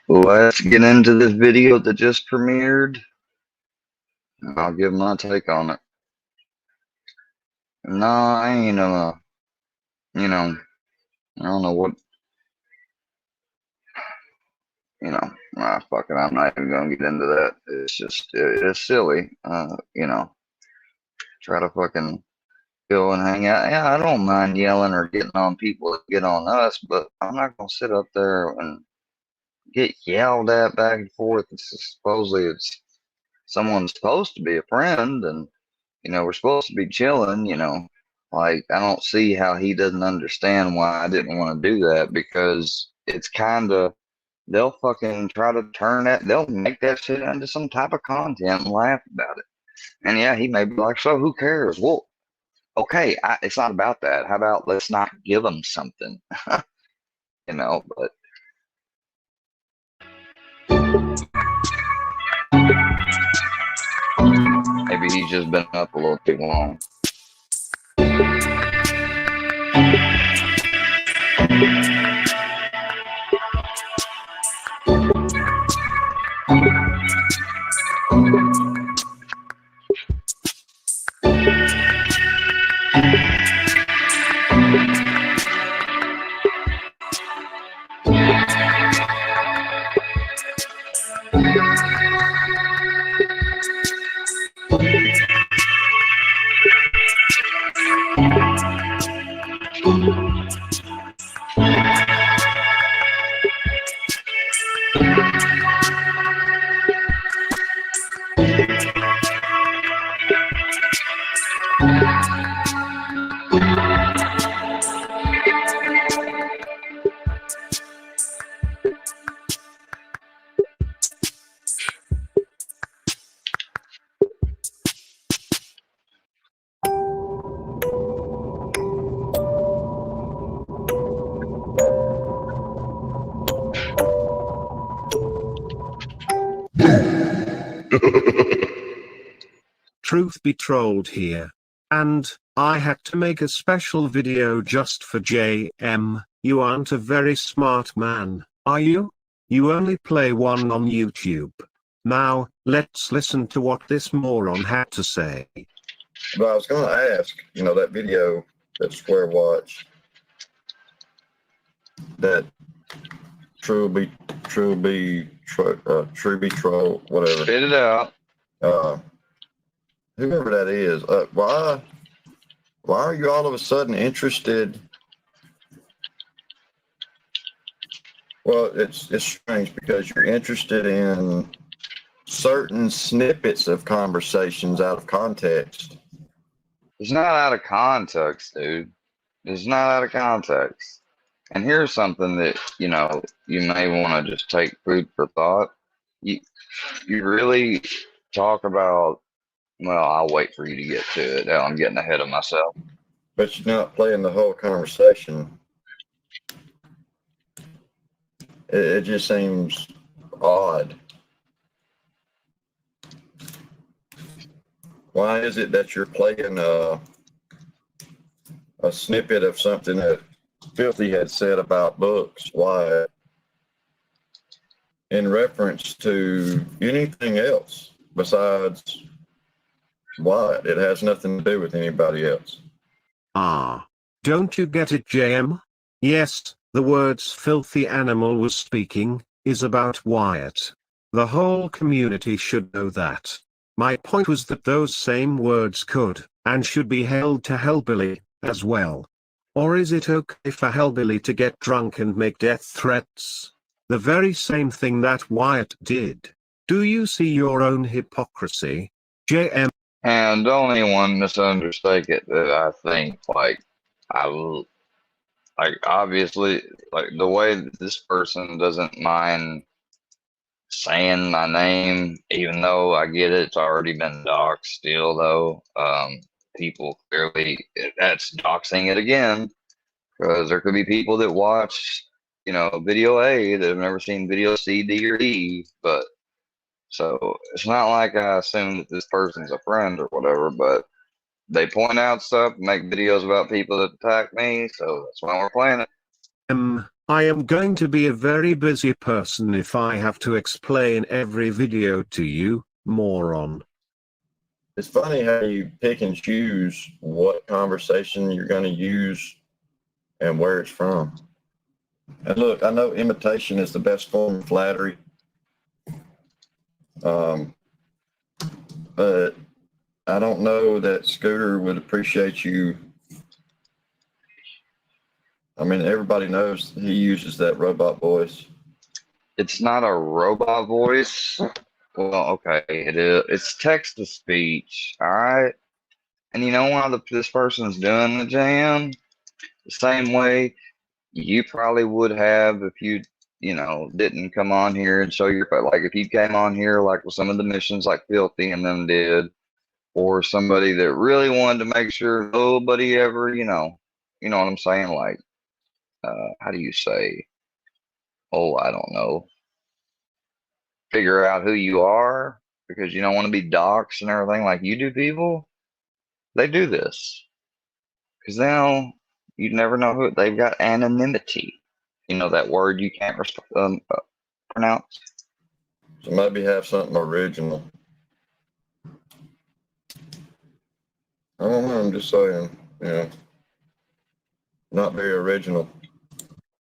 Let's get into this video that just premiered. I'll give my take on it. No, I ain't I don't know what, fuck it, I'm not even gonna get into that. It's just, it's silly, try to fucking go and hang out. Yeah, I don't mind yelling or getting on people that get on us, but I'm not gonna sit up there and get yelled at back and forth. Supposedly it's someone's supposed to be a friend, and we're supposed to be chilling. Like, I don't see how he doesn't understand why I didn't want to do that, because it's kind of, they'll fucking try to they'll make that shit into some type of content and laugh about it. And yeah, he may be like, so who cares? Well, okay, it's not about that. How about let's not give him something, but maybe he's just been up a little too long. Truth be told here. And I had to make a special video just for JM. You aren't a very smart man, are you? You only play one on YouTube. Now, let's listen to what this moron had to say. But I was going to ask, that video that Square watched, that True be Troll, whatever. Spit it out. Whoever that is, why are you all of a sudden interested? Well, it's strange because you're interested in certain snippets of conversations out of context. It's not out of context, dude. It's not out of context. And here's something that, you may want to just take food for thought. You really talk about, well, I'll wait for you to get to it. Now I'm getting ahead of myself. But you're not playing the whole conversation. It just seems odd. Why is it that you're playing a snippet of something that Filthy had said about books? Why? In reference to anything else besides Wyatt. It has nothing to do with anybody else. Ah. Don't you get it, JM? Yes, the words filthy animal was speaking, is about Wyatt. The whole community should know that. My point was that those same words could, and should be held to Hellbilly, as well. Or is it okay for Hellbilly to get drunk and make death threats? The very same thing that Wyatt did. Do you see your own hypocrisy, JM? And don't anyone misunderstand it that I think, obviously, the way that this person doesn't mind saying my name, even though I get it, it's already been doxed still, though. People clearly, that's doxing it again, because there could be people that watch, video A that have never seen video C, D, or E, but so it's not like I assume that this person's a friend or whatever, but they point out stuff, make videos about people that attack me, so that's why we're playing it. I am going to be a very busy person if I have to explain every video to you, moron. It's funny how you pick and choose what conversation you're going to use and where it's from. And look, I know imitation is the best form of flattery. But I don't know that Scooter would appreciate you. I mean, everybody knows he uses that robot voice. It's not a robot voice. Well, okay, it is. It's text to speech. All right. And you know why this person's doing the jam? The same way you probably would have if you didn't come on here and show your, like if you came on here like with some of the missions like Filthy and them did, or somebody that really wanted to make sure nobody ever, you know what I'm saying? Like, how do you say? Oh, I don't know. Figure out who you are because you don't want to be doxxed and everything like you do people. They do this because now you never know who they've got anonymity. You know that word you can't pronounce. So maybe have something original. I don't know. I'm just saying, not very original.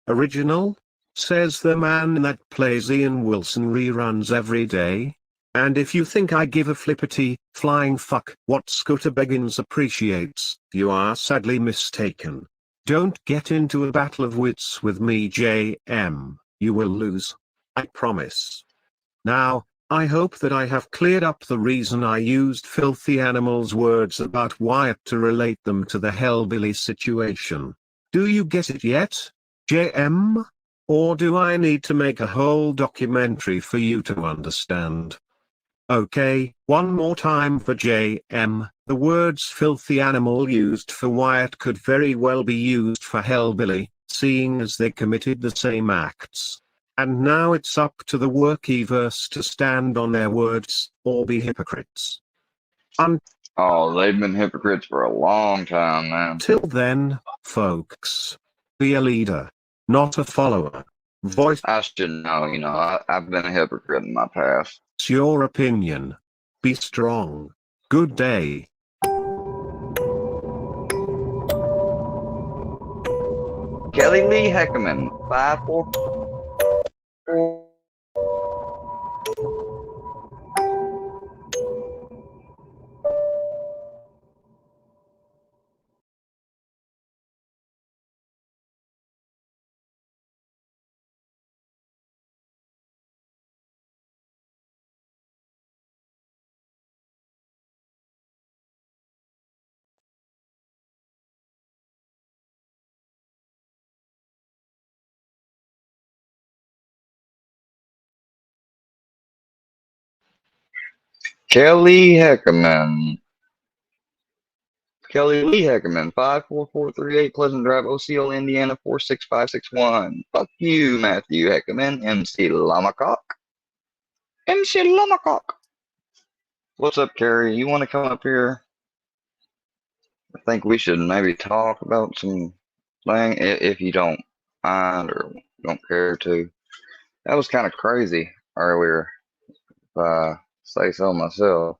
Original? Says the man that plays Ian Wilson reruns every day. And if you think I give a flippity, flying fuck what Scooter Beggins appreciates, you are sadly mistaken. Don't get into a battle of wits with me, JM, you will lose. I promise. Now, I hope that I have cleared up the reason I used Filthy Animal's words about Wyatt to relate them to the Hellbilly situation. Do you get it yet, JM? Or do I need to make a whole documentary for you to understand? Okay, one more time for JM. The words Filthy Animal used for Wyatt could very well be used for Hellbilly, seeing as they committed the same acts. And now it's up to the Workiverse to stand on their words, or be hypocrites. Oh, they've been hypocrites for a long time, man. Until then, folks, be a leader, not a follower. Voice I should know, I've been a hypocrite in my past. your opinion. Be strong. Good day. Kelly Lee Heckerman, 544. Kelly Heckerman. Kelly Lee Heckerman, 54438 Pleasant Drive, OCL, Indiana, 46561. Fuck you, Matthew Heckerman, MC Lamacock. MC Lamacock. What's up, Carrie? You want to come up here? I think we should maybe talk about some thing if you don't mind or don't care to. That was kind of crazy earlier, if I say so myself.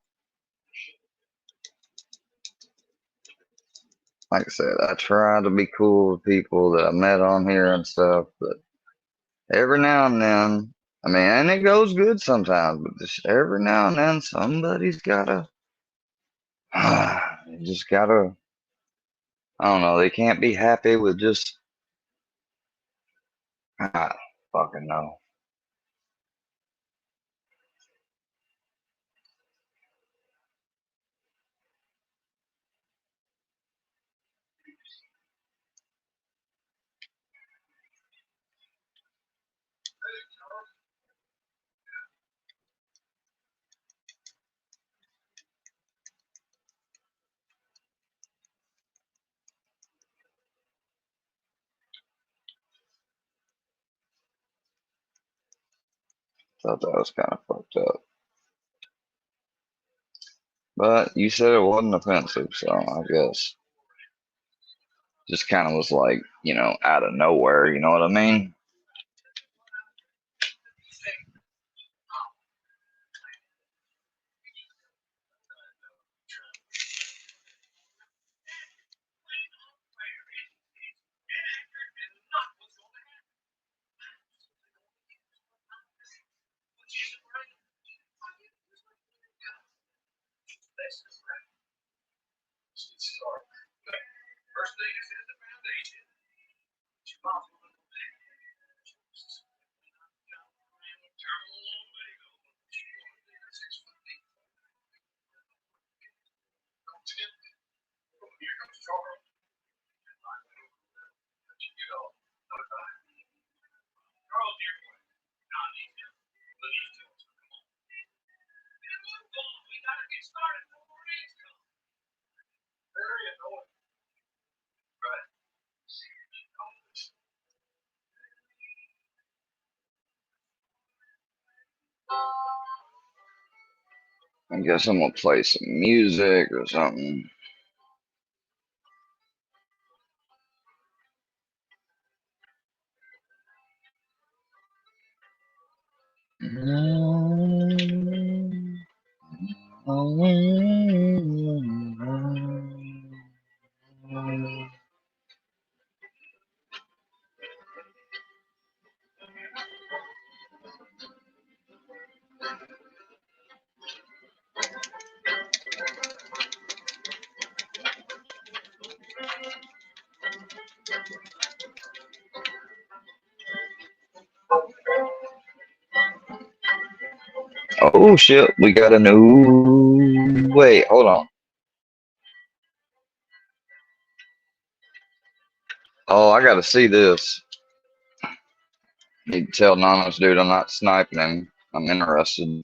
Like I said, I try to be cool with people that I met on here and stuff, but every now and then, I mean, and it goes good sometimes, but just every now and then somebody's gotta, you just gotta, I don't know, they can't be happy with just, I don't fucking know. Thought that was kind of fucked up. But you said it wasn't offensive, so I guess. Just kind of was like, out of nowhere. You know what I mean? I guess I'm gonna play some music or something. Oh shit, we got a new. Wait, hold on. Oh, I gotta see this. Need to tell Nanos, dude, I'm not sniping him. I'm interested.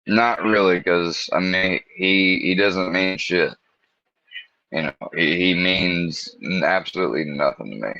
Not really, because I mean, he doesn't mean shit. You know, he means absolutely nothing to me.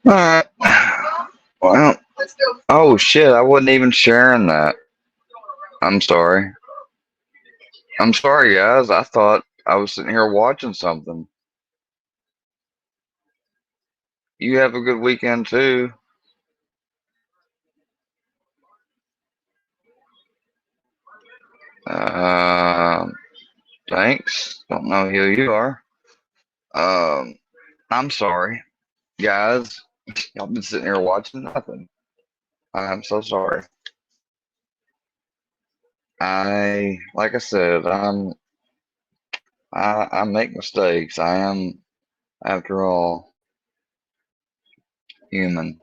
All right. Well, oh shit, I wasn't even sharing that. I'm sorry. I'm sorry, guys. I thought I was sitting here watching something. You have a good weekend too. Um, thanks. Don't know who you are. I'm sorry, guys. Y'all been sitting here watching nothing. I'm so sorry. Like I said, I make mistakes. I am, after all, human.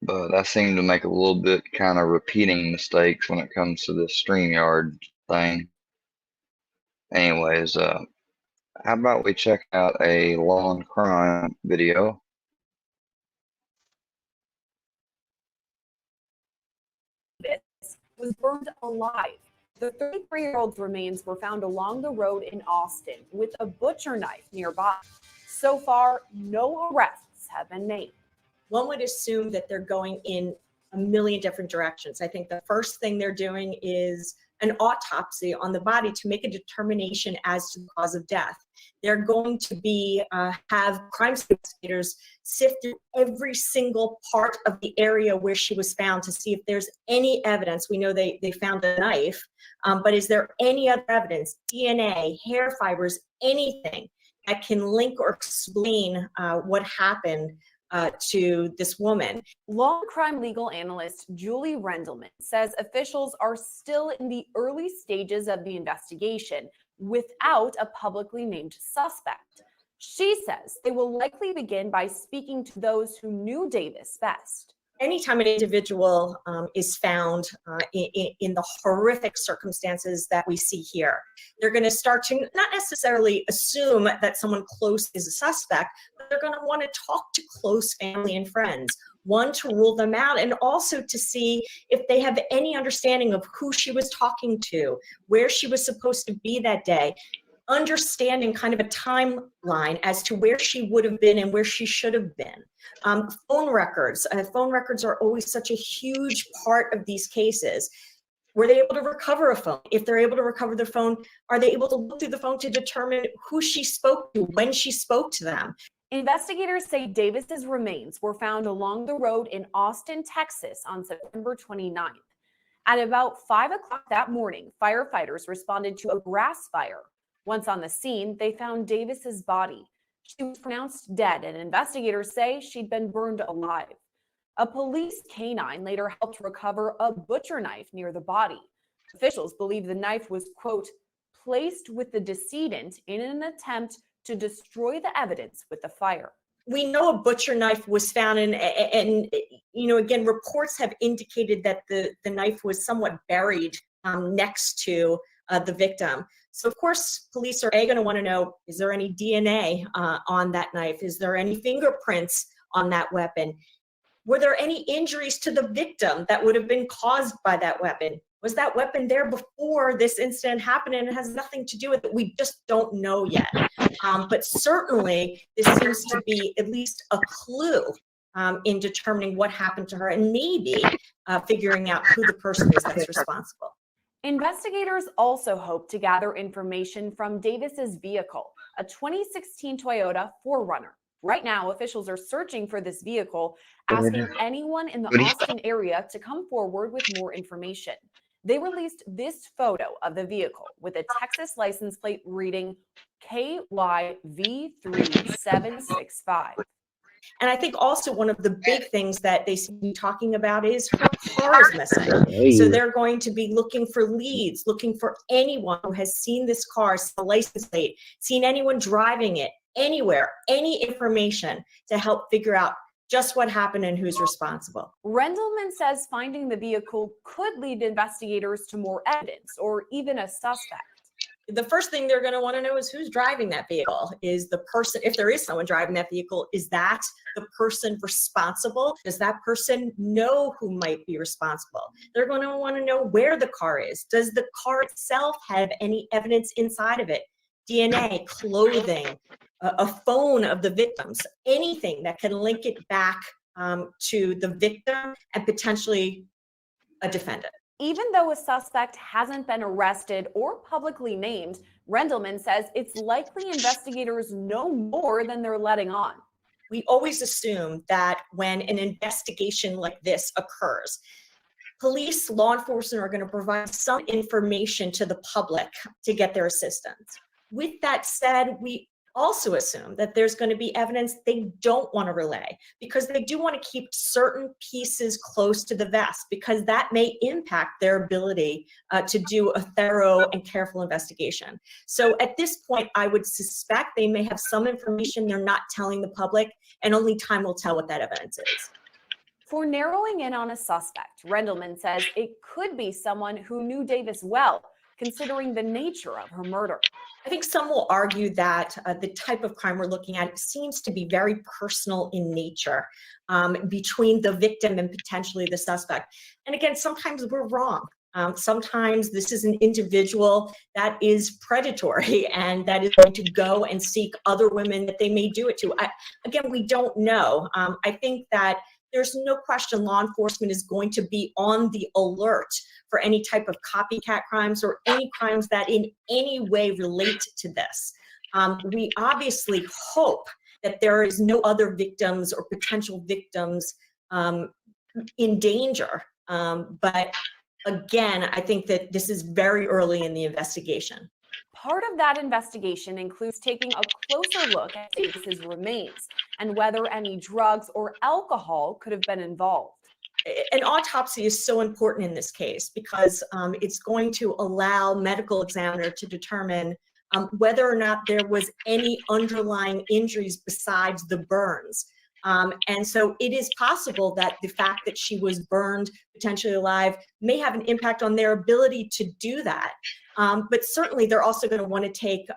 But I seem to make a little bit kind of repeating mistakes when it comes to this StreamYard thing. Anyways, how about we check out a law and crime video? Was burned alive. The 33-year-old's remains were found along the road in Austin with a butcher knife nearby. So far, no arrests have been made. One would assume that they're going in a million different directions. I think the first thing they're doing is an autopsy on the body to make a determination as to the cause of death. They're going to be have crime investigators sift through every single part of the area where she was found to see if there's any evidence. We know they found a knife, but is there any other evidence, DNA, hair fibers, anything that can link or explain what happened to this woman. Law and crime legal analyst Julie Rendelman says officials are still in the early stages of the investigation without a publicly named suspect. She says they will likely begin by speaking to those who knew Davis best. Anytime an individual is found in the horrific circumstances that we see here, they're going to start to not necessarily assume that someone close is a suspect, but they're going to want to talk to close family and friends. One, to rule them out, and also to see if they have any understanding of who she was talking to, where she was supposed to be that day, understanding kind of a timeline as to where she would have been and where she should have been. Phone records are always such a huge part of these cases. Were they able to recover a phone? If they're able to recover their phone, are they able to look through the phone to determine who she spoke to, when she spoke to them? Investigators say Davis's remains were found along the road in Austin, Texas on September 29th. At about 5 o'clock that morning, firefighters responded to a grass fire. Once on the scene, they found Davis's body. She was pronounced dead, and investigators say she'd been burned alive. A police canine later helped recover a butcher knife near the body. Officials believe the knife was, quote, placed with the decedent in an attempt to destroy the evidence with the fire. We know a butcher knife was found, and you know, again, reports have indicated that the knife was somewhat buried next to the victim. So of course, police are going to want to know, is there any DNA on that knife? Is there any fingerprints on that weapon? Were there any injuries to the victim that would have been caused by that weapon? Was that weapon there before this incident happened and it has nothing to do with it? We just don't know yet. But certainly, this seems to be at least a clue in determining what happened to her and maybe figuring out who the person is that's responsible. Investigators also hope to gather information from Davis's vehicle, a 2016 Toyota 4Runner. Right now, officials are searching for this vehicle, asking anyone in the Austin area to come forward with more information. They released this photo of the vehicle with a Texas license plate reading KYV3765. And I think also one of the big things that they seem to be talking about is her car is missing. So they're going to be looking for leads, looking for anyone who has seen this car, the license plate, seen anyone driving it, anywhere, any information to help figure out just what happened and who's responsible. Rendelman says finding the vehicle could lead investigators to more evidence or even a suspect. The first thing they're going to want to know is who's driving that vehicle. Is the person, if there is someone driving that vehicle, is that the person responsible? Does that person know who might be responsible? They're going to want to know where the car is. Does the car itself have any evidence inside of it? DNA, clothing, a phone of the victims, anything that can link it back to the victim and potentially a defendant. Even though a suspect hasn't been arrested or publicly named, Rendelman says it's likely investigators know more than they're letting on. We always assume that when an investigation like this occurs, police, law enforcement are going to provide some information to the public to get their assistance. With that said, we also assume that there's going to be evidence they don't want to relay because they do want to keep certain pieces close to the vest because that may impact their ability to do a thorough and careful investigation. So at this point, I would suspect they may have some information they're not telling the public, and only time will tell what that evidence is. For narrowing in on a suspect, Rendelman says it could be someone who knew Davis well, considering the nature of her murder. I think some will argue that the type of crime we're looking at seems to be very personal in nature between the victim and potentially the suspect. And again, sometimes we're wrong. Sometimes this is an individual that is predatory and that is going to go and seek other women that they may do it to. Again, we don't know. I think that there's no question law enforcement is going to be on the alert for any type of copycat crimes or any crimes that in any way relate to this. We obviously hope that there is no other victims or potential victims in danger. But again, I think that this is very early in the investigation. Part of that investigation includes taking a closer look at Davis's remains and whether any drugs or alcohol could have been involved. An autopsy is so important in this case because it's going to allow medical examiner to determine whether or not there was any underlying injuries besides the burns. And so it is possible that the fact that she was burned, potentially alive, may have an impact on their ability to do that. But certainly they're also going to want to take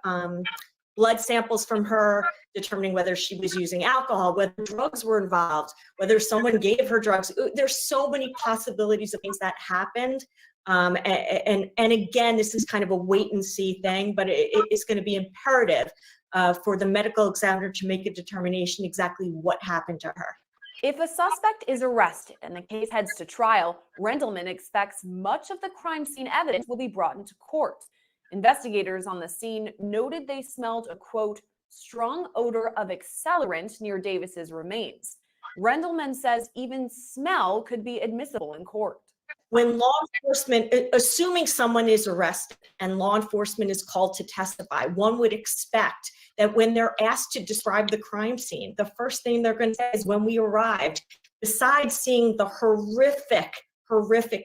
blood samples from her, determining whether she was using alcohol, whether drugs were involved, whether someone gave her drugs. There's so many possibilities of things that happened. And again, this is kind of a wait and see thing, but it's going to be imperative for the medical examiner to make a determination exactly what happened to her. If a suspect is arrested and the case heads to trial, Rendelman expects much of the crime scene evidence will be brought into court. Investigators on the scene noted they smelled a, quote, strong odor of accelerant near Davis's remains. Rendelman says even smell could be admissible in court. When law enforcement, assuming someone is arrested and law enforcement is called to testify, one would expect that when they're asked to describe the crime scene, the first thing they're going to say is, when we arrived, besides seeing the horrific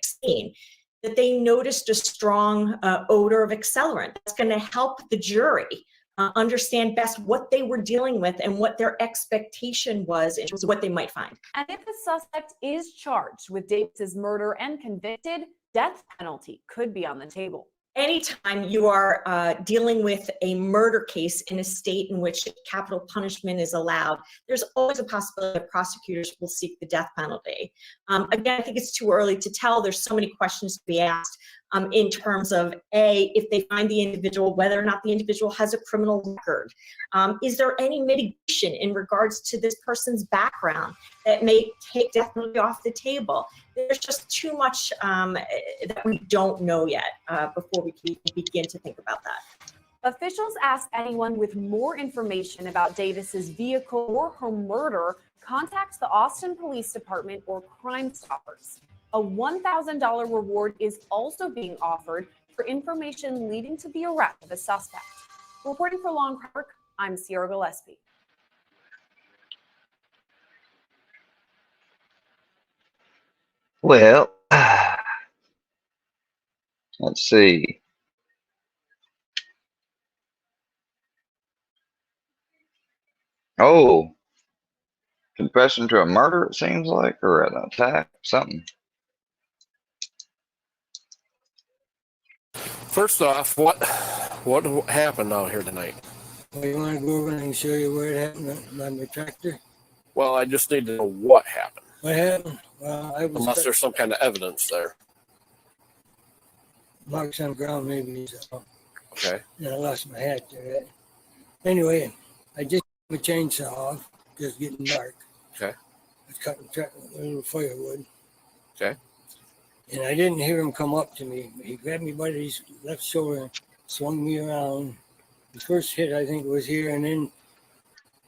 scene, that they noticed a strong odor of accelerant. That's going to help the jury understand best what they were dealing with and what their expectation was in terms of what they might find. And if the suspect is charged with Davis's murder and convicted, death penalty could be on the table. Anytime you are dealing with a murder case in a state in which capital punishment is allowed, there's always a possibility that prosecutors will seek the death penalty. Again, I think it's too early to tell. There's so many questions to be asked in terms of, A, if they find the individual, whether or not the individual has a criminal record. Is there any mitigation in regards to this person's background that may take death penalty off the table? There's just too much that we don't know yet before we can begin to think about that. Officials asked anyone with more information about Davis's vehicle or her murder contact the Austin Police Department or Crime Stoppers. A $1,000 reward is also being offered for information leading to the arrest of a suspect. Reporting for Long Park, I'm Sierra Gillespie. Well, let's see. Oh, confession to a murder, it seems like, or an attack, something. First off, what happened out here tonight? Well, you want to go over and show you where it happened on the tractor? Well, I just need to know what happened. What happened? Well, I was Unless there's some kind of evidence there. marks on the ground, maybe. So, Okay. and I lost my hat there. Anyway, I just took a chainsaw off, just getting dark. Okay. I was cutting a little firewood. Okay. And I didn't hear him come up to me. He grabbed me by his left shoulder and swung me around. The first hit, I think, was here, and then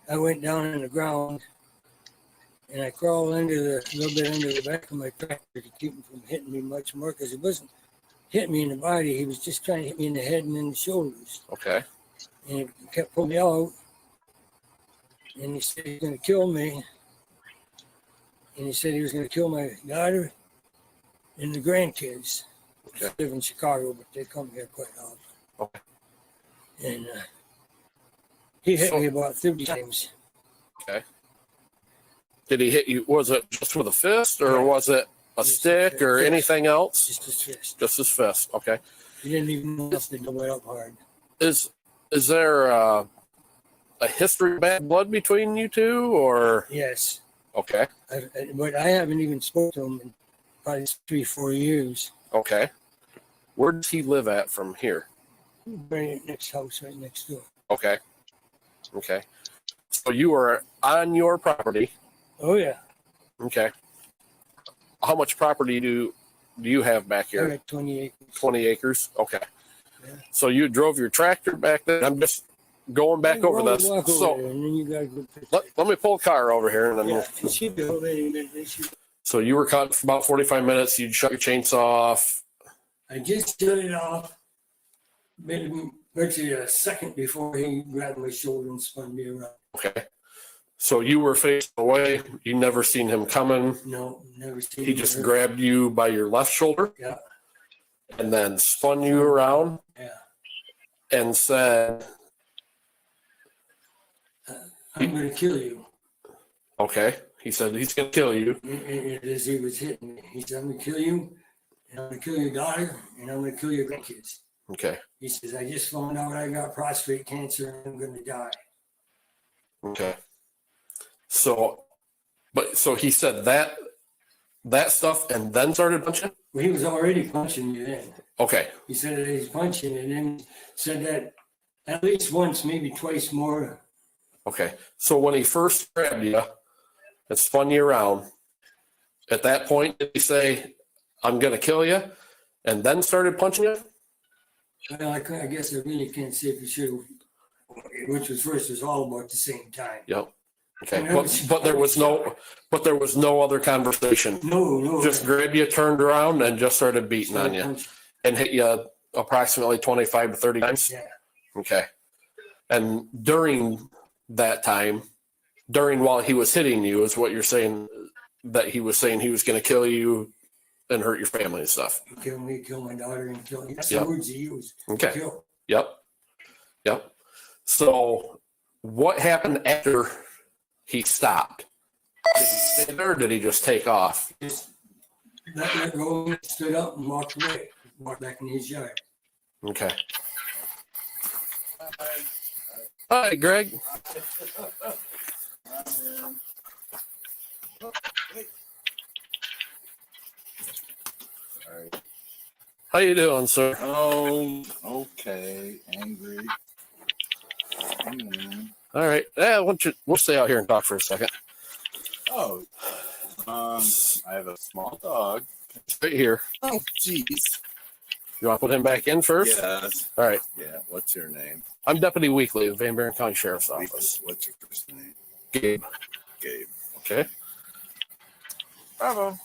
I went down on the ground, and I crawled a little bit under the back of my tractor to keep him from hitting me much more, because he wasn't hitting me in the body. He was just trying to hit me in the head and in the shoulders. Okay. And he kept pulling me out, and he said he was going to kill me. And he said he was going to kill my daughter and the grandkids. Okay. I live in Chicago, but they come here quite often. Okay. And he hit me about 30 times. Okay. Did he hit you? Was it just with a fist, or Yeah. was it a Just stick, a or fist. anything else? Just his fist. Just his fist. Okay. He didn't even know if they went up hard. Is there a history of bad blood between you two, or Yes. okay? But I haven't even spoken to him in probably 3-4 years. Okay. Where does he live at from here? Right next house, right next door. Okay. Okay. So you were on your property. Oh, yeah. Okay. How much property do you have back I here? got 20 acres. 20 acres. Okay. Yeah. So you drove your tractor back there. I'm just going back over this. Walk over So there, and then you got to go picture. let me pull a car over here, and then Yeah, it should be over any minute. It should- So you were caught for about 45 minutes. You'd shut your chainsaw off. I just shut it off. Been Virtually a second before he grabbed my shoulder and spun me around. Okay. So you were facing away. You never seen him coming. No, never seen He him just hurt. grabbed you by your left shoulder. Yeah. And then spun you around. Yeah. And said, I'm going to kill you. okay. He said he's going to kill you. And as he was hitting me, he said, I'm going to kill you, and I'm going to kill your daughter, and I'm going to kill your grandkids. Okay. He says, I just found out I got prostate cancer and I'm going to die. Okay. So he said that stuff and then started punching? Well, he was already punching me then. Okay. He said that he's punching, and then said that at least once, maybe twice more. Okay. So when he first grabbed you and spun you around, at that point, did he say, I'm going to kill you, and then started punching you? Well, I guess I really can't say for sure which was first. It was all about the same time. Yep. Okay. But there was no other conversation. No. Just grabbed you, turned around, and just started beating on you and hit you approximately 25 to 30 times? Yeah. Okay. And during that time, while he was hitting you, is what you're saying, that he was saying he was going to kill you and hurt your family and stuff. Kill me, kill my daughter, and kill me. That's Yep. the words he used. Okay. Kill. Yep. So what happened after he stopped? Did he stay there or did he just take off? Just let go, stood up, and walked away. Walked back in his yard. Okay. Hi, Greg. How you doing, sir? Oh, okay. Angry. All right. Yeah, we'll stay out here and talk for a second. Oh, I have a small dog. It's right here. Oh, jeez. You want to put him back in first? Yes. All right. Yeah. What's your name? I'm Deputy Weekly of Van Buren County Sheriff's Office. What's your first name? Gabe. Gabe. Okay. Bravo.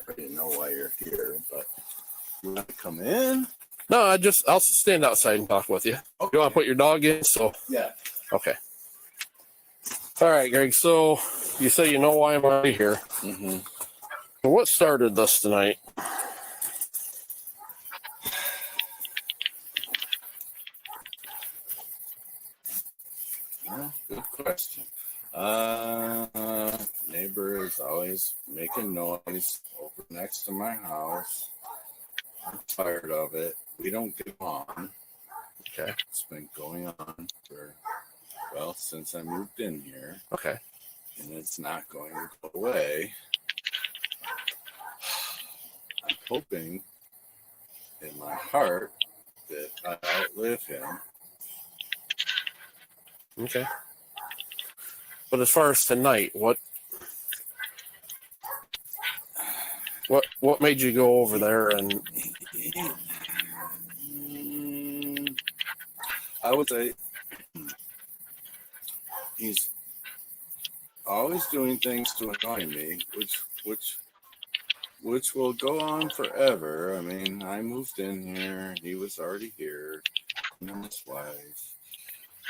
I didn't know why you're here, but you want to come in? No, I'll stand outside and talk with you. Okay. You want to put your dog in? So, Yeah. okay. All right, Greg. So you say you know why I'm already here. Mm-hmm. So what started this tonight? Well, good question. Neighbor is always making noise over next to my house. I'm tired of it. We don't get on. Okay. It's been going on for, well, since I moved in here, Okay. and it's not going to go away. I'm hoping in my heart that I outlive him. Okay. But as far as tonight, what made you go over there and I would say he's always doing things to annoy me, which will go on forever. I mean, I moved in here, he was already here, him and his wife.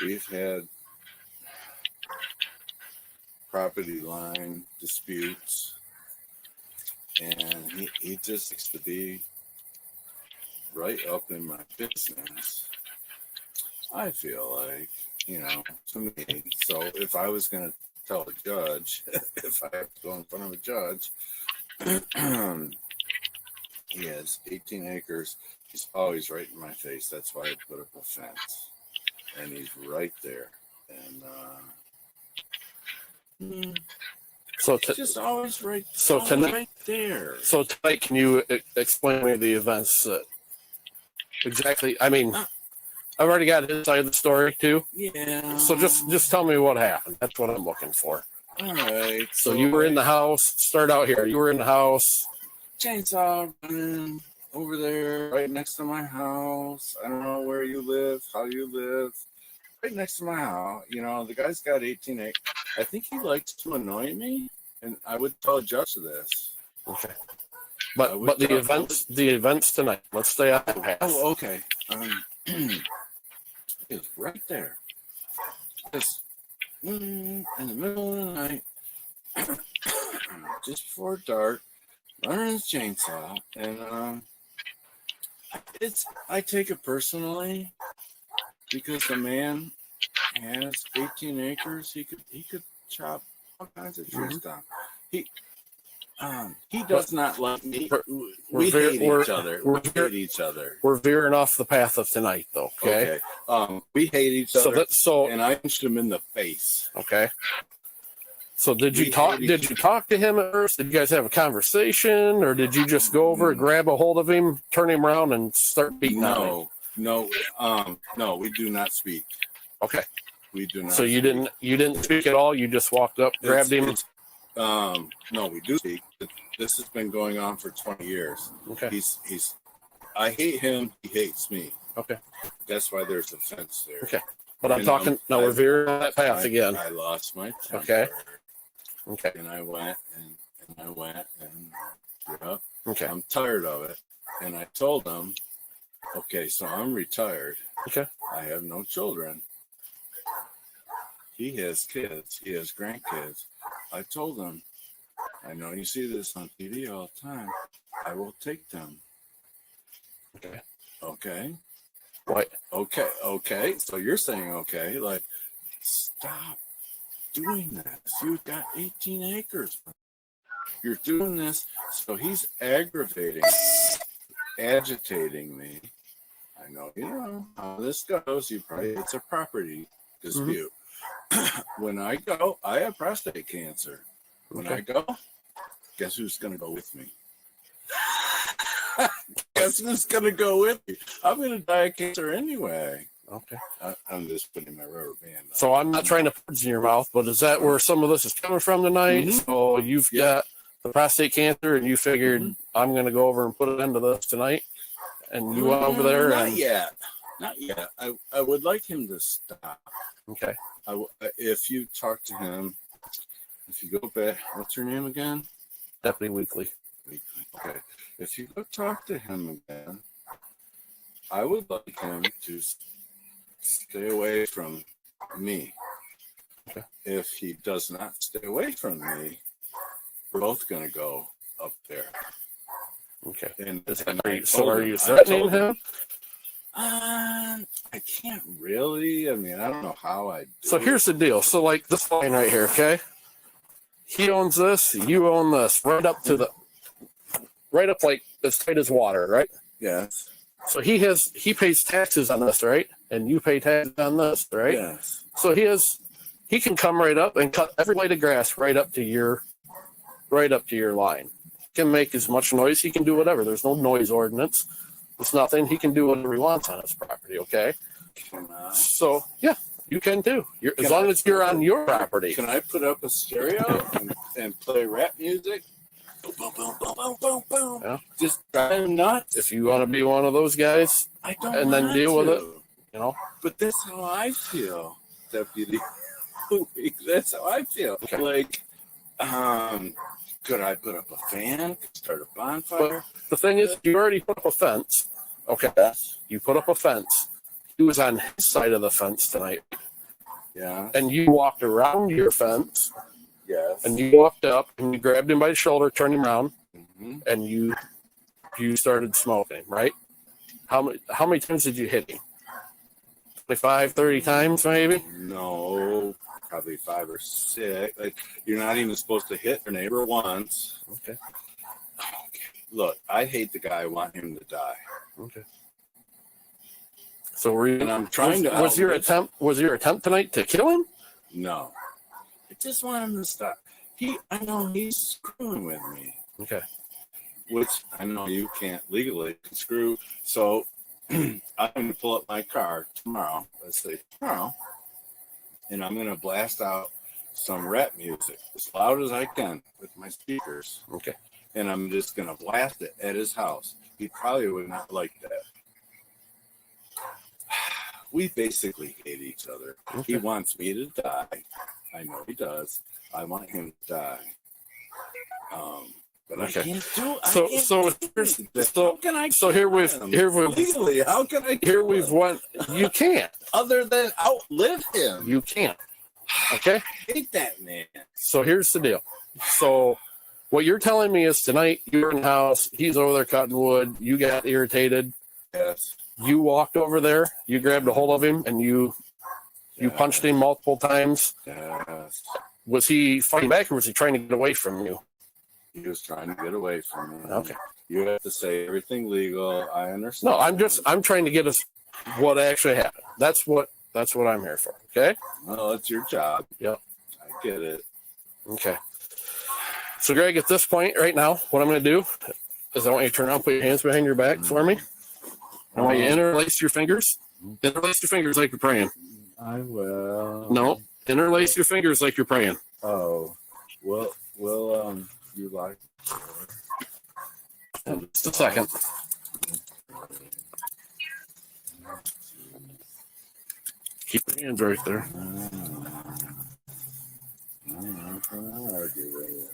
We've had property line disputes, and he just likes to be right up in my business. I feel like, to me. So if I was going to tell a judge, if I have to go in front of a judge, he has 18 acres. He's always right in my face. That's why I put up a fence. And he's right there. And so just always right. So tonight, right there. So tonight, can you explain to me the events exactly? I mean, I've already got his side of the story too. Yeah. So just tell me what happened. That's what I'm looking for. All right. So you were in the house. Start out here. You were in the house. Chainsaw running over there, right next to my house. I don't know where you live, how you live. Right next to my house. The guy's got 18 acres. I think he likes to annoy me, and I would tell a judge of this. Okay. But the events tonight. Let's stay on path. Oh, okay. It's right there. Just in the middle of the night, just before dark, running his chainsaw, and I take it personally because the man has 18 acres. He could chop all kinds of trees down. He does not like me. We hate each other. We hate each other. We're veering off the path of tonight, though. Okay. We hate each other. So and I punched him in the face. Okay. So did you talk to him at first? Did you guys have a conversation, or did you just go over, grab a hold of him, turn him around, and start beating on him? No, we do not speak. Okay. We do not. So you didn't speak at all. You just walked up, grabbed him. No, we do speak. This has been going on for 20 years. Okay. I hate him. He hates me. Okay. That's why there's a fence there. Okay. But I'm talking now. We're veering on that path again. I lost my temper. Okay. And I went and threw up. Okay. I'm tired of it. And I told him, okay, so I'm retired. Okay. I have no children. He has kids. He has grandkids. I told him, I know you see this on TV all the time. I will take them. Okay. Okay. What? Okay. So you're saying, okay, like, stop doing this. You've got 18 acres. You're doing this. So he's agitating me. I know, you know how this goes. It's a property dispute. When I go, I have prostate cancer. When I go, guess who's going to go with me? Guess who's going to go with me? I'm going to die of cancer anyway. Okay. I'm just putting my rubber band on. So I'm not trying to put words in your mouth, but is that where some of this is coming from tonight? So you've got the prostate cancer, and you figured I'm going to go over and put an end to this tonight, and you went over there. Not yet. I would like him to stop. Okay. If you talk to him, if you go back, what's your name again? Deputy Weekly. Okay. If you go talk to him again, I would like him to stay away from me. Okay. If he does not stay away from me, we're both going to go up there. Okay. And are you threatening him? I can't really. I mean, I don't know how I do. So here's the deal. So like this line right here, okay? He owns this, you own this, right up like as tight as water, right? Yes. So he pays taxes on this, right? And you pay taxes on this, right? Yes. So he can come right up and cut every blade of grass right up to your line. He can make as much noise, he can do whatever. There's no noise ordinance. There's nothing. He can do whatever he wants on his property, okay? So yeah, you can too. As long as you're on your property. Can I put up a stereo and play rap music? Boom, boom, boom, boom, boom, boom, boom. Yeah. Just drive him nuts. If you want to be one of those guys, I don't and then deal with it, you know. But that's how I feel, Deputy. That's how I feel. Okay. Like, could I put up a fan? Start a bonfire? But the thing is, you already put up a fence. Okay. You put up a fence. He was on his side of the fence tonight. Yeah. And you walked around your fence. Yes. And you walked up and you grabbed him by the shoulder, turned him around, and you started smoking, right? How many times did you hit him? 25, 30 times maybe? No, probably 5 or 6. Like, you're not even supposed to hit your neighbor once. Okay. Look, I hate the guy. I want him to die. Okay. So I'm trying to. Was your attempt tonight to kill him? No. I just want him to stop. I know he's screwing with me. Okay. Which I know you can't legally screw. So I'm going to pull up my car tomorrow. Let's say tomorrow. And I'm going to blast out some rap music as loud as I can with my speakers. Okay. And I'm just going to blast it at his house. He probably would not like that. We basically hate each other. Okay. He wants me to die. I know he does. I want him to die. But Okay. I can't do it. So here we've legally. How can I? here we've went. You can't. Other than outlive him. You can't. Okay. I hate that man. So here's the deal. So what you're telling me is tonight you're in the house. He's over there cutting wood. You got irritated. Yes. You walked over there. You grabbed a hold of him and you punched him multiple times. Yes. Was he fighting back or was he trying to get away from you? He was trying to get away from me. Okay. You have to say everything legal. I understand. No, I'm trying to get us what actually happened. That's what I'm here for. Okay. Well, it's your job. Yep. I get it. Okay. So Greg, at this point right now, what I'm going to do is I want you to turn around, put your hands behind your back for me. I want you to interlace your fingers. Interlace your fingers like you're praying. I will. No, interlace your fingers like you're praying. Oh, well, you like? Just a second. Keep your hands right there. I'm not gonna argue with you.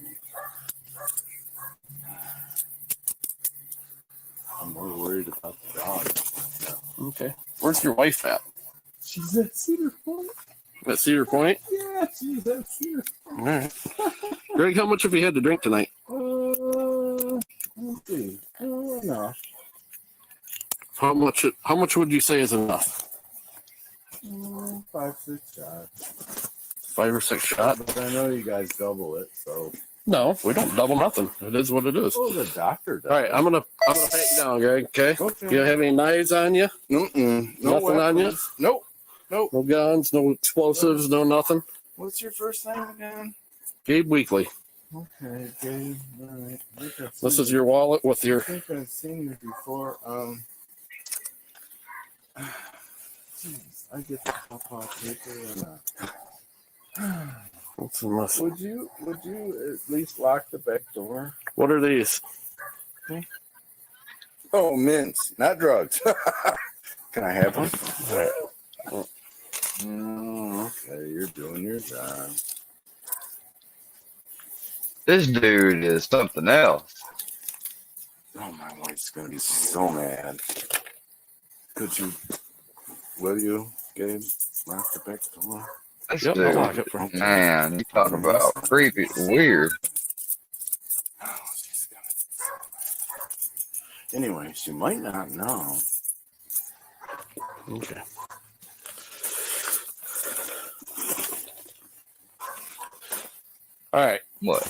I'm more worried about the dog. Okay. Where's your wife at? She's at Cedar Point. At Cedar Point? Yeah, she's at Cedar Point. All right. Greg, how much have you had to drink tonight? Let's see. Enough. How much would you say is enough? 5, 6 shots. 5 or 6 shots? But I know you guys double it, so. No, we don't double nothing. It is what it is. Oh, the doctor does. All right, I'm gonna pat you down, Greg. Okay. Okay. You have any knives on you? Mm-mm. No Nothing on you? weapons. Nope. Nope. No guns, no explosives, no nothing. What's your first name again? Gabe Weekly. Okay, Gabe. All right. This is your wallet with I your. think I've seen you before. Jeez, I get the pop paper and What's in this? Would you at least lock the back door? What are these? Oh, mints, not drugs. Can I have them? Okay, you're doing your job. This dude is something else. Oh, my wife's gonna be so mad. Will you, Gabe, lock the back door? This Yep, I'll lock it for him. dude, man, you talk about creepy, weird. Oh, she's gonna be so mad. Anyway, she might not know. Okay. All right. What?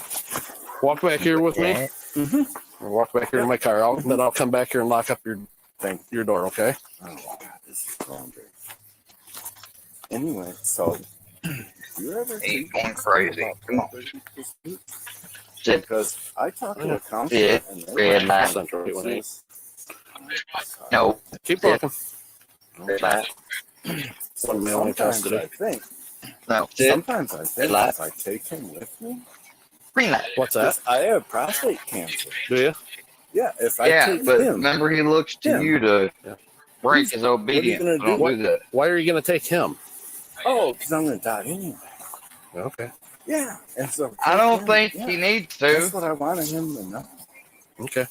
Walk back here with me. Mm-hmm. Walk back here to my car. Then I'll come back here and lock up your door. Okay. Oh, God, this is laundry. Anyway, so you ever He's think going crazy. Come on. Sit. Because I talked to a counselor Yeah. and Red light. No. Keep Yeah. walking. Red light. One man only Sometimes today. I think Light. if I take him with me, Green light. What's that? I have prostate cancer. Do you? Yeah, if I Yeah, take but him, remember he looks to Yeah. you to Yeah. break his obedience. gonna do? Don't do that. Why are you going to take him? oh, because I'm going to die anyway. Okay. Yeah, and so I don't think yeah, he needs that's to. what I wanted him to know. Okay.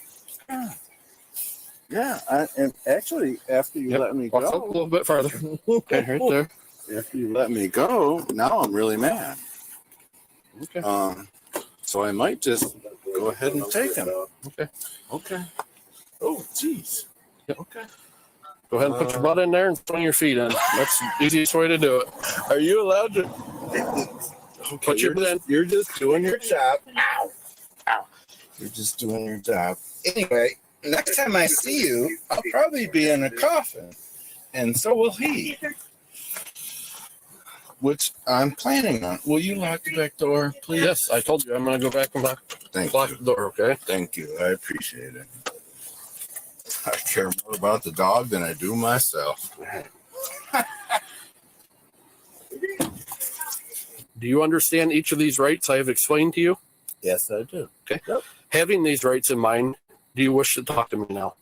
Yeah, and actually, after you Yep. let me Walk up a go, little bit farther. Okay, right there. after you let me go, now I'm really mad. Okay. So I might just go ahead and take him. Okay. Okay. Oh, jeez. Yep. Okay. Go ahead and put your butt in there and swing your feet in. That's the easiest way to do it. Are you allowed to? Okay, Put your butt in. You're just doing your job. Ow. Ow. You're just doing your job. Anyway, next time I see you, I'll probably be in a coffin. And so will he. Which I'm planning on. Will you lock the back door, please? Yes, I told you I'm going to go back and lock Thank the you. door, okay? Thank you. I appreciate it. I care more about the dog than I do myself. Do you understand each of these rights I have explained to you? Yes, I do. Okay. Yep. Having these rights in mind, do you wish to talk to me now?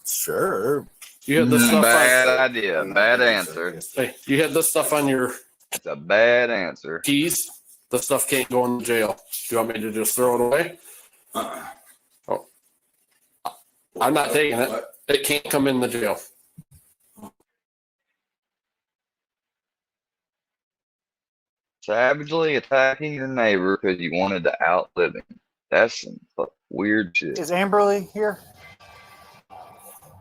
Sure. You had this stuff Bad on. idea. Bad answer. Hey, you had this stuff on your It's a bad answer. Keys. The stuff can't go in the jail. Do you want me to just throw it away? Oh, I'm not taking it. It can't come in the jail. Savagely attacking your neighbor because you wanted to outlive him. That's some weird shit. Is Amberly here?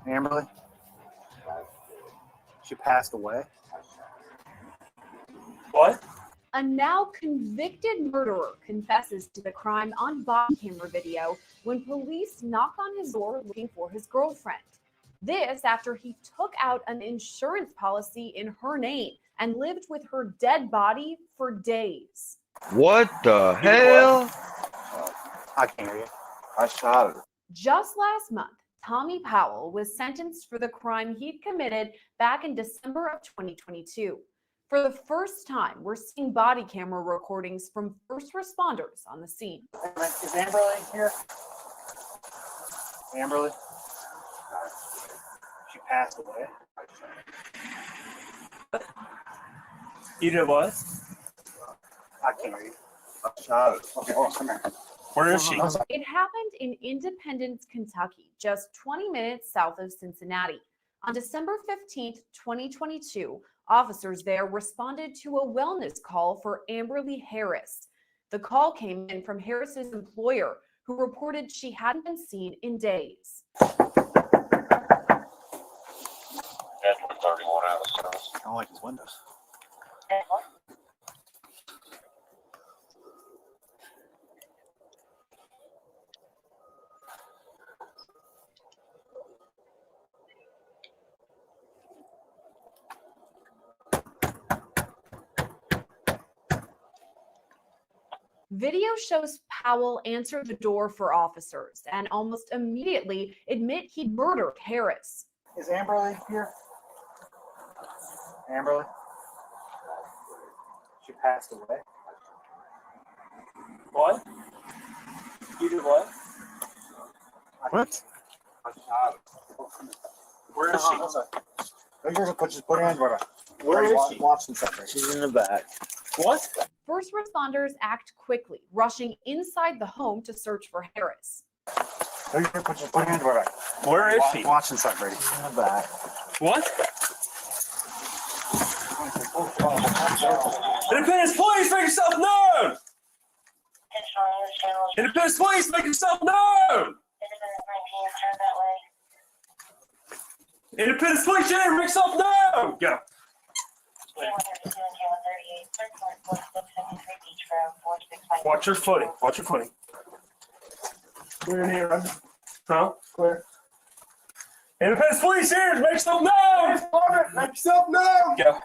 Amberly? She passed away. What? A now convicted murderer confesses to the crime on body camera video when police knock on his door looking for his girlfriend. This after he took out an insurance policy in her name and lived with her dead body for days. What the hell? I can't hear you. I shot her. Just last month, Tommy Powell was sentenced for the crime he'd committed back in December of 2022. For the first time, we're seeing body camera recordings from first responders on the scene. Is Amberly here? Amberly? She passed away. You did what? I can't hear you. I shot her. Okay, hold on, come here. Where is she? It happened in Independence, Kentucky, just 20 minutes south of Cincinnati. On December 15th, 2022, officers there responded to a wellness call for Amberly Harris. The call came in from Harris's employer, who reported she hadn't been seen in days. I don't like his windows. Video shows Powell answer the door for officers and almost immediately admit he'd murdered Harris. Is Amberly here? Amberly? She passed away. What? You did what? What? I shot her. Where is she? Just put her hands right. Where is she? Watching something. She's in the back. What? First responders act quickly, rushing inside the home to search for Harris. Just put her hands right. Where is she? Watching something, Brady. She's in the back. What? Independence Police, make yourself known! Independence Police, make yourself known! Independence Police, make yourself known! Go. Watch your footing. Watch your footing. Clear in here, right? Huh? Clear. Independence Police here, make yourself known! Make yourself known! Go.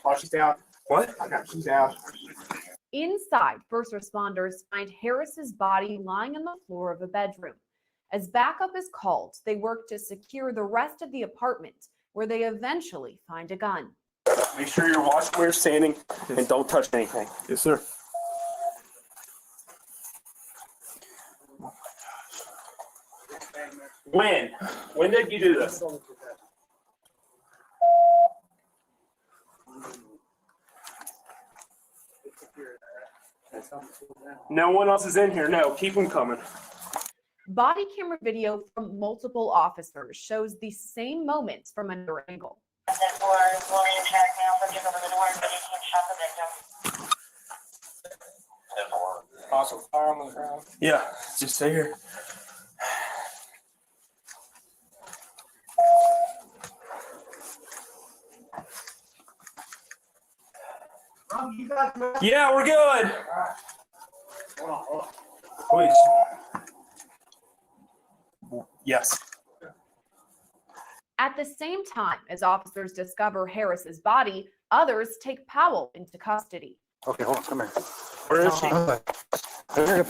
Oh, she's down. What? I got she's down. Inside, first responders find Harris's body lying on the floor of a bedroom. As backup is called, they work to secure the rest of the apartment, where they eventually find a gun. Make sure you're watching where you're standing and don't touch anything. Yes, sir. When? When did you do this? No one else is in here. No, keep them coming. Body camera video from multiple officers shows the same moments from another angle. Awesome. Fire on the ground. Yeah, just stay here. Yeah, we're good. Please. Yes. At the same time as officers discover Harris's body, others take Powell into custody. Okay, hold on, come here. Where is she?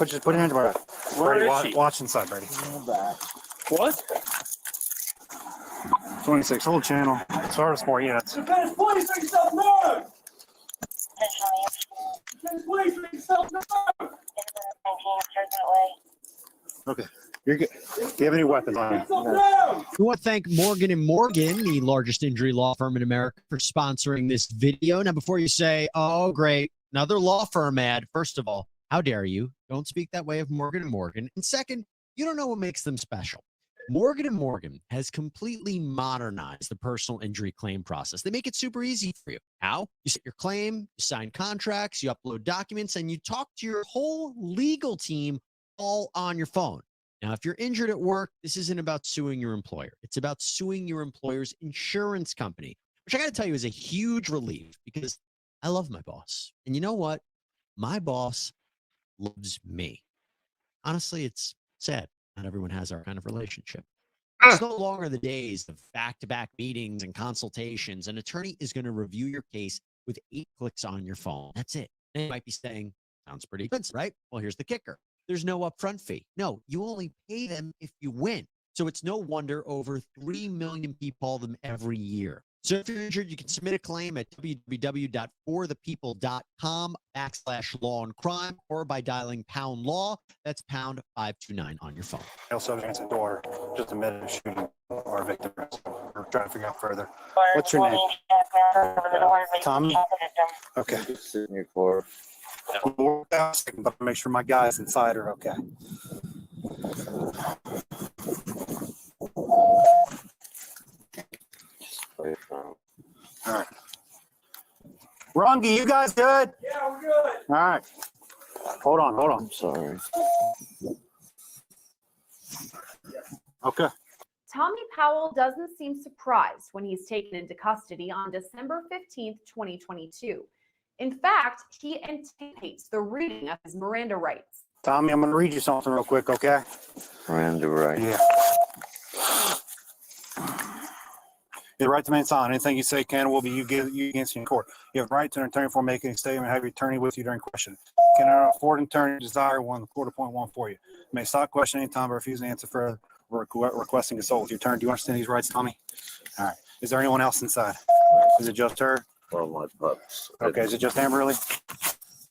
Just put your hands right. Where Brady, is she? watch inside, Brady. What? 26, hold channel. Service more units. Independence Police, make yourself known! Independence Police, make yourself known! Okay. You're good. Do you have any weapons on you? No. We want to thank Morgan & Morgan, the largest injury law firm in America, for sponsoring this video. Now, before you say, oh, great, another law firm ad, first of all, how dare you? Don't speak that way of Morgan & Morgan. And second, you don't know what makes them special. Morgan & Morgan has completely modernized the personal injury claim process. They make it super easy for you. How? You set your claim, you sign contracts, you upload documents, and you talk to your whole legal team all on your phone. Now, if you're injured at work, this isn't about suing your employer. It's about suing your employer's insurance company, which I got to tell you is a huge relief because I love my boss. And you know what? My boss loves me. Honestly, it's sad. Not everyone has our kind of relationship. It's no longer the days of back-to-back meetings and consultations. An attorney is going to review your case with 8 clicks on your phone. That's it. And you might be saying, sounds pretty expensive, right? Well, here's the kicker. There's no upfront fee. No, you only pay them if you win. So it's no wonder over 3 million people call them every year. So if you're injured, you can submit a claim at www.forthepeople.com/law and crime or by dialing pound law. That's pound 529 on your phone. Also against the door, just a minute of shooting our victim. We're trying to figure out further. What's your name? Tommy? Okay. Just sit in your car. But make sure my guys inside are okay. All right. Rongi, you guys good? Yeah, we're good. All right. Hold on. I'm sorry. Okay. Tommy Powell doesn't seem surprised when he's taken into custody on December 15th, 2022. In fact, he anticipates the reading of his Miranda rights. Tommy, I'm going to read you something real quick, okay? Miranda rights. Yeah. You have the right to remain silent. Anything you say can or will be you against you in court. You have the right to an attorney before making a statement and have your attorney with you during question. You cannot afford an attorney desire one, the court appoint one for you. You may stop question anytime but refuse to answer further or requesting consult with your attorney. Do you understand these rights, Tommy? All right. Is there anyone else inside? Is it just her? Well, my pups. Okay. Is it just Amberly?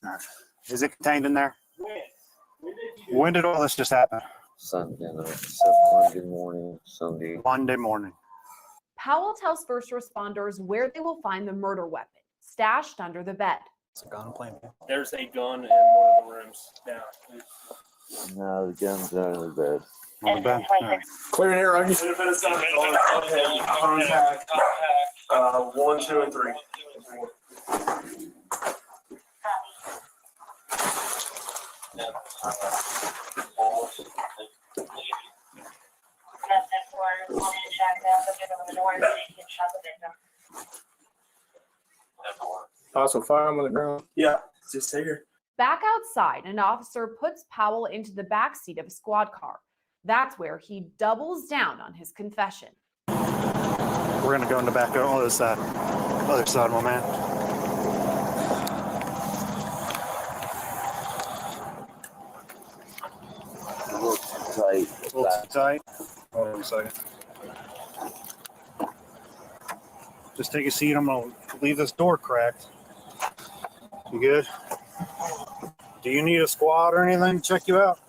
All right. Is it contained in there? When did all this just happen? Sunday night, Monday morning, Sunday. Monday morning. Powell tells first responders where they will find the murder weapon, stashed under the bed. It's a gun in plain view. There's a gun in one of the rooms down. No, the gun's under the bed. On the bed. All right. Clear air, Augie. Contact 1, 2, and 3. Also, firearm on the ground. Yeah, just here. Back outside, an officer puts Powell into the backseat of a squad car. That's where he doubles down on his confession. We're going to go in the back on the other side. Other side, my man. A little too tight. A little too tight. Hold on a second. Just take a seat. I'm going to leave this door cracked. You good? Do you need a squad or anything to check you out?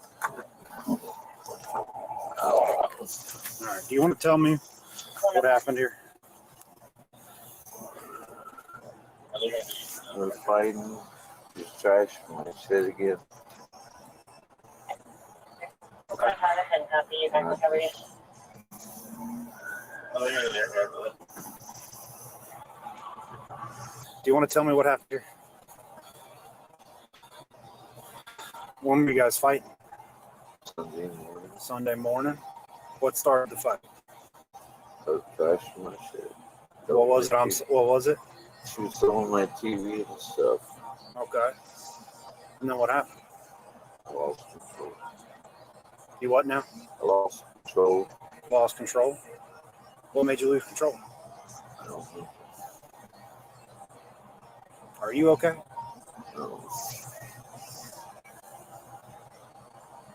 All right. Do you want to tell me what happened here? We're fighting. Just trash my shit again. Do you want to tell me what happened here? When were you guys fighting? Sunday morning. Sunday morning. What started the fight? I was trashing my shit. What was it? What was it? She was throwing my TV and stuff. Okay. And then what happened? I lost control. You what now? I lost control. Lost control? What made you lose control? I don't know. Are you okay? No.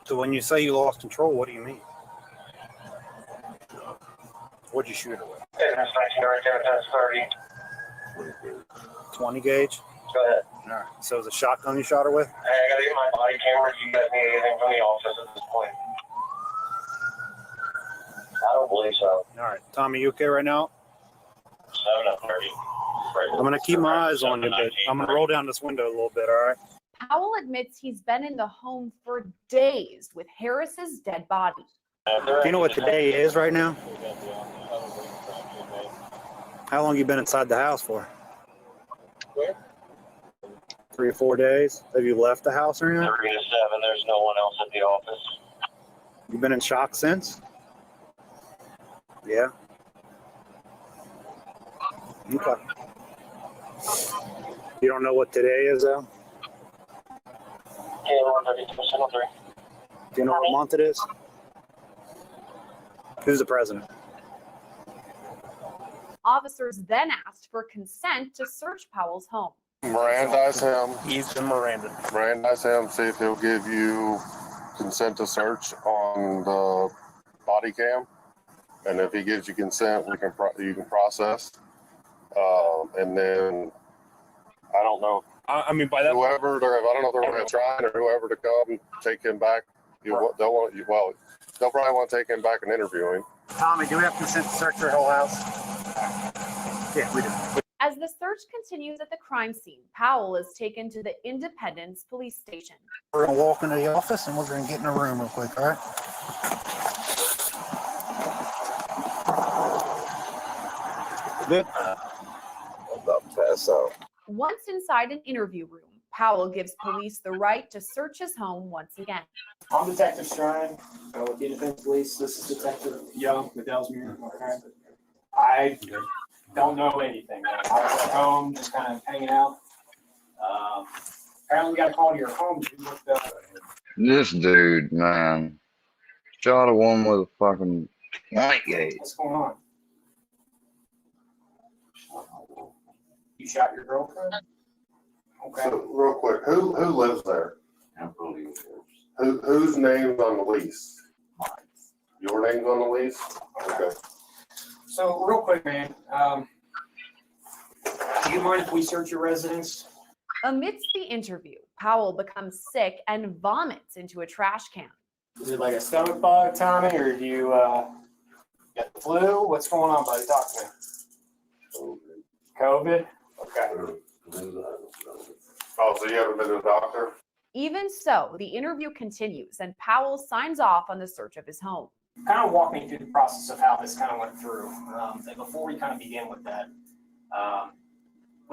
So when you say you lost control, what do you mean? What'd you shoot it with? 20 gauge? Go ahead. All right. So it was a shotgun you shot her with? Hey, I gotta get my body camera. You guys need anything from the office at this point? I don't believe so. All right, Tommy, you okay right now? 7:30. I'm gonna keep my eyes on you, but I'm gonna roll down this window a little bit. All right. Powell admits he's been in the home for days with Harris's dead body. Do you know what today is right now? How long you been inside the house for? 3 or 4 days. Have you left the house or anything? 3 to 7. There's no one else at the office. You been in shock since? Yeah. Okay. You don't know what today is, though? Yeah, 132, Do you know what month it is? Who's the president? Officers then asked for consent to search Powell's home. Mirandize him. He's been Miranda. Mirandize him. See if he'll give you consent to search on the body cam. And if he gives you consent, you can process. And then I don't know. I mean, by that, I don't know if they're going to try or whoever to come take him back. They'll probably want to take him back and interview him. Tommy, do we have consent to search your whole house? Yeah, we do. As the search continues at the crime scene, Powell is taken to the Independence Police Station. We're gonna walk into the office and we're gonna get in a room real quick, all right? Good. I'm about to pass out. Once inside an interview room, Powell gives police the right to search his home once again. I'm Detective Strine with the Independence Police. This is Detective Young with Ellesmere. Okay. I don't know anything. I was at home, just kind of hanging out. Apparently, we got a call to your home. This dude, man, shot a woman with a fucking light gauge. What's going on? You shot your girlfriend? Okay. So, real quick, who lives there? Whose name's on the lease? Your name's on the lease? Okay. So, real quick, man. Do you mind if we search your residence? Amidst the interview, Powell becomes sick and vomits into a trash can. Is it like a stomach bug, Tommy, or do you get the flu? What's going on, buddy? Talk to me. COVID? Okay. Oh, so you haven't been to the doctor? Even so, the interview continues and Powell signs off on the search of his home. Kind of walk me through the process of how this kind of went through. And before we kind of begin with that,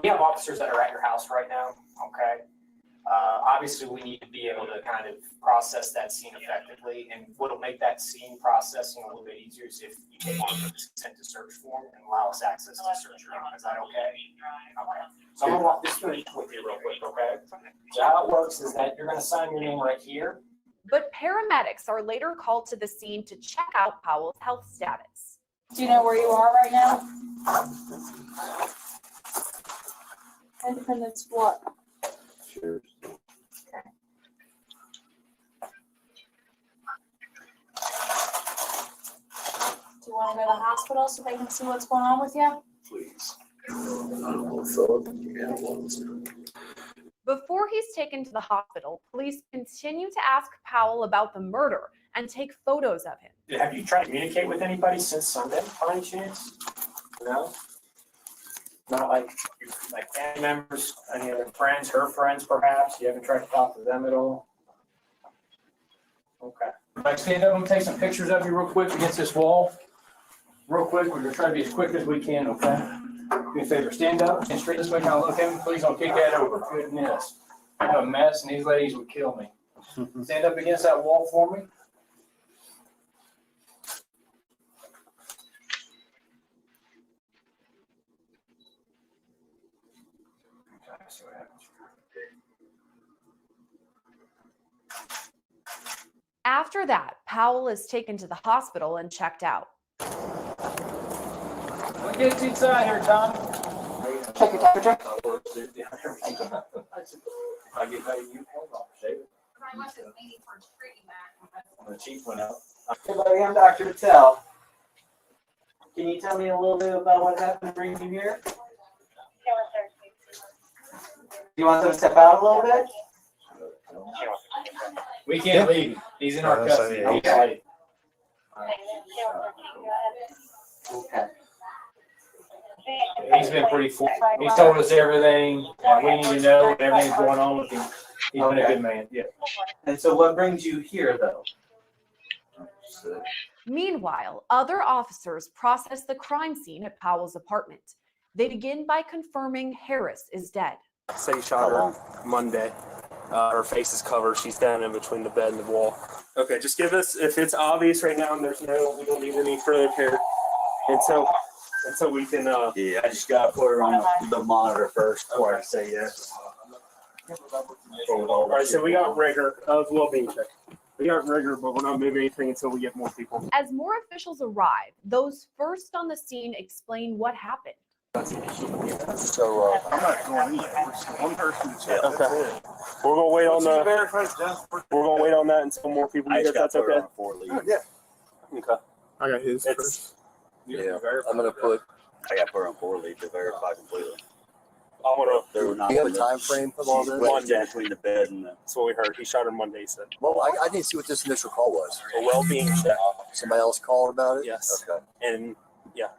we have officers that are at your house right now, okay? Obviously, we need to be able to kind of process that scene effectively, and what'll make that scene processing a little bit easier is if you take one of the consent to search form and allow us access to search your home. Is that okay? Okay. So I'm gonna walk this through with you real quick, okay? So how it works is that you're gonna sign your name right here. But paramedics are later called to the scene to check out Powell's health status. Do you know where you are right now? Independence what? Sure. Do you want to go to the hospital so they can see what's going on with you? Please. Before he's taken to the hospital, police continue to ask Powell about the murder and take photos of him. Have you tried to communicate with anybody since Sunday, by any chance? No? Not like family members, any other friends, her friends perhaps? You haven't tried to talk to them at all? Okay. Like, stand up and take some pictures of you real quick against this wall. Real quick, we're gonna try to be as quick as we can, okay? Do me a favor, stand up, stand straight this way, kind of look at me. Please don't kick that over. Goodness. I have a mess and these ladies would kill me. Stand up against that wall for me. After that, Powell is taken to the hospital and checked out. What gets you inside here, Tom? Check your temperature. I get that you hold on, shave it. The chief went out. Hey buddy, I'm Dr. Patel. Can you tell me a little bit about what happened to bring you here? You want them to step out a little bit? We can't leave him. He's in our custody. Okay. Okay. He's been pretty full. He's told us everything that we need to know and everything's going on with him. He's been a good man, yeah. And so what brings you here, though? Meanwhile, other officers process the crime scene at Powell's apartment. They begin by confirming Harris is dead. Said he shot her Monday. Her face is covered. She's down in between the bed and the wall. Okay, just give us, if it's obvious right now and we don't need any further care until we can. Yeah, I just got to put her on the monitor first before I say yes. All right, so we got rigor of well-being check. We got rigor, but we're not moving anything until we get more people. As more officials arrive, those first on the scene explain what happened. So I'm not going in there. One person. Okay. We're gonna wait on that until more people get here. That's okay. Oh, yeah. Okay. I got his. Yeah. I'm gonna put. I got to put her on 4 leave to verify completely. I'm gonna. Do you have a time frame of all this? Monday. Between the bed and the. That's what we heard. He shot her Monday. He said. Well, I didn't see what this initial call was. A well-being check. Somebody else called about it. Yes. Okay. And yeah.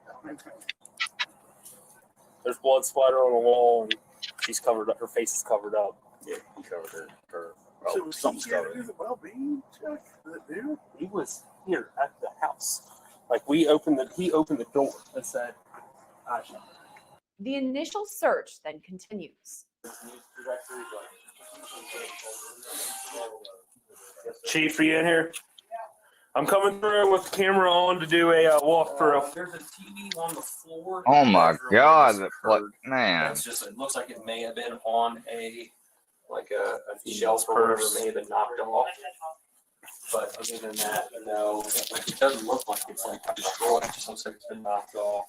There's blood splatter on the wall, and she's covered up. Her face is covered up. Yeah, he covered her. Oh, something's covered. Well-being check. Dude. He was here at the house. Like he opened the door and said, "I shot her." The initial search then continues. Chief, are you in here? I'm coming through with the camera on to do a walkthrough. There's a TV on the floor. Oh my God! What, man? It's just, it looks like it may have been on a shelf or whatever, may have been knocked off. But other than that, no, it doesn't look like it's like destroyed. It just looks like it's been knocked off.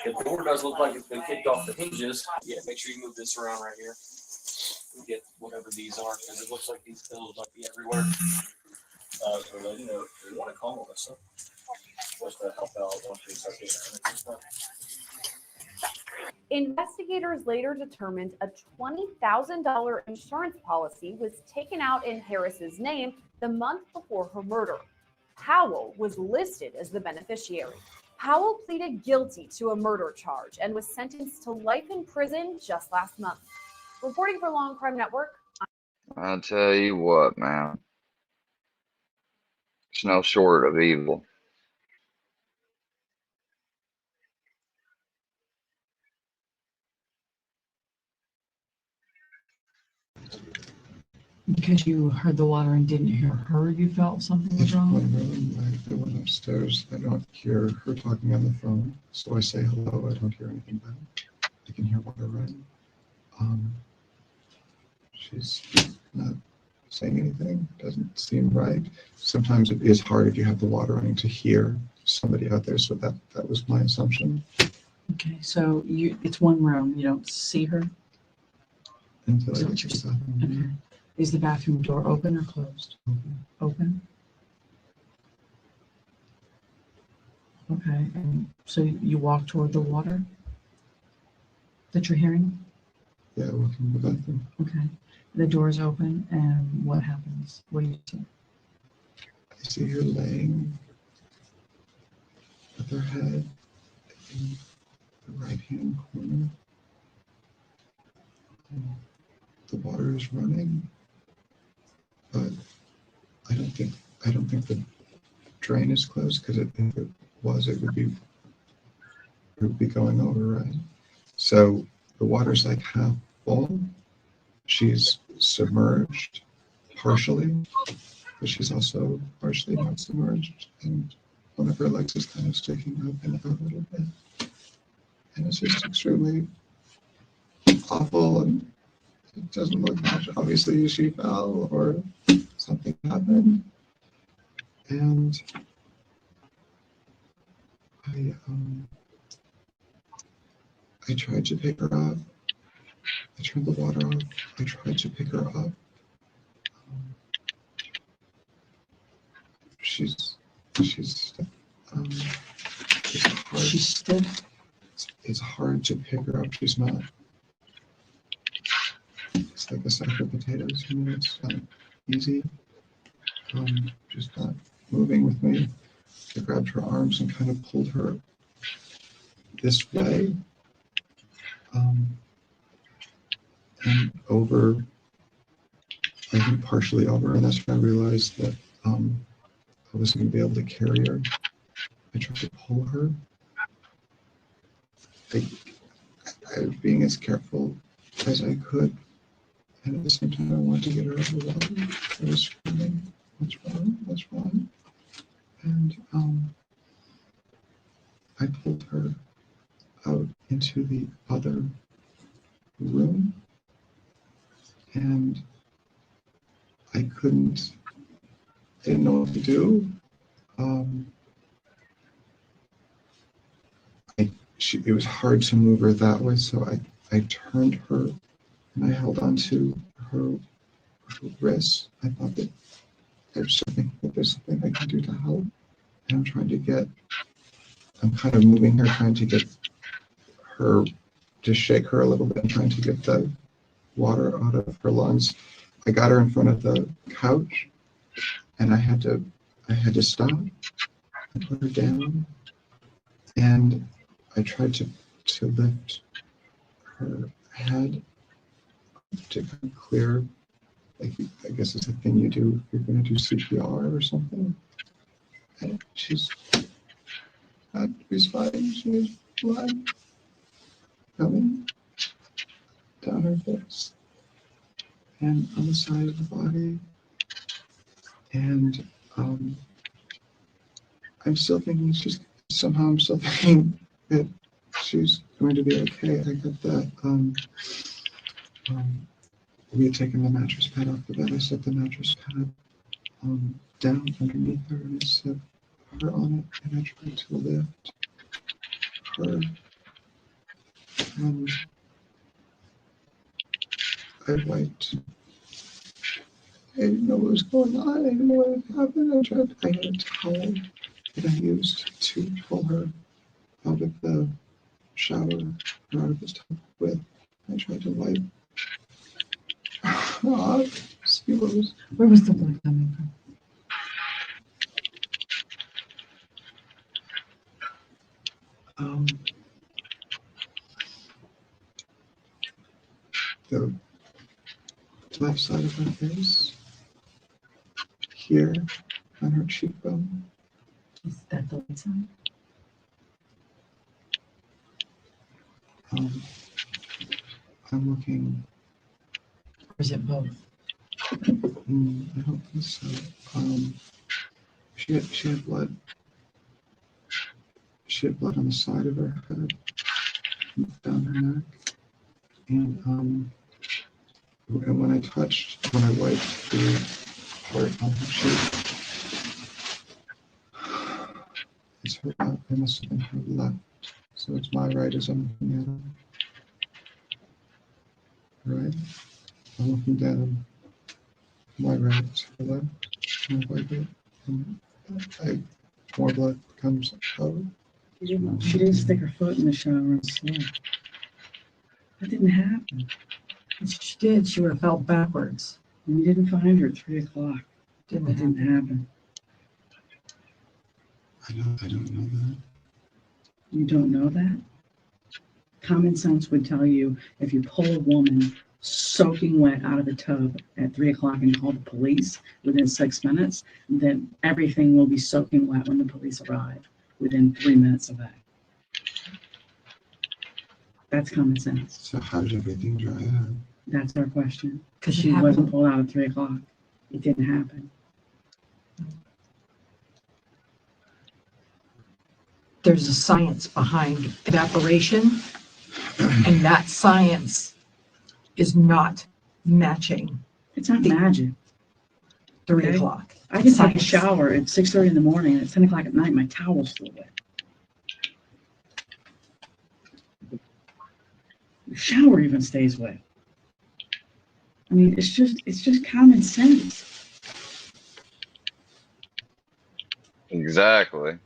The door does look like it's been kicked off the hinges. Yeah, make sure you move this around right here. And get whatever these are, because it looks like these pills might be everywhere. So you know, if you want to call us, what's the help out once we start getting Investigators later determined a $20,000 insurance policy was taken out in Harris's name the month before her murder. Powell was listed as the beneficiary. Powell pleaded guilty to a murder charge and was sentenced to life in prison just last month. Reporting for Long Crime Network. I'll tell you what, man. It's no short of evil. Because you heard the water and didn't hear her, you felt something was wrong? I went upstairs. I don't hear her talking on the phone, so I say hello. I don't hear anything back. I can hear water running. She's not saying anything. Doesn't seem right. Sometimes it is hard if you have the water running to hear somebody out there. So that was my assumption. Okay, so it's one room. You don't see her? Until So I what get you're to saying. Okay. Is the bathroom door open or closed? Open. Okay, and so you walk toward the water that you're hearing? Yeah, I walk in the bathroom. Okay, the door's open, and what happens? What do you see? I see her laying with her head in the right-hand corner. The water is running, but I don't think the drain is closed, because if it was, it would be going over, right? So the water's like half full. She's submerged partially, but she's also partially not submerged, and one of her legs is kind of sticking up and out a little bit, and it's just extremely awful. And it doesn't look much. Obviously, she fell or something happened, and I tried to pick her up. I turned the water off. I tried to pick her up. She's stiff. It's hard to pick her up. She's not. It's like a sack of potatoes. It's not easy. She's not moving with me. I grabbed her arms and kind of pulled her this way. And over, I think partially over, and that's when I realized that I wasn't going to be able to carry her. I tried to pull her. I was being as careful as I could, and at the same time I wanted to get her out of the water. I was screaming, "What's wrong? What's wrong?" And I pulled her out into the other room, and I didn't know what to do. It was hard to move her that way, so I turned her and I held onto her wrist. I thought that there's something I can do to help. And I'm kind of moving her, trying to get her, to shake her a little bit, and trying to get the water out of her lungs. I got her in front of the couch, and I had to stop and put her down, and I tried to lift her head to kind of clear, like, I guess it's a thing you do if you're going to do CPR or something. And she's not responding. She has blood coming down her face and on the side of the body. And I'm still thinking that she's going to be okay. I got that. We had taken the mattress pad off the bed. I set the mattress pad down underneath her, and I set her on it, and I tried to lift her. And I wiped. I didn't know what was going on. I didn't know what had happened. I had a towel that I used to pull her out of the shower or out of the tub with. I tried to wipe see where was the blood coming from? The left side of her face, here on her cheekbone. Is that the right side? I'm looking. Or is it both? I don't think so. She had blood. She had blood on the side of her head, down her neck, and when I wiped the part on her cheek, it's her left. It must have been her left. So it's my right as I'm looking at her. Right. I'm looking down. My right is her left. I wipe it, and more blood comes out. She didn't stick her foot in the shower and slip. That didn't happen. If she did, she would have fell backwards. And we didn't find her at 3 o'clock. That didn't happen. I don't know that. You don't know that? Common sense would tell you if you pull a woman soaking wet out of the tub at 3 o'clock and call the police within 6 minutes, then everything will be soaking wet when the police arrive within 3 minutes of that. That's common sense. So how did everything dry out? That's our question. Because she wasn't pulled out at 3 o'clock. It didn't happen. There's a science behind evaporation, and that science is not matching. It's not magic. 3 Okay? o'clock. I can take a Science. shower at 6:30 in the morning, and at 10 o'clock at night, my towel's still wet. The shower even stays wet. I mean, it's just common sense. Exactly.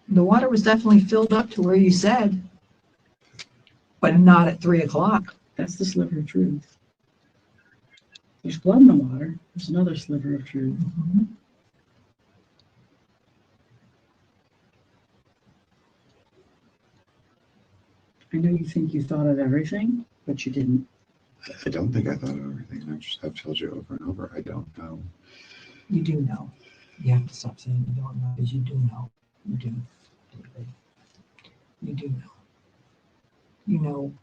The water was definitely filled up to where you said, but not at 3 o'clock. That's the sliver of truth. There's blood in the water. There's another sliver of truth. I know you think you thought of everything, but you didn't. I don't think I thought of everything. I've told you over and over. I don't know. You do know. You have to stop saying you don't know because you do know. You do. You do know. You know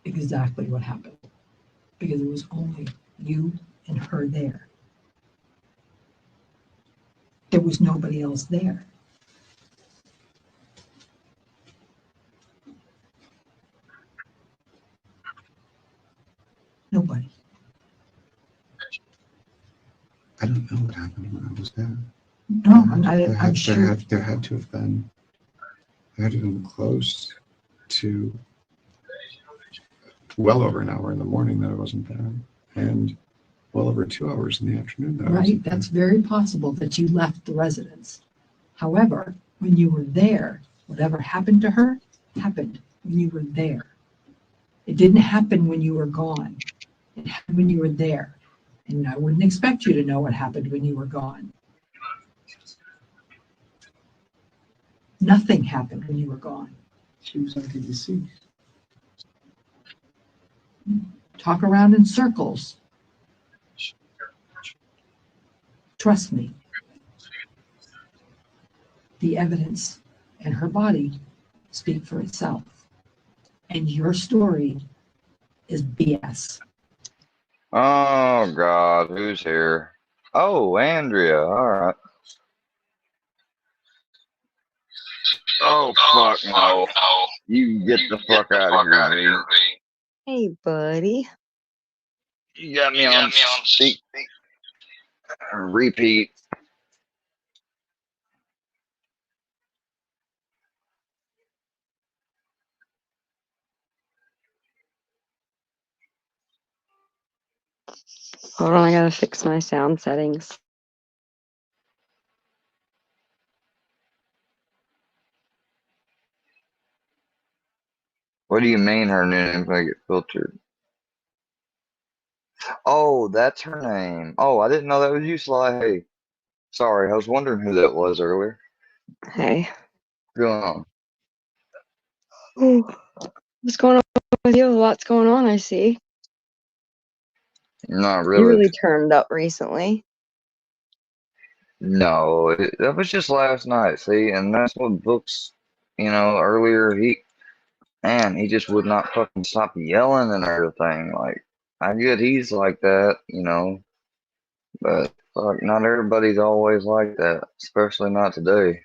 exactly what happened because it was only you and her there. There was nobody else there. Nobody. I don't know what happened when I was there. No, I'm sure. There had to have been. I had to have been close to well over an hour in the morning that I wasn't there, and well over 2 hours in the afternoon that I Right, wasn't there. that's very possible that you left the residence. However, when you were there, whatever happened to her happened when you were there. It didn't happen when you were gone. It happened when you were there. And I wouldn't expect you to know what happened when you were gone. Nothing happened when you were gone. She was already deceased. Talk around in circles. Trust me. The evidence and her body speak for itself. And your story is BS. Oh God, who's here? Oh, Andrea. All right. Oh fuck no! You get the fuck out of here, V. Hey, buddy. You got me on speak. Repeat. Hold on, I gotta fix my sound settings. What do you mean her name if I get filtered? Oh, that's her name. Oh, I didn't know that was you, Sly. Hey, sorry, I was wondering who that was earlier. Hey. What's going on? Ooh, what's going on with you? Lots going on, I see. Not You really. really turned up recently. No, that was just last night, see, and that's what Books, earlier he just would not fucking stop yelling and everything. Like, I get he's like that, but fuck, not everybody's always like that, especially not today.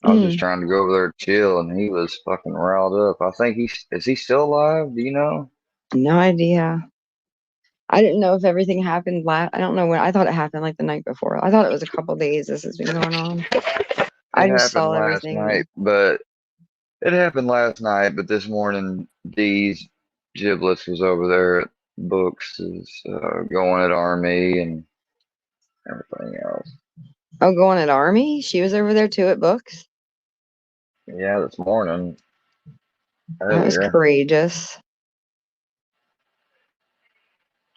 I was just trying to go over there to chill, and he was fucking riled up. I think is he still alive? Do you know? No idea. I didn't know if everything happened I don't know when. I thought it happened like the night before. I thought it was a couple days this has been going on. I It just happened saw last everything. night, but it happened last night. But this morning, Dee's Giblets was over there at Books, is going at Army and everything else. Oh, going at Army? She was over there too at Books? Yeah, this morning. That was Earlier. courageous.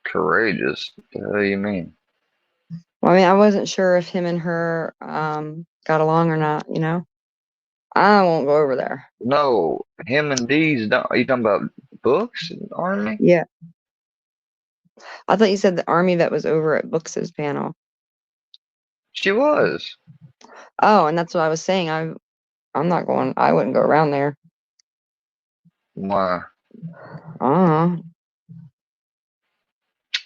Courageous? What the hell do you mean? Well, I mean, I wasn't sure if him and her got along or not, you know? I won't go over there. No, him and Dee's. Are you talking about Books and Army? Yeah. I thought you said the Army that was over at Books's panel. She was. Oh, and that's what I was saying. I'm not going. I wouldn't go around there. Why?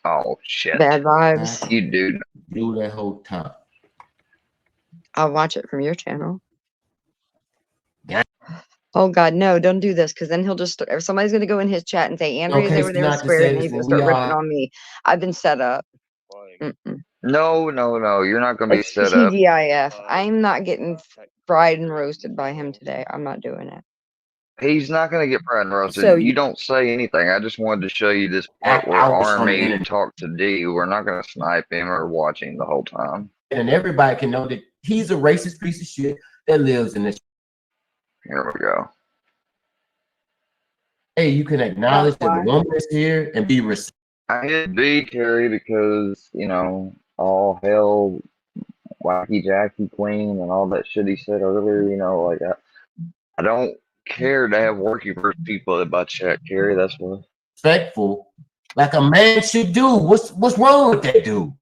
Oh shit. Bad vibes. You do. Do that whole time. I'll watch it from your channel. Oh God, no! Don't do this, because then he'll just. If somebody's gonna go in his chat and say Andrea's Okay, over so there with not to Square, say and this he's gonna when start we ripping are. on me. I've been set up. No. You're not gonna be It's set up. TGIF. I'm not getting fried and roasted by him today. I'm not doing it. He's not gonna get fried and roasted. So You don't say anything. I just wanted to show you this part where Hours on the Army internet. talked to D. We're not gonna snipe him or watch him the whole time. And everybody can know that he's a racist piece of shit that lives in this. Here we go. Hey, you can acknowledge that the woman is here and be respectful. I hit B, Carrie, because, all hell, wacky Jackie Queen and all that shit he said earlier, like I don't care to have working for people that buy check, Carrie. That's what. Respectful, like a man should do. What's wrong with that dude?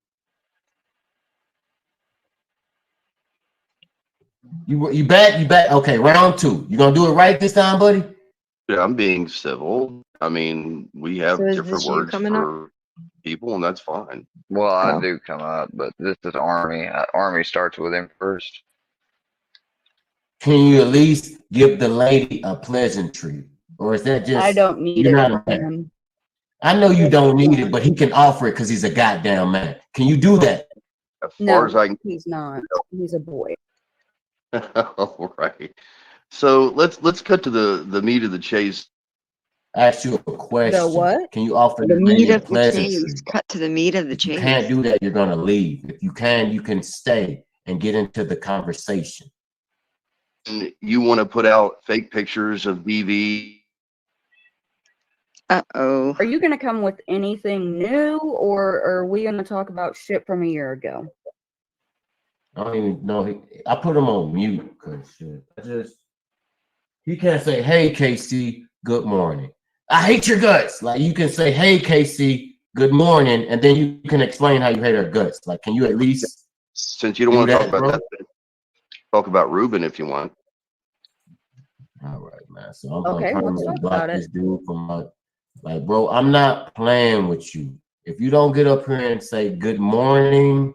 You back? Okay, round two. You gonna do it right this time, buddy? Yeah, I'm being civil. I mean, we have So is different this you words coming up? for people, and that's fine. Well, I Oh. do come up, but this is Army. Army starts with him first. Can you at least give the lady a pleasantry, or is that just I don't need you're it not a from man? him. I know you don't need it, but he can offer it because he's a goddamn man. Can you do that? As far No, as I can. he's not. He's a boy. All right. So let's cut to the meat of the chase. I asked you a question. The what? Can you offer The the meat lady a of the pleasantry? chase. Cut to the meat of the If you chase. can't do that, you're gonna leave. If you can stay and get into the conversation. And you want to put out fake pictures of DV. Uh-oh. Are you going to come with anything new, or are we going to talk about shit from a year ago? I don't even know. I put him on mute because shit. He can't say, "Hey, KC, good morning. I hate your guts." Like you can say, "Hey, KC, good morning," and then you can explain how you hate her guts. Like, can you at least? Since you don't want to talk about that, talk about Ruben if you want. All right, man. So I'm Okay, gonna let's talk block about it. this dude from my. Like, bro, I'm not playing with you. If you don't get up here and say good morning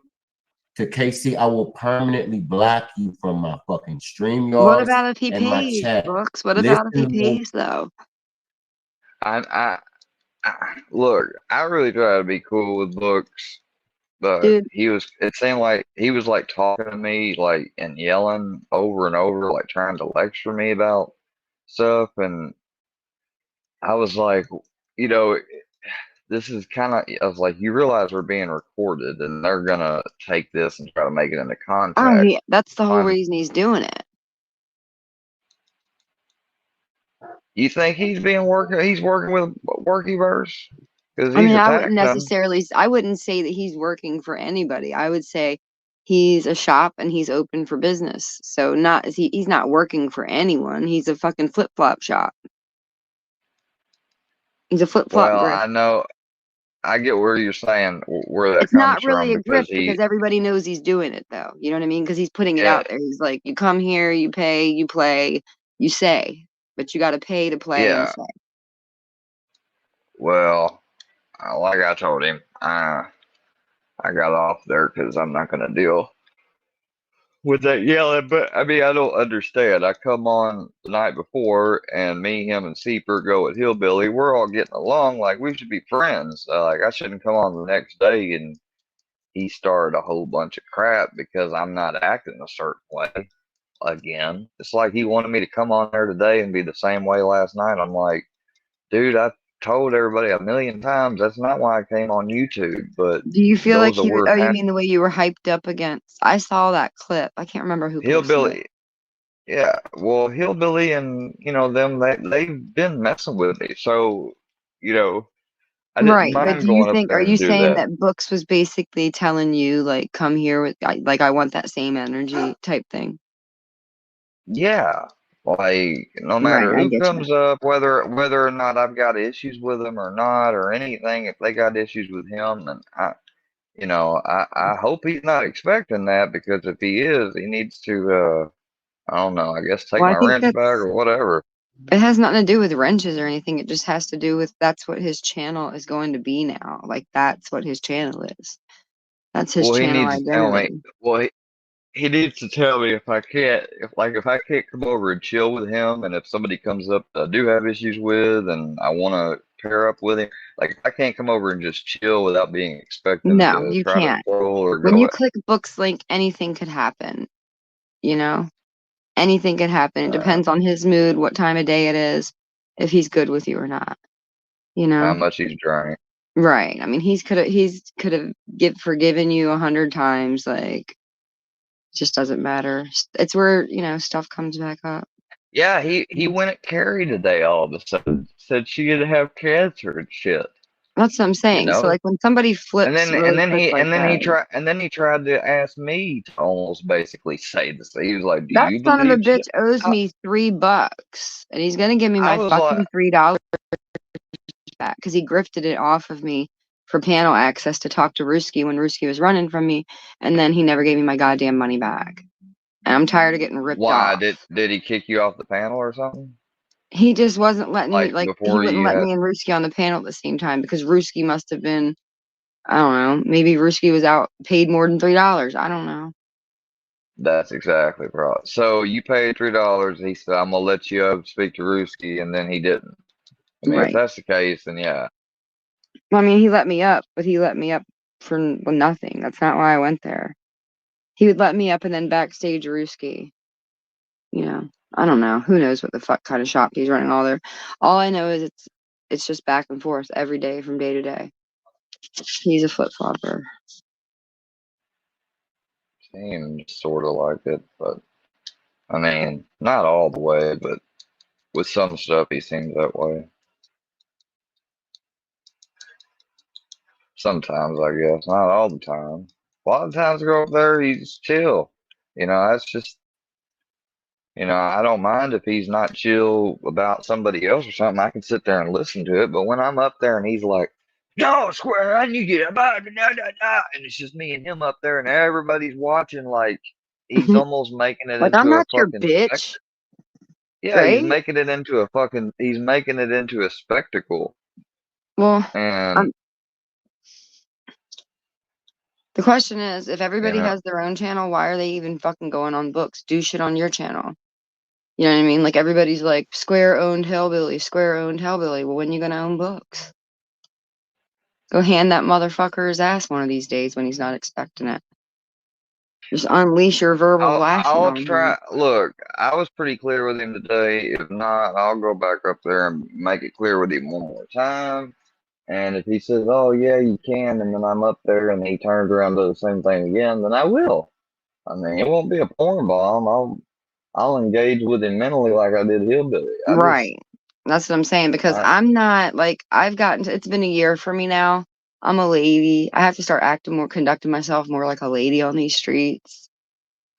to KC, I will permanently block you from my fucking StreamYards What about if he and my pays, chat. Brooks? What about if he Listen, pays, though? I look. I really try to be cool with Books, but Dude. It seemed like he was like talking to me, like and yelling over and over, like trying to lecture me about stuff, and I was like, you know, this is kind of. I was like, you realize we're being recorded, and they're gonna take this and try to make it into Oh, contact. that's the whole reason he's doing it. You think he's working with Workyverse? Because I he's mean, I wouldn't attacking them. necessarily, I wouldn't say that he's working for anybody. I would say he's a shop and he's open for business. So he's not working for anyone. He's a fucking flip-flop shop. He's a flip-flop Well, grip. I know, I get where you're saying where that It's comes not really from a grip because because everybody knows he's doing it, though. You know what I mean? Because he's putting it yeah, out there. He's like, you come here, you pay, you play, you say, but you got to pay to play and yeah. say. Well, like I told him, I got off there because I'm not gonna deal with that yelling. But I mean, I don't understand. I come on the night before, and me, him, and Seeper go at Hillbilly. We're all getting along like we should be friends. Like I shouldn't come on the next day and he started a whole bunch of crap because I'm not acting a certain way again. It's like he wanted me to come on there today and be the same way last night. I'm like, dude, I told everybody a million times that's not why I came on YouTube. But Do you feel like those that were you mean the way you were hyped up against? I saw that clip. I can't remember who posted it. Hillbilly, yeah, well, Hillbilly and them they've been messing with me, so I didn't Right, but mind do you going up think, are there you and do saying that. that Books was basically telling you, like, come here with, like, I want that same energy type thing? Yeah, like no Right, matter I who get you. comes up, whether or not I've got issues with them or not, or anything, if they got issues with him, then I hope he's not expecting that because if he is, he needs to I don't know, I guess take Well, I my think wrench back or whatever. it has nothing to do with wrenches or anything. It just has to do with that's what his channel is going to be now. Like, that's what his channel is. That's his Well, he channel needs to tell me. identity. Well, he needs to tell me if I can't come over and chill with him, and if somebody comes up that I do have issues with, and I want to pair up with him, like I can't come over and just chill without being expecting No, to you try to can't. troll or When go you at. click Books link, anything could happen, you know? Anything could happen. It depends on his mood, what time of day it is, if he's good with you or not, you How know? much he's drank. Right. I mean, he's could have forgiven you 100 times. Like, it just doesn't matter. It's where, stuff comes back up. Yeah, he went at Carrie today all of a sudden. Said she could have cancer and shit. That's what I'm You saying. So know? like when somebody And flips then really quick like that, and then he tried to ask me to almost basically say this. He was like, "Do that you son of a believe bitch shit?" owes I, me $3, and he's gonna give me I my was like, fucking $3 back because he grifted it off of me for panel access to talk to Ruski when Ruski was running from me, and then he never gave me my goddamn money back. And I'm tired of getting ripped "Why off. did he kick you off the panel or something?" He just wasn't letting me, Like like, he before wouldn't you let had. me and Ruski on the panel at the same time because Ruski must have been, I don't know, maybe Ruski was out paid more than $3. I don't know. That's exactly right. So you paid $3. He said, "I'm gonna let you speak to Ruski," and then he didn't. I mean, if Right. that's the case, then yeah. Well, I mean, he let me up, but he let me up for nothing. That's not why I went there. He would let me up and then backstage Ruski. You know, I don't know. Who knows what the fuck kind of shop he's running all there. All I know is it's just back and forth every day from day to day. He's a flip flopper. Seems sort of like it, but I mean, not all the way, but with some stuff he seems that way. Sometimes, I guess, not all the time. A lot of times I go up there, he's chill. That's just, I don't mind if he's not chill about somebody else or something. I can sit there and listen to it. But when I'm up there and he's like, "No, Square, I need you to buy," and it's just me and him up there and everybody's watching, like he's almost making it Like, into I'm a not your fucking bitch, spectacle. Yeah, right? he's making it into a spectacle. Well, And the question is, if everybody you know, has their own channel, why are they even fucking going on books? Do shit on your channel. You know what I mean? Like, everybody's like, Square owned Hellbilly, Square owned Hellbilly. Well, when you gonna own books? Go hand that motherfucker his ass one of these days when he's not expecting it. Just unleash your verbal blasting I'll on him. try. Look, I was pretty clear with him today. If not, I'll go back up there and make it clear with him one more time. And if he says, "Oh yeah, you can," and then I'm up there and he turns around and does the same thing again, then I will. I mean, it won't be a porn bomb. I'll engage with him mentally like I did Hillbilly. Right. That's what I'm saying because I, I'm not like it's been a year for me now. I'm a lady. I have to start acting more, conducting myself more like a lady on these streets.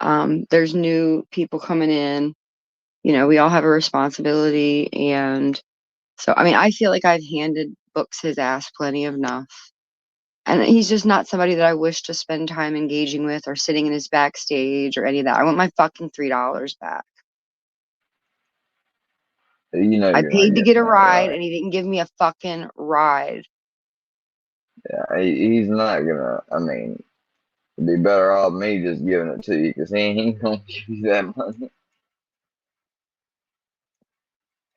There's new people coming in. We all have a responsibility, and so I mean, I feel like I've handed Books his ass plenty of enough. And he's just not somebody that I wish to spend time engaging with or sitting in his backstage or any of that. I want my fucking $3 back. I you're not paid to get getting a that ride right. and he didn't give me a fucking ride. Yeah, he's not gonna. I mean, it'd be better off me just giving it to you because he ain't gonna give you that money.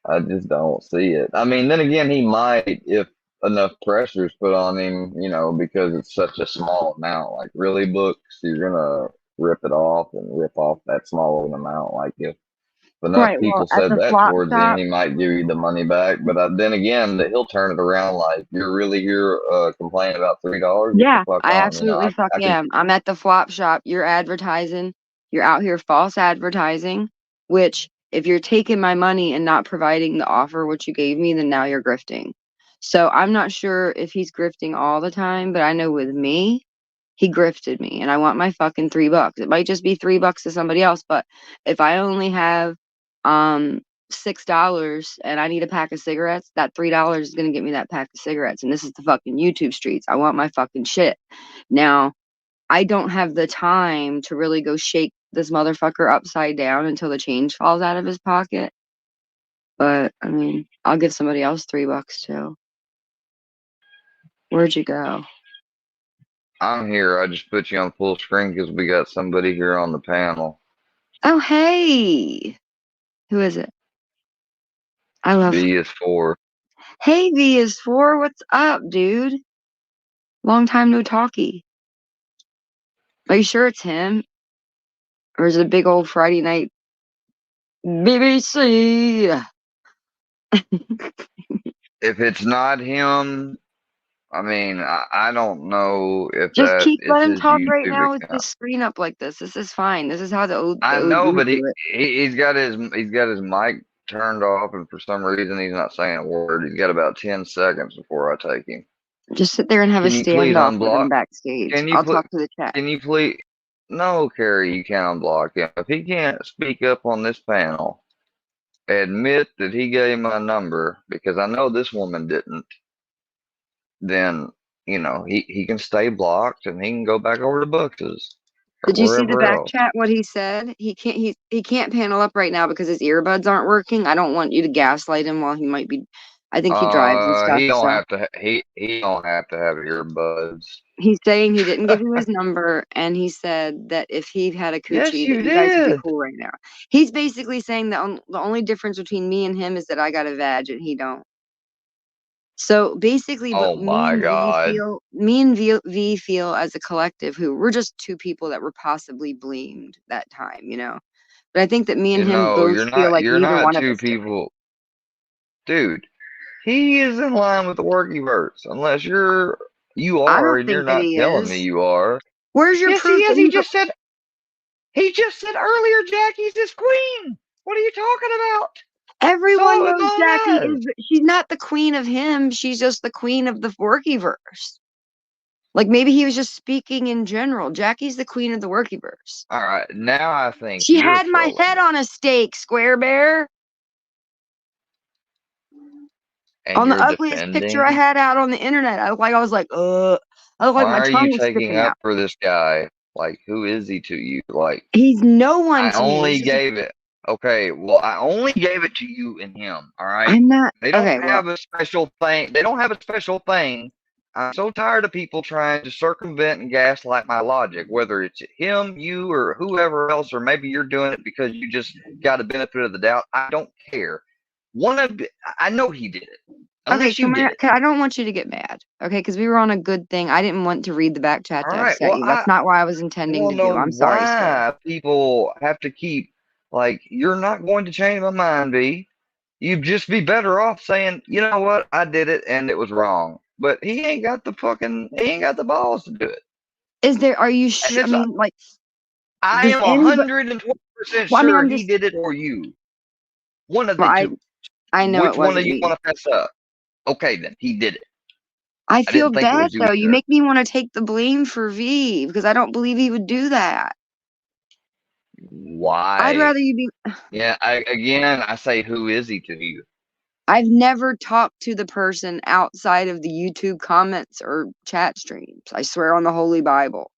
I just don't see it. I mean, then again, he might if enough pressure is put on him, because it's such a small amount. Like, really, Books, you're gonna rip it off and rip off that small of an amount. Like, if enough Right. Well, people at said the that flop towards him, shop, he might give you the money back. But then again, he'll turn it around like, "You're really here complaining about $3? Get the yeah, fuck I on." absolutely fuck I could. am. I'm at the flop shop. You're advertising. You're out here false advertising, which if you're taking my money and not providing the offer which you gave me, then now you're grifting. So I'm not sure if he's grifting all the time, but I know with me, he grifted me and I want my fucking $3. It might just be $3 to somebody else, but if I only have $6 and I need a pack of cigarettes, that $3 is gonna get me that pack of cigarettes. And this is the fucking YouTube streets. I want my fucking shit. Now, I don't have the time to really go shake this motherfucker upside down until the change falls out of his pocket. But I mean, I'll give somebody else $3 too. Where'd you go? I'm here. I just put you on full screen because we got somebody here on the panel. Oh, hey. Who is it? I love. V is 4. Hey, V is 4. What's up, dude? Long time no talkie. Are you sure it's him? Or is it a big old Friday night BBC? If it's not him, I mean, I don't know if Just that keep is let him his talk right YouTube now with account. his screen up like this. This is fine. This is how the I know, OGs but do it. he's got his mic turned off, and for some reason he's not saying a word. He's got about 10 seconds before I take him. Just sit there and have a Can you please standoff with him unblock? backstage. Can you I'll put? talk to the chat. Can you please? No, Carrie, you can't unblock him. If he can't speak up on this panel, admit that he gave my number because I know this woman didn't, then he can stay blocked and he can go back over to Bucks's or Did you see the wherever back else. chat? What he said? He can't panel up right now because his earbuds aren't working. I don't want you to gaslight him while he might be. I think he drives and stuff. He don't So have to. He don't have to have earbuds. he's saying he didn't give you his number, and he said that if he had a Yes, coochie, that you you guys would be did. cool right now. He's basically saying that the only difference between me and him is that I got a vag and he don't. So basically, what Oh my God. me and V feel as a collective, who we're just two people that were possibly blamed that time, But I think that me and him both You're feel not. like You're neither not one of two us did. people, dude. He is in line with the workyverse, unless you I are, don't and you're think that not he telling me is. you are. Where's your Yes, he proof is. that He he's a just said. He just said earlier, Jackie's his queen. What are you talking about? Saw Everyone it with knows my Jackie own eyes. is. She's not the queen of him. She's just the queen of the Workyverse. Like maybe he was just speaking in general. Jackie's the queen of the Workyverse. All right, now I think She you're had my trolling head me, on a stake, Square Bear. and On the you're ugliest picture I defending. had out on the internet. I was like, I looked like Why my are you tongue was taking sticking up out. for this guy? Like, who is he to you? Like, He's no one I to me. only He's just gave it. Okay, well, I only gave it to you and him. All right. I'm not They don't okay. Well, have a special thing. They don't have a special thing. I'm so tired of people trying to circumvent and gaslight my logic, whether it's him, you, or whoever else, or maybe you're doing it because you just got a benefit of the doubt. I don't care. I know he did it, okay, unless you did it. I don't want you to get mad, okay? Because we were on a good thing. I didn't want to read the back chat All to right. upset you. That's not what I was I intending to don't do. know I'm sorry, Square. why people have to keep like you're not going to change my mind, B. You'd just be better off saying, you know what, I did it and it was wrong. But he ain't got the balls to do it. Are you And sure? I it's mean, like, I does am anybody? 120% Well, I mean, sure I'm he just. did it or you. One of Well, the two. I know it Which one of wasn't you me. want to fess up? Okay, then he did it. I I feel didn't think it bad was you though. You either. make me want to take the blame for V because I don't believe he would do that. I'd Why? rather you be. Yeah, I say, who is he to you? I've never talked to the person outside of the YouTube comments or chat streams. I swear on the Holy Bible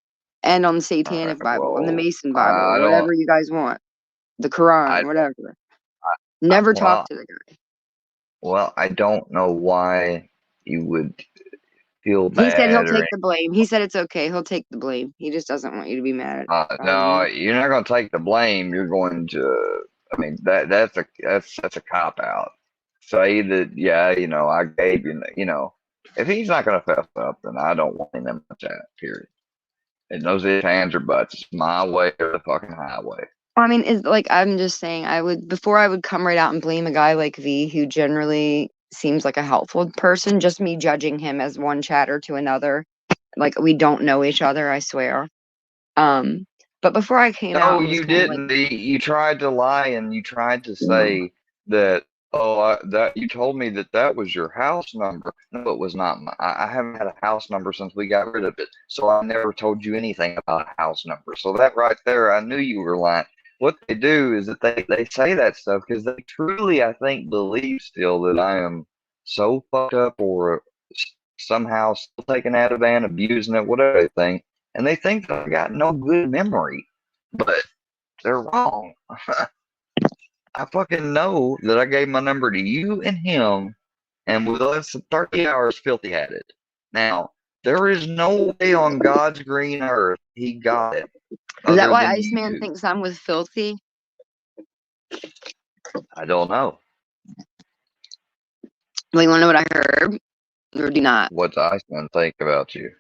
and on the All right, Satanic Bible and the well, Mason Bible or I don't. whatever you guys want. The I, Quran, whatever. Never well, talked to the guy. well, I don't know why you would feel He said he'll bad or take the blame. He said it's okay. He'll take the blame. He just doesn't want you to be mad at no, him. you're not going to take the blame. You're going to. I mean, that's a cop out. Say that, yeah, I gave you. If he's not going to fess up, then I don't want him in my chat. Period. And those ifs, ands, or buts. It's my way or the fucking highway. I mean, it's like I'm just saying. Before I would come right out and blame a guy like V, who generally seems like a helpful person. Just me judging him as one chatter to another, like we don't know each other. I swear. But before I came out No, and was you kind of like, didn't. You tried to lie and you tried to say that. Oh, that you told me that was your house number. No, it was not. I haven't had a house number since we got rid of it. So I never told you anything about a house number. So that right there, I knew you were lying. What they do is that they say that stuff because they truly, I think, believe still that I am so fucked up or somehow still taking Ativan, abusing it, whatever they think. And they think that I got no good memory, but they're wrong. I fucking know that I gave my number to you and him, and with less than 30 hours, Filthy had it. Now, there is no way on God's green earth he got it is that other why than you Iceman two. thinks I'm with Filthy? I don't know. Well, you want to know what I heard, or do not? What's Iceman think about you?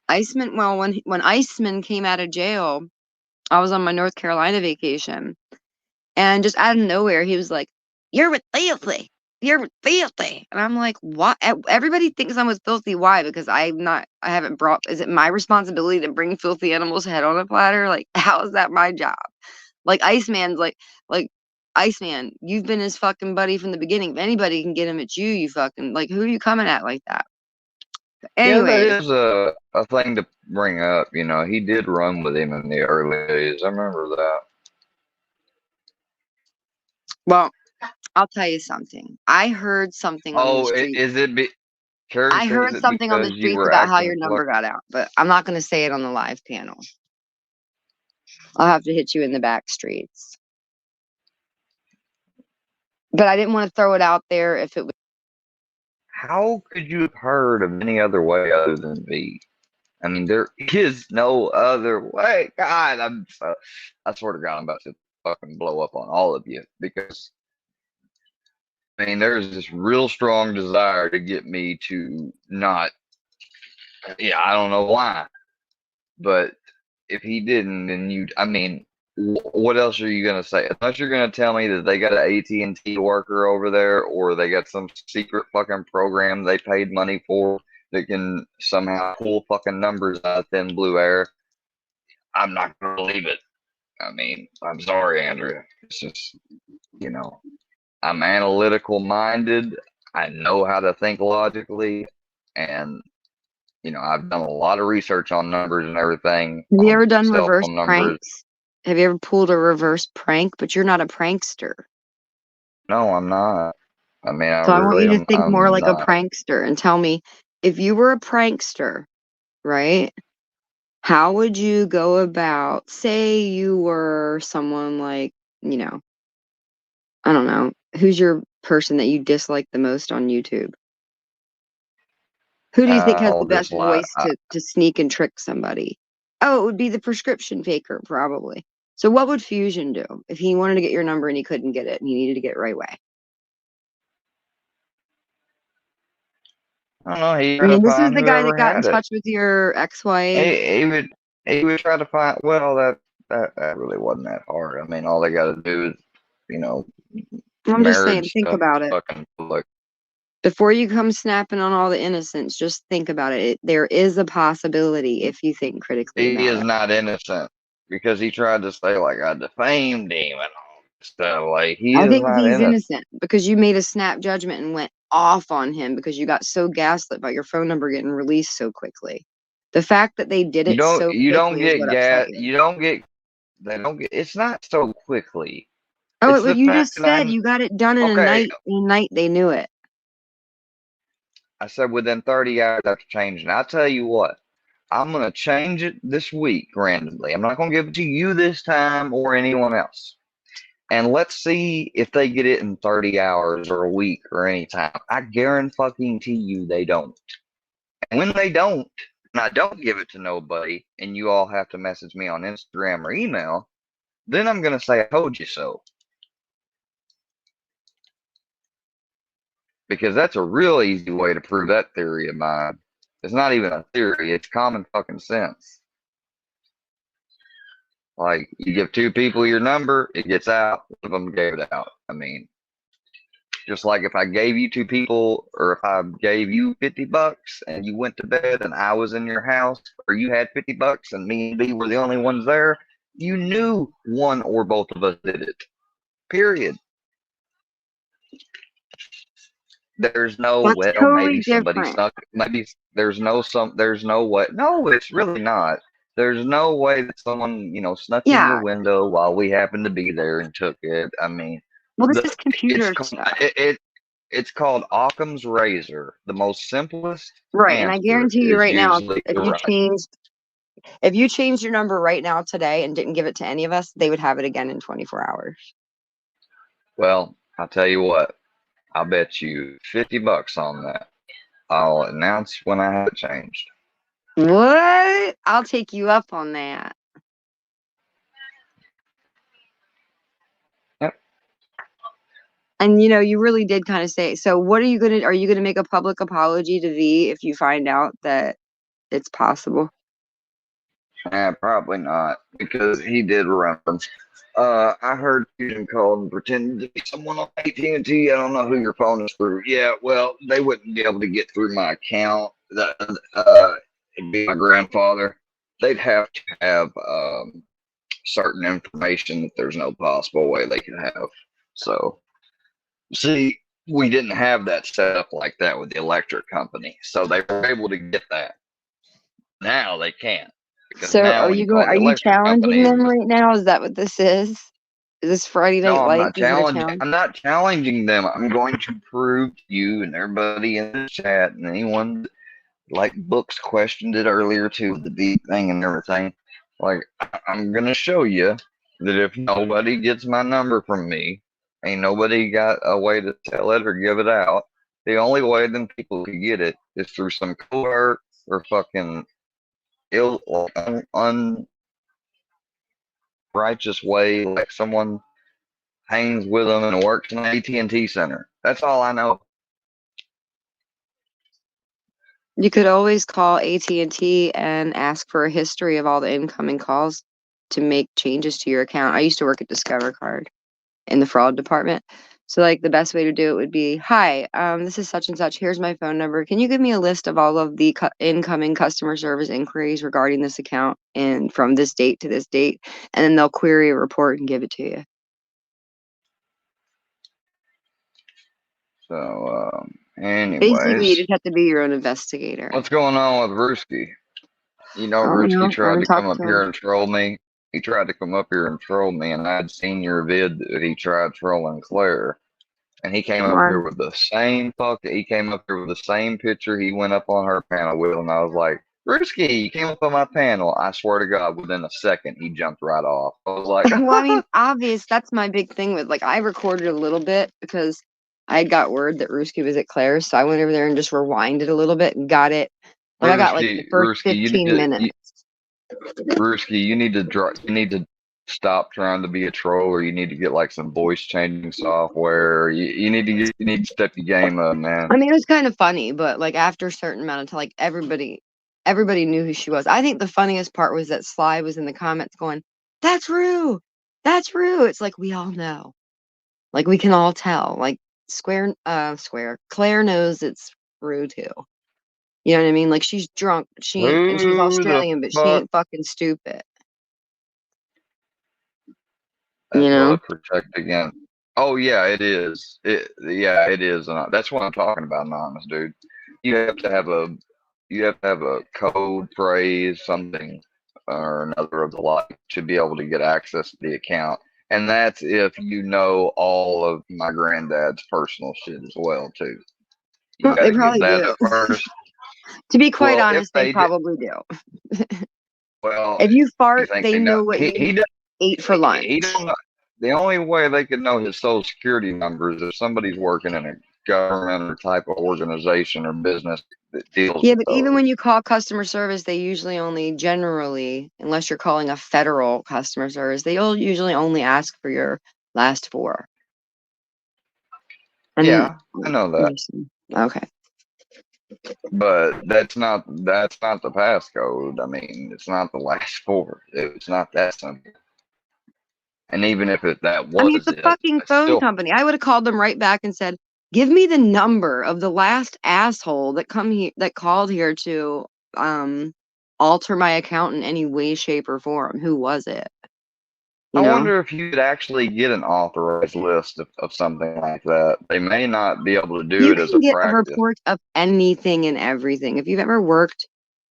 Iceman. Well, when Iceman came out of jail, I was on my North Carolina vacation, and just out of nowhere, he was like, "You're with Filthy. You're with Filthy," and I'm like, "What?" Everybody thinks I'm with Filthy. Why? Because I'm not. I haven't brought. Is it my responsibility to bring Filthy Animal's head on a platter? Like, how is that my job? Like Iceman's like Iceman, you've been his fucking buddy from the beginning. If anybody can get him at you, you fucking, like, who are you coming at like that? Yeah, that Anyways, is a thing to bring up. You know, he did run with him in the early days. I remember that. well, I'll tell you something. I heard something on the Oh, street. is it? Carrie I says heard it something on the because you streets were about how acting your like. number got out, but I'm not going to say it on the live panel. I'll have to hit you in the back streets. But I didn't want to throw it out there if it was. How could you have heard of any other way other than me? I mean, there is no other way. God, I swear to God, I'm about to fucking blow up on all of you because, I mean, there's this real strong desire to get me to not, yeah, I don't know why, but if he didn't, then I mean, what else are you gonna say? Unless you're gonna tell me that they got an AT&T worker over there, or they got some secret fucking program they paid money for that can somehow pull fucking numbers out of thin blue air, I'm not gonna believe it. I mean, I'm sorry, Andrea. It's just, you know, I'm analytical minded. I know how to think logically, and you know, I've done a lot of research on numbers and everything, Have you on ever done cell reverse phone numbers. pranks? Have you ever pulled a reverse prank? But you're not a prankster. No, I'm not. I mean, I So I want really you to am. think more I'm like a not. prankster and tell me, if you were a prankster, right? How would you go about, say you were someone like, you know, I don't know, who's your person that you dislike the most on YouTube? Who do you think has the I'll best just lie. voice to sneak and trick somebody? Oh, it would be the prescription faker, probably. So what would Fusion do if he wanted to get your number and he couldn't get it and he needed to get it right away? I don't know. He I tried to mean, this is find the guy that whoever got in had it. touch with your ex-wife. He would try to find. Well, that really wasn't that hard. I mean, all they got to do is, you know, I'm just saying, marriage think stuff. about it. Fucking look. Before you come snapping on all the innocents, just think about it. There is a possibility if you think critically He about is it. not innocent because he tried to say like I defamed him and all this stuff. Like he I is think not he's innocent. innocent because you made a snap judgment and went off on him because you got so gaslit by your phone number getting released so quickly. The fact that they did it so You don't quickly is get what upset gas. you. You don't get. They don't get. It's not so quickly. Oh, It's the you fact just that said I'm you got it done in a okay. night. In a night, they knew it. I said within 30 hours after changing. I tell you what, I'm gonna change it this week randomly. I'm not gonna give it to you this time or anyone else. And let's see if they get it in 30 hours or a week or any time. I guarantee you they don't. And when they don't, and I don't give it to nobody, and you all have to message me on Instagram or email, then I'm gonna say I told you so. Because that's a real easy way to prove that theory of mine. It's not even a theory, it's common fucking sense. Like, you give two people your number, it gets out, one of them gave it out. I mean, just like if I gave you two people, or if I gave you $50 and you went to bed and I was in your house, or you had $50 and me and B were the only ones there, you knew one or both of us did it. Period. There's no, That's well, totally maybe somebody different. snuck, maybe there's no way. No, it's really not. There's no way that someone, you know, snuck in your Yeah. window while we happened to be there and took it. I mean, Well, this is computer it's stuff. it's called Occam's razor. The most simplest Right, and I answer guarantee you is right now, usually if you correct. changed your number right now today and didn't give it to any of us, they would have it again in 24 hours. Well, I'll tell you what. I'll bet you $50 on that. I'll announce when I have it changed. What? I'll take you up on that. Yep. And you really did kind of say, so what are you gonna make a public apology to V if you find out that it's possible? Probably not, because he did remember. I heard Fusion called and pretended to be someone on AT&T. I don't know who your phone is through. Yeah, well, they wouldn't be able to get through my account. It'd be my grandfather. They'd have to have certain information that there's no possible way they could have. So, see, we didn't have that set up like that with the electric company. So they were able to get that. Now they can't. Because So now are when you you going? call Are the you electric challenging company, them right now? Is that what this is? Is this Friday no, Night I'm Lights? not Is it a challenging. challenge? I'm not challenging them. I'm going to prove to you and everybody in the chat and anyone like Books questioned it earlier too with the beat thing and everything. Like I'm gonna show you that if nobody gets my number from me, ain't nobody got a way to tell it or give it out. The only way them people could get it is through some covert or fucking unrighteous way, like someone hangs with them and works in an AT&T center. That's all I know. You could always call AT&T and ask for a history of all the incoming calls to make changes to your account. I used to work at Discover Card in the fraud department. So like the best way to do it would be, hi, this is such and such. Here's my phone number. Can you give me a list of all of the incoming customer service inquiries regarding this account and from this date to this date? And then they'll query a report and give it to you. So, Basically, you anyways, just have to be your own investigator. what's going on with Ruski? You know, I don't Ruski know. I tried haven't to come talked up to here him. and troll me. He tried to come up here and troll me, and I'd seen your vid that he tried trolling Claire. And he came up Why? here with the same he came up here with the same picture he went up on her panel with, and I was like, Ruski, you came up on my panel. I swear to God, within a second, he jumped right off. I was like, Well, I mean, obvious. That's my big thing with like I recorded a little bit because I got word that Ruski was at Claire's, so I went over there and just rewinded a little bit and got it. Like I got like the first Ruski, 15 minutes. Ruski, you need to stop trying to be a troll, or you need to get like some voice changing software. You need to step your game up, man. I mean, it was kind of funny, but like after a certain amount of time, like everybody knew who she was. I think the funniest part was that Sly was in the comments going, "That's Rue, that's Rue." It's like we all know, like we can all tell. Like Claire knows it's Rue too. You know what I mean? Like she's drunk, but she ain't, and she's Who the Australian, but she fuck? ain't fucking stupid. That's You know? what protect again. Oh yeah, it is. It is. That's what I'm talking about, anonymous dude. You have to have a code phrase, something or another of the like to be able to get access to the account. And that's if you know all of my granddad's personal shit as well too. You Well, got they to give probably that do. up first. To be quite Well, if honest, they they did, probably do. well, If you you fart, think they they know? know what you He does. ate for lunch. He don't know. The only way they could know his social security number is if somebody's working in a government or type of organization or business that deals Yeah, with but even those. when you call customer service, they usually only generally, unless you're calling a federal customer service, they'll usually only ask for your last four. And Yeah, I know that, okay. but that's not the passcode. I mean, it's not the last four. It's not that simple. And even if that I mean, was it's a it, fucking I phone still company. I would have called them right back and said, "Give me the number of the last asshole that called here to alter my account in any way, shape, or form. Who was it?" I You know? wonder if you could actually get an authorized list of something like that. They may not be able to do You it as a can get a practice. report of anything and everything. If you've ever worked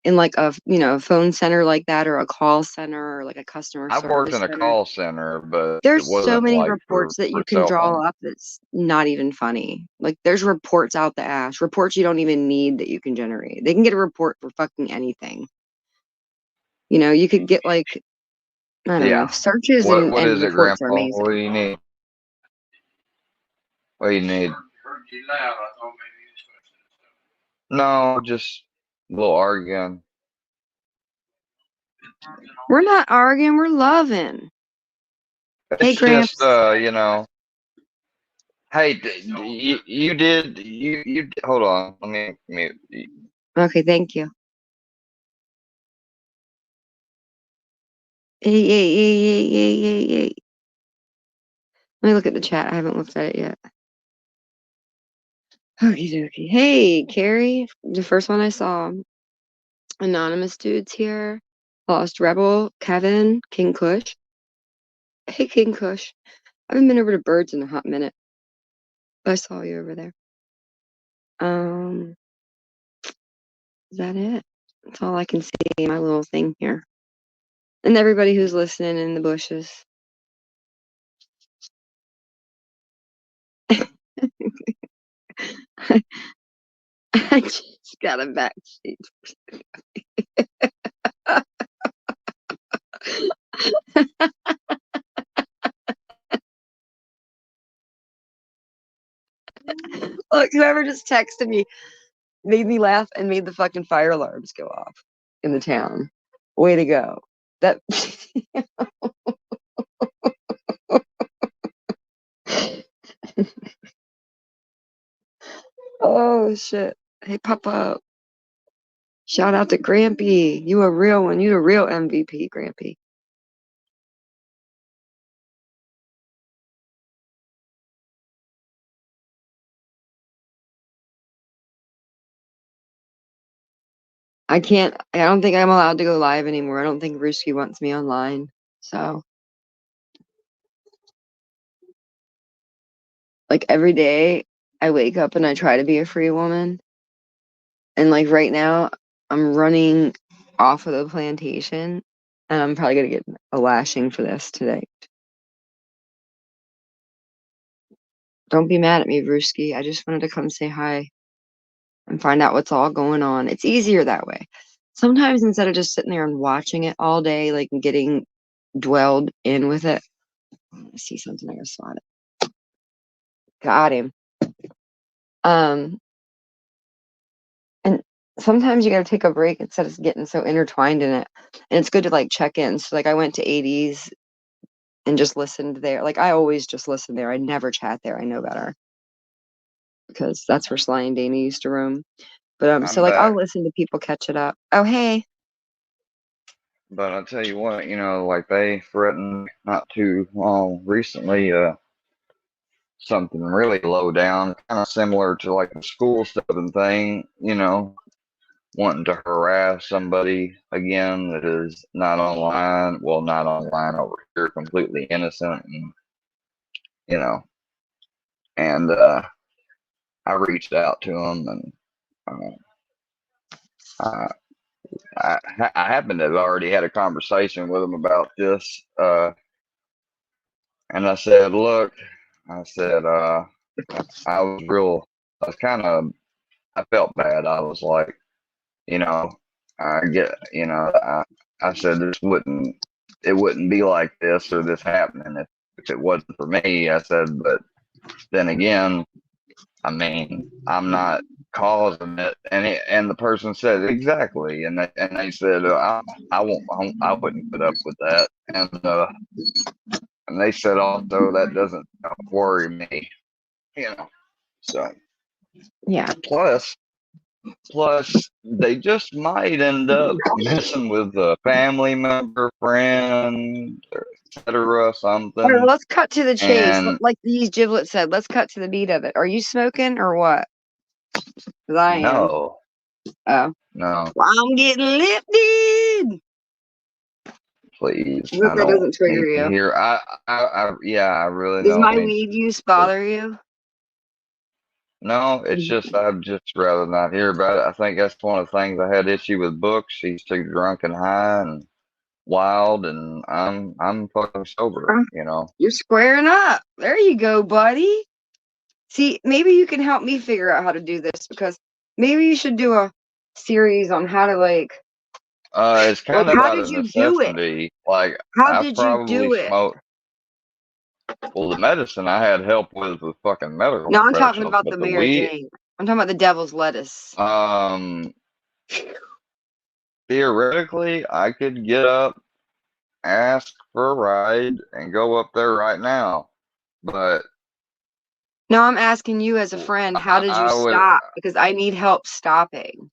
in like a phone center like that or a call center or like a customer I've worked service in a center, call center, but it there's so wasn't many like for reports that you can cell draw phone. up that's not even funny. Like there's reports out the ass, reports you don't even need that you can generate. They can get a report for fucking anything. You know, you could get like, I don't know, Yeah. searches What and is it, reports are Grandpa? What do amazing. you need? What do you need? No, just a little arguing. We're not arguing, we're loving. Hey, It's just Gramps. Hey, you did hold on. Let me mute. Okay, thank you. Hey. Let me look at the chat. I haven't looked at it yet. Okie dokie. Hey, Carrie. The first one I saw. Anonymous dudes here. Lost Rebel, Kevin, King Kush. Hey, King Kush. I haven't been over to Birds in a hot minute. I saw you over there. Is that it? That's all I can see in my little thing here. And everybody who's listening in the bushes. I just got a backseat. Look, whoever just texted me made me laugh and made the fucking fire alarms go off in the town. Way to go. That oh shit. Hey, pop up. Shout out to Grampy. You a real one. You a real MVP, Grampy. I don't think I'm allowed to go live anymore. I don't think Rusky wants me online. So like every day I wake up and I try to be a free woman. And like right now I'm running off of the plantation and I'm probably gonna get a lashing for this today. Don't be mad at me, Rusky. I just wanted to come say hi and find out what's all going on. It's easier that way. Sometimes instead of just sitting there and watching it all day, like and getting dwelled in with it. I see something, I gotta spot it. Got him. And sometimes you gotta take a break instead of getting so intertwined in it. And it's good to like check in. So like I went to 80s and just listened there. Like I always just listen there. I never chat there. I know better. Because that's where Sly and Dana used to roam. But so I'm like I'll back. listen to people catch it up. Oh hey. But I'll tell you what, like they threatened not too long recently, something really low down, kind of similar to like the school stuff and thing, wanting to harass somebody again that is not online, well, not online over here, completely innocent, and you know, and I reached out to him, and uh, I happened to have already had a conversation with him about this, and I said, look, I said, I was real, I was kind of, I felt bad. I was like, I get, I said it wouldn't be like this or this happening if it wasn't for me. I said, but then again, I mean, I'm not causing it. And the person said exactly. And they said, I wouldn't put up with that. And they said also that doesn't worry me, so. Yeah. Plus, they just might end up messing with a family member, friend, etc. All right, Something. let's cut to the chase. And Like these giblets said, let's cut to the beat of it. Are you smoking or what? Because I am. no, Oh. no, Well, I'm getting lifted. please, I hope I that don't doesn't trigger need to you. hear. Yeah, I really Does don't my need. weed use bother you? No, it's just I'd just rather not hear about it. I think that's one of the things I had issue with books. He's too drunk and high and wild, and I'm fucking sober. You're squaring up. There you go, buddy. See, maybe you can help me figure out how to do this because maybe you should do a series on how to It's kind of how out did of you do it? necessity. Like How I did you probably do it? smoked. Well, the medicine I had help with fucking medical No, I'm talking professionals, about but the the Mary weed, Jane. I'm talking about the devil's lettuce. theoretically, I could get up, ask for a ride, and go up there right now. But No, I'm asking you as a friend, how did you I would, stop? Because I need help stopping.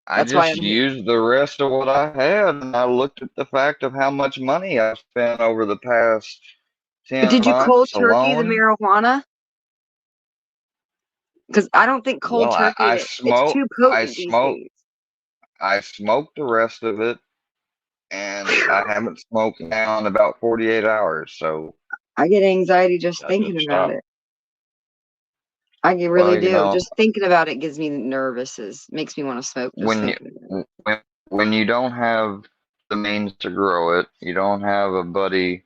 I That's why just I'm here. used the rest of what I had, and I looked at the fact of how much money I've spent over the past But 10 did you cold months turkey the alone. marijuana? Because I don't think cold Well, turkey it's too potent these days. I smoked the rest of it, and I haven't smoked now in about 48 hours. So I get anxiety just I thinking just about stop. it. I Well, really you do. know, Just thinking about it gives me nervous. Makes me want to smoke just when you thinking about it. when you don't have the means to grow it, you don't have a buddy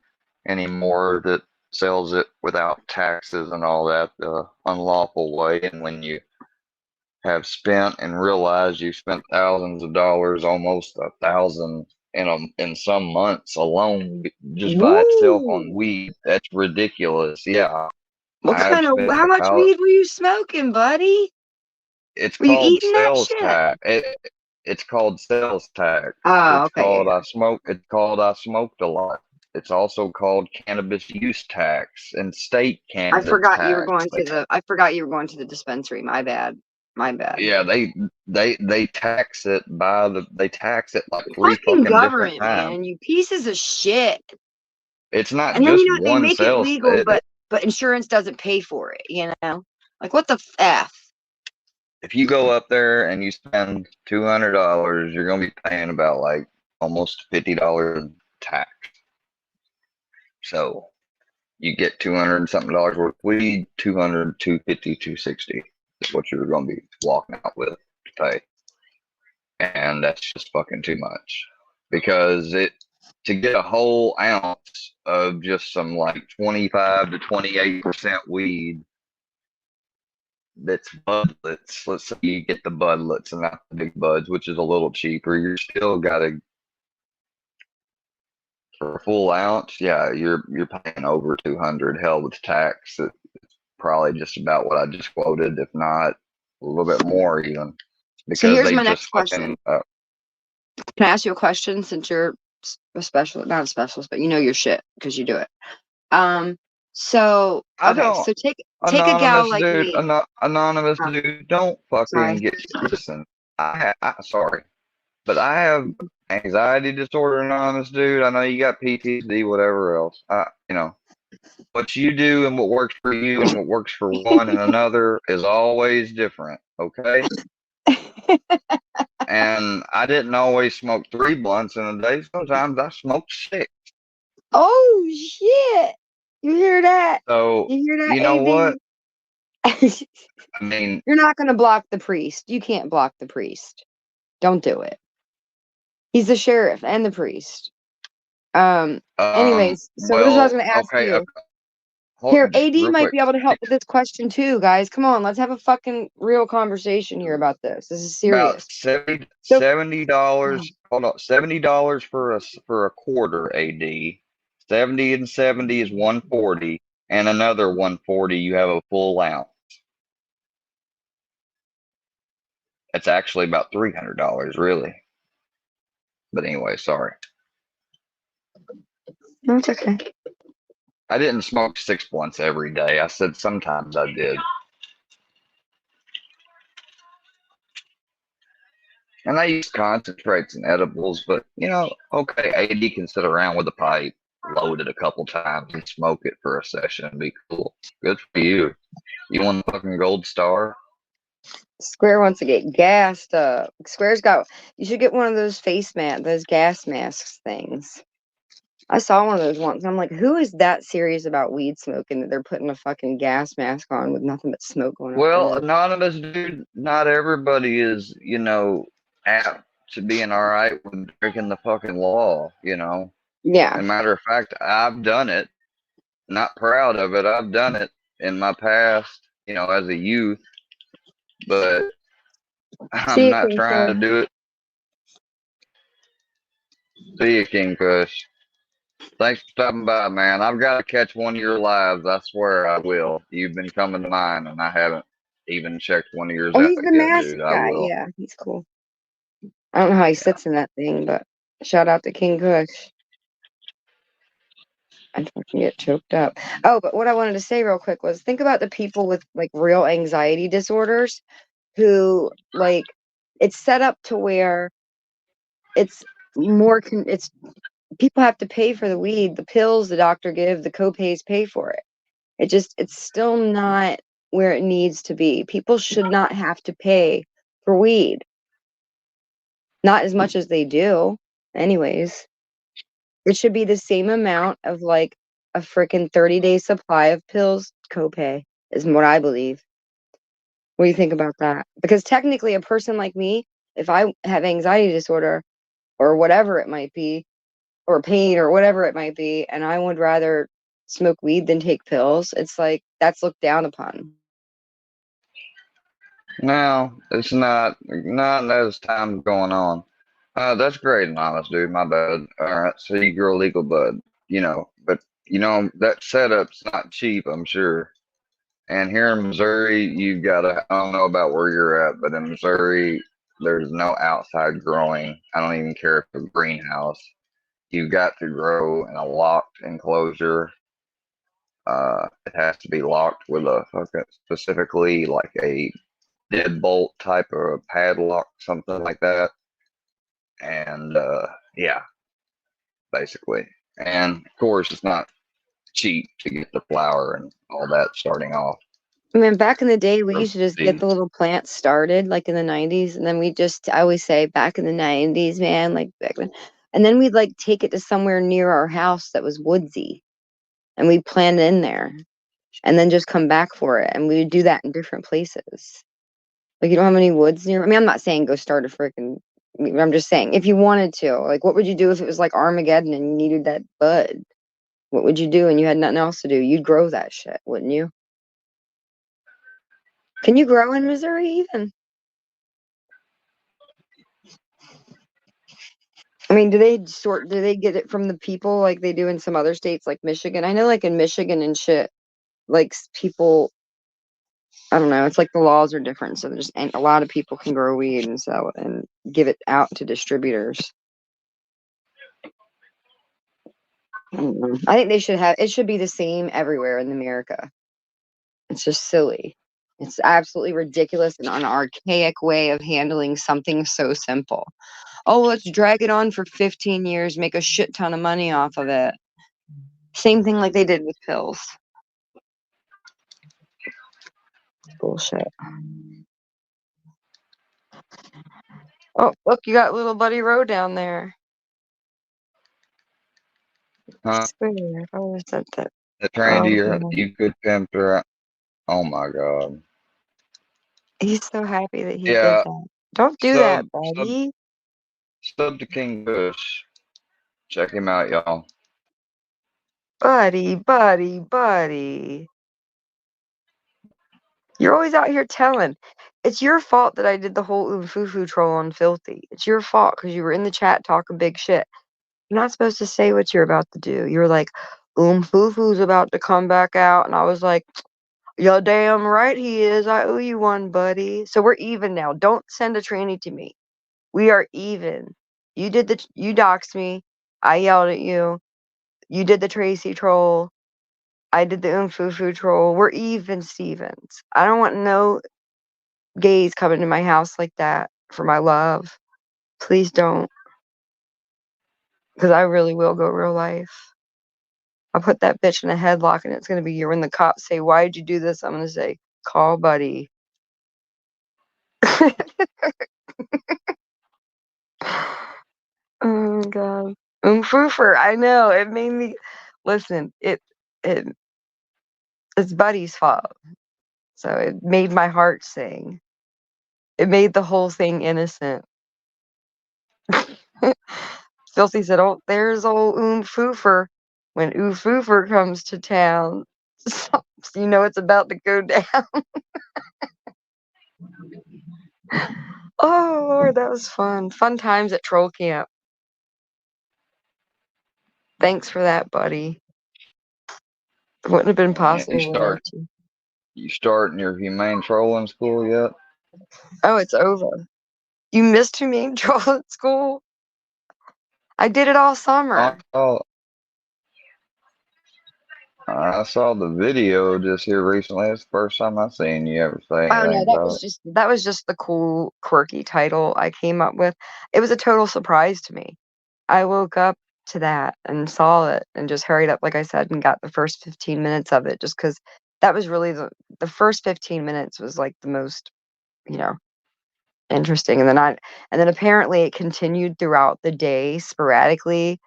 anymore that sells it without taxes and all that the unlawful way, and when you have spent and realized you spent thousands of dollars, almost 1,000 in some months alone just by itself on Woo! weed, that's ridiculous. Yeah, What I have kind of? spent How much about. weed were you smoking, buddy? It's Were you called eating that sales shit? tax. It's called sales tax. Oh, It's okay, called yeah. I smoke. It's called I smoked a lot. It's also called cannabis use tax and state I cannabis forgot you were tax. going to the. I forgot you were going to the dispensary. My bad. My bad. Yeah, they tax it they tax it like three Fucking fucking different government, times. man. You pieces of shit. It's not And then just you know what? They one make it sales. legal, but insurance doesn't pay for it. You know, like what the f? If you go up there and you spend $200, you're gonna be paying about like almost $50 in tax. So you get 200 and something dollars worth of weed, 200, 250, 260 is what you're going to be walking out with to pay. And that's just fucking too much because to get a whole ounce of just some like 25 to 28% weed that's budlets. Let's say you get the budlets and not the big buds, which is a little cheaper. You're still got to, for a full ounce, yeah, you're paying over 200. Hell, with tax, probably just about what I just quoted, if not a little bit more even, So because here's they my just next question. fucking. Can I ask you a question since you're a specialist, not a specialist, but you know your shit because you do it. So I okay, don't. so take a gal Anonymous like dude, me. anonymous dude, don't Sorry. fucking get. Listen, sorry, but I have anxiety disorder, anonymous dude. I know you got PTSD, whatever else. You know, what you do and what works for you and what works for one and another is always different. Okay. And I didn't always smoke 3 blunts in a day. Sometimes I smoked 6. Oh shit! You hear that? So You hear that, you know what? AB? I mean, You're not gonna block the priest. You can't block the priest. Don't do it. He's the sheriff and the priest. Anyways, so this is what I was well, gonna ask okay. you. Hold, Here, just AD real might quick. be able to help with this question too, guys. Come on, let's have a fucking real conversation here about this. This is About serious. $70. Hold on, $70 for a quarter AD. 70 and 70 is 140, and another 140. You have a full ounce. That's actually about $300, really. But anyway, sorry. No, it's okay. I didn't smoke 6 blunts every day. I said sometimes I did. And I use concentrates and edibles, but you know, okay, AD can sit around with a pipe, load it a couple times, and smoke it for a session and be cool. Good for you. You want a fucking gold star? Square wants to get gassed up. Square's got. You should get one of those those gas masks things. I saw one of those once. I'm like, who is that serious about weed smoking that they're putting a fucking gas mask on with nothing but smoke going up Well, their nose? anonymous dude, not everybody is, apt to being all right with breaking the fucking law, Yeah. And matter of fact, I've done it. Not proud of it. I've done it in my past, as a youth, but See I'm you, not King trying to Kush. do it. See you, King Kush. Thanks for stopping by, man. I've got to catch one of your lives. I swear I will. You've been coming to mine, and I haven't even checked one of yours Oh, out he's the yet, mask dude. I guy. will. Yeah, he's cool. I don't know how he sits in that thing, but shout out to King Kush. I fucking get choked up. Oh, but what I wanted to say real quick was think about the people with like real anxiety disorders who like it's set up to where it's it's people have to pay for the weed, the pills the doctor gives, the copays pay for it. It's still not where it needs to be. People should not have to pay for weed. Not as much as they do. Anyways, it should be the same amount of like a freaking 30-day supply of pills copay, is what I believe. What do you think about that? Because technically, a person like me, if I have anxiety disorder or whatever it might be, or pain or whatever it might be, and I would rather smoke weed than take pills, it's like that's looked down upon. No, it's not. Not as time going on. That's great, anonymous dude. My bad. All right, so you grow legal bud, but that setup's not cheap, I'm sure. And here in Missouri, you've got to. I don't know about where you're at, but in Missouri, there's no outside growing. I don't even care if it's a greenhouse. You've got to grow in a locked enclosure. It has to be locked with a specifically like a deadbolt type of padlock, something like that. And yeah, basically. And of course, it's not cheap to get the flower and all that starting off. I mean, back in the day, we used to just get the little plants started, like in the 90s, and then I always say back in the 90s, man, like back then. And then we'd like take it to somewhere near our house that was woodsy, and we'd plant it in there, and then just come back for it. And we would do that in different places. Like, you don't have any woods near. I mean, I'm not saying go start a freaking. I'm just saying, if you wanted to, like, what would you do if it was like Armageddon and you needed that bud? What would you do and you had nothing else to do? You'd grow that shit, wouldn't you? Can you grow in Missouri even? I mean, do they get it from the people like they do in some other states like Michigan? I know like in Michigan and shit, like people, I don't know, it's like the laws are different. So and a lot of people can grow weed and sell it and give it out to distributors. I don't know. I think it should be the same everywhere in America. It's just silly. It's absolutely ridiculous and an archaic way of handling something so simple. Oh, let's drag it on for 15 years, make a shit ton of money off of it. Same thing like they did with pills. Bullshit. Oh, look, you got little Buddy Rowe down there. Huh? Oh, is that? The trendy, Oh, you could pimp her. Oh my God. he's so happy that he did Yeah. that. Don't do that, buddy. Sub to King Bush. Check him out, y'all. Buddy. You're always out here telling. It's your fault that I did the whole Fufu troll on Filthy. It's your fault because you were in the chat talking big shit. You're not supposed to say what you're about to do. You were like, Fufu's about to come back out. And I was like, you're damn right he is. I owe you one, buddy. So we're even now. Don't send a tranny to me. We are even. You doxed me. I yelled at you. You did the Tracy troll. I did the Fufu troll. We're even Stevens. I don't want no gays coming to my house like that for my love. Please don't. Because I really will go real life. I'll put that bitch in a headlock and it's going to be here when the cops say, why'd you do this? I'm going to say, call buddy. Oh, God. Foofer, I know. It made me. Listen, it's Buddy's fault. So it made my heart sing. It made the whole thing innocent. Filthy said, oh, there's old Foofer. When Foofer comes to town, so you know it's about to go down. Oh, Lord, that was fun. Fun times at Troll Camp. Thanks for that, buddy. It wouldn't have been possible without you. You starting your humane trolling school yet? Oh, it's over. You missed humane trolling school? I did it all summer. I saw the video just here recently. It's the first time I've seen you ever say Oh anything no, about it. that was just the cool, quirky title I came up with. It was a total surprise to me. I woke up to that and saw it and just hurried up, like I said, and got the first 15 minutes of it just because that was really the first 15 minutes was like the most, interesting. And then apparently it continued throughout the day sporadically.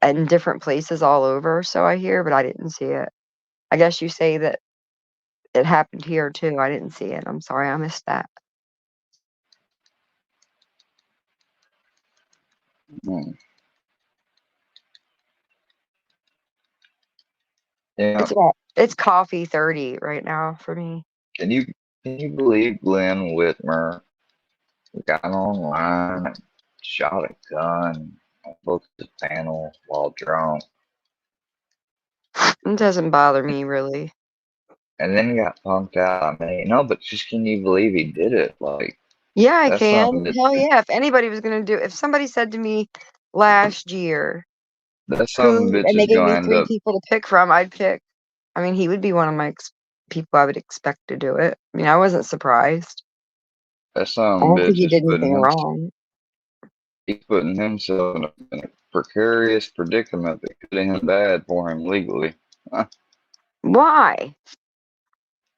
in different places all over, so I hear, but I didn't see it. I guess you say that it happened here too. I didn't see it. I'm sorry, I missed that. Hmm. Yeah. It's coffee 30 right now for me. Can you believe Glenn Whitmer got online and shot a gun on both the panel while drunk, It doesn't bother me really. and then got punked out? I mean, no, but just can you believe he did it? Like, Yeah, I that's can. something that Hell yeah. If anybody was gonna if somebody said to me last year, that's something bitch and they is gave me gonna end 3 up. people to pick from, I'd pick. I mean, he would be one of my people I would expect to do it. I mean, I wasn't surprised. That I some don't think bitch he is did anything wrong. he's putting himself in a precarious predicament that could end bad for him legally. Why?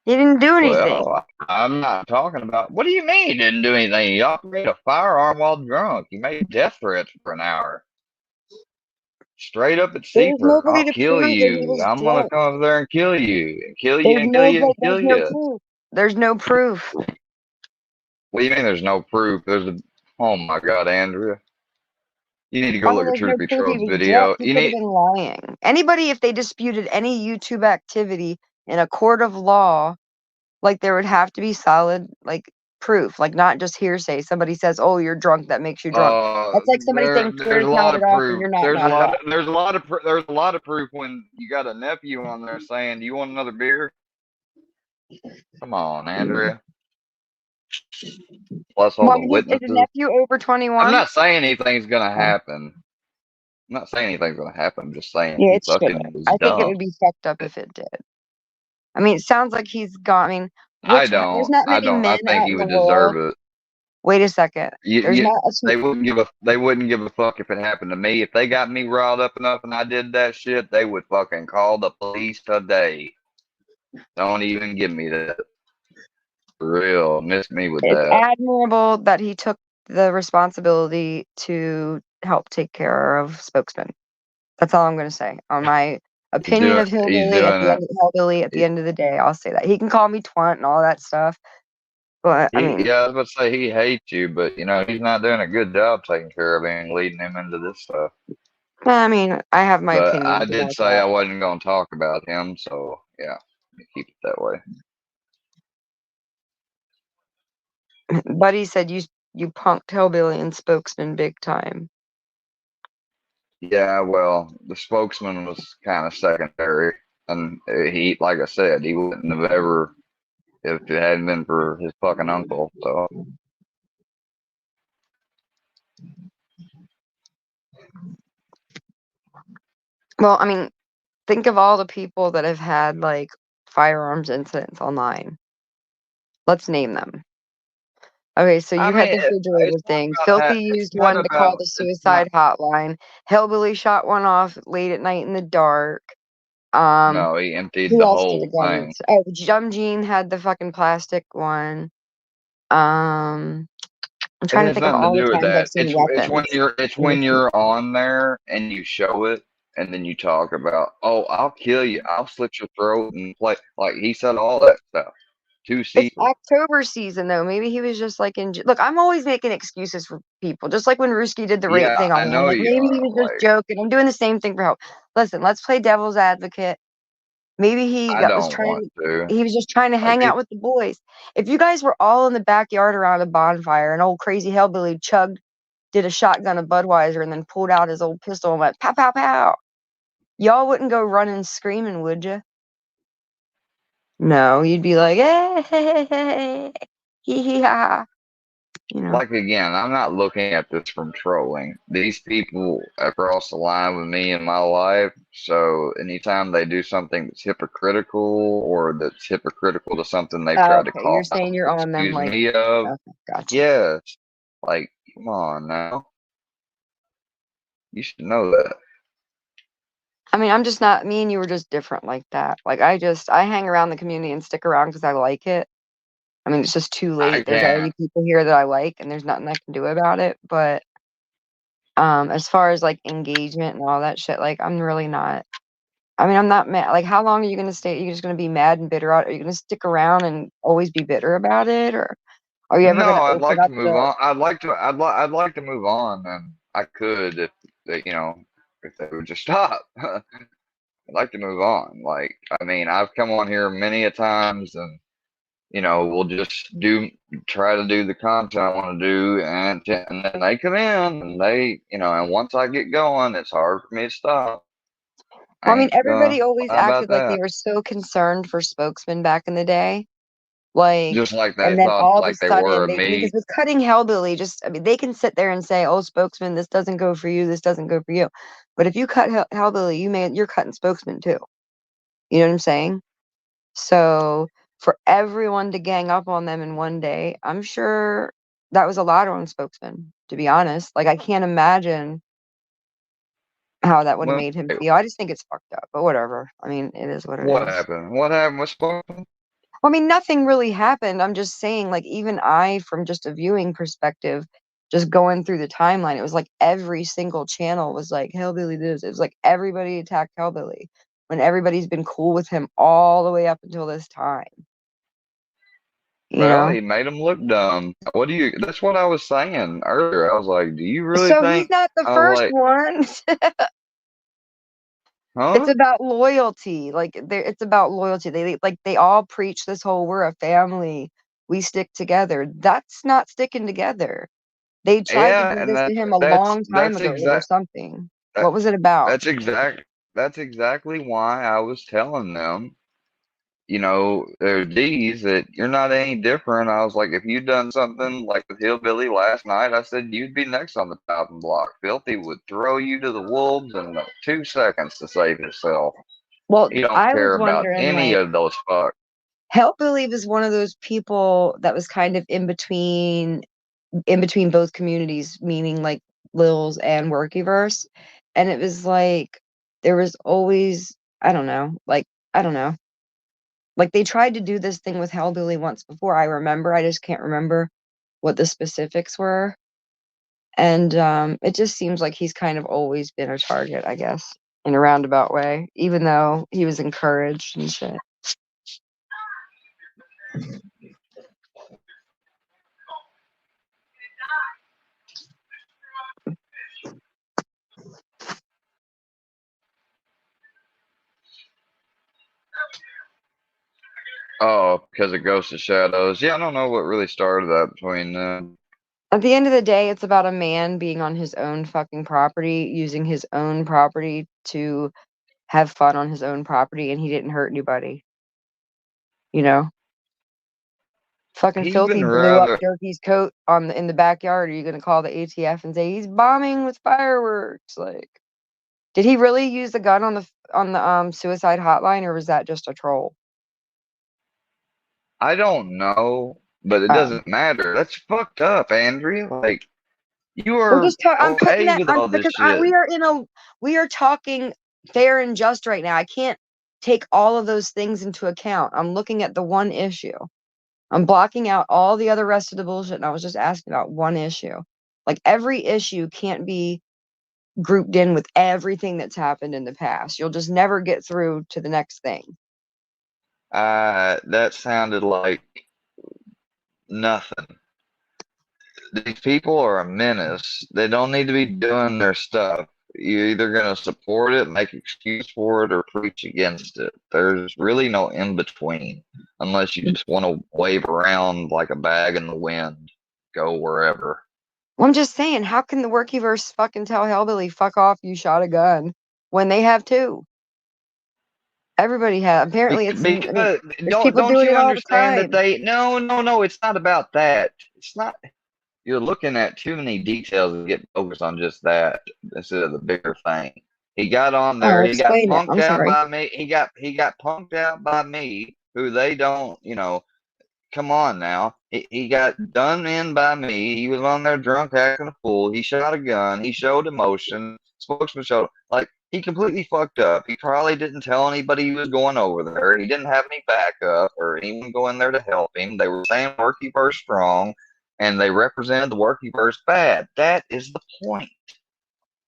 He didn't do anything. Well, I'm not talking about. What do you mean he didn't do anything? He operated a firearm while drunk. He made death threats for an hour. Straight up at There's Seaford. nobody I'll to kill prove that he you. was I'm gonna drunk. come over there and kill you, and kill you, There's and kill you, and there's kill no you. proof. There's no proof. What do you mean there's no proof? Oh my God, Andrea. You need to go I mean, look at there's no Truth Be proof he Told's was drunk. video. He You could have need. been lying. Anybody, if they disputed any YouTube activity in a court of law, like there would have to be solid, like proof, like not just hearsay. Somebody says, "Oh, you're drunk. That makes you drunk." That's like somebody saying There's Twitter a lot counted of off and proof. you're not counted off. There's a lot of proof when you got a nephew on there saying, "Do you want another beer?" Come on, Andrea. Plus all Well, I the mean, is a witnesses. nephew over I'm 21? not saying anything's gonna Oh. happen. I'm not saying anything's gonna happen. I'm just saying Yeah, he it shouldn't. fucking was I think it dumb. would be fucked up if it did. I mean, it sounds like he's gone. I mean, there's not many men I think out he in the would deserve world. it. Wait a second. There's not a They wouldn't give a fuck if it happened to me. If they got me riled up enough and I did that shit, they would fucking call the police today. Don't even give me that. For real, miss me with It's that. admirable that he took the responsibility to help take care of Spokesman. That's all I'm going to say. On my opinion of He's Hillbilly doing it. at the end of the day, I'll say that. He can call me twant and all that stuff, but I mean, Yeah, I was about to say he hates you, but he's not doing a good job taking care of him and leading him into this stuff. I have my But I opinions did about say that. I wasn't going to talk about him, so yeah, keep it that way. Buddy said you punked Hillbilly and Spokesman big time. Yeah, well, the spokesman was kind of secondary, and he, like I said, he wouldn't have ever if it hadn't been for his fucking uncle. So Well, I mean, think of all the people that have had like firearms incidents online. Let's name them. Okay, so you I had mean, the refrigerator thing. Filthy used one to call the suicide hotline. Hillbilly shot one off late at night in the dark. No, he emptied Who the else did whole a gun? thing. Oh, Jean had the fucking plastic one. I'm It trying to has think of nothing all to the do with times I've that. seen weapons. It's when you're on there and you show it and then you talk about, oh, I'll kill you, I'll slit your throat and play like he said all that stuff. It's October season though. Maybe he was just like look, I'm always making excuses for people. Just like when Ruski did the rape Yeah, thing I online. know Like you maybe he are. was just Like, joking. I'm doing the same thing for help. Listen, let's play devil's advocate. Maybe he I was don't want to. he was just trying to Like hang out with the boys. If you guys were all in the backyard around a bonfire and old crazy hillbilly did a shotgun of Budweiser and then pulled out his old pistol and went pow pow pow, y'all wouldn't go running screaming, would you? No, you'd be like, hey, hee hee ha. Like again, I'm not looking at this from trolling. These people have crossed the line with me in my life, so anytime they do something that's hypocritical or that's hypocritical to something they've tried to Okay, you're call out saying you're or on them accuse like, me of, okay, gotcha. yes, like come on now, you should know that. I mean, I'm just not, me and you were just different like that. Like I hang around the community and stick around because I like it. I mean, it's just too I late. There's already can't. people here that I like and there's nothing I can do about it. But As far as like engagement and all that shit, like I'm really not. I mean, I'm not mad. Like, how long are you gonna stay? Are you just gonna be mad and bitter out? Are you gonna stick around and always be bitter about it, or are you ever No, gonna I'd open like to up move the? on. I'd like to move on, and I could if they, if they would just stop. I'd like to move on. Like, I mean, I've come on here many a times, and we'll just try to do the content I want to do, and then they come in, and and once I get going, it's hard for me to stop. Well, I mean, Ain't gonna everybody always lie about acted like they that. were so concerned for spokesmen back in the day. Like, Just like they and then thought, all of a like they were sudden, of because me. with cutting Hellbilly, I mean, they can sit there and say, "Oh, spokesman, this doesn't go for you. This doesn't go for you." But if you cut Hellbilly, you're cutting spokesman too. You know what I'm saying? So for everyone to gang up on them in one day, I'm sure that was a lot on spokesman. To be honest, like I can't imagine how that would have Well, made him feel. I just think it's fucked up. But whatever. I mean, it is what it what is. happened? What happened with Spokesman? Well, I mean, nothing really happened. I'm just saying, like, even I, from just a viewing perspective, just going through the timeline, it was like every single channel was like, Hellbilly this. It was like everybody attacked Hellbilly when everybody's been cool with him all the way up until this time. You Well, know? he made him look dumb. That's what I was saying earlier. I was like, do you really So he's think? not the I was first like, one. It's huh? about loyalty. Like, it's about loyalty. They all preach this whole "we're a family, we stick together." That's not sticking together. They tried to Yeah, do and this to him a that's long time that's ago or exact something. that, What was it about? that's exactly why I was telling them, their D's that you're not any different. I was like, if you'd done something like with Hillbilly last night, I said you'd be next on the chopping block. Filthy would throw you to the wolves in 2 seconds to save himself. Well, He don't I was care about wondering, any like, of those fucks. Hellbilly was one of those people that was kind of in between both communities, meaning like Lils and Workyverse. And it was like there was always, I don't know, like I don't know. Like they tried to do this thing with Hellbilly once before. I remember. I just can't remember what the specifics were. And it just seems like he's kind of always been a target, I guess, in a roundabout way, even though he was encouraged and shit. Oh, because of Ghost of Shadows. Yeah, I don't know what really started that between them. At the end of the day, it's about a man being on his own fucking property, using his own property to have fun on his own property, and he didn't hurt anybody. You know? Fucking He Filthy even blew up rather. Jerky's coat in the backyard. Are you gonna call the ATF and say he's bombing with fireworks? Like, did he really use the gun on the suicide hotline, or was that just a troll? I don't know, but it Oh. doesn't matter. That's fucked up, Andrea. Like, you We're are just I'm putting okay that with on all this because shit. we are talking fair and just right now. I can't take all of those things into account. I'm looking at the one issue. I'm blocking out all the other rest of the bullshit, and I was just asking about one issue. Like every issue can't be grouped in with everything that's happened in the past. You'll just never get through to the next thing. That sounded like nothing. These people are a menace. They don't need to be doing their stuff. You're either going to support it, make excuse for it, or preach against it. There's really no in between, unless you just want to wave around like a bag in the wind, go wherever. Well, I'm just saying, how can the Workyverse fucking tell Hellbilly, fuck off, you shot a gun, when they have too? Everybody has. Apparently, I mean, Because there's people don't doing you it all the understand that time. no, it's not about that. It's not. You're looking at too many details and get focused on just that instead of the bigger thing. He got on Oh, there. He got explain it. punked I'm out sorry. by me. He got punked out by me, who they don't. Come on now. He got done in by me. He was on there drunk, acting a fool. He shot a gun. He showed emotion. Spokesman showed like he completely fucked up. He probably didn't tell anybody he was going over there. He didn't have any backup or anyone going there to help him. They were saying Workyverse strong, and they represented the Workyverse bad. That is the point.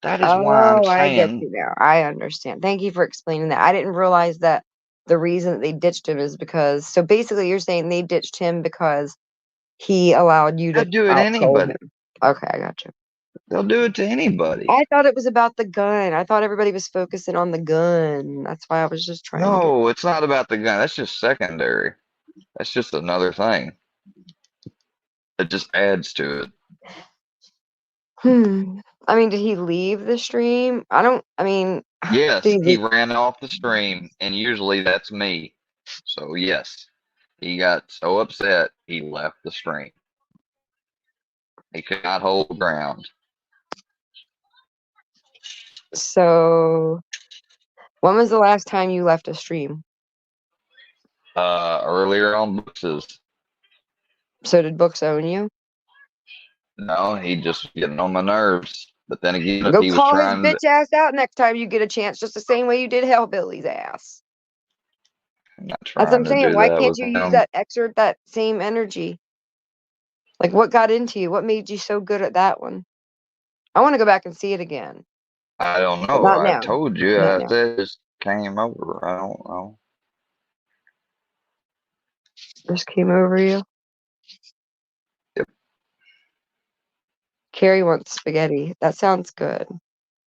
That is why I'm I get saying. you now. I understand. Thank you for explaining that. I didn't realize that the reason that they ditched him is because, so basically you're saying they ditched him because he allowed you They'll to do it to out-troll anybody. him. Okay, I got you. They'll do it to anybody. I thought it was about the gun. I thought everybody was focusing on the gun. That's why I was just trying to get. No, it's not about the gun. That's just secondary. That's just another thing. It just adds to it. I mean, did he leave the stream? I mean, Yes, did he he ran off the stream, and usually that's me. So yes, he got so upset he left the stream. He could not hold ground. So, when was the last time you left a stream? Earlier on Books's. So did Books own you? No, he just getting on my nerves. But then again, if Go he was call his trying to, bitch ass out next time you get a chance, just the same way you did Hellbilly's ass. I'm not That's what I'm trying to saying. do Why that can't with you use him. that, exert that same energy? Like, what got into you? What made you so good at that one? I want to go back and see it again. I don't But know. not I now. told you. Not I now. said it just came over. I don't know. Just came over you. Yep. Carrie wants spaghetti. That sounds good.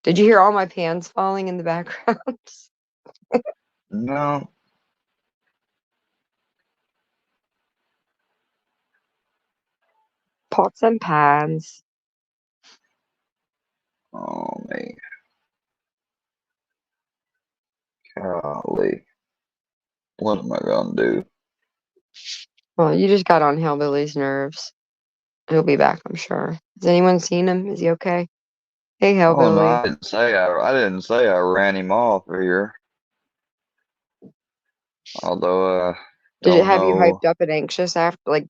Did you hear all my pans falling in the background? No. Pots and pans. Oh me. Golly. What am I gonna do? Well, you just got on Hellbilly's nerves. He'll be back, I'm sure. Has anyone seen him? Is he okay? Hey, Oh no, Hellbilly. I didn't say I ran him off here. Although Did it don't have you know. hyped up and anxious after, like,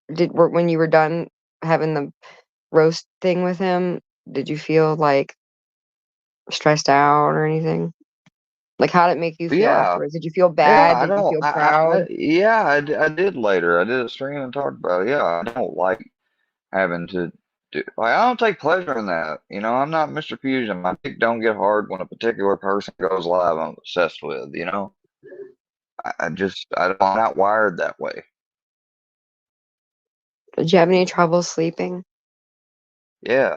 when you were done having the roast thing with him? Did you feel like stressed out or anything? Like, how did it make you feel Yeah. afterwards? Did you feel Yeah, bad? I Did you don't. feel proud? Yeah, I did later. I did a stream and talked about it. Yeah, I don't like having to do. Like, I don't take pleasure in that. You know, I'm not Mr. Fusion. My dick don't get hard when a particular person goes live. I'm obsessed with. You know, I'm not wired that way. Did you have any trouble sleeping? Yeah,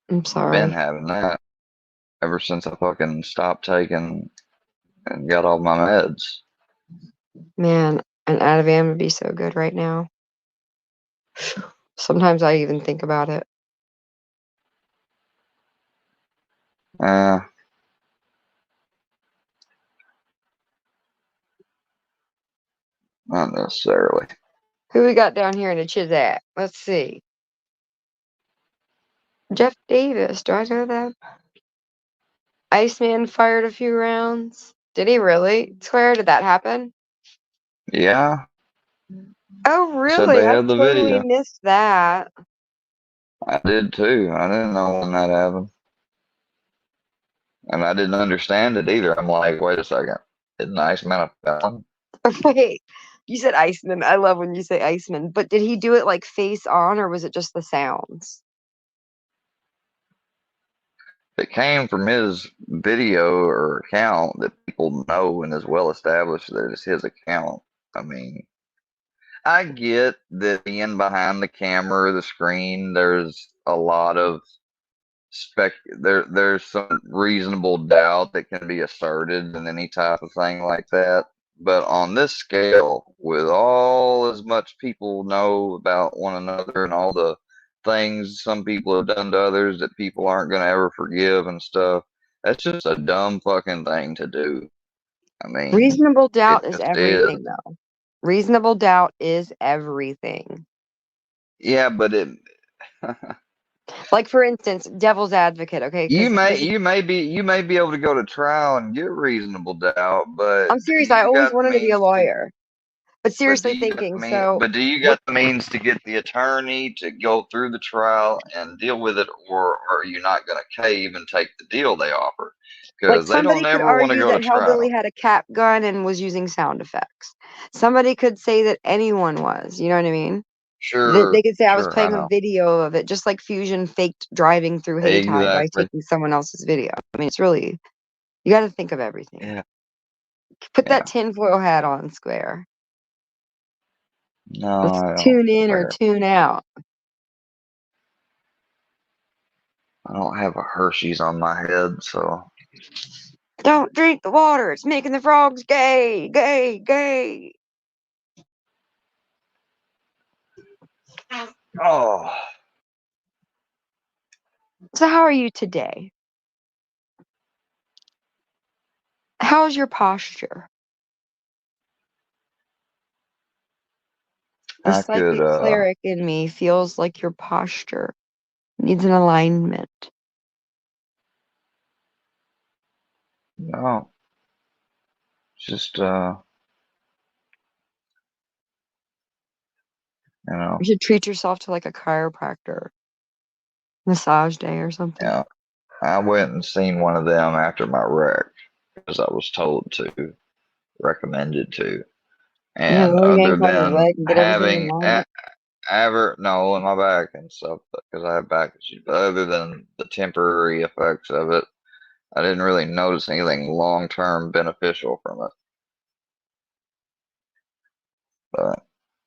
I'm been sorry. having that ever since I fucking stopped taking and got off my meds. Man, an Ativan would be so good right now. Sometimes I even think about it. Uh, Not necessarily. Who we got down here in the Chizat? Let's see. Jeff Davis. Do I know that? Iceman fired a few rounds. Did he really? Swear, did that happen? Yeah, Oh, said really? they I had the totally video. missed that. I did too. I didn't know when that happened. And I didn't understand it either. I'm like, wait a second. Isn't Iceman a felon? Wait, you said Iceman. I love when you say Iceman. But did he do it like face on, or was it just the sounds? It came from his video or account that people know and is well established that it's his account. I mean, I get that being behind the camera, the screen, there's a lot of there's some reasonable doubt that can be asserted in any type of thing like that. But on this scale, with all as much people know about one another and all the things some people have done to others that people aren't going to ever forgive and stuff, that's just a dumb fucking thing to do. I mean, Reasonable it doubt is just is. everything, though. Reasonable doubt is everything. Yeah, but it. Like, for instance, devil's advocate, okay? You Because may be able to go to trial and get reasonable doubt, but I'm serious. I always wanted to be a lawyer. But seriously thinking, so do you what? got the means to get the attorney to go through the trial and deal with it, or are you not going to cave and take the deal they offer? Like, Because they don't somebody could ever want to argue go to that Hellbilly trial. had a cap gun and was using sound effects. Somebody could say that anyone was. You know what I mean? They could say I was Sure, I playing a know. video of it, just like Fusion faked driving through Hayti by Exactly. taking someone else's video. I mean, it's really, you got to think of everything. Yeah. Put Yeah. that tinfoil hat on, Square. No, Let's I don't tune in or wear. tune out. I don't have a Hershey's on my head, so Don't drink the water. It's making the frogs gay, gay, gay. oh, So how are you today? How's your posture? The I could psychic cleric in me feels like your posture needs an alignment. no, just you know, You should treat yourself to like a chiropractor massage day or something. yeah. I went and seen one of them after my wreck because I was told to, recommended to, Yeah, and well, you other ain't call your than leg and get everything in having alignment. ever no in my back and stuff because I have back issues, but other than the temporary effects of it, I didn't really notice anything long term beneficial from it. But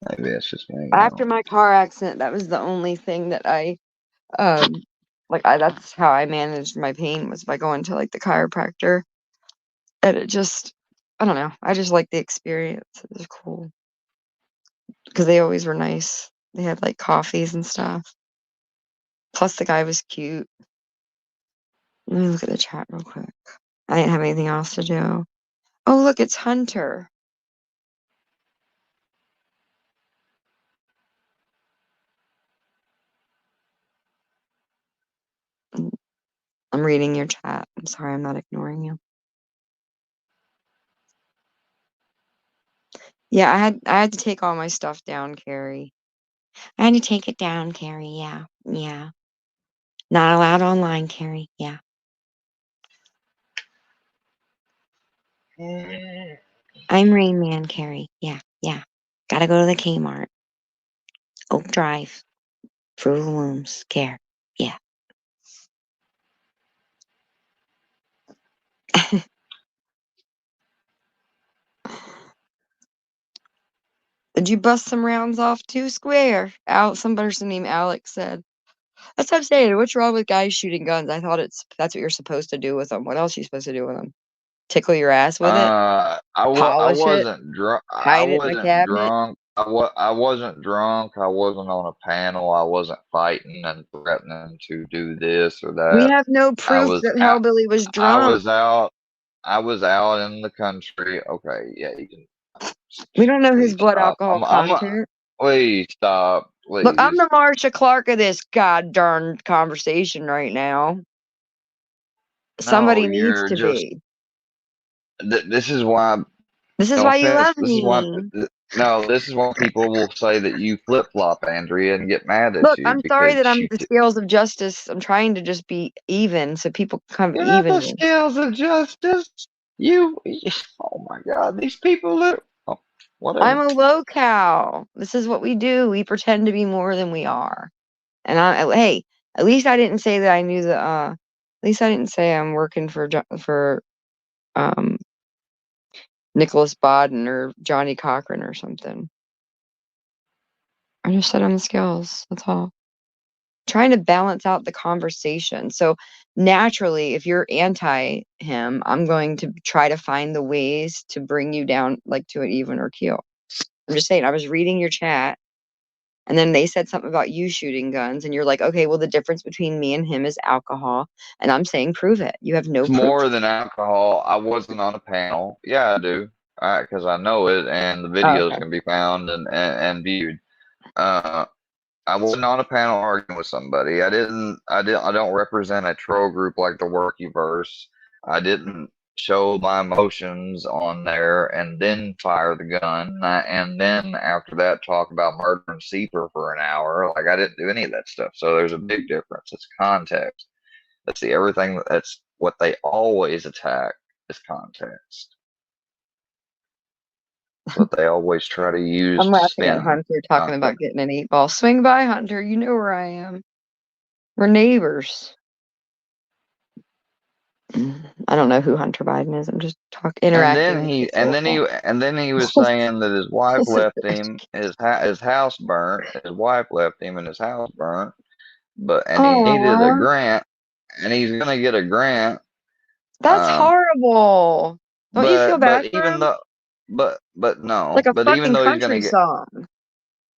maybe it's just me. After my car accident, that was the only thing that I that's how I managed my pain, was by going to like the chiropractor. And it just, I don't know, I just like the experience. It was cool because they always were nice. They had like coffees and stuff. Plus the guy was cute. Let me look at the chat real quick. I didn't have anything else to do. Oh, look, it's Hunter. I'm reading your chat. I'm sorry, I'm not ignoring you. Yeah, I had to take all my stuff down, Carrie. I had to take it down, Carrie. Yeah. Yeah. Not allowed online, Carrie. Yeah. I'm Rain Man, Carrie. Yeah. Yeah. Gotta go to the Kmart. Oak Drive. Fruit of the Looms. Care. Yeah. Did you bust some rounds off too, Square? Some person named Alex said. That's what I'm saying. What's wrong with guys shooting guns? I thought that's what you're supposed to do with them. What else are you supposed to do with them? Tickle your ass with it? I Polish it? wasn't drunk. I Hide it in the wasn't cabinet? drunk. I wasn't drunk. I wasn't on a panel. I wasn't fighting and threatening to do this or We that. have no I proof was that out. Hellbilly was I drunk. was out. I was out in the country. Okay, yeah, you can. We don't know his Please blood stop. alcohol content. Please stop. Look, I'm Please. the Marsha Clark of this goddamn conversation right now. No, Somebody needs you're to just. be. This is why. This is No why you offense. love This is why. me. No, this is why people will say that you flip flop, Andrea, and get mad at Look, you I'm sorry because that I'm the scales of justice. I'm trying to just be even so people come you're not the evenly. scales of justice. Oh my God, these people that. Oh, I'm whatever. a low-cal. This is what we do. We pretend to be more than we are. And hey, at least I didn't say that I knew at least I didn't say I'm working for Nicholas Bodden or Johnny Cochran or something. I just said I'm the scales. That's all. Trying to balance out the conversation. So naturally, if you're anti him, I'm going to try to find the ways to bring you down like to an even or keel. I'm just saying, I was reading your chat and then they said something about you shooting guns and you're like, okay, well, the difference between me and him is alcohol. And I'm saying, prove it. You have no It's proof. more than alcohol. I wasn't on a panel. Yeah, I do. Because I know it, and the videos Okay. can be found and viewed. I wasn't on a panel arguing with somebody. I don't represent a troll group like the Workyverse. I didn't show my emotions on there and then fire the gun. And then after that talk about murdering Seeper for an hour. Like I didn't do any of that stuff. So there's a big difference. It's context. That's everything. That's what they always attack is context. but they always try to use I'm to laughing at spin Hunter talking nothing. about getting an 8-ball. Swing by, Hunter. You know where I am. We're neighbors. I don't know who Hunter Biden is. I'm just interacting with this little cat. And then he was saying that his wife left him, his house burnt. His wife left him, and his house burnt. And he needed a Aw, grant, and he's gonna get a grant. that's horrible. Don't you feel bad for Even him? though, but no, Like a but even fucking though he's gonna country get, song.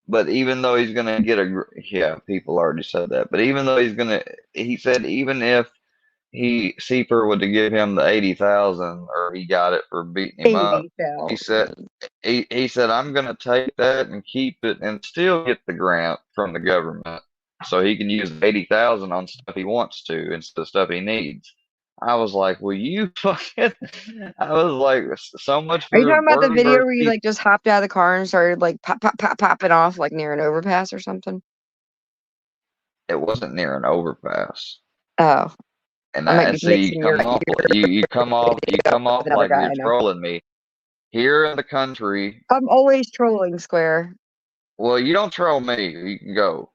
but even though he's gonna get yeah, people already said that. But even though he said even if Seeper would to give him the 80,000, or he got it for beating him up. He 80,000. said he said I'm gonna take that and keep it and still get the grant from the government, so he can use the 80,000 on stuff he wants to instead of stuff he needs. I was like, "Will you fucking?" I was like, "So much Are you for talking about the working video for where you people." like just hopped out of the car and started like popping off like near an overpass or something? It wasn't near an overpass. Oh, And I might be see, mixing your you come with off another like guy you're I know. trolling me. Here in the country, I'm always trolling, Square. well, you don't troll me. You can go,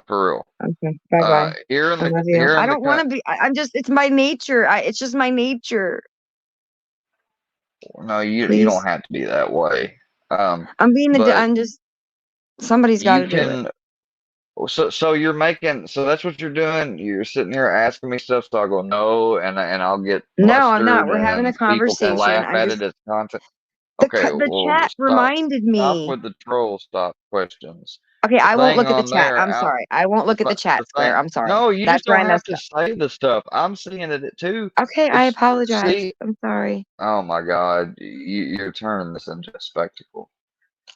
for real. Okay, bye bye. I love you. Here I in the don't want to be. I'm just. It's my nature. It's just my nature. no, you don't Please. have to be that way. I'm being the. But I'm just. Somebody's got you to do it. can. So you're making. So that's what you're doing. You're sitting here asking me stuff, so I go no, and I'll get No, I'm not. flustered, We're and having a then people can conversation. laugh I'm at just. it as content. The Okay, the well, chat reminded stop me. with the troll stop questions. Okay, The I won't thing look at the on chat. there, I'm sorry. I won't look at the the chat, Square. thing. I'm sorry. No, you That's just where I don't have messed to up. say the stuff. I'm seeing it too. Okay, I It's apologize. see. I'm sorry. Oh my God, you're turning this into a spectacle,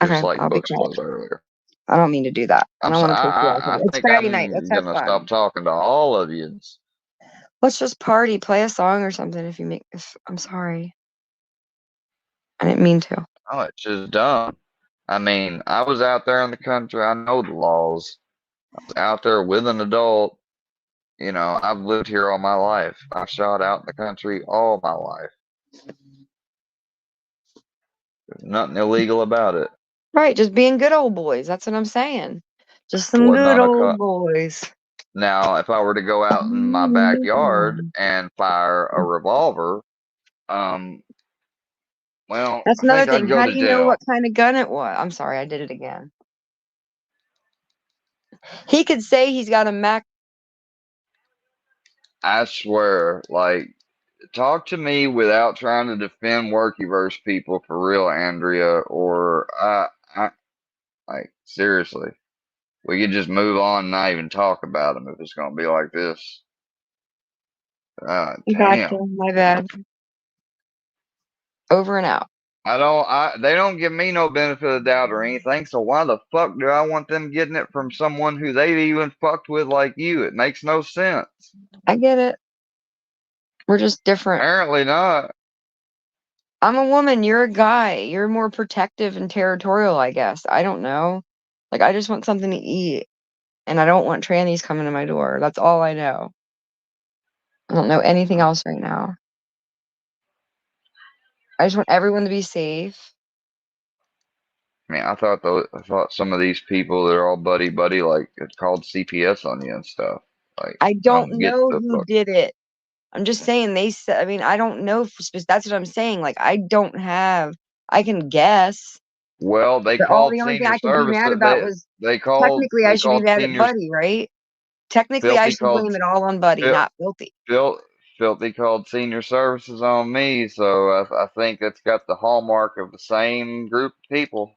just Okay, like I'll be Books quiet. was earlier. I don't mean to do that. I don't want to piss you off. I It's think Friday night. Let's I'm have gonna stop fun. talking to all of you. Let's just party, play a song or something. I'm sorry. I didn't mean to. Oh, it's just dumb. I mean, I was out there in the country. I know the laws. I was out there with an adult. You know, I've lived here all my life. I've shot out in the country all my life. There's nothing illegal about it. Right, just being good old boys. That's what I'm saying. Just some Wasn't good on a old cut. boys. Now, if I were to go out in my backyard and fire a revolver, well, That's I another think thing. I'd go How do to you know jail. what kind of gun it was? I'm sorry, I did it again. He could say he's got a Mac. I swear, like, talk to me without trying to defend Workyverse people for real, Andrea, or like, seriously. We could just move on and not even talk about them if it's gonna be like this. Gotcha. Damn. My bad. Over and out. They don't give me no benefit of the doubt or anything, so why the fuck do I want them getting it from someone who they've even fucked with like you? It makes no sense. I get it. We're just different. Apparently not. I'm a woman. You're a guy. You're more protective and territorial, I guess. I don't know. Like, I just want something to eat. And I don't want trannies coming to my door. That's all I know. I don't know anything else right now. I just want everyone to be safe. I mean, I thought some of these people they're all buddy buddy like it called CPS on you and stuff. Like I I don't don't get know the who fuck. did it. I'm just saying they said, I mean, I don't know. That's what I'm saying. Like, I don't have, I can guess. Well, they But all called the only thing senior I could be service. mad about was technically I They should be called mad at seniors Buddy, right? Technically, I filthy should called blame it all on Buddy, fil, not Filthy. filthy called senior services on me. So I think that's got the hallmark of the same group of people.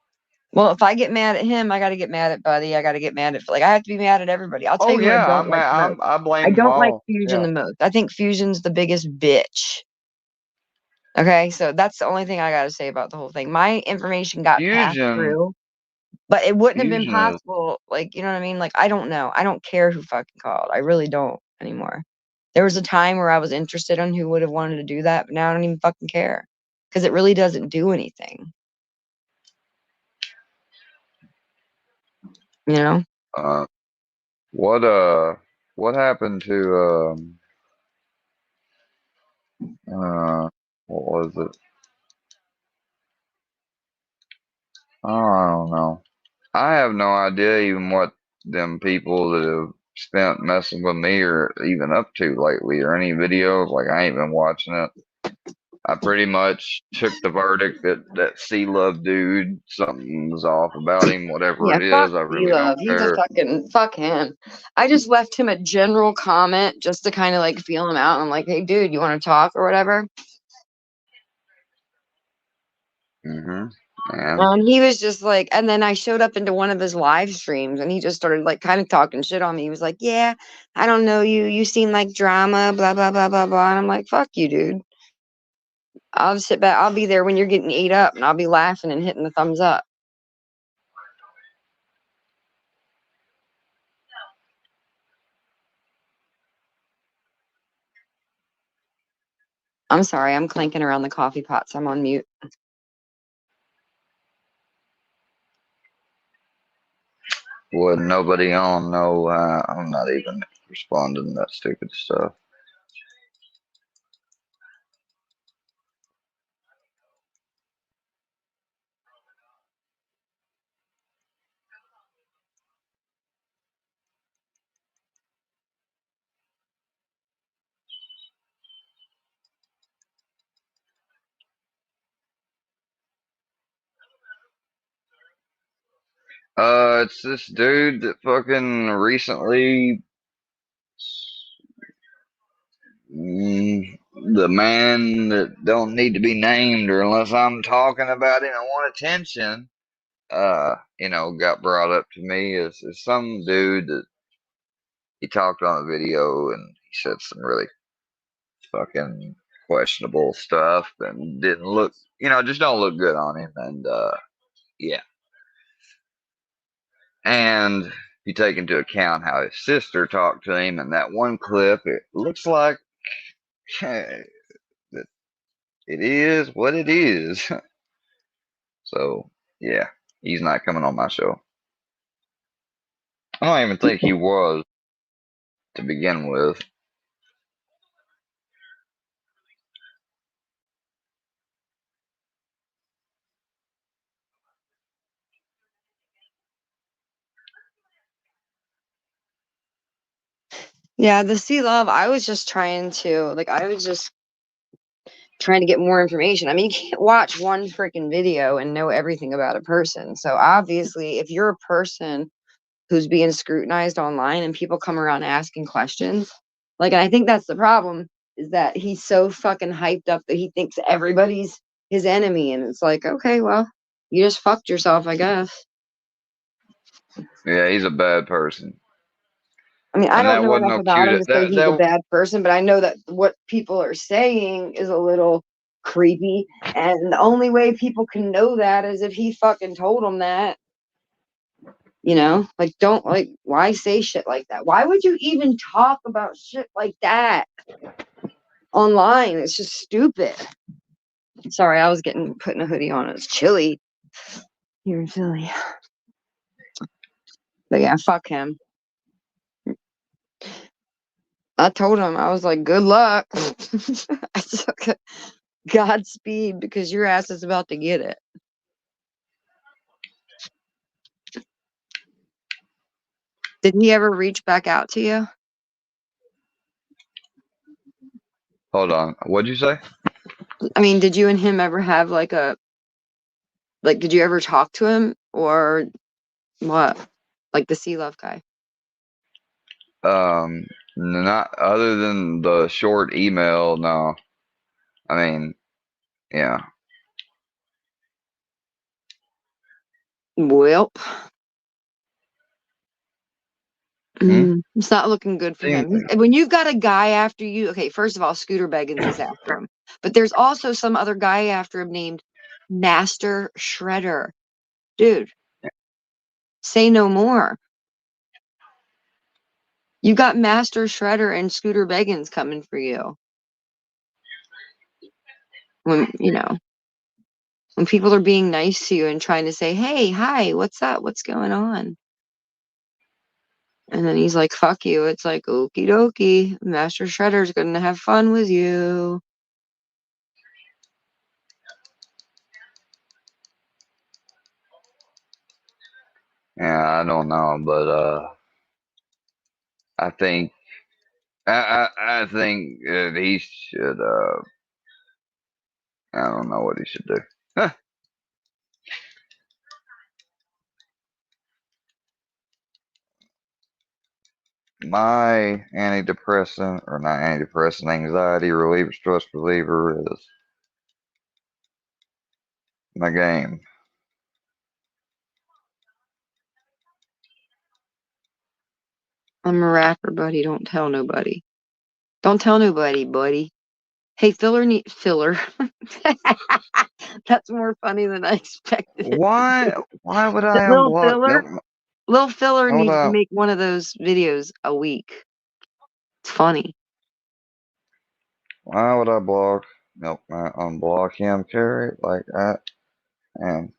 Well, if I get mad at him, I got to get mad at Buddy. I got to get mad at, like, I have to be mad at everybody. I'll tell Oh you who I yeah, don't like the most. I I blame them don't like all. Fusion Yeah. the most. I think Fusion's the biggest bitch. Okay, so that's the only thing I got to say about the whole thing. My information got passed Fusion through, but it wouldn't have been Fusion is possible. Like, you know what I mean? Like, I don't know. I don't care who fucking called. I really don't anymore. There was a time where I was interested in who would have wanted to do that, but now I don't even fucking care because it really doesn't do anything. You know? What happened to what was it? Oh, I don't know. I have no idea even what them people that have spent messing with me are even up to lately or any videos. Like, I ain't been watching it. I pretty much took the verdict that that Sea Love dude, something's off about him, whatever Yeah, it fuck is. I you, really don't love. He's a care. fucking fuck him. I just left him a general comment just to kind of like feel him out. I'm like, hey, dude, you want to talk or whatever? And And he was just like, and then I showed up into one of his live streams and he just started like kind of talking shit on me. He was like, yeah, I don't know you. You seem like drama, blah, blah, blah, blah, blah. And I'm like, fuck you, dude. I'll sit back. I'll be there when you're getting ate up and I'll be laughing and hitting the thumbs up. I'm sorry. I'm clanking around the coffee pot, so I'm on mute. would nobody on no, I'm not even responding to that stupid stuff. It's this dude that fucking recently, the man that don't need to be named, or unless I'm talking about him, I want attention. Got brought up to me as some dude that he talked on a video and he said some really fucking questionable stuff and didn't look, just don't look good on him. And yeah, and if you take into account how his sister talked to him in that one clip, it looks like that it is what it is. So yeah, he's not coming on my show. I don't even think he was to begin with. Yeah, the sea love, I was just trying to get more information. I mean, you can't watch one freaking video and know everything about a person. So obviously, if you're a person who's being scrutinized online and people come around asking questions, and I think that's the problem, is that he's so fucking hyped up that he thinks everybody's his enemy. And it's like, okay, well, you just fucked yourself, I guess. Yeah, he's a bad person. I mean, I And don't that know wasn't enough no about him cute. to say he's a bad person, but I know that what people are saying is a little creepy. And the only way people can know that is if he fucking told them that. Don't why say shit like that? Why would you even talk about shit like that online? It's just stupid. Sorry, I was putting a hoodie on. It's chilly here in Philly. But yeah, fuck him. I told him, I was like, good luck. I took Godspeed because your ass is about to get it. Did he ever reach back out to you? Hold on. What'd you say? I mean, did you and him ever have did you ever talk to him or what? Like the sea love guy? Not other than the short email, no. I mean, yeah. Well, it's not looking good for him. When you've got a guy after you, okay, first of all, Scooter Beggins is after him. But there's also some other guy after him named Master Shredder. Dude, say no more. You got Master Shredder and Scooter Beggins coming for you. When people are being nice to you and trying to say, hey, hi, what's up? What's going on? And then he's like, fuck you. It's like, okie dokie. Master Shredder's going to have fun with you. Yeah, I don't know, but I think I think that he should I don't know what he should do. My antidepressant, or not antidepressant, anxiety reliever, stress reliever is my game. I'm a rapper, buddy. Don't tell nobody. Don't tell nobody, buddy. Hey, filler. That's more funny than I expected it. Why would I Lil unblock Filler? them? Lil Filler Hold needs to up. make one of those videos a week. It's funny. Why would I block? Nope, I unblock him, carry like that, and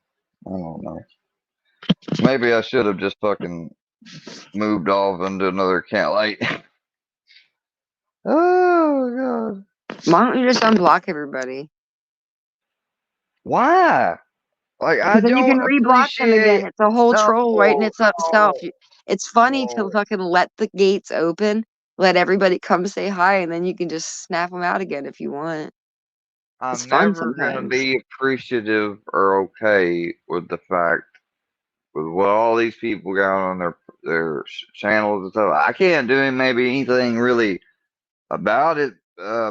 I don't know. Maybe I should have just fucking moved off into another account. Like, oh god, Why don't you just unblock everybody? why? Like, I Because then you can don't reblock them again. appreciate. It's a whole No, troll writing itself. no, It's funny to no. fucking let the gates open, let everybody come say hi, and then you can just snap them out again if you want. It's I'm fun never gonna sometimes. be appreciative or okay with the fact with what all these people got on their channels and stuff. I can't do maybe anything really about it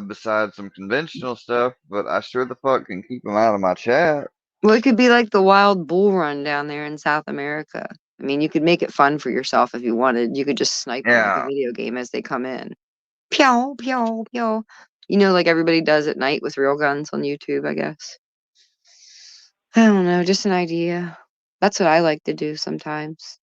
besides some conventional stuff, but I sure the fuck can keep them out of my chat. Well, it could be like the wild bull run down there in South America. I mean, you could make it fun for yourself if you wanted. You could just snipe them like a Yeah, video game as they come in. Pew, pew, pew. You know, like everybody does at night with real guns on YouTube, I guess. I don't know, just an idea. That's what I like to do sometimes.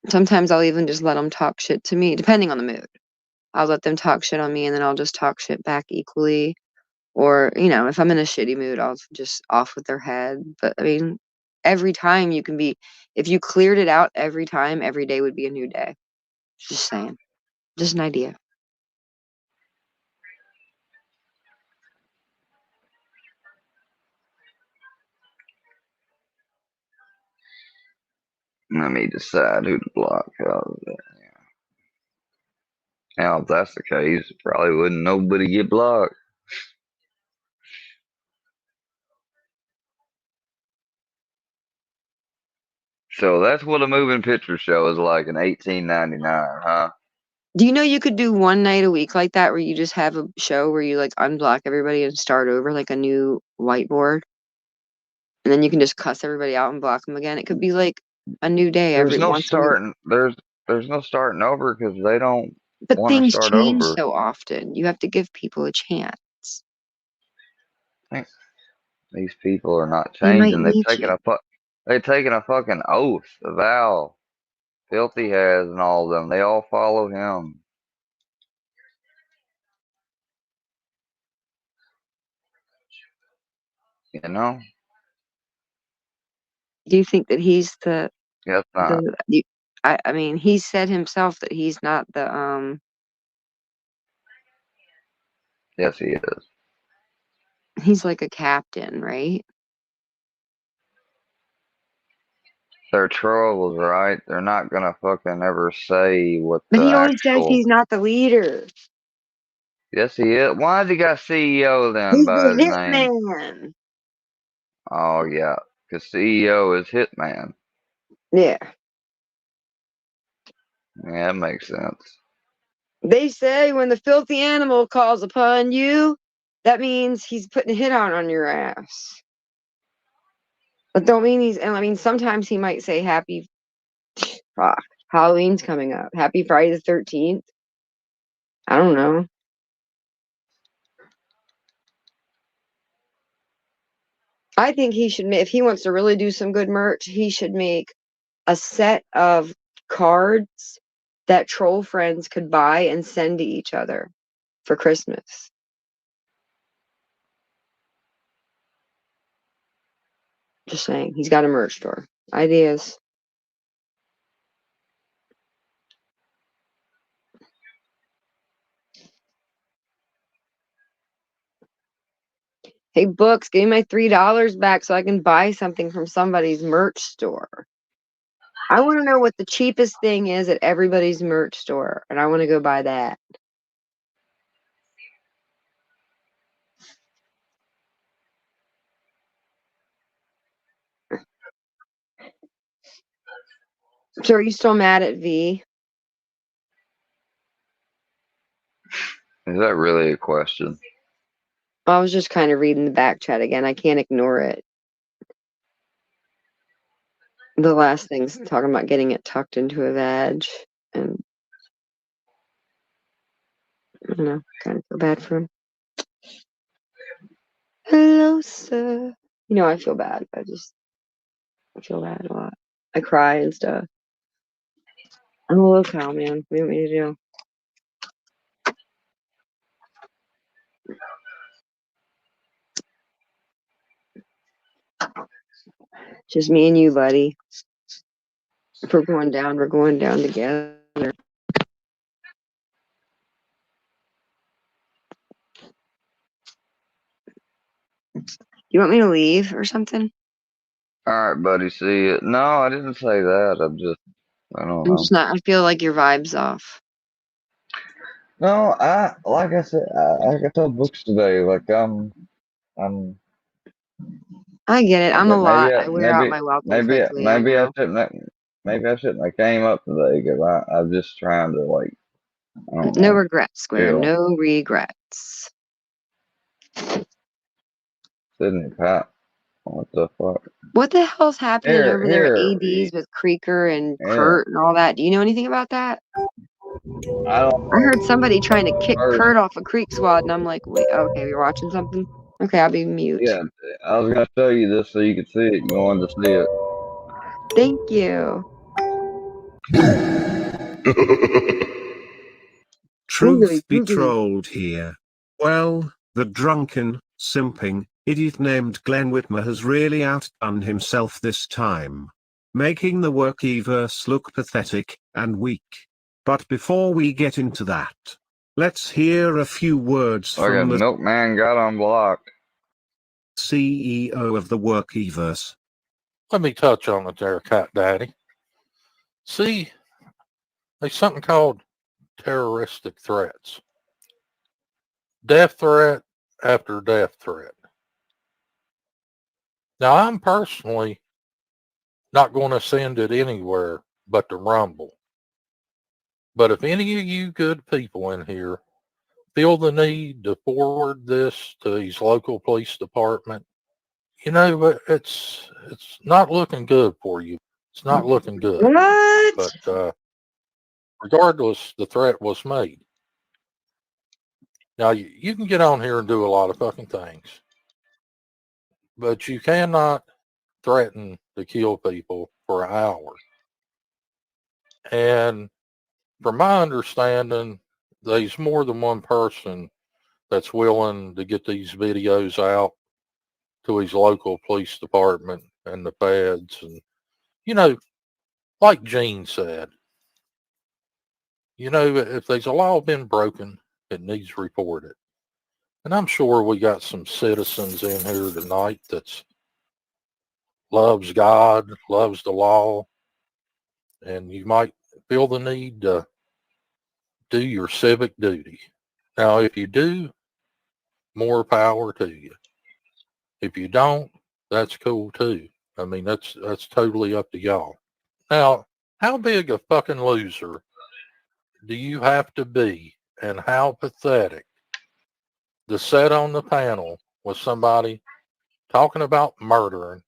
Sometimes I'll even just let them talk shit to me, depending on the mood. I'll let them talk shit on me and then I'll just talk shit back equally. Or, you know, if I'm in a shitty mood, I'll just off with their head. But I mean, every time you can be, if you cleared it out every time, every day would be a new day. Just saying. Just an idea. let me decide who to block. Now, if that's the case, probably wouldn't nobody get blocked. So that's what a moving picture show is like in 1899, huh? Do you know you could do one night a week like that where you just have a show where you like unblock everybody and start over like a new whiteboard? And then you can just cuss everybody out and block them again. It could be like a new day There's every no once a week. starting. There's no starting over because they don't But want to things start change over. so often. You have to give people a chance. These people are not They might changing. They've need taken you. they've taken a fucking oath, a vow. Filthy has and all of them. They all follow him. You know? Do you think that he's the Guess not. I mean, he said himself that he's not the Yes, he is. he's like a captain, right? They're trolls, right? They're not gonna fucking ever say what But the he always says actual. he's not the leader. Yes, he is. Why has he got CEO then He's by his the name? hitman. Oh yeah, because CEO is Hitman. Yeah. Yeah, that makes sense. They say when the filthy animal calls upon you, that means he's putting a hit on your ass. But don't mean and I mean, sometimes he might say happy, fuck, Halloween's coming up. Happy Friday the 13th. I don't know. I think he should make, if he wants to really do some good merch, he should make a set of cards that troll friends could buy and send to each other for Christmas. Just saying, he's got a merch store. Ideas. Hey, Books, give me my $3 back so I can buy something from somebody's merch store. I want to know what the cheapest thing is at everybody's merch store, and I want to go buy that. So are you still mad at V? Is that really a question? I was just kind of reading the back chat again. I can't ignore it. The last thing's talking about getting it tucked into a vag, and I don't know, kind of feel bad for him. Hello, sir. You know, I feel bad. I feel bad a lot. I cry and stuff. I'm a low cow, man. What do you want me to do? Just me and you, buddy. If we're going down together. You want me to leave or something? All right, buddy. See you. No, I didn't say that. I don't I'm know. just not. I feel like your vibe's off. No, like I said, like I told Books today, like I'm. I get it. I'm a lot. Maybe, I wear out my welcome maybe, quickly. I maybe I know. shouldn't. Maybe I shouldn't have came up today because I'm just trying to like, I don't No know, regrets, Square. feel. No regrets. Sydney Pat, what the fuck? What the hell's happening over there at Here, AD's with Creeker and yeah. Kurt and all that? Do you know anything about that? I don't I heard somebody trying to know. kick First, Kurt off a Creek Squad, and I'm like, wait, okay, you're watching something? Okay, I'll be mute. yeah, I was gonna show you this so you could see it. You wanted to see it. Thank you. Truth be told here. Well, the drunken, simping, idiot named Glenn Whitmer has really outdone himself this time, making the workiverse look pathetic and weak. But before we get into that, let's hear a few words Like a from the milkman got unblocked. CEO of the workiverse. Let me touch on it there, Cat Daddy. See, there's something called terroristic threats. Death threat after death threat. Now, I'm personally not going to send it anywhere but to Rumble. But if any of you good people in here feel the need to forward this to his local police department, you know, it's not looking good for you. It's not looking good. What? But regardless, the threat was made. Now, you can get on here and do a lot of fucking things, but you cannot threaten to kill people for an hour. And from my understanding, there's more than one person that's willing to get these videos out to his local police department and the feds. And, you know, like Gene said, you know, if there's a law been broken, it needs reported. And I'm sure we got some citizens in here tonight that's loves God, loves the law, and you might feel the need to do your civic duty. Now, if you do, more power to you. If you don't, that's cool too. I mean, that's totally up to y'all. Now, how big a fucking loser do you have to be, and how pathetic to sit on the panel with somebody talking about murdering?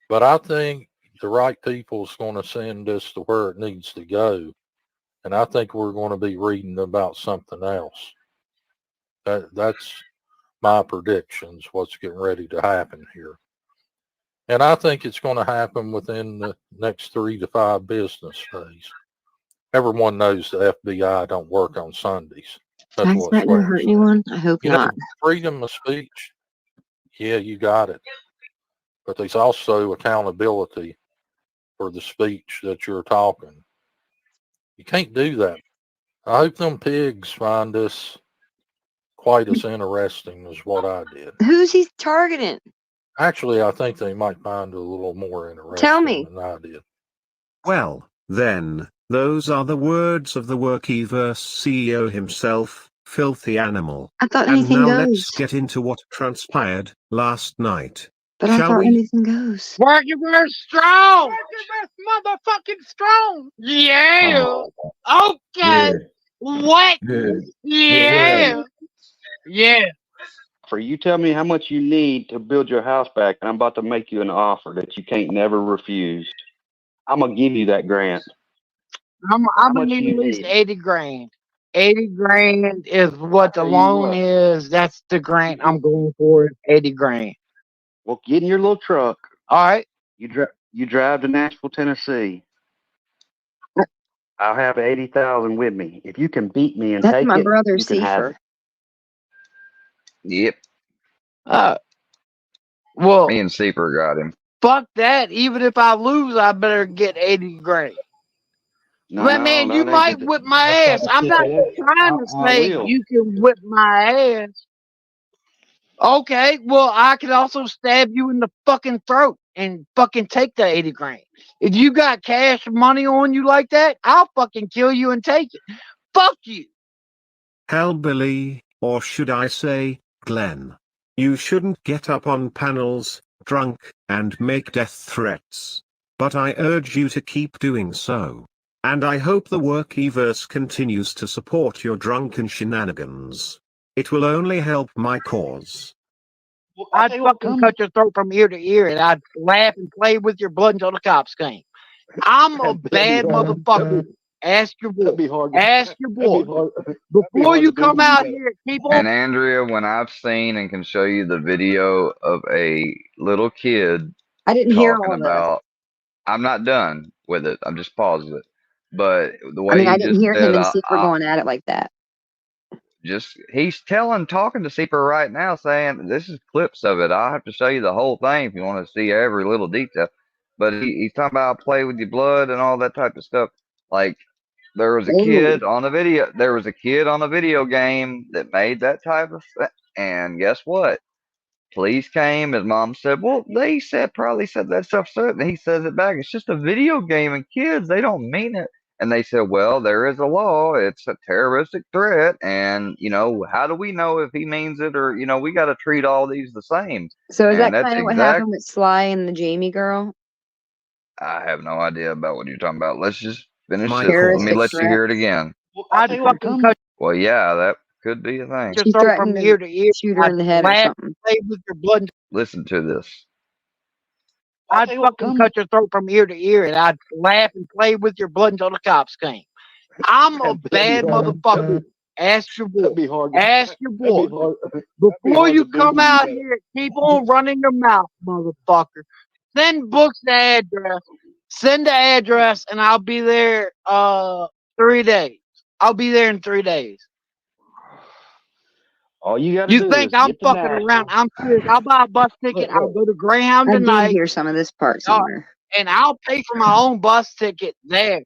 But I think the right people's going to send this to where it needs to go. And I think we're going to be reading about something else. That's my predictions, what's getting ready to happen here. And I think it's going to happen within the next 3 to 5 business days. Everyone knows the FBI don't work on Sundays. That's Can I what threaten to Square hurt said. anyone? I hope You know, not. freedom of speech, yeah, you got it. But there's also accountability for the speech that you're talking. You can't do that. I hope them pigs find this quite as interesting as what I did. Who's he targeting? Actually, I think they might find it a little more Tell interesting me. than I did. Well, then, those are the words of the Workiverse CEO himself, filthy animal. I thought And anything now let's goes. get into what transpired last night. But I Shall thought we? anything goes. Workiverse strong. Workiverse motherfucking strong. Yeah. Okay. Good. What? Good. Yeah. Yeah. For you tell me how much you need to build your house back, and I'm about to make you an offer that you can't never refuse. I'm gonna give you that grant. I'm How gonna much need you at least need? 80 grand. 80 grand is what the Tell you loan what. is. That's the grant I'm going for. 80 grand. Well, get in your little truck. All right. You drive to Nashville, Tennessee. I'll have 80,000 with me. If you can beat me and That's take my it, brother, you can have it. Seifer. Yep. Well, Me and Seeper got him. fuck that. Even if I lose, I better get 80 grand. But man, you might whip my ass. I'm not trying to I say will. you can whip my ass. Okay, well, I could also stab you in the fucking throat and fucking take the 80 grand. If you got cash money on you like that, I'll fucking kill you and take it. Fuck you. Hellbilly, or should I say, Glenn. You shouldn't get up on panels, drunk, and make death threats. But I urge you to keep doing so. And I hope the Workiverse continues to support your drunken shenanigans. It will only help my cause. I'd fucking cut your throat from ear to ear and I'd laugh and play with your blood until the cops came. I'm a bad motherfucker. Ask your boy. Ask your boy. Before you come out here, people. And Andrea, when I've seen and can show you the video of a little kid I didn't hear talking all this. about, I'm not done with it. I'm just pausing it. But the I way mean, I he didn't just hear him said, and Seefer going at it like that. he's talking to Seeper right now, saying this is clips of it. I'll have to show you the whole thing if you want to see every little detail. But he's talking about play with your blood and all that type of stuff. Like there was a kid on the video. There was a kid on a video game that made that type of thing. And guess what? Police came. His mom said, "Well, they probably said that stuff." So and he says it back. It's just a video game, and kids, they don't mean it. And they said, "Well, there is a law. It's a terroristic threat, and how do we know if he means it or we got to treat all these the same." So is And that that's kind of what exact. happened with Sly and the Jamie girl? I have no idea about what you're talking about. Let's just finish My this. Let me Terroristic let you hear it threats. again. I'd fucking cut Well, yeah, that could be a thing. your She throat from threatened ear to to ear. shoot her I'd in the head or laugh something. and play with your blood. Listen to this. I'd fucking cut your throat from ear to ear and I'd laugh and play with your blood until the cops came. I'm a bad motherfucker. Ask your boy. Ask your boy. Before you come out here, keep on running your mouth, motherfucker. Send Book's the address. Send the address and I'll be there 3 days. I'll be there in 3 days. All you got to You do think is I'm get to fucking Nashville. around? I'm serious. I'll buy a bus ticket. I'll go to Greyhound I did tonight. hear some of this part somewhere. And I'll pay for my own bus ticket there.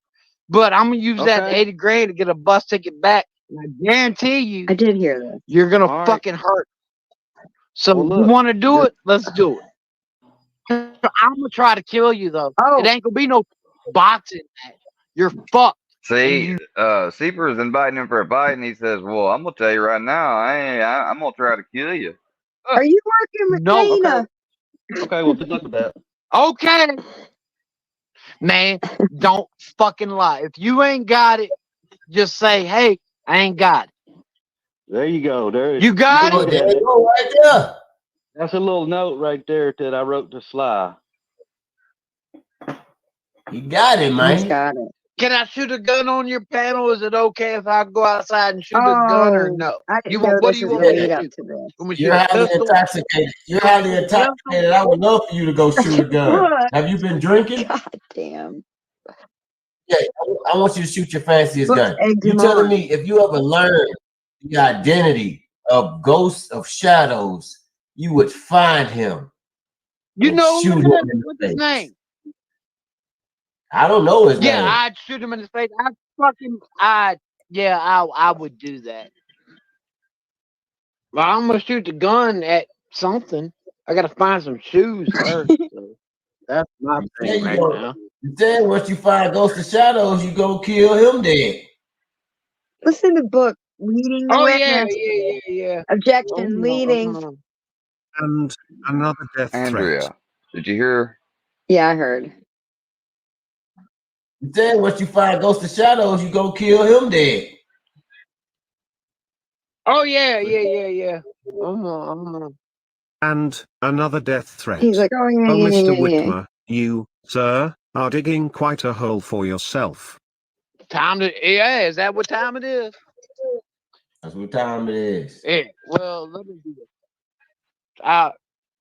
But I'm gonna use that Okay. 80 grand to get a bus ticket back. And I guarantee you, I did hear this. you're gonna All right. fucking hurt. So Well, if look, you want to do it, let's do it. I'm gonna try to kill you though. Oh. It ain't gonna be no boxing match. You're fucked. See, Seeper is inviting him for a fight, and he says, "Well, I'm gonna tell you right now, I'm gonna try to kill you." Are you working with No. Dana? Okay, well, good luck with that. Okay. Man, don't fucking lie. If you ain't got it, just say, hey, I ain't got it. There you go. You got Oh, it? there you go, right there. That's a little note right there that I wrote to Sly. You got it, He's man. got it. Can I shoot a gun on your panel? Is it okay if I go outside and shoot a gun or no? I didn't You know want what this do you was want gonna me lead to up shoot? to this. Want me to You're shoot a highly pistol? intoxicated. You're highly intoxicated. I would love for you to go shoot a gun. What? Have you been drinking? God damn. Yeah, I want you to shoot your fanciest Books gun. egged You him telling on. me if you ever learned the identity of ghosts of shadows, you would find him You and know shoot who him it is? in the What's his face. name? I don't know his Yeah, name. I'd shoot him in the face. I would do that. Well, I'm gonna shoot the gun at something. I gotta find some shoes first. So that's my Yeah, thing you right go. now. You said once you find Ghost of Shadows, you go kill him dead. Listen to book. Leading the Oh yeah, witness. yeah. Objection. Leading. And another death threat. Andrea, did you hear? Yeah, I heard. You said once you find Ghost of Shadows, you go kill him dead. Oh yeah. I'm And another death threat. He's like, oh yeah, Oh, yeah, Mr. yeah, yeah. Whitmer, you, sir, are digging quite a hole for yourself. time to. Yeah, is that what time it is? That's what time it is. Yeah. Well, let me do this. I'm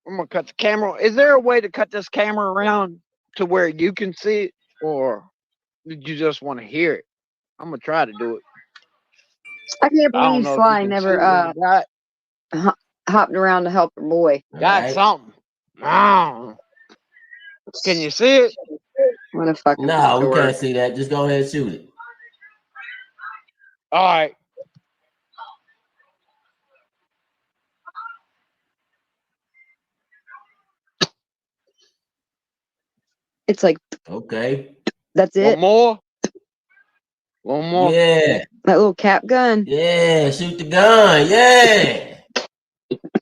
gonna cut the camera. Is there a way to cut this camera around to where you can see it, or did you just want to hear it? I'm gonna try to do it. I can't I don't believe know if you Sly can never see what I got. hopped around to help her boy. Got something. Oh. Can you see it? What a fucking No, we dork. can't see that. Just go ahead and shoot it. All right. It's like, okay. That's it. One more. One more. Yeah. That little cap gun. Yeah, shoot the gun. Yeah.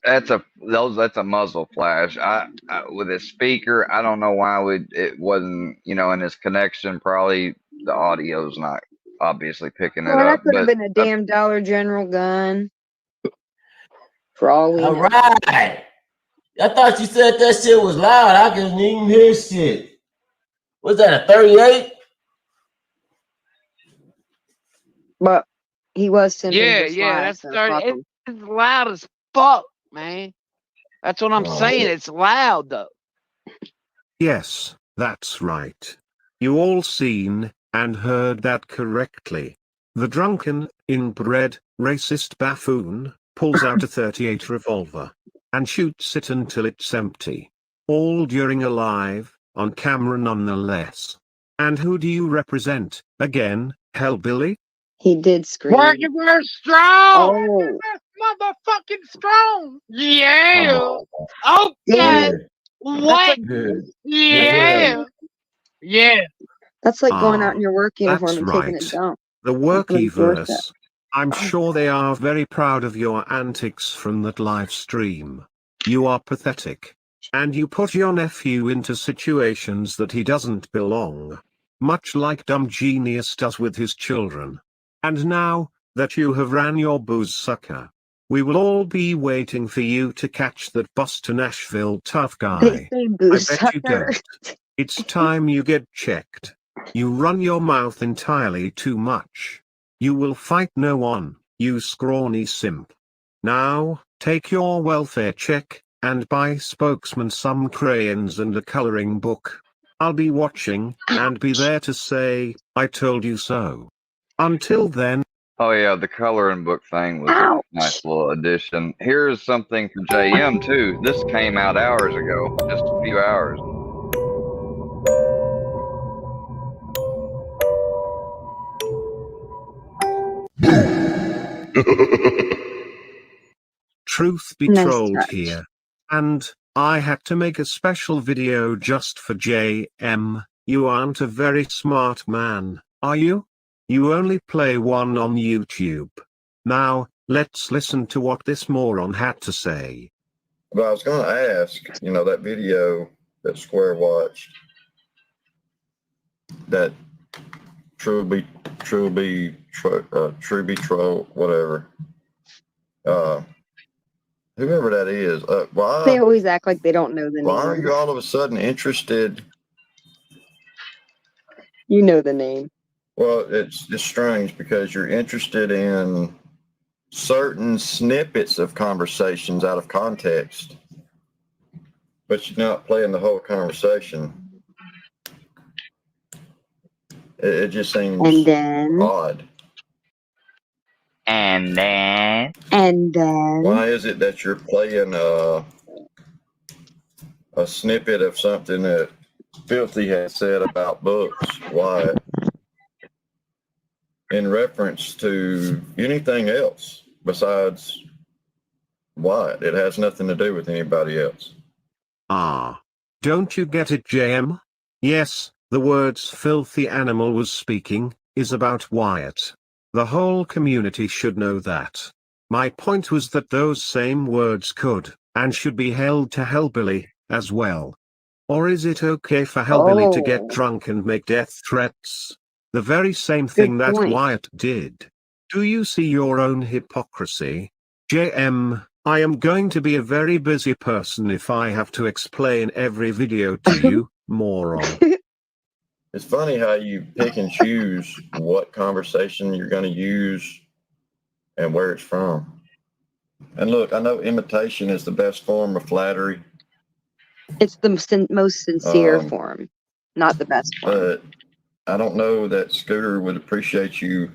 That's a muzzle flash. With his speaker, I don't know why it wasn't, in his connection. Probably the audio's not obviously picking it Well, that up. could have But been a damn Dollar General gun. For all we All know. right. I thought you said that shit was loud. I couldn't even hear shit. Was that a 38? But he was simping for Yeah. Sly, That's so 30. fuck him. It's loud as fuck, man. That's what I'm saying. It's loud though. Yes, that's right. You all seen and heard that correctly. The drunken, inbred, racist buffoon pulls out a .38 revolver and shoots it until it's empty. All during a live, on camera nonetheless. And who do you represent, again, Hellbilly? He did scream. Working very strong. Oh. Motherfucking strong. Yeah. Damn Okay. it. What? Good. Yeah. Yeah. That's like going out Ah, in your work uniform that's and taking a right. dump. The on somebody's doorstep. Workyverse. I'm sure they are very proud of your antics from that live stream. You are pathetic. And you put your nephew into situations that he doesn't belong. Much like dumb genius does with his children. And now, that you have ran your booze sucker, we will all be waiting for you to catch that bus to Nashville tough They guy. say I booze bet you sucker. don't. It's time you get checked. You run your mouth entirely too much. You will fight no one, you scrawny simp. Now, take your welfare check, and buy spokesman some crayons and a coloring book. I'll be watching, and be there to say, I told you so. Until then. oh yeah, the coloring book thing was a nice little addition. Here's something for JM too. This came out hours ago, just a few hours. Truth be Nice told touch. here. And, I had to make a special video just for JM. You aren't a very smart man, are you? You only play one on YouTube. Now, let's listen to what this moron had to say. But I was going to ask, that video that Square watched, that True be Troll, whatever. Whoever that is, why? They always act like they don't know the Why are name. you all of a sudden interested? You know the name. Well, it's just strange because you're interested in certain snippets of conversations out of context, but you're not playing the whole conversation. It just seems odd. And then Why is it that you're playing a snippet of something that Filthy has said about books? Why? In reference to anything else besides What? It has nothing to do with anybody else. Ah. Don't you get it, JM? Yes, the words filthy animal was speaking, is about Wyatt. The whole community should know that. My point was that those same words could, and should be held to Hellbilly, as well. Or is it okay for Hellbilly to get Oh, drunk and make death threats? The very same good thing that point. Wyatt did. Do you see your own hypocrisy? JM, I am going to be a very busy person if I have to explain every video to you, moron. It's funny how you pick and choose what conversation you're going to use and where it's from. And look, I know imitation is the best form of flattery. It's the most sincere form, not the best form. But I don't know that Scooter would appreciate you.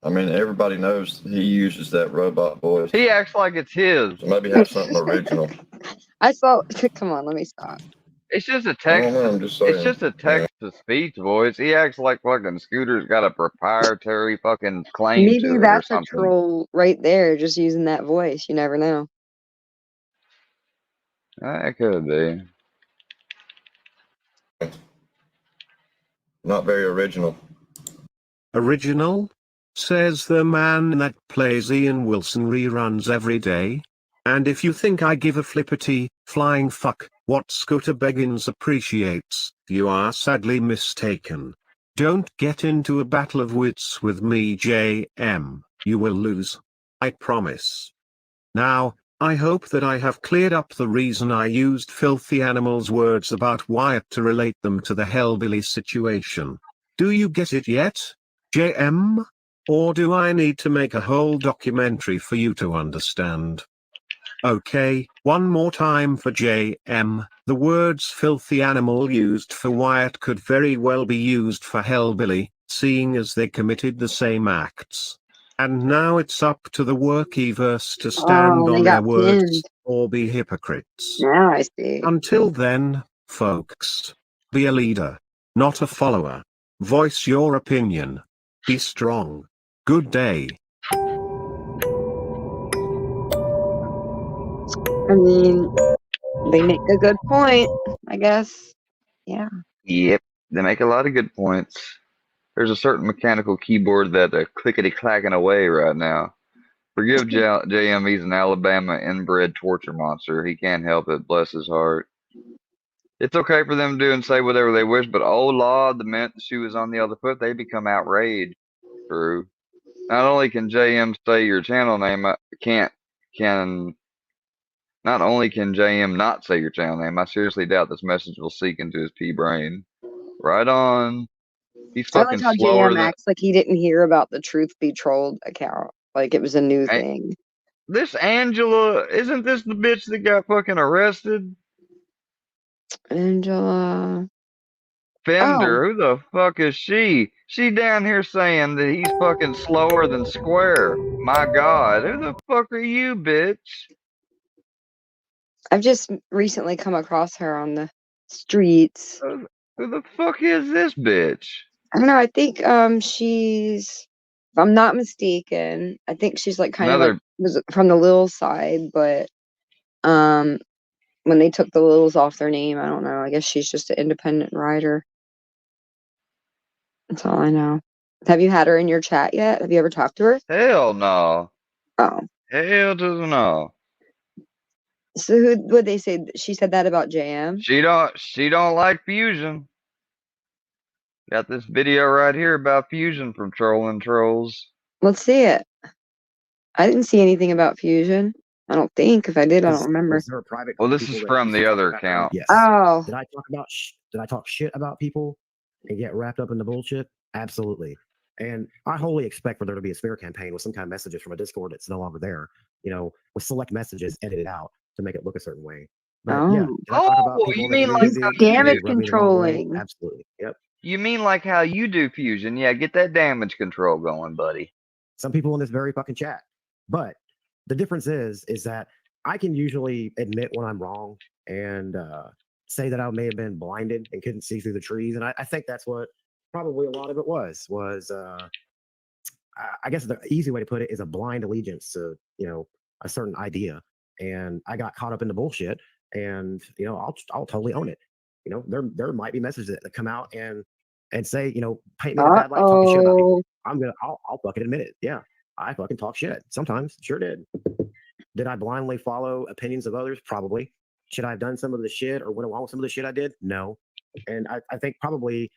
I mean, everybody knows he uses that robot voice. He acts like it's his. So maybe have something original. I saw. Come on, let me stop. It's just a I text. don't know, I'm just saying. It's just a text to speech voice. He acts like fucking Scooter's got a proprietary fucking claim to Maybe it or that's a something. troll right there, just using that voice. You never know. That could be. Not very original. Original? Says the man that plays Ian Wilson reruns every day. And if you think I give a flippity, flying fuck, what Scooter Beggins appreciates, you are sadly mistaken. Don't get into a battle of wits with me, JM, you will lose. I promise. Now, I hope that I have cleared up the reason I used filthy animal's words about Wyatt to relate them to the Hellbilly situation. Do you get it yet, JM? Or do I need to make a whole documentary for you to understand? Okay, one more time for JM. The words filthy animal used for Wyatt could very well be used for Hellbilly, seeing as they committed the same acts. And now it's up to the workiverse to stand Oh, they on their got words, pinned. or be hypocrites. Now I see. Until then, folks, be a leader, not a follower. Voice your opinion. Be strong. Good day. I mean, they make a good point, I guess. Yeah. Yep, they make a lot of good points. There's a certain mechanical keyboard that clickety clacking away right now. Forgive JM, he's an Alabama inbred torture monster. He can't help it, bless his heart. It's okay for them to do and say whatever they wish, but oh Lord, the minute the shoe is on the other foot, they become outraged. True. Not only can JM say your channel name, not only can JM not say your channel name, I seriously doubt this message will seek into his pea brain. Right on. He's I like fucking how slower JM than acts like he didn't hear about the Truth Be Trolled account. Like it was a new thing. this Angela. Isn't this the bitch that got fucking arrested? Angela. Fender, who the fuck is she? She down here saying that he's fucking slower than Square. My God, who the fuck are you, bitch? I've just recently come across her on the streets. Who the fuck is this bitch? I don't know. I think she's, if I'm not mistaken, I think she's like kind of like was from the Lil side, but when they took the Lils off their name, I don't know. I guess she's just an independent writer. That's all I know. Have you had her in your chat yet? Have you ever talked to her? Hell no. Oh. Hell to the no. So who would they say? She said that about JM? She don't like Fusion. Got this video right here about Fusion from Trolling Trolls. Let's see it. I didn't see anything about Fusion. I don't think. If I did, I don't remember. Was there a private Well, group this of is people that from used to the talk other about account. Yes. Oh. Did I talk shit about people and get wrapped up in the bullshit? Absolutely. And I wholly expect for there to be a smear campaign with some kind of messages from a Discord that's no longer there, with select messages edited out to make it look a certain way. But yeah, did I talk about people you in the mean like community how and you damage they rub me the wrong way? controlling? Absolutely. Yep. You mean like how you do Fusion? Yeah, get that damage control going, buddy. Some people in this very fucking chat. But the difference is that I can usually admit when I'm wrong and say that I may have been blinded and couldn't see through the trees. And I think that's what probably a lot of it was I guess the easy way to put it is a blind allegiance to, a certain idea. And I got caught up in the bullshit, and I'll totally own it. There might be messages that come out and say, paint me in a bad light, talking shit about people. I'll fucking admit it. Yeah, I fucking talk shit sometimes. Sure did. Did I blindly follow opinions of others? Probably. Should I have done some of the shit or went along with some of the shit I did? No. And I think probably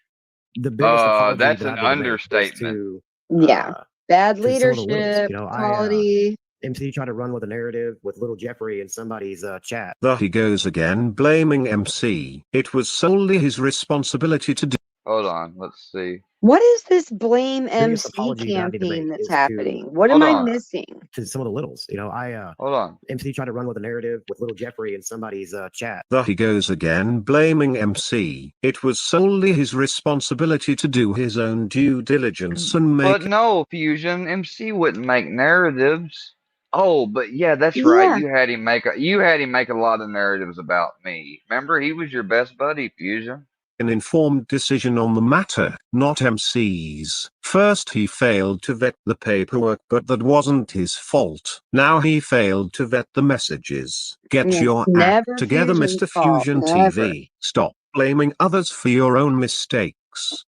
the biggest apology That's that an I've ever made is understatement. to Yeah. Bad to some of the littles. leadership, quality. MC tried to run with a narrative with little Jeffrey in somebody's chat. There he goes again, blaming MC. It was solely his responsibility to do. Hold on, let's see. What is this blame Biggest MC apology that I need to campaign make that's is happening? to What am I missing? to some of the littles. Hold on. MC tried to run with a narrative with little Jeffrey in somebody's chat. There he goes again, blaming MC. It was solely his responsibility to do his own due diligence and make. But no, Fusion, MC wouldn't make narratives. Oh, but yeah, that's right. Yeah. You had him make a lot of narratives about me. Remember, he was your best buddy, Fusion. An informed decision on the matter, not MC's. First he failed to vet the paperwork, but that wasn't his fault. Now he failed to vet the messages. Get Yeah, your never act together, Fusion's Mr. fault, Fusion never. TV. Stop blaming others for your own mistakes.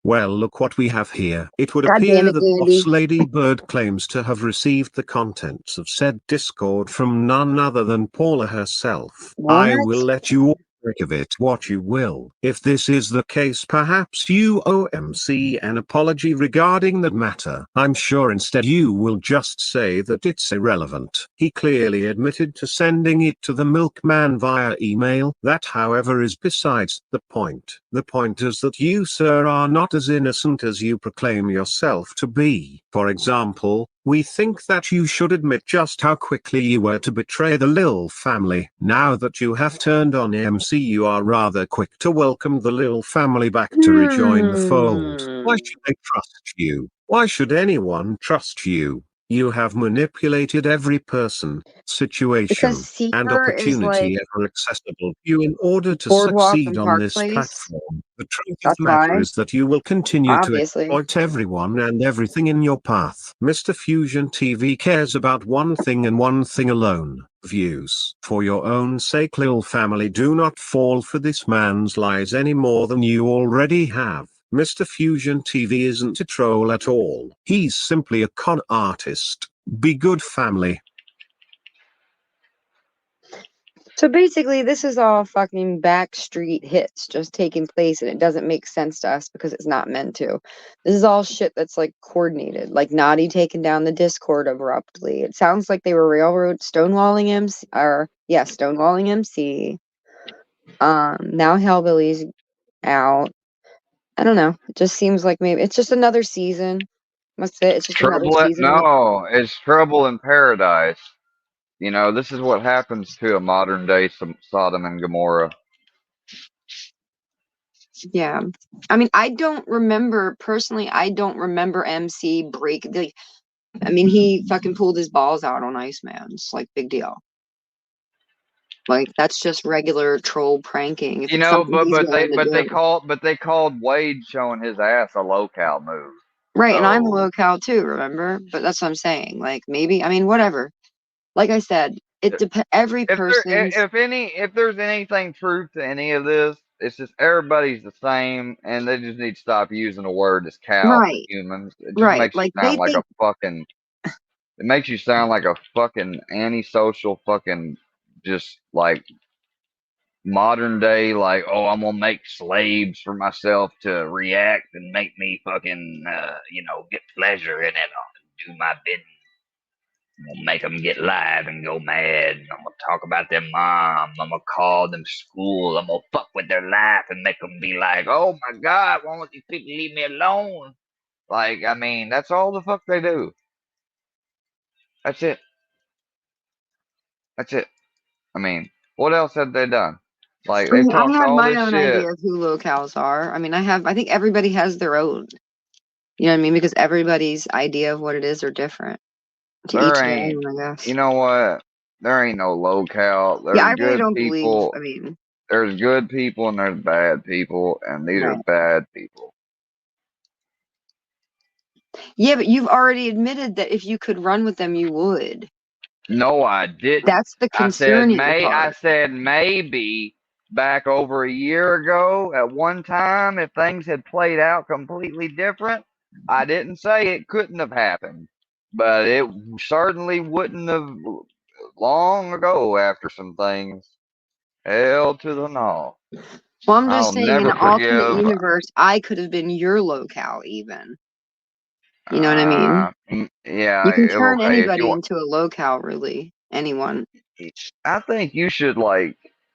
Well, look what we have here. It would God damn appear it, that Andy. Boss Lady Bird claims to have received the contents of said Discord from none other than Paula herself. I What? will let you all make of it what you will. If this is the case, perhaps you owe MC an apology regarding that matter. I'm sure instead you will just say that it's irrelevant. He clearly admitted to sending it to the milkman via email. That, however, is besides the point. The point is that you, sir, are not as innocent as you proclaim yourself to be. For example, we think that you should admit just how quickly you were to betray the Lil family. Now that you have turned on MC, you are rather quick to welcome the Lil family back to rejoin the fold. Why should they trust you? Why should anyone trust you? You have manipulated every person, situation, Because and Seeker is opportunity like ever accessible to you in order to Boardwalk succeed and on Park this Place. platform. The truth of That's the matter why. is that you will continue to Obviously. exploit everyone and everything in your path. Mr. Fusion TV cares about one thing and one thing alone: views. For your own sake, Lil family, do not fall for this man's lies any more than you already have. Mr. Fusion TV isn't a troll at all. He's simply a con artist. Be good, family. So basically, this is all fucking backstreet hits just taking place, and it doesn't make sense to us because it's not meant to. This is all shit that's like coordinated, like Naughty taking down the Discord abruptly. It sounds like they were stonewalling MC, stonewalling MC. Now Hellbilly's out. I don't know. It just seems like maybe it's just another season. That's it. It's just another season. No, it's trouble in paradise. This is what happens to a modern day Sodom and Gomorrah. Yeah. I mean, I don't remember MC break. He fucking pulled his balls out on Iceman. It's like big deal. Like that's just regular troll pranking. If it's something he's willing to do. they called Wade showing his ass a low-cal move. Right, and I'm a So low-cal too, remember? But that's what I'm saying. Like maybe, whatever. Like I said, it depends. Every person's if there's anything truth to any of this, it's just everybody's the same, and they just need to stop using the word as cow for right, humans. It just right. makes you Like they sound like think a fucking. It makes you sound like a fucking antisocial fucking just like modern day like, oh, I'm gonna make slaves for myself to react and make me fucking get pleasure in it. I'll do my bidding. I'm gonna make them get live and go mad. I'm gonna talk about their mom. I'm gonna call them school. I'm gonna fuck with their life and make them be like, oh my god, why won't these people leave me alone? Like, that's all the fuck they do. That's it. That's it. What else have they done? Like, they've I talked have all my this own shit. idea of who locals are. I think everybody has their own. You know what I mean? Because everybody's idea of what it is are different. To each There their ain't, own, I guess. you know what? There ain't no locale. Yeah, I There's really good don't believe. people. There's good people and there's bad people, and these are Right. bad people. Yeah, but you've already admitted that if you could run with them, you would. No, I didn't. That's the concerning I part. said maybe back over a year ago at one time if things had played out completely different. I didn't say it couldn't have happened, but it certainly wouldn't have long ago after some things held to the no. Well, I'm just I'll saying, in never an alternate forgive. universe, I could have been your locale, even. You know what I mean? Yeah, You can turn okay. If you anybody want, into a locale, really. Anyone. I think you should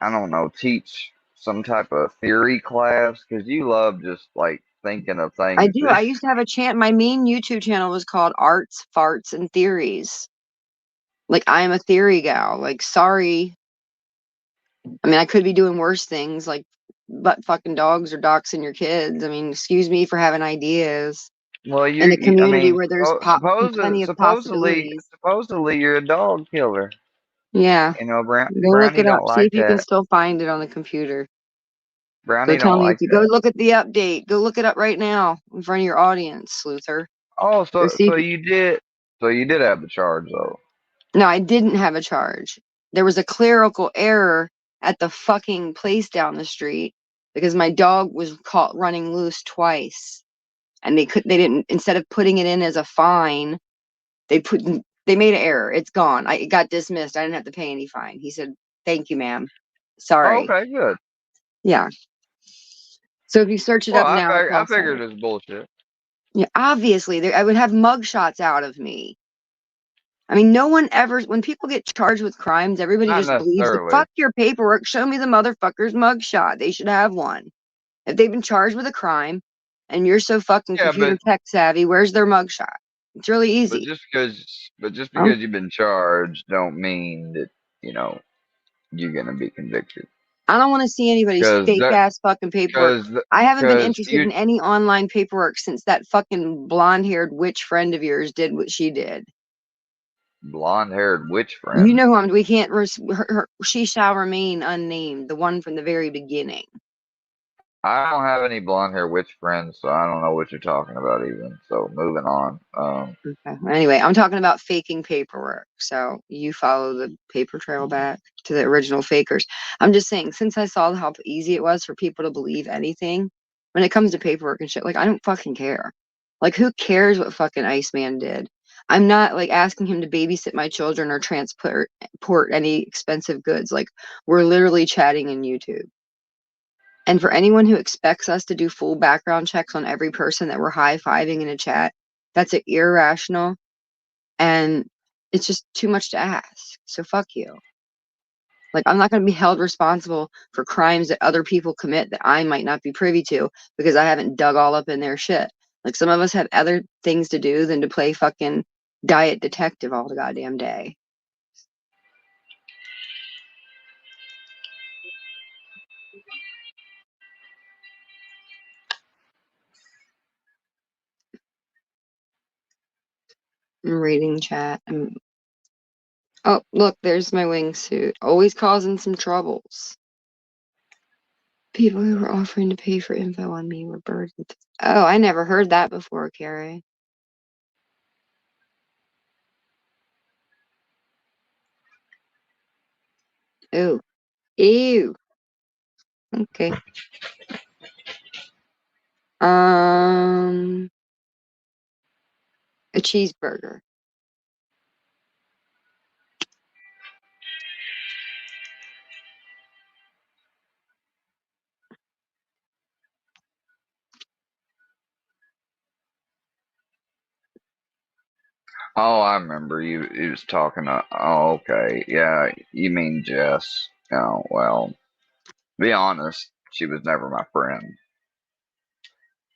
I don't know, teach some type of theory class because you love just thinking of I things. do. I used to have a my main YouTube channel was called Arts, Farts, and Theories. Like, I am a theory gal. Like, sorry. I mean, I could be doing worse things, like butt fucking dogs or doxing your kids. I mean, excuse me for having ideas Well, in a I community mean, where there's plenty of possibilities. supposedly you're a dog killer. Yeah. You know, Go look Brownie it up. don't See like if you can that. still find it on the computer. Go Brownie tell don't me if like you go that. look at the update. Go look it up right now in front of your audience, Sluther. Oh, Go see so if you did have the charge though. No, I didn't have a charge. There was a clerical error at the fucking place down the street because my dog was caught running loose twice. And they didn't, instead of putting it in as a fine, they made an error. It's gone. It got dismissed. I didn't have to pay any fine. He said, "Thank you, ma'am. Oh, Sorry." okay, good. Yeah. So if you search it Well, up now, I figured it's bullshit. yeah, obviously, I would have mugshots out of me. I mean, no one ever, when people get charged with crimes, everybody Not just believes the necessarily. fuck your paperwork. Show me the motherfucker's mugshot. They should have one. If they've been charged with a crime and you're so fucking Yeah, computer but tech savvy, where's their mugshot? It's really easy. just because you've been charged don't mean that, you know, you're gonna be convicted. I don't want to see anybody's Because fake ass fucking paperwork. I haven't been interested in any online paperwork since that fucking blonde haired witch friend of yours did what she did. Blonde haired witch You friend. know who we can't, she shall remain unnamed, the one from the very beginning. I don't have any blonde hair witch friends, so I don't know what you're talking about even. So moving on. Okay. Anyway, I'm talking about faking paperwork. So you follow the paper trail back to the original fakers. I'm just saying, since I saw how easy it was for people to believe anything when it comes to paperwork and shit, like, I don't fucking care. Like, who cares what fucking Iceman did? I'm not like asking him to babysit my children or transport any expensive goods. Like, we're literally chatting in YouTube. And for anyone who expects us to do full background checks on every person that we're high-fiving in a chat, that's irrational, and it's just too much to ask. So fuck you. Like, I'm not going to be held responsible for crimes that other people commit that I might not be privy to because I haven't dug all up in their shit. Like, some of us have other things to do than to play fucking diet detective all the goddamn day. I'm reading chat. Oh, look, there's my wingsuit. Always causing some troubles. People who were offering to pay for info on me were burdened. Oh, I never heard that before, Carrie. Ew. Ew. Okay. A cheeseburger. Oh, I remember you was talking to. Oh, okay, yeah, you mean Jess? Oh, well, to be honest, she was never my friend.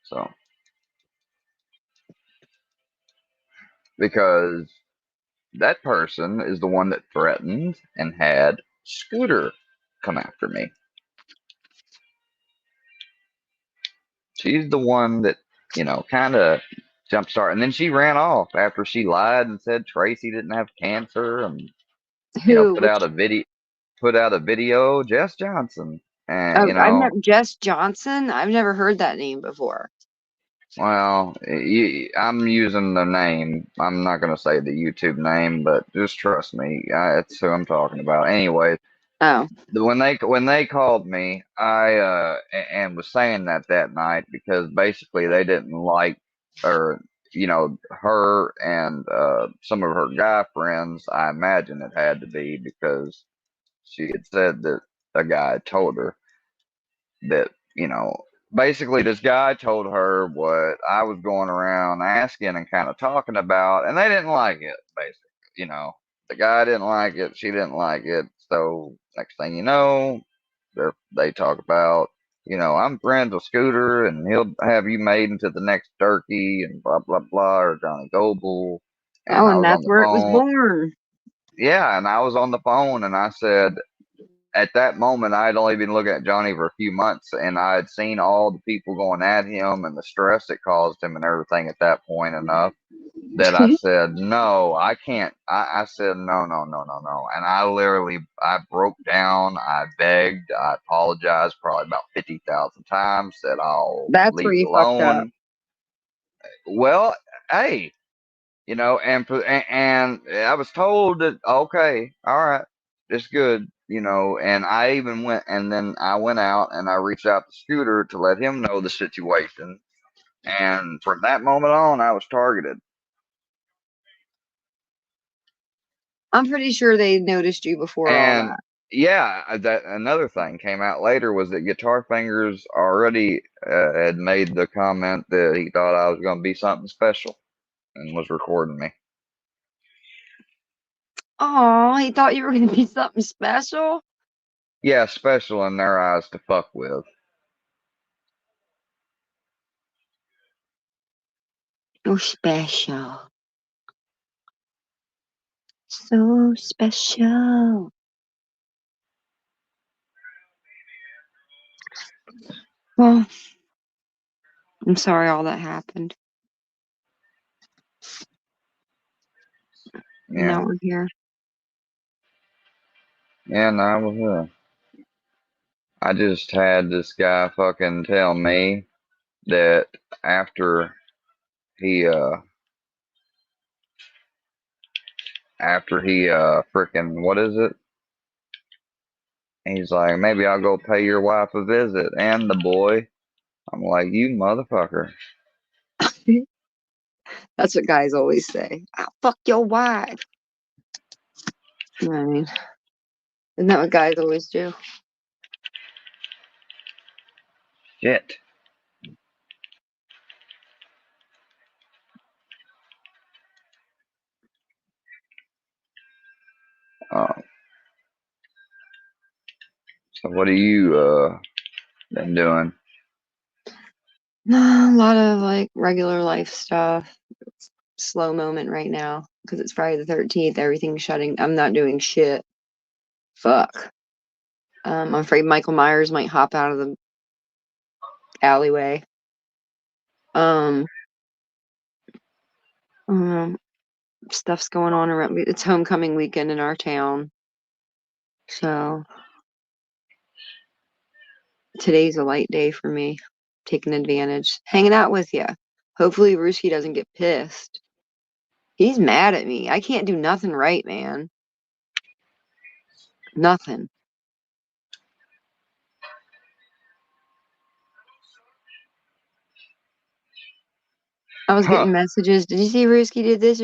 So because that person is the one that threatened and had Scooter come after me. She's the one that, kind of jumpstart. And then she ran off after she lied and said Tracy didn't have cancer and, Who? put out a video, Jess Johnson. And, Oh, I've never Jess Johnson. I've never heard that name before. Well, I'm using the name. I'm not going to say the YouTube name, but just trust me. It's who I'm talking about. Anyway, Oh. when they called me, and was saying that night because basically they didn't like, or her and some of her guy friends. I imagine it had to be because she had said that a guy told her that, basically this guy told her what I was going around asking and kind of talking about, and they didn't like it, basically. The guy didn't like it, she didn't like it. So next thing you know, they talk about, I'm friends with Scooter and he'll have you made into the next Turkey and blah, blah, blah, or Johnny Goble. And Oh, I and was on that's the where it was phone. born. Yeah, and I was on the phone and I said, at that moment, I had only been looking at Johnny for a few months, and I had seen all the people going at him and the stress it caused him and everything at that point enough that I said, no, I can't. I said, no, no, no, no, no. And I broke down. I begged. I apologized probably about 50,000 times, said I'll That's where leave it you fucked up. alone. Well, hey, and I was told that, okay, all right, it's good, and I even went, and then I went out and I reached out to Scooter to let him know the situation, and from that moment on I was targeted. I'm pretty sure they noticed you before all And that. yeah, that another thing came out later was that Guitar Fingers already had made the comment that he thought I was going to be something special and was recording me. Oh, he thought you were going to be something special? Yeah, special in their eyes to fuck with. You're special. So special. Well, I'm sorry all that happened. Yeah. Now we're here. Yeah, no, I was here. I just had this guy fucking tell me that after he freaking, what is it? He's like, maybe I'll go pay your wife a visit and the boy. I'm like, you motherfucker. That's what guys always say. I'll fuck your wife. You know what I mean? Isn't that what guys always do? Shit. So what are you been doing? A lot of like regular life stuff. Slow moment right now because it's Friday the 13th. Everything's shutting. I'm not doing shit. Fuck. I'm afraid Michael Myers might hop out of the alleyway. Stuff's going on around me. It's homecoming weekend in our town. So today's a light day for me. Taking advantage. Hanging out with you. Hopefully Ruski doesn't get pissed. He's mad at me. I can't do nothing right, man. Nothing. I was getting messages. Did you see Ruski did this?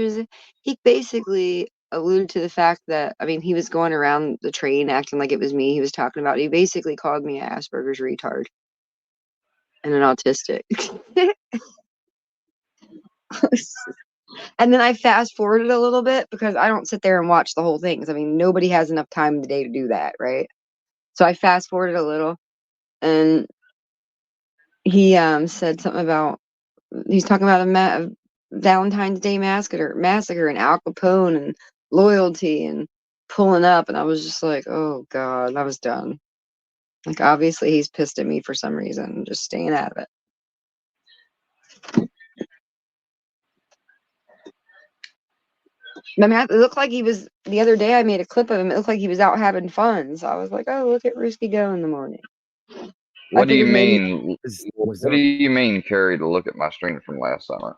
He basically alluded to the fact that, I mean, he was going around the train acting like it was me he was talking about. He basically called me an Asperger's retard and an autistic. And then I fast forwarded a little bit because I don't sit there and watch the whole thing. I mean, nobody has enough time in the day to do that, right? So I fast forwarded a little, and he said something about he's talking about a Valentine's Day massacre and Al Capone and loyalty and pulling up, and I was just like, oh god, I was done. Like obviously he's pissed at me for some reason, just staying out of it. I mean, it looked like he was, the other day I made a clip of him, it looked like he was out having fun. So I was like, oh, look at Risky go in the morning. What do you figured maybe mean? was What do you mean, Carrie, to look at my stream from last summer?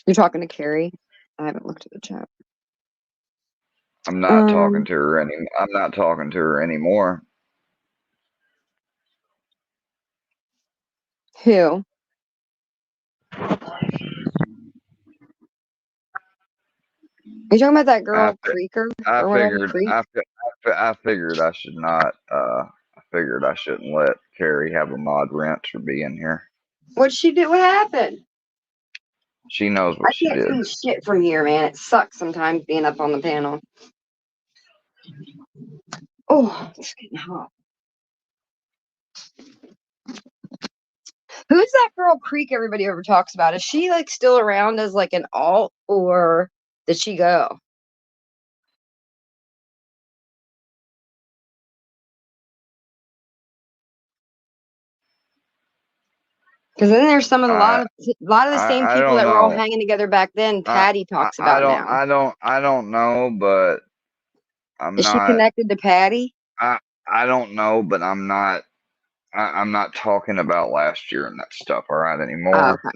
You're talking to Carrie? I haven't looked at the chat. I'm not talking to her I'm not talking to her anymore. Who? Are you talking about that girl Creeker or whatever? Creek? I figured I should not. I figured I shouldn't let Carrie have a mod wrench for being here. What'd she do? What happened? She knows what I she can't did. see shit from here, man. It sucks sometimes being up on the panel. Oh, it's getting hot. Who's that girl Creek everybody ever talks about? Is she like still around as like an alt, or did she go? Because then there's a lot of the same people don't that were all know. hanging together back then. Patty talks about now. I don't know, but I'm Is she not. connected to Patty? I don't know, but I'm not. I'm not talking about last year and that stuff. All right, anymore. Oh, okay.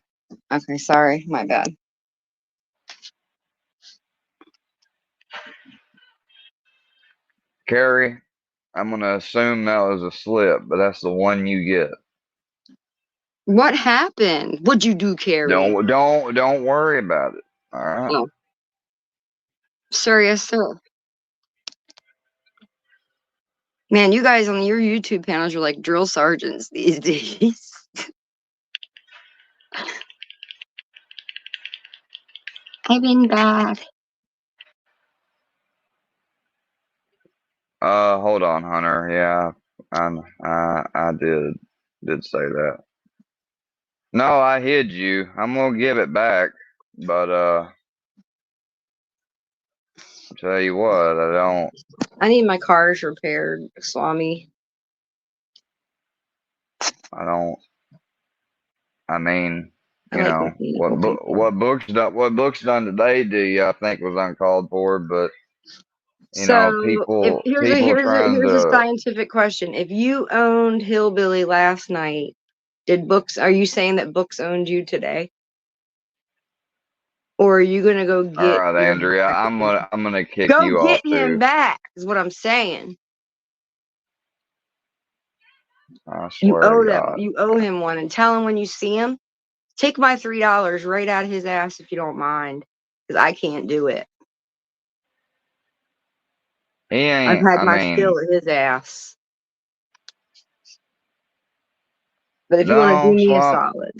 Okay, sorry, my bad. Carrie, I'm gonna assume that was a slip, but that's the one you get. What happened? What'd you do, Carrie? Don't worry about it. All right. Oh. Sir, yes, sir. Man, you guys on your YouTube panels are like drill sergeants these days. I've been bad. Hold on, Hunter. Yeah, I did say that. No, I hid you. I'm gonna give it back, but I'll tell you what, I don't. I need my cars repaired, Swami. I mean, I you like know, mechanical people. what Book's done today do you, I think was uncalled for, but you So know, people trying here's a to. scientific question. If you owned Hillbilly last night, are you saying that Books owned you today? Or are you gonna go All get right, him Andrea, back? I'm gonna kick Go you get off him too. back is what I'm saying. I swear to God. You owe him one, and tell him when you see him, take my $3 right out of his ass if you don't mind, because I can't do it. He ain't. I've had I my mean, fill at his ass. But if you want to do no, me a solid,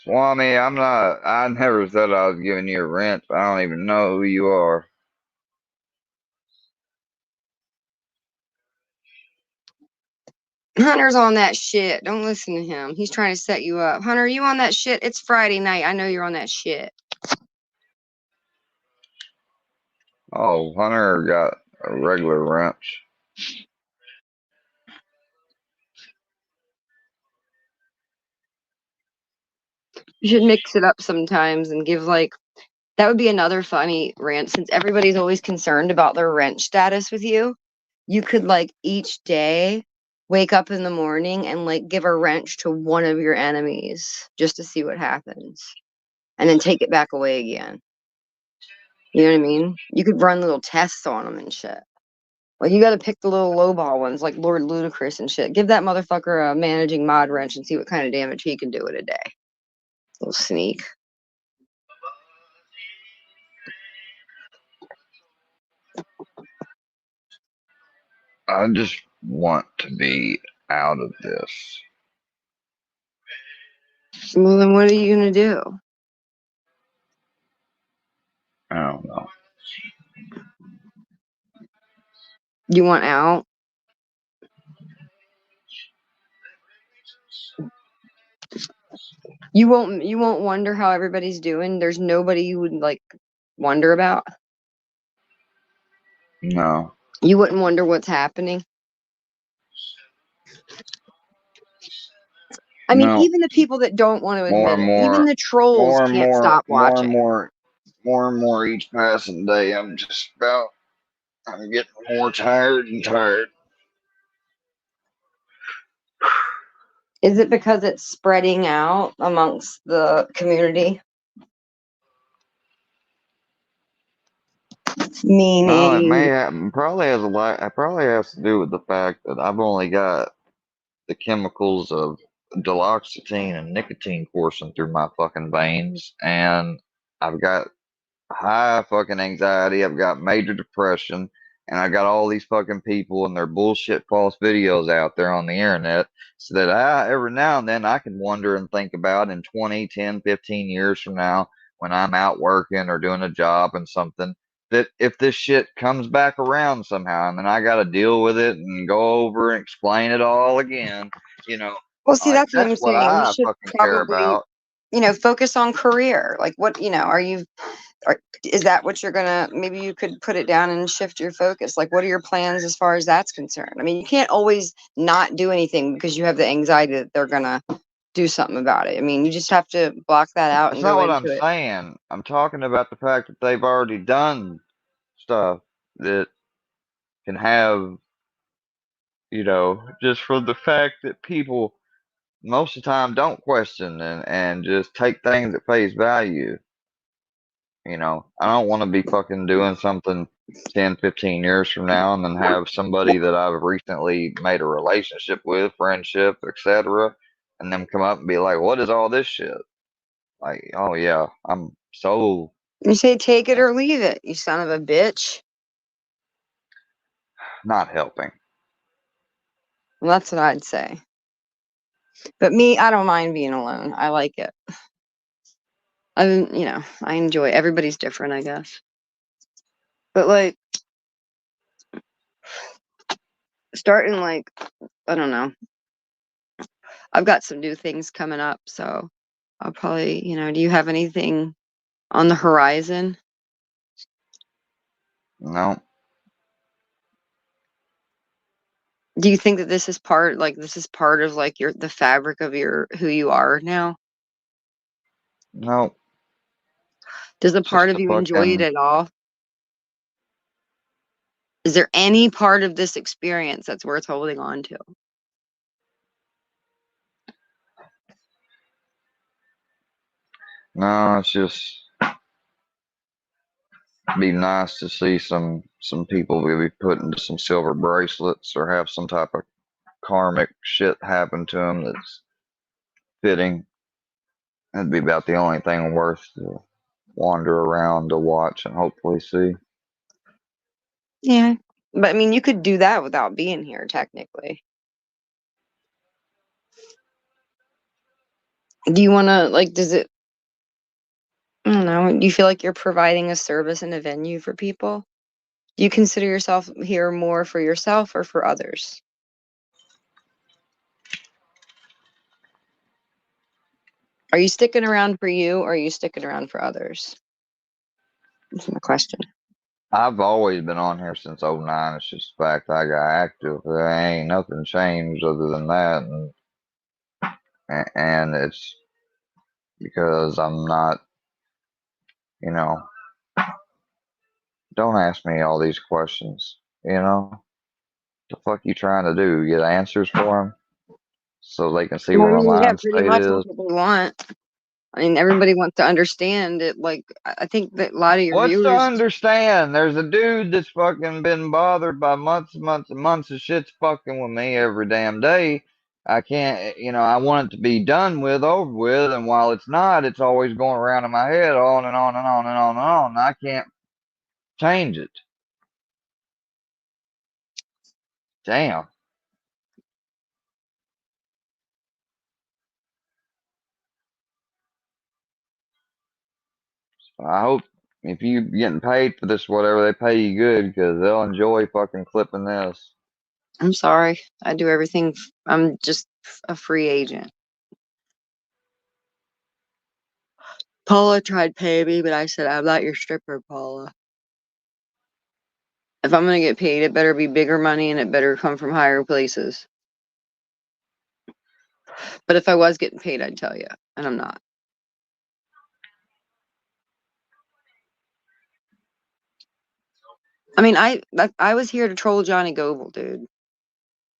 Swami, I'm not. I never said I was giving you a wrench. I don't even know who you are. Hunter's on that shit. Don't listen to him. He's trying to set you up. Hunter, you on that shit? It's Friday night. I know you're on that shit. Oh, Hunter got a regular wrench. You should mix it up sometimes and give that would be another funny rant, since everybody's always concerned about their wrench status with you. You could each day wake up in the morning and give a wrench to one of your enemies just to see what happens, and then take it back away again. You know what I mean? You could run little tests on them and shit. You got to pick the little lowball ones like Lord Ludacris and shit. Give that motherfucker a managing mod wrench and see what kind of damage he can do in a day. Little sneak. I just want to be out of this. Well, then what are you going to do? I don't know. You want out? You won't wonder how everybody's doing? There's nobody you would wonder about? No. You wouldn't wonder what's happening? I mean, No. even the people that don't want to More admit and it, more, even the trolls more and can't more, stop more and watching. more, more and more each passing day. I'm just about. I'm getting more tired and tired. Is it because it's spreading out amongst the community? No, it may Meaning, have, probably has a lot. It probably has to do with the fact that I've only got the chemicals of duloxetine and nicotine coursing through my fucking veins, and I've got high fucking anxiety. I've got major depression, and I got all these fucking people and their bullshit false videos out there on the internet. So that every now and then I can wonder and think about in 20, 10, 15 years from now when I'm out working or doing a job and something that if this shit comes back around somehow and then I got to deal with it and go over and explain it all again, you know, well, see, like that's what I'm that's what saying. You I should fucking care probably, about. focus on career. Like, what, is that what you're gonna, maybe you could put it down and shift your focus? Like, what are your plans as far as that's concerned? I mean, you can't always not do anything because you have the anxiety that they're gonna do something about it. I mean, you just have to block that out That's and not go what I'm into it. saying. I'm talking about the fact that they've already done stuff that can have, just for the fact that people most of the time don't question and just take things at face value. I don't want to be fucking doing something 10, 15 years from now and then have somebody that I've recently made a relationship with, friendship, etc., and them come up and be like, what is all this shit? Like, oh yeah, I'm so You say take it or leave it, you son of a bitch. not helping. Well, that's what I'd say. But me, I don't mind being alone. I like it. I enjoy it. Everybody's different, I guess. But like starting I don't know. I've got some new things coming up, so I'll probably, do you have anything on the horizon? No. Do you think that this is part of the fabric of who you are now? No. Does a It's part just of a you enjoy it fucking at all? Is there any part of this experience that's worth holding on to? no, it's just be nice to see some people be put into some silver bracelets or have some type of karmic shit happen to them that's fitting. That'd be about the only thing worth to wander around to watch and hopefully see. Yeah. But I mean, you could do that without being here, technically. Do you want to, I don't know, do you feel like you're providing a service in a venue for people? Do you consider yourself here more for yourself or for others? Are you sticking around for you or are you sticking around for others? That's my question. I've always been on here since '09. It's just the fact I got active. There ain't nothing changed other than that. And it's because I'm not, you know, don't ask me all these questions, The fuck you trying to do? Get answers for them so they can see Well, I where my mean, yeah, mind pretty state much is? that's what they want. I mean, everybody wants to understand it. I think that a lot of your What's to viewers, understand? There's a dude that's fucking been bothered by months and months and months of shit's fucking with me every damn day. I can't, I want it to be done with, over with, and while it's not, it's always going around in my head on and on and on and on and on. And I can't change it. Damn. I hope if you getting paid for this, whatever, they pay you good because they'll enjoy fucking clipping this. I'm sorry, I do everything. I'm just a free agent. Paula tried paying me, but I said, I'm not your stripper, Paula. If I'm going to get paid, it better be bigger money and it better come from higher places. But if I was getting paid, I'd tell you, and I'm not. I mean, I was here to troll Johnny Goble, dude.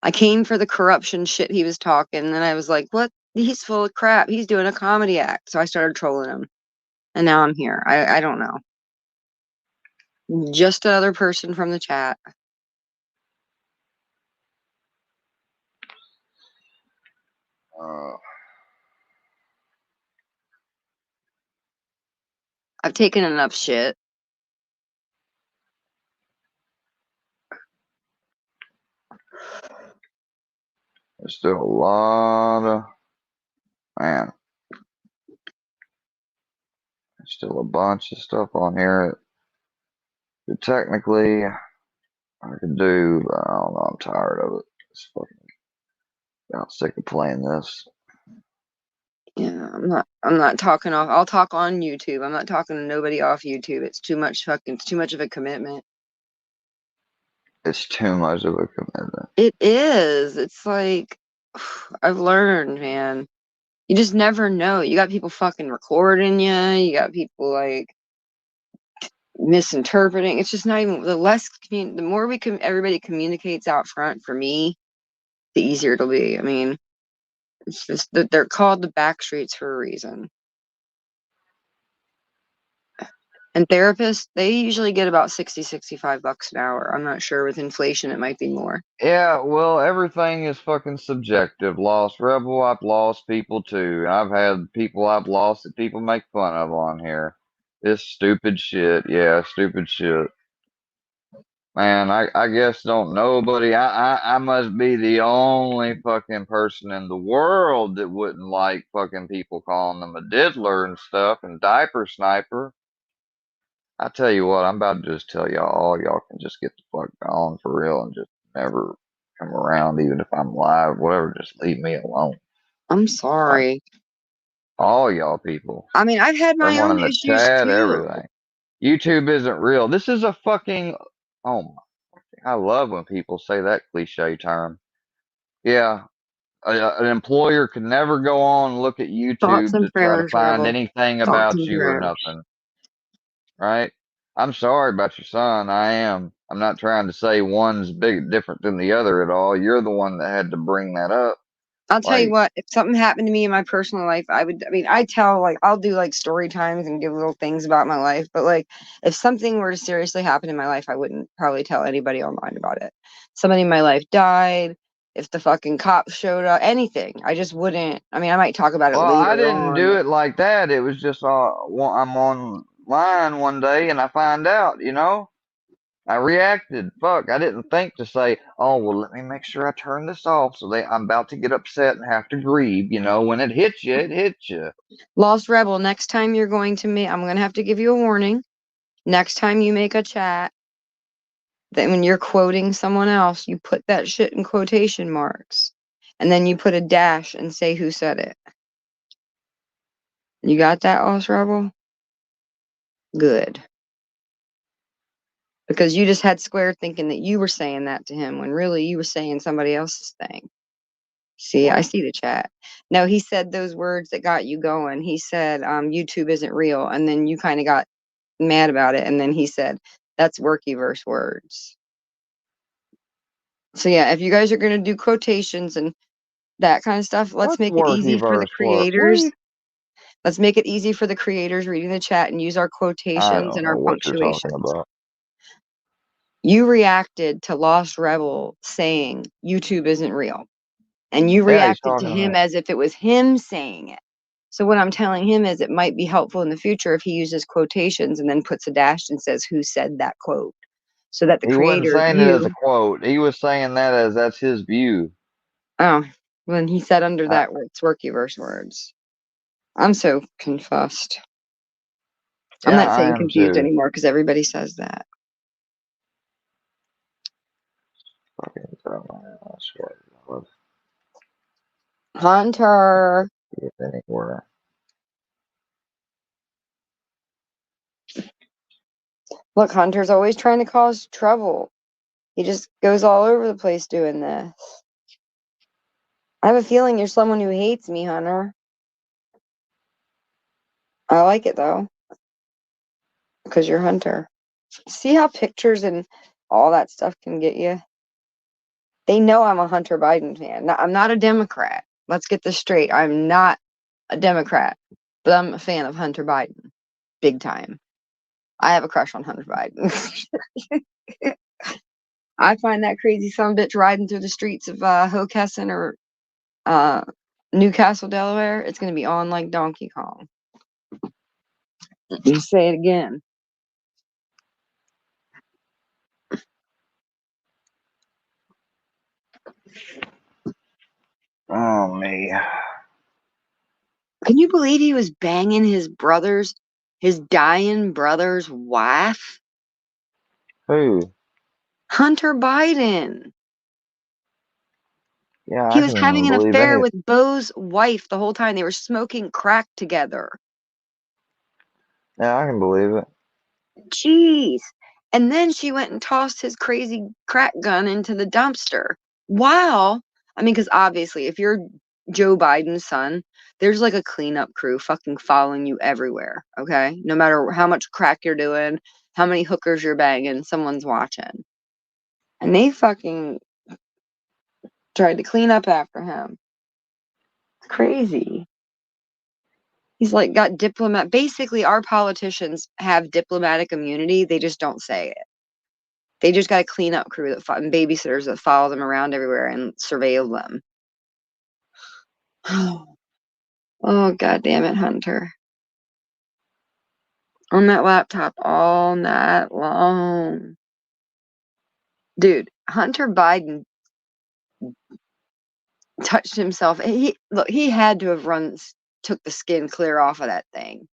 I came for the corruption shit he was talking, and then I was like, what? He's full of crap. He's doing a comedy act. So I started trolling him. And now I'm here. I don't know. Just another person from the chat. I've taken enough shit. There's still a lot of, man, there's still a bunch of stuff on here that technically I could do, but I don't know, I'm tired of it. It's fucking, I'm sick of playing this. Yeah, I'm not talking off. I'll talk on YouTube. I'm not talking to nobody off YouTube. It's too much of a commitment. It's too much of a commitment. It is. It's like, I've learned, man. You just never know. You got people fucking recording you. You got people like misinterpreting. It's just not even the more everybody communicates out front for me, the easier it'll be. I mean, it's just that they're called the back streets for a reason. And therapists, they usually get about 65 bucks an hour. I'm not sure, with inflation it might be more. Yeah, well, everything is fucking subjective. Lost Rebel, I've lost people too. I've had people I've lost that people make fun of on here. It's stupid shit. Yeah, stupid shit. Man, I guess don't nobody. I must be the only fucking person in the world that wouldn't like fucking people calling them a diddler and stuff and diaper sniper. I tell you what, I'm about to just tell y'all can just get the fuck on for real and just never come around, even if I'm live, whatever. Just leave me alone. I'm Like, sorry. all y'all people, I mean, I've had my everyone own in the issues chat, too. everything. YouTube isn't real. This is a fucking. Oh my! I love when people say that cliche term. Yeah, an employer could never go on and look at Thoughts YouTube and to try to prayers, find Rebel. anything Thoughts about and you or prayers. nothing, right? I'm sorry about your son. I am. I'm not trying to say one's big different than the other at all. You're the one that had to bring that up. I'll tell you Like, what, if something happened to me in my personal life, I mean, I'll do like story times and give little things about my life. But like, if something were to seriously happen in my life, I wouldn't probably tell anybody online about it. Somebody in my life died. If the fucking cops showed up, anything, I just wouldn't. I mean, I might talk about it well, I later didn't on. do it like that. It was just I'm online one day and I find out, I reacted. Fuck, I didn't think to say, oh, well, let me make sure I turn this off so I'm about to get upset and have to grieve. When it hits you, it hits you. Lost Rebel, next time you're going to me, I'm going to have to give you a warning. Next time you make a chat, that when you're quoting someone else, you put that shit in quotation marks. And then you put a dash and say who said it. You got that, Lost Rebel? Good. Because you just had Square thinking that you were saying that to him when really you were saying somebody else's thing. See, I see the chat. No, he said those words that got you going. He said, YouTube isn't real. And then you kind of got mad about it. And then he said, that's workyverse words. So yeah, if you guys are going to do quotations and that kind of stuff, let's What's make it easy for the workyverse words? creators. Let's make it easy for the creators reading the chat and use our I quotations don't and know our what you're talking punctuations. about. You reacted to Lost Rebel saying YouTube isn't real. And you Yeah, he's reacted to talking to him me. as if it was him saying it. So what I'm telling him is it might be helpful in the future if he uses quotations and then puts a dash and says who said that quote. So that the He wasn't creator, saying it as a you, quote. He was saying that as that's his view. oh, when he said under I, that word, it's workyverse words. I'm so confused. I'm yeah, not I saying am confused too. anymore because everybody says that. Fucking throw my I swear to God. Hunter. If anywhere. Look, Hunter's always trying to cause trouble. He just goes all over the place doing this. I have a feeling you're someone who hates me, Hunter. I like it though. Because you're Hunter. See how pictures and all that stuff can get you? They know I'm a Hunter Biden fan. I'm not a Democrat. Let's get this straight. I'm not a Democrat, but I'm a fan of Hunter Biden. Big time. I have a crush on Hunter Biden. I find that crazy son of a bitch riding through the streets of Hockessin or Newcastle, Delaware. It's going to be on like Donkey Kong. You say it again. Oh, me. Can you believe he was banging his dying brother's wife? Who? Hunter Biden. Yeah, He I was can having an believe affair any. with Bo's wife the whole time. They were smoking crack together. Yeah, I can believe it. Jeez. And then she went and tossed his crazy crack gun into the dumpster. Wow. I mean, because obviously, if you're Joe Biden's son, there's like a cleanup crew fucking following you everywhere. Okay. No matter how much crack you're doing, how many hookers you're banging, someone's watching. And they fucking tried to clean up after him. It's crazy. He's like got diplomat. Basically, our politicians have diplomatic immunity. They just don't say it. They just got a cleanup crew and babysitters that follow them around everywhere and surveil them. Oh, God damn it, Hunter. On that laptop all night long. Dude, Hunter Biden touched himself. He had to have took the skin clear off of that thing.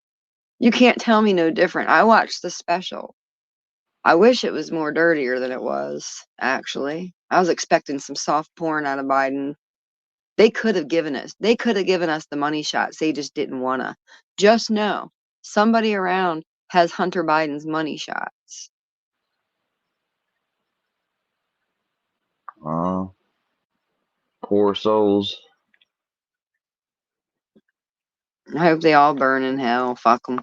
You can't tell me no different. I watched the special. I wish it was more dirtier than it was, actually. I was expecting some soft porn out of Biden. They could have given us the money shots. They just didn't wanna. Just know somebody around has Hunter Biden's money shots. Poor souls. I hope they all burn in hell. Fuck them.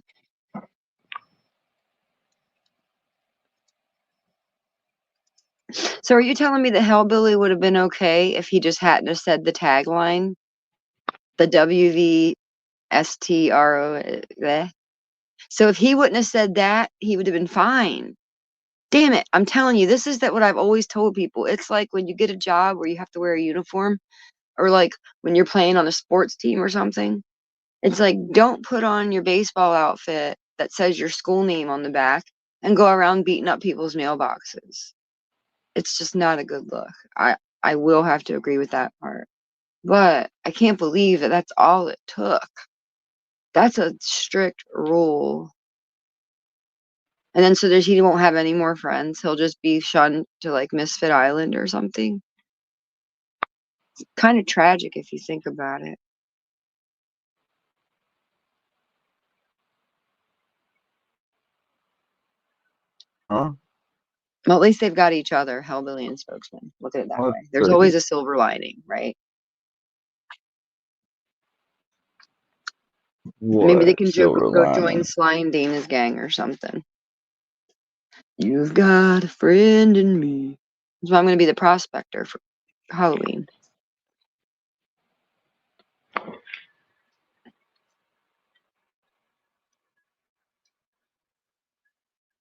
So are you telling me that Hellbilly would have been okay if he just hadn't have said the tagline? The WVSTRO. So if he wouldn't have said that, he would have been fine. Damn it. I'm telling you, this is what I've always told people. It's like when you get a job where you have to wear a uniform, or like when you're playing on a sports team or something. It's like, don't put on your baseball outfit that says your school name on the back and go around beating up people's mailboxes. It's just not a good look. I will have to agree with that part. But I can't believe that that's all it took. That's a strict rule. And then he won't have any more friends. He'll just be shunned to like Misfit Island or something. It's kind of tragic if you think about it. Huh? Well, at least they've got each other, Hellbilly and Spokesman. Look at it that What way. There's the- always a silver lining, right? Maybe they What can silver go join lining? Sly and Dana's gang or something. You've got a friend in me. So I'm going to be the prospector for Halloween.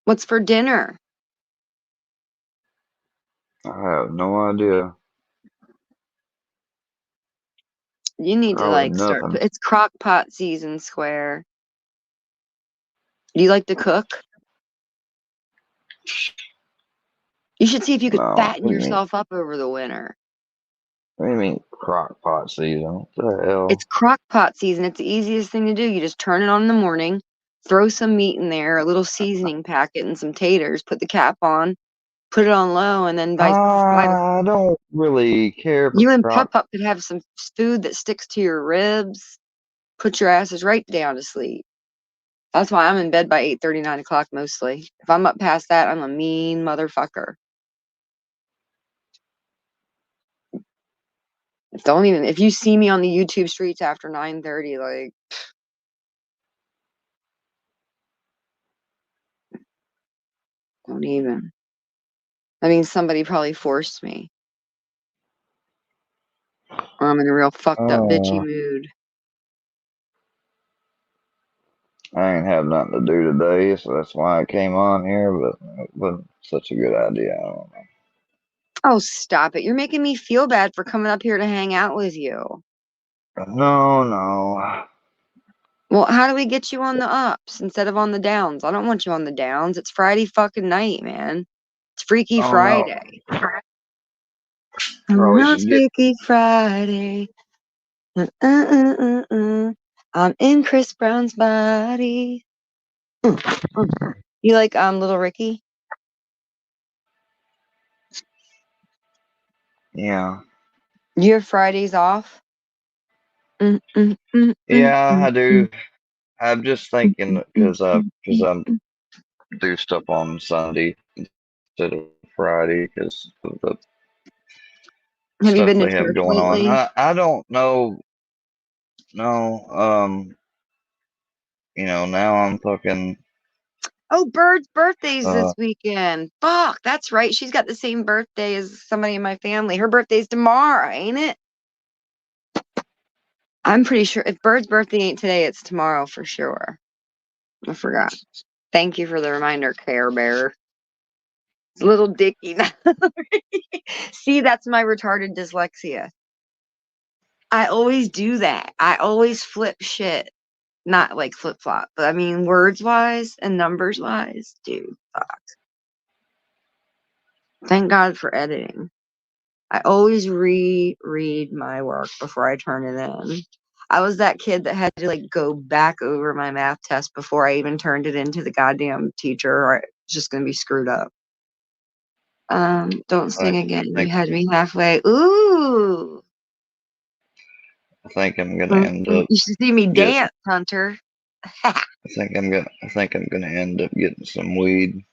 What's for dinner? I have no idea. You need to Probably like start. nothing. It's crock pot season, Square. Do you like to cook? You should see if you could No, fatten what do you mean? yourself up over the winter. What do you mean crock pot season? What the hell? It's crock pot season. It's the easiest thing to do. You just turn it on in the morning, throw some meat in there, a little seasoning packet, and some taters. Put the cap on, put it on low, and then I don't really care for you and crock. Pup could have some food that sticks to your ribs. Put your asses right down to sleep. That's why I'm in bed by 8:30, 9 o'clock mostly. If I'm up past that, I'm a mean motherfucker. If you see me on the YouTube streets after 9:30, like, Don't even. I mean, somebody probably forced me. Or I'm in a real fucked up bitchy mood. I ain't have nothing to do today, so that's why I came on here, but it wasn't such a good idea. I don't know. Oh, stop it. You're making me feel bad for coming up here to hang out with you. No. Well, how do we get you on the ups instead of on the downs? I don't want you on the downs. It's Friday fucking night, man. It's Freaky Oh, no. Friday. Probably Oh, should it's get. Freaky Friday. I'm in Chris Brown's body. You like Little Ricky? Yeah. You have Fridays off? Yeah, I do. I'm just thinking because I do stuff on Sunday instead of Friday because of the Have you stuff been to they have church going on. lately? I don't know. No. Now I'm fucking. Oh, Bird's birthday's Uh, this weekend. Fuck, that's right. She's got the same birthday as somebody in my family. Her birthday's tomorrow, ain't it? I'm pretty sure if Bird's birthday ain't today, it's tomorrow for sure. I forgot. Thank you for the reminder, Care Bear. Little Dicky. See, that's my retarded dyslexia. I always do that. I always flip shit. Not like flip flop, but I mean words wise and numbers wise, dude. Fuck. Thank God for editing. I always reread my work before I turn it in. I was that kid that had to like go back over my math test before I even turned it into the goddamn teacher, or it's just gonna be screwed up. Don't sing again. You had me halfway. Ooh. I think I'm gonna end up. You should see me dance, Hunter. I think I'm gonna end up getting some weed.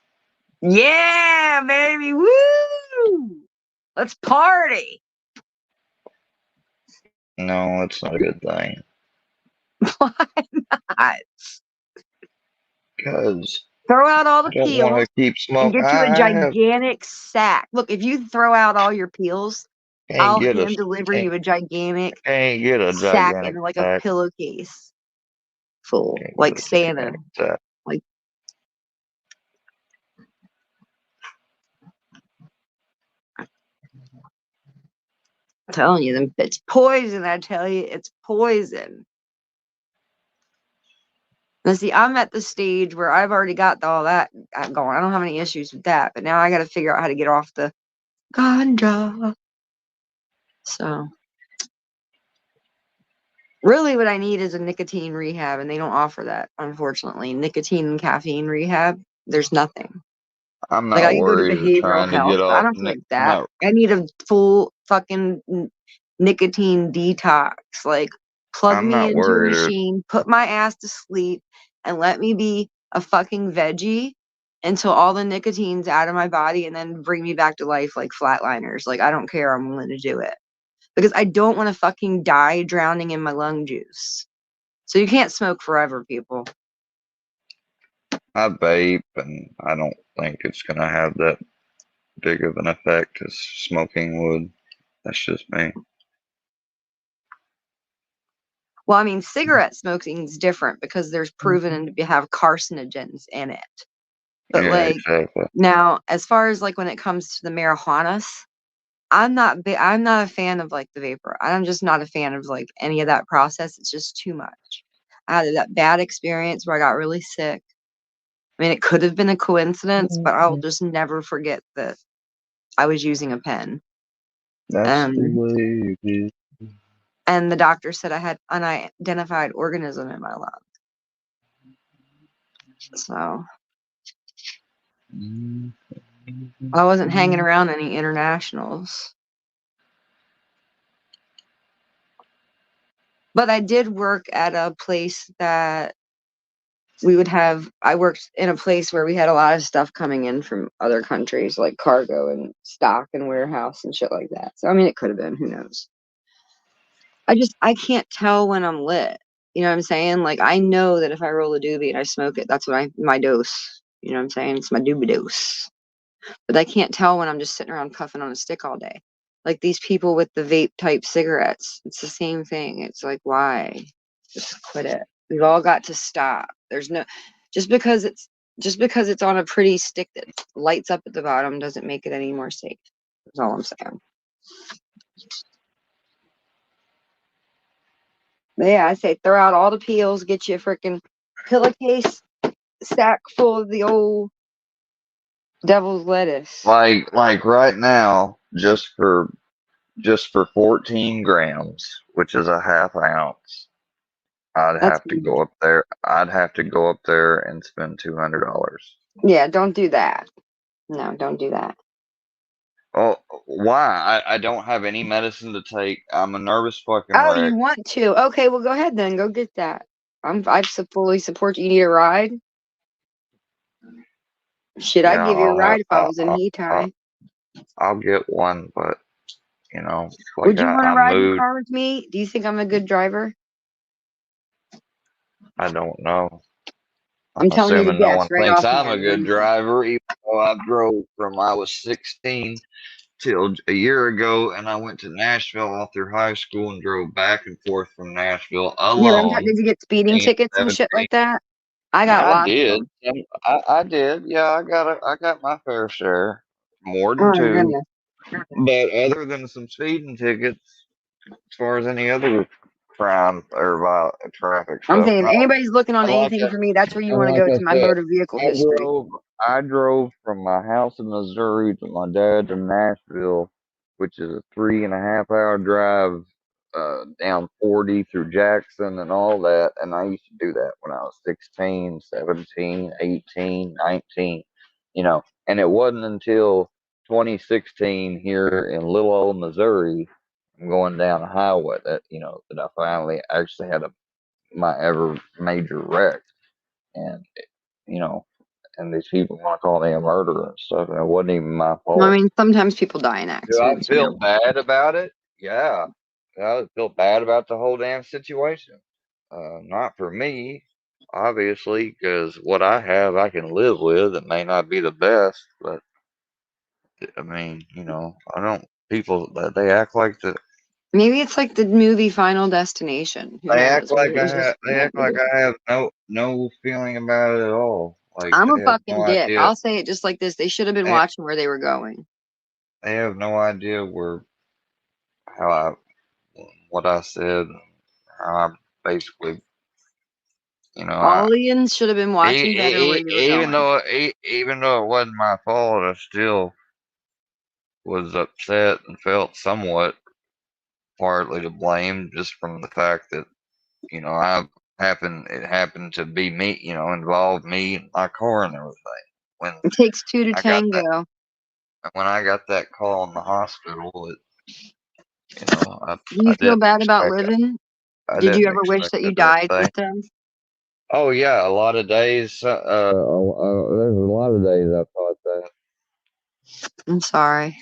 Yeah, baby. Woo! Let's party. No, it's not a good thing. Why not? Because throw out all the I don't want peels to keep and smoking. get you a I have gigantic sack. Look, if you throw out all your peels, I'll hand deliver you a gigantic can't get a sack gigantic in like a sack. pillowcase full, like Santa. Like I'm telling you, it's poison. I tell you, it's poison. Now, see, I'm at the stage where I've already got all that going. I don't have any issues with that, but now I got to figure out how to get off the ganja. So, really, what I need is a nicotine rehab, and they don't offer that, unfortunately. Nicotine and caffeine rehab, there's nothing. I'm Like, not I could go to worried of behavioral trying to health, get but I off. don't feel like that. I need a full fucking nicotine detox. Like, plug I'm me not into a worried or machine, put my ass to sleep, and let me be a fucking veggie until all the nicotine's out of my body and then bring me back to life like flatliners. Like, I don't care. I'm willing to do it. Because I don't want to fucking die drowning in my lung juice. So you can't smoke forever, people. I vape, and I don't think it's gonna have that big of an effect as smoking would. That's just me. Well, I mean, cigarette smoking is different because there's proven to have carcinogens in it. But Yeah, like exactly. now, as far as like when it comes to the marijuanas, I'm not a fan of like the vapor. I'm just not a fan of like any of that process. It's just too much. I had that bad experience where I got really sick. I mean, it could have been a coincidence, but I'll just never forget that I was using a pen. That's the way it is. And the doctor said I had unidentified organism in my lung. So I wasn't hanging around any internationals. But I did work at a place that I worked in a place where we had a lot of stuff coming in from other countries, like cargo and stock and warehouse and shit like that. So, I mean, it could have been, who knows? I can't tell when I'm lit. You know what I'm saying? Like, I know that if I roll a doobie and I smoke it, that's my dose. You know what I'm saying? It's my doobidos. But I can't tell when I'm just sitting around puffing on a stick all day. Like these people with the vape type cigarettes. It's the same thing. It's like, why? Just quit it. We've all got to stop. There's no just because it's on a pretty stick that lights up at the bottom doesn't make it any more safe. That's all I'm saying. But yeah, I say throw out all the peels, get you a freaking pillowcase stack full of the old devil's lettuce. Like right now, just for 14 grams, which is a half ounce, I'd That's have to go up there. I'd have to go up there and spend $200. yeah, don't do that. No, don't do that. Oh, why? I don't have any medicine to take. I'm a nervous fucking Oh, wreck. you want to? Okay, well go ahead then. Go get that. Fully support you. You need a ride? Shit, I'd Yeah, give you a ride if I was in heat time. I'll get one, but you know, Would like you want to I ride in the moved. car with me? Do you think I'm a good driver? I don't know. I'm I'm telling you to assuming no guess one right thinks I'm a offhand. good driver, even though I drove from I was 16 till a year ago, and I went to Nashville all through high school and drove back and forth from Nashville Yeah, but I'm talking, alone. did you get speeding 16, tickets and shit 17. like that? I got Yeah, I lots of did. them. I did. Yeah, I got my fair share, more Oh than my two. goodness. But other than some speeding tickets, as far as any other crime or traffic I'm stuff, saying if no. anybody's looking on And like anything I, for me, that's where you and want to like go I to my said, motor vehicle history. I drove from my house in Missouri to my dad's in Nashville, which is a 3.5 hour drive down 40 through Jackson and all that. And I used to do that when I was 16, 17, 18, 19, you know. And it wasn't until 2016 here in little old Missouri, I'm going down the highway that, you know, that I finally actually had my ever major wreck. And, you know, and these people want to call me a murderer and stuff, and it wasn't even my Well, I fault. mean, sometimes people die in Do I accidents, you feel know. bad about it? Yeah. I feel bad about the whole damn situation. Not for me, obviously, because what I have I can live with. It may not be the best, but I mean, you know, I don't. People they act like the Maybe it's like the movie Final Destination. Who they act knows? Maybe like it was just they act like I have no feeling about it at all. Like I'm a they have no fucking dick. idea. I'll say it just like this. They should have been They, watching where they were going. they have no idea where how what I said, how I basically, you know, Aliens should have been watching better where they were going. even though it wasn't my fault, I still was upset and felt somewhat partly to blame just from the fact that, you know, it happened to be me, you know, involve me and my car and everything. When It takes two to I got that tango. when I got that call in the hospital, you know, Do you feel bad about living? I Did you didn't ever wish expect that you it or died anything. with them? Oh yeah, a lot of days. There's a lot of days I thought that. I'm sorry.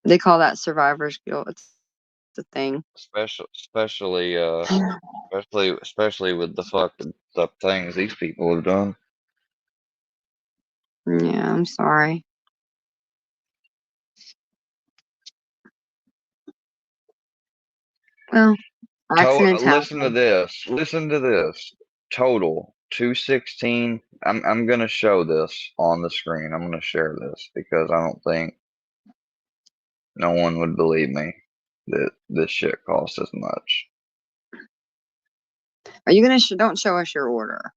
They call that survivor's guilt. It's the thing. Especially with the fucked up things these people have done. Yeah, I'm sorry. Well, accidents Listen to happen. this. Listen to this. Total 216. I'm gonna show this on the screen. I'm gonna share this because I don't think no one would believe me that this shit costs as much. Are you gonna don't show us your order?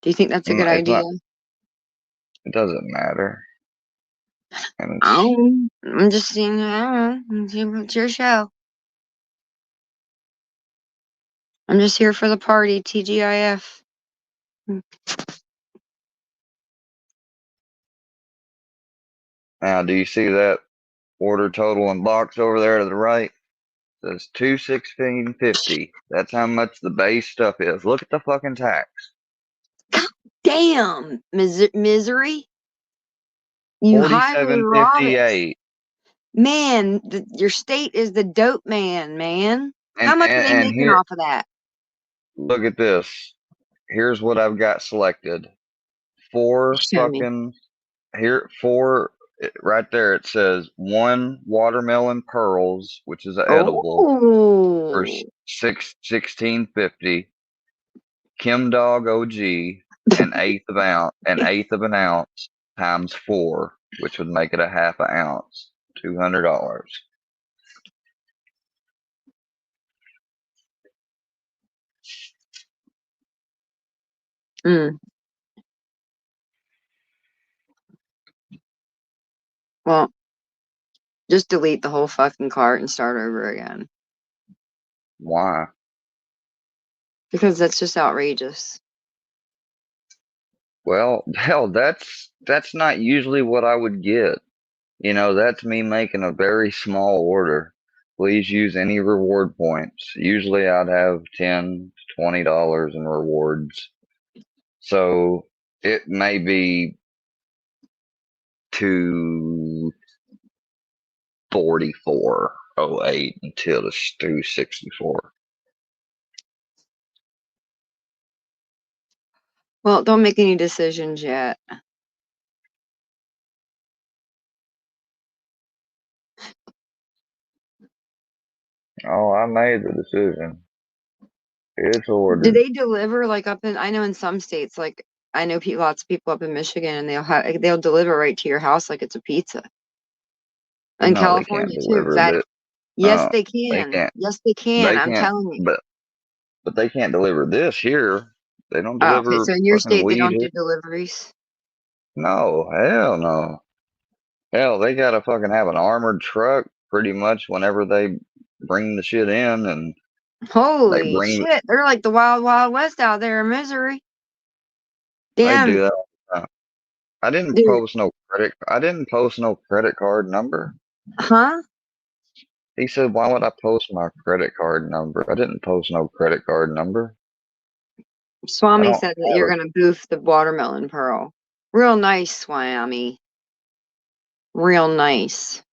Do you think that's a good It's idea? not. It doesn't matter. And I'm just seeing. I don't know. It's your show. I'm just here for the party. TGIF. now, do you see that order total and box over there to the right? It says 216.50. That's how much the base stuff is. Look at the fucking tax. Damn, misery. You highly erotic. 47.58. Man, your state is the dope man. How And, much are and they and making here, off of that? look at this. Here's what I've got selected. four Show me. fucking here, four right there. It says 1 watermelon pearls, which is an edible, for Oh, 16.50. Kim Dog OG, an eighth of an ounce times 4, which would make it a half an ounce, $200. mm. Well, just delete the whole fucking cart and start over again Why? because that's just outrageous. Well, hell, that's not usually what I would get. That's me making a very small order. Please use any reward points. Usually I'd have $10 to $20 in rewards. So it may be 244.08 until it's 264. Well, don't make any decisions yet. Oh, I made the decision. It's Do ordered. they deliver like up in? I know in some states, like I know lots of people up in Michigan, and they'll deliver right to your house like it's a pizza. In No, they can't California too. deliver That that. yes, they They can. can't. Yes, they can. They I'm can't. telling you. But they can't deliver this here. They don't Oh, okay. deliver So in your fucking state, they weed don't here. do deliveries. No, hell no. Hell, they gotta fucking have an armored truck pretty much whenever they bring the shit in, and they Holy bring shit! They're like the wild, wild west out there in Missouri. they Damn, do that all the time. I didn't dude. post no credit card number. Huh? He said, "Why would I post my credit card number?" I didn't post no credit card number. I Swami don't said that have you're a gonna boof the watermelon pearl. Real nice, Swami. Real nice.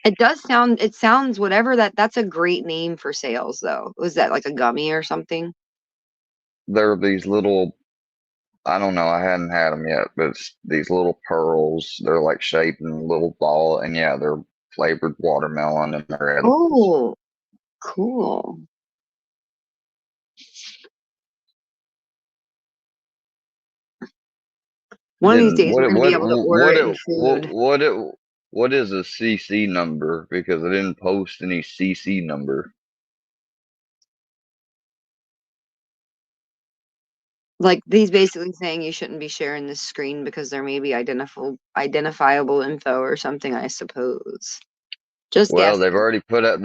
It does sound. It sounds whatever that's a great name for sales though. Was that like a gummy or something? They're these little, I don't know, I hadn't had them yet, but it's these little pearls. They're like shaped in a little ball, and yeah, they're flavored watermelon and they're edibles. Oh, cool. One of these Then days we're gonna be able to order it in food. what is a CC number? Because I didn't post any CC number. Like these basically saying you shouldn't be sharing this screen because there may be identifiable info or something, I suppose. Just Well, guessing. they've already put out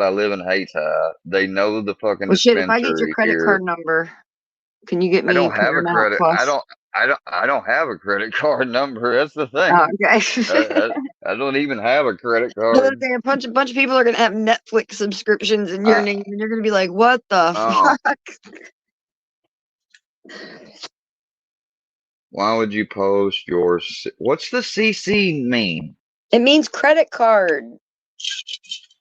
I live in Hates High. They know the fucking Well, shit, if I get your dispensary credit here. card number, can you get I me don't have a Paramount credit. Plus? I don't have a credit card number. That's the Oh, thing. okay. I don't even have a credit Another card. thing, a bunch of people are gonna have Netflix subscriptions in your I, name, and you're gonna be like, "What the oh, fuck?" why would you post your? What's the CC mean? It means credit card.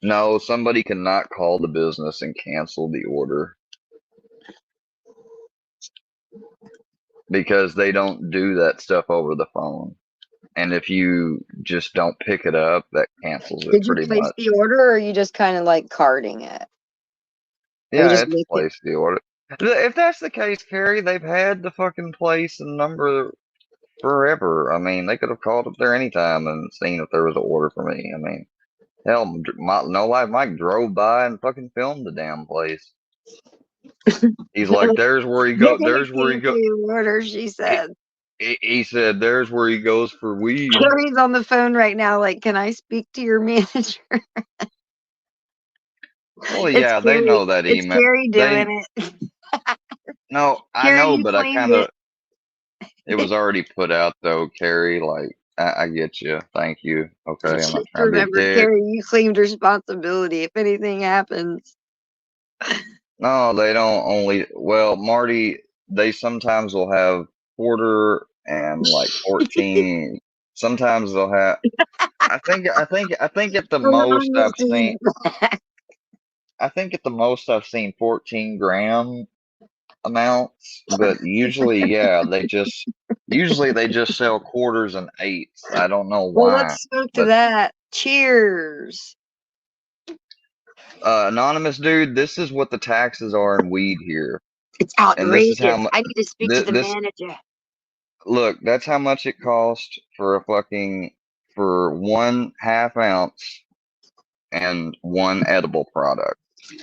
No, somebody cannot call the business and cancel the order because they don't do that stuff over the phone. And if you just don't pick it up, that cancels it Did you pretty place much. the order, or are you just kind of like carding it? Or you Yeah, just it's make it? placed the order. If that's the case, Carrie, they've had the fucking place and number forever. I mean, they could have called up there anytime and seen if there was an order for me. I mean, hell, No Life Mike drove by and fucking filmed the damn place. He's like, "There's where he go. Give There's where he me go." the order, she said. He said, "There's where he goes for weed." Carrie's on the phone right now. Like, can I speak to your manager? Well, It's yeah, they Carrie. know that It's email. Carrie doing it. No, I Carrie, know, you but I claimed kind it. of, it was already put out though, Carrie. Like, I get you. Thank you. Okay, I'm not Just trying to be a remember, dick. Carrie, you claimed responsibility if anything happens. No, they don't only, well, Marty, they sometimes will have quarter and like 14. Sometimes they'll have, I think at the Hold most on, I've Missy. seen, I think at the most I've seen 14 gram amounts, but usually, yeah, usually they just sell quarters and eighths. I don't know Well, why, let's smoke to but that. Cheers. anonymous dude, this is what the taxes are in weed here, It's and this is how outrageous. much. I need to speak to the This manager. look, that's how much it cost for for 1/2 ounce and one edible product,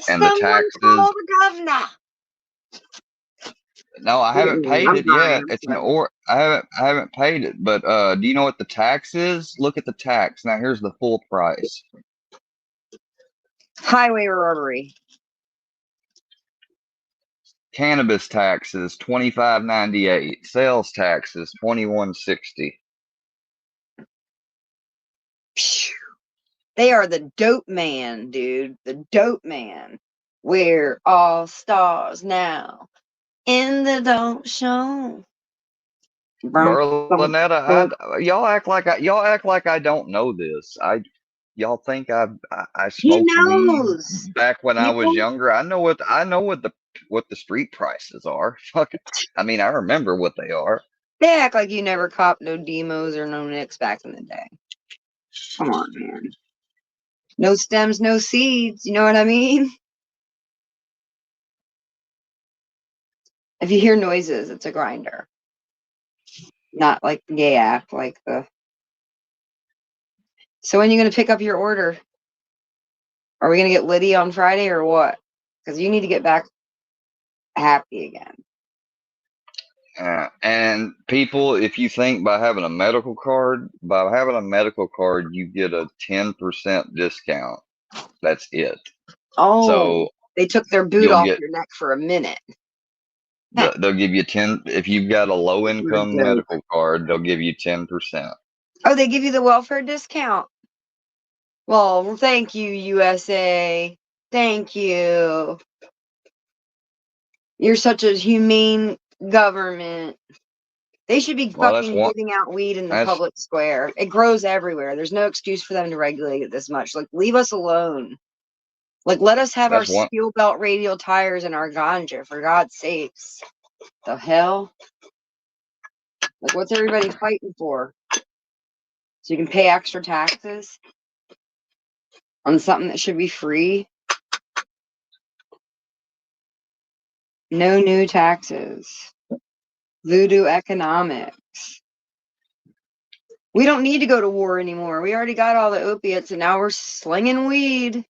and the Someone taxes. call the governor. No, I haven't paid I'm it fine. yet. I'm It's an fine. or I haven't paid it. But do you know what the tax is? Look at the tax. Now here's the full price. Highway robbery. Cannabis taxes $25.98. Sales taxes $21.60. They are the dope man, dude. The dope man. We're all stars now in the dope show. Berlinetta, y'all act like I don't know this. Y'all think I He smoked weed knows. back when I was People, younger. I know what the street prices are. Fuck it. I mean, I remember what they are. they act like you never copped no demos or no nicks back in the day. Come on, man. No stems, no seeds. You know what I mean? If you hear noises, it's a grinder. Not like the gay act, like the. So when are you going to pick up your order? Are we going to get Liddy on Friday or what? Because you need to get back happy again. And people, if you think by having a medical card, you get a 10% discount. That's it. Oh, So they took their boot you'll off get your neck for a minute. they'll give you 10 if you've got a low income You're dope. medical card, they'll give you 10%. Oh, they give you the welfare discount. Well, thank you, USA. Thank you. You're such a humane government. They should be Well, that's fucking one. giving out weed in the That's public square. It grows everywhere. There's no excuse for them to regulate it this much. Like, leave us alone. Like, let us have our that's one. steel belt radial tires and our ganja, for God's sakes. The hell? Like, what's everybody fighting for? So you can pay extra taxes on something that should be free? No new taxes. Voodoo economics. We don't need to go to war anymore. We already got all the opiates and now we're slinging weed.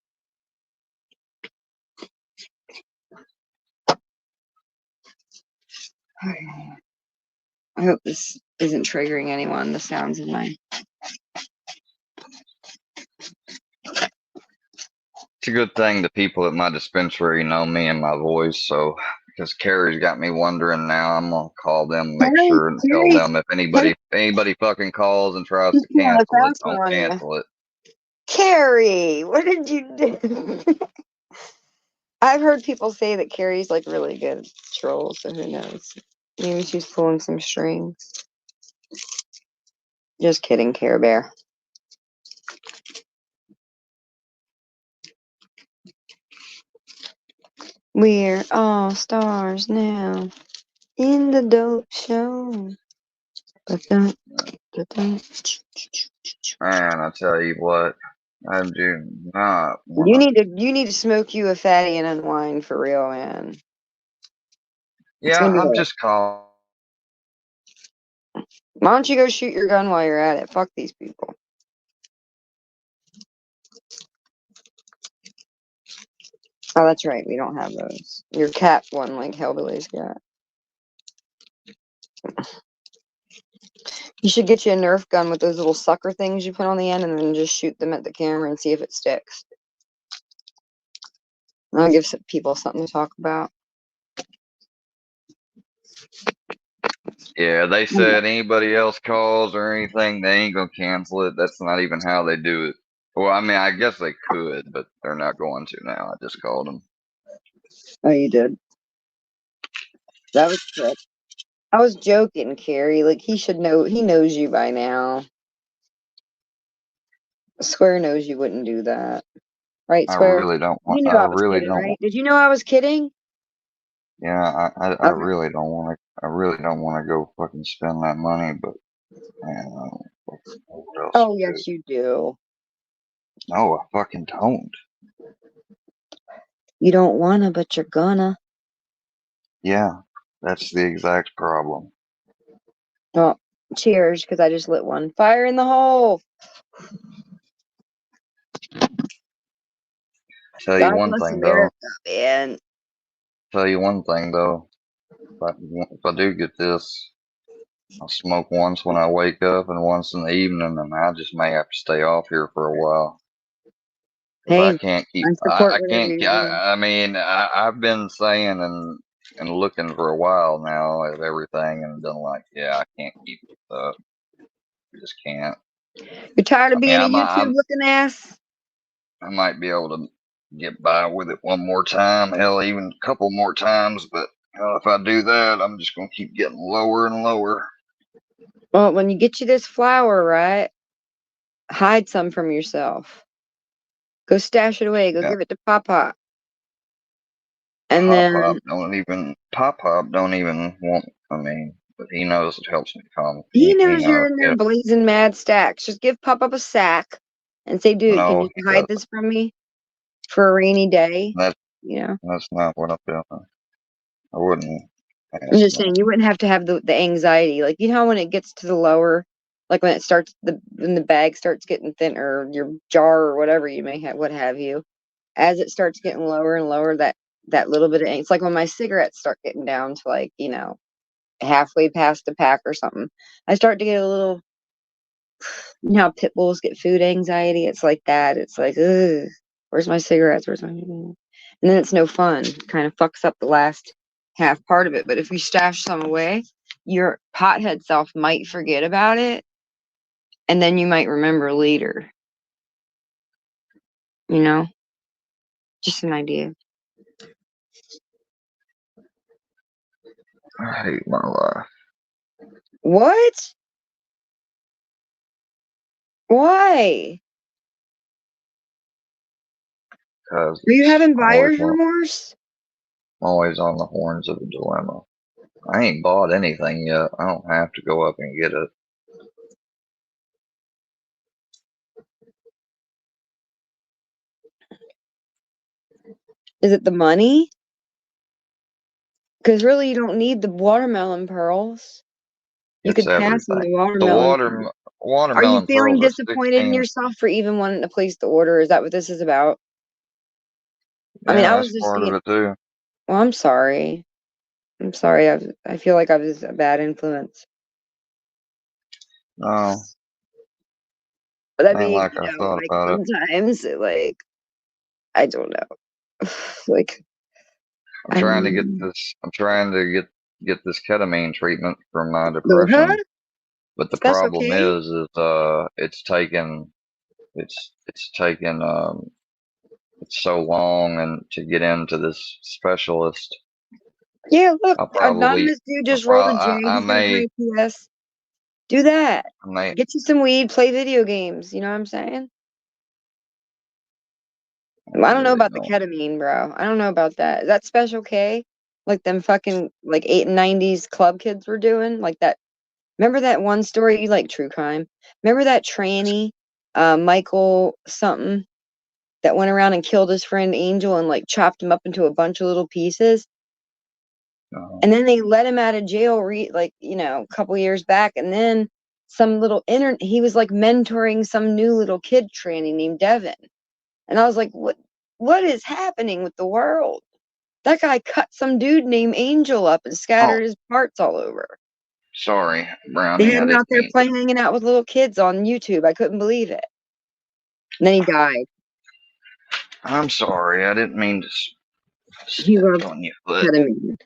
I hope this isn't triggering anyone, the sounds of my. It's a good thing the people at my dispensary know me and my voice, so because Carrie's got me wondering now, I'm gonna call them, make sure and tell them if anybody fucking calls and tries to cancel it, don't cancel it. Carrie, what did you do? I've heard people say that Carrie's like really good at trolls, so who knows? Maybe she's pulling some strings. Just kidding, Care Bear. We're all stars now in the dope show. Man, I tell you what, I do not You want to. need to smoke you a fatty and unwind for real, man. It's Yeah, gonna be I'm like, just calling. why don't you go shoot your gun while you're at it? Fuck these people. Oh, that's right. We don't have those. Your cat one like Hellbilly's got. You should get you a Nerf gun with those little sucker things you put on the end and then just shoot them at the camera and see if it sticks. That'll give some people something to talk about. Yeah, they said anybody else calls or anything, they ain't gonna cancel it. That's not even how they do it. Well, I mean, I guess they could, but they're not going to now. I just called them. Oh, you did? That was quick. I was joking, Carrie. Like, he should know. He knows you by now. Square knows you wouldn't do that. Right, I Square? really don't want. You knew I I was really kidding, don't right? want. Did you know I was kidding? Yeah, I Okay. really don't want to. I really don't want to go fucking spend that money, but man, I don't fucking know what else Oh, to do. yes, you do. No, I fucking don't. You don't wanna, but you're gonna. Yeah, that's the exact problem. Oh, cheers, because I just lit one. Fire in the hole. Tell you God one bless thing though. America, man. Tell you one thing though. If I do get this, I'll smoke once when I wake up and once in the evening, and I just may have to stay off here for a while. Because I Hey, can't keep. I support I whatever can't. you're doing. I mean, I've been saying and looking for a while now at everything, and been like, yeah, I can't keep this up. I just can't. You're tired I of mean, being a YouTube looking ass? I might be able to get by with it one more time, hell, even a couple more times. But if I do that, I'm just gonna keep getting lower and lower. Well, when you get you this flour, right? Hide some from yourself. Go stash it away. Go Yeah, give it to Papa. And then Pop don't even want. I mean, but he knows it helps me calm. he He knows you're knows. in there Yeah, blazing mad stacks. Just give Pop up a sack and say, dude, can no, you he hide doesn't. this from me for a rainy day? That's You know? that's not what I'm doing. I wouldn't I'm ask just him. saying you wouldn't have to have the anxiety. Like you know how when it gets to the lower, like when it starts when the bag starts getting thin or your jar or whatever you may have what have you, as it starts getting lower and lower, that little bit of it's like when my cigarettes start getting down to like, halfway past a pack or something. I start to get a little you know how pit bulls get food anxiety? It's like that. It's like, ugh, where's my cigarettes? Where's my and then it's no fun. Kind of fucks up the last half part of it. But if you stash some away, your pothead self might forget about it and then you might remember later. You know? Just an idea. I hate my life. What? Why? Because Are you having I'm always buyer's remorse? on the horns of a dilemma. I ain't bought anything yet. I don't have to go up and get it. Is it the money? Because really, you don't need the watermelon pearls. You It's could pass on everything. the The watermelon. Are you watermelon feeling pearls are disappointed in 16. yourself for even wanting to place the order? Is that what this is about? I mean, Yeah, I that's was just part of being. it too. Well, I'm sorry. I'm sorry. I feel like I was a bad influence. No, But I ain't mean, like I thought like about it. sometimes, like I don't know, like I'm I trying don't to get know. this. I'm trying to get this ketamine treatment for my Huh? depression. But the That's problem okay. is it's taken it's so long and to get into this specialist. Yeah, look, I'll probably anonymous dude just rolled a J. I He's got a may high PS. Do that. I may Get you some weed. Play video games. You know what I'm saying? I don't know really about the don't. ketamine, bro. I don't know about that. Is that Special K? Like them fucking like 8 and 90s club kids were doing? Like that. Remember that one story? You like true crime. Remember that tranny, Michael something, that went around and killed his friend Angel and like chopped him up into a bunch of little pieces? And then they let him out of jail a couple years back. And then some little he was like mentoring some new little kid tranny named Devin. And I was like, what is happening with the world? That guy cut some dude named Angel up and Oh, scattered his parts all over. sorry, They Brownie. had I him out didn't there mean to. playing, hanging out with little kids on YouTube. I couldn't believe it. And then he died. I'm sorry. I didn't mean to He step loved on your foot. ketamine.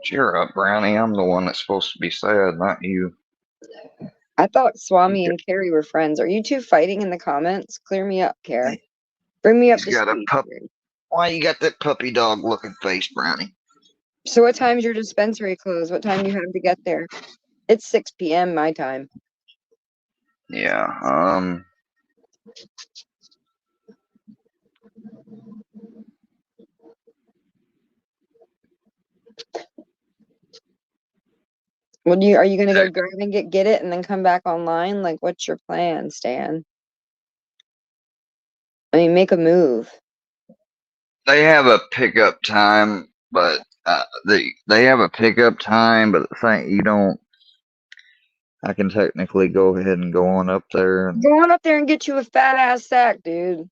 Cheer up, Brownie. I'm the one that's supposed to be sad, not you. I thought Swami and Carrie were friends. Are you two fighting in the comments? Clear me up, Care. Bring me up He's to got a speed. pup. Why you got that puppy dog looking face, Brownie? So what time's your dispensary close? What time do you have to get there? It's 6 p.m. my time. Yeah. Are you gonna go grab and get it and then come back online? Like, what's your plan, Stan? I mean, make a move. They have a pickup time, but they have a pickup time, but the thing you don't. I can technically go ahead and go on up there. And, Go on up there and get you a fat ass sack, dude.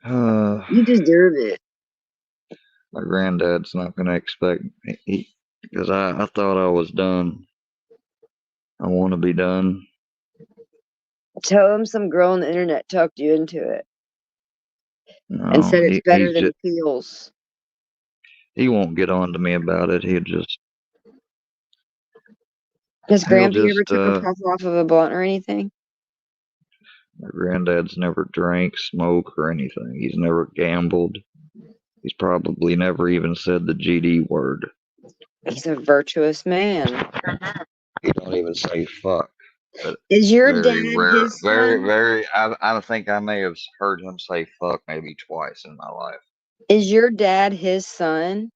You deserve it. My granddad's not gonna expect me because I thought I was done. I want to be done. Tell him some girl on the internet talked you into it and No, said it's better than it feels. he won't get on to me about it. Has He'll Grampy ever just took a puff off of a blunt or anything? my granddad's never drank, smoked, or anything. He's never gambled. He's probably never even said the GD word. He's a virtuous man. He don't even say fuck. Is your Very dad rare, his son? very. I think I may have heard him say fuck maybe twice in my life. Is your dad his son?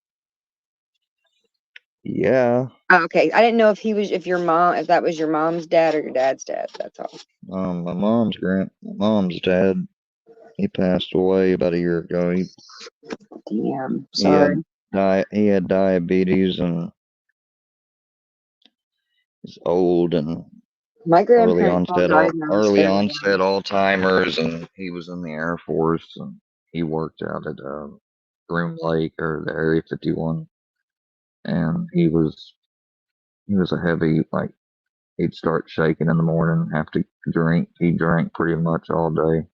Yeah. Oh, okay. I didn't know if that was your mom's dad or your dad's dad. That's all. My mom's dad. He passed away about a year ago. Damn. Sorry. He had diabetes and he's old and My early grandparents all onset died when I was 31. Alzheimer's, and he was in the Air Force and he worked out at Groom Lake or the Area 51, and he was a heavy, like, he'd start shaking in the morning, have to drink. He drank pretty much all day.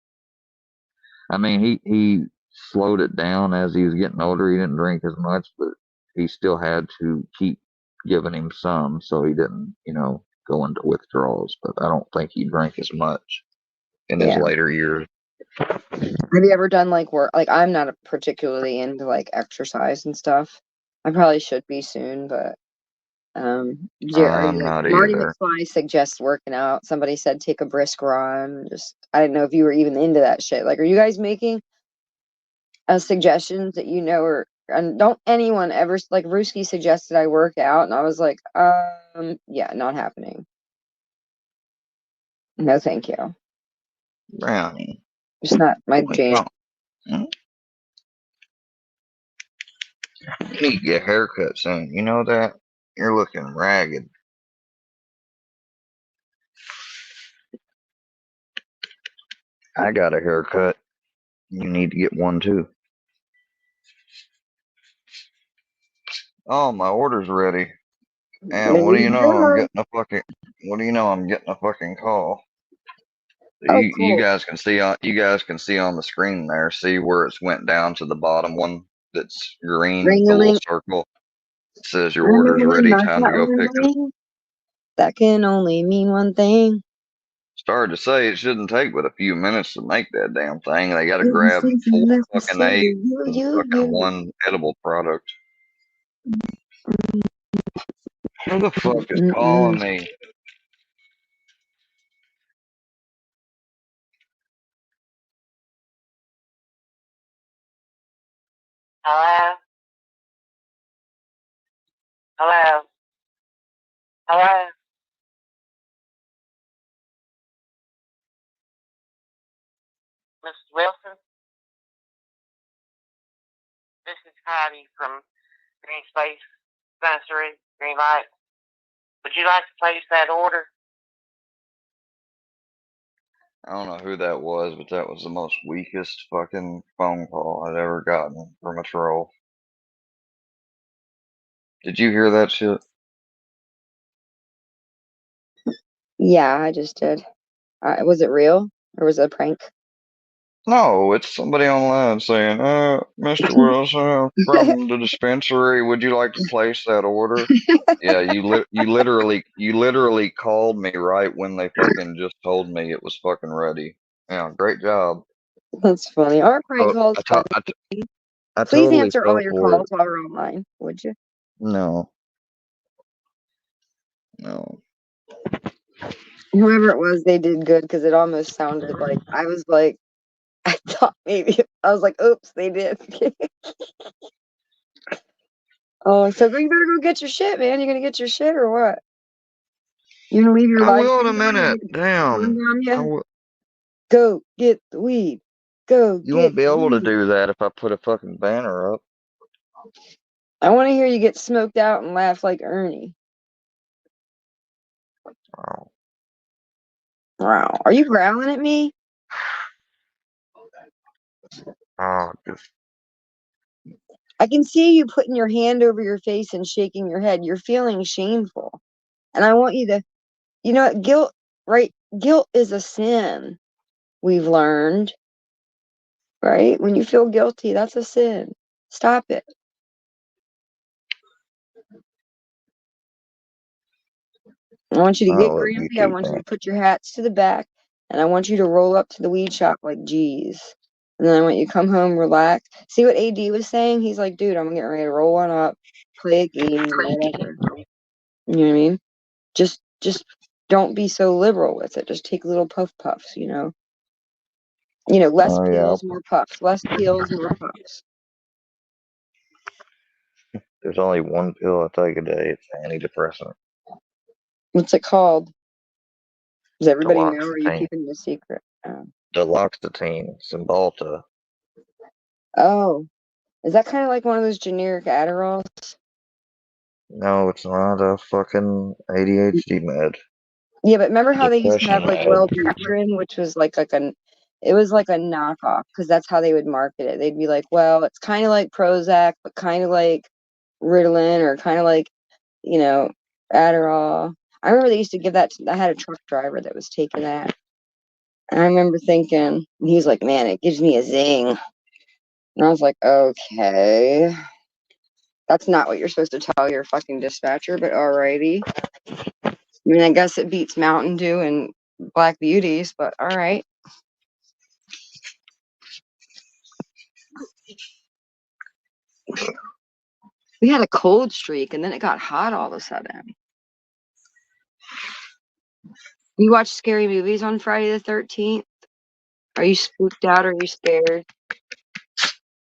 I mean, he slowed it down as he was getting older. He didn't drink as much, but he still had to keep giving him some so he didn't, go into withdrawals. But I don't think he drank as much in his Yeah. later years. Have you ever done like work? Like, I'm not particularly into like exercise and stuff. I probably should be soon, but I'm not Marty either. McFly suggests working out. Somebody said take a brisk run. I didn't know if you were even into that shit. Like, are you guys making suggestions that and don't anyone ever, like, Ruski suggested I work out, and I was like, yeah, not happening. No, thank you. Brownie. It's not my jam. You need to get a haircut soon. You know that? You're looking ragged. I got a haircut. You need to get one too. Oh, my order's ready. And what do you know? I'm getting a fucking call. Oh, You cool. guys can see on the screen there. See where it's went down to the bottom one that's green, the little circle. It says your order's ready. Time to go pick it up. That can only mean one thing. Started to say it shouldn't take but a few minutes to make that damn thing. They got to grab 4 fucking eggs and fucking one edible product. Who the fuck is calling me? Hello? Hello? Hello? Mrs. Wilson? This is Heidi from Green Space Dispensary, Green Light. Would you like to place that order? I don't know who that was, but that was the most weakest fucking phone call I'd ever gotten from a troll. Did you hear that shit? Yeah, I just did. Was it real or was it a prank? No, it's somebody online saying, Mr. Wilson from the dispensary, would you like to place that order? Yeah, you literally called me right when they fucking just told me it was fucking ready. Yeah, great job. That's funny. Our prank calls. I Please totally answer all fell your for calls it. while we're online, would you? No. Whoever it was, they did good because it almost sounded like I was like, I thought maybe I was like, oops, they did. Oh, so you better go get your shit, man. You gonna get your shit or what? You gonna leave your I life will in a on minute. you? Damn. Go get the weed. Go You get won't be the able to weed. do that if I put a fucking banner up. I want to hear you get smoked out and laugh like Ernie. Oh. Wow. Are you growling at me? Oh, just I can see you putting your hand over your face and shaking your head. You're feeling shameful. And I want you to, you know what, guilt, right? Guilt is a sin, we've learned, right? When you feel guilty, that's a sin. Stop it. I want you to get I'll let you grumpy. I keep want you that. to put your hats to the back, and I want you to roll up to the weed shop like geez. And then I want you to come home, relax. See what AD was saying? He's like, dude, I'm getting ready to roll one up, play a game, whatever. You know what I mean? Just don't be so liberal with it. Just take little puffs, you know. You know, less Oh pills, yeah. more puffs. Less pills, more puffs. There's only one pill I take a day. It's antidepressant. What's it called? Does everybody know, or are you Duloxetine. keeping it a secret? Duloxetine. Cymbalta. Oh, is that kind of like one of those generic Adderalls? No, it's not a fucking ADHD med. Yeah, but remember how they used to Depression have like med. Wellbutrin, which was like it was like a knockoff because that's how they would market it. They'd be like, well, it's kind of like Prozac, but kind of like Ritalin, or kind of like, you know, Adderall. I remember they used to give that. I had a truck driver that was taking that. And I remember thinking, he was like, man, it gives me a zing. And I was like, okay, that's not what you're supposed to tell your fucking dispatcher, but alrighty. I mean, I guess it beats Mountain Dew and Black Beauties, but all right. We had a cold streak and then it got hot all of a sudden. You watch scary movies on Friday the 13th? Are you spooked out or are you scared?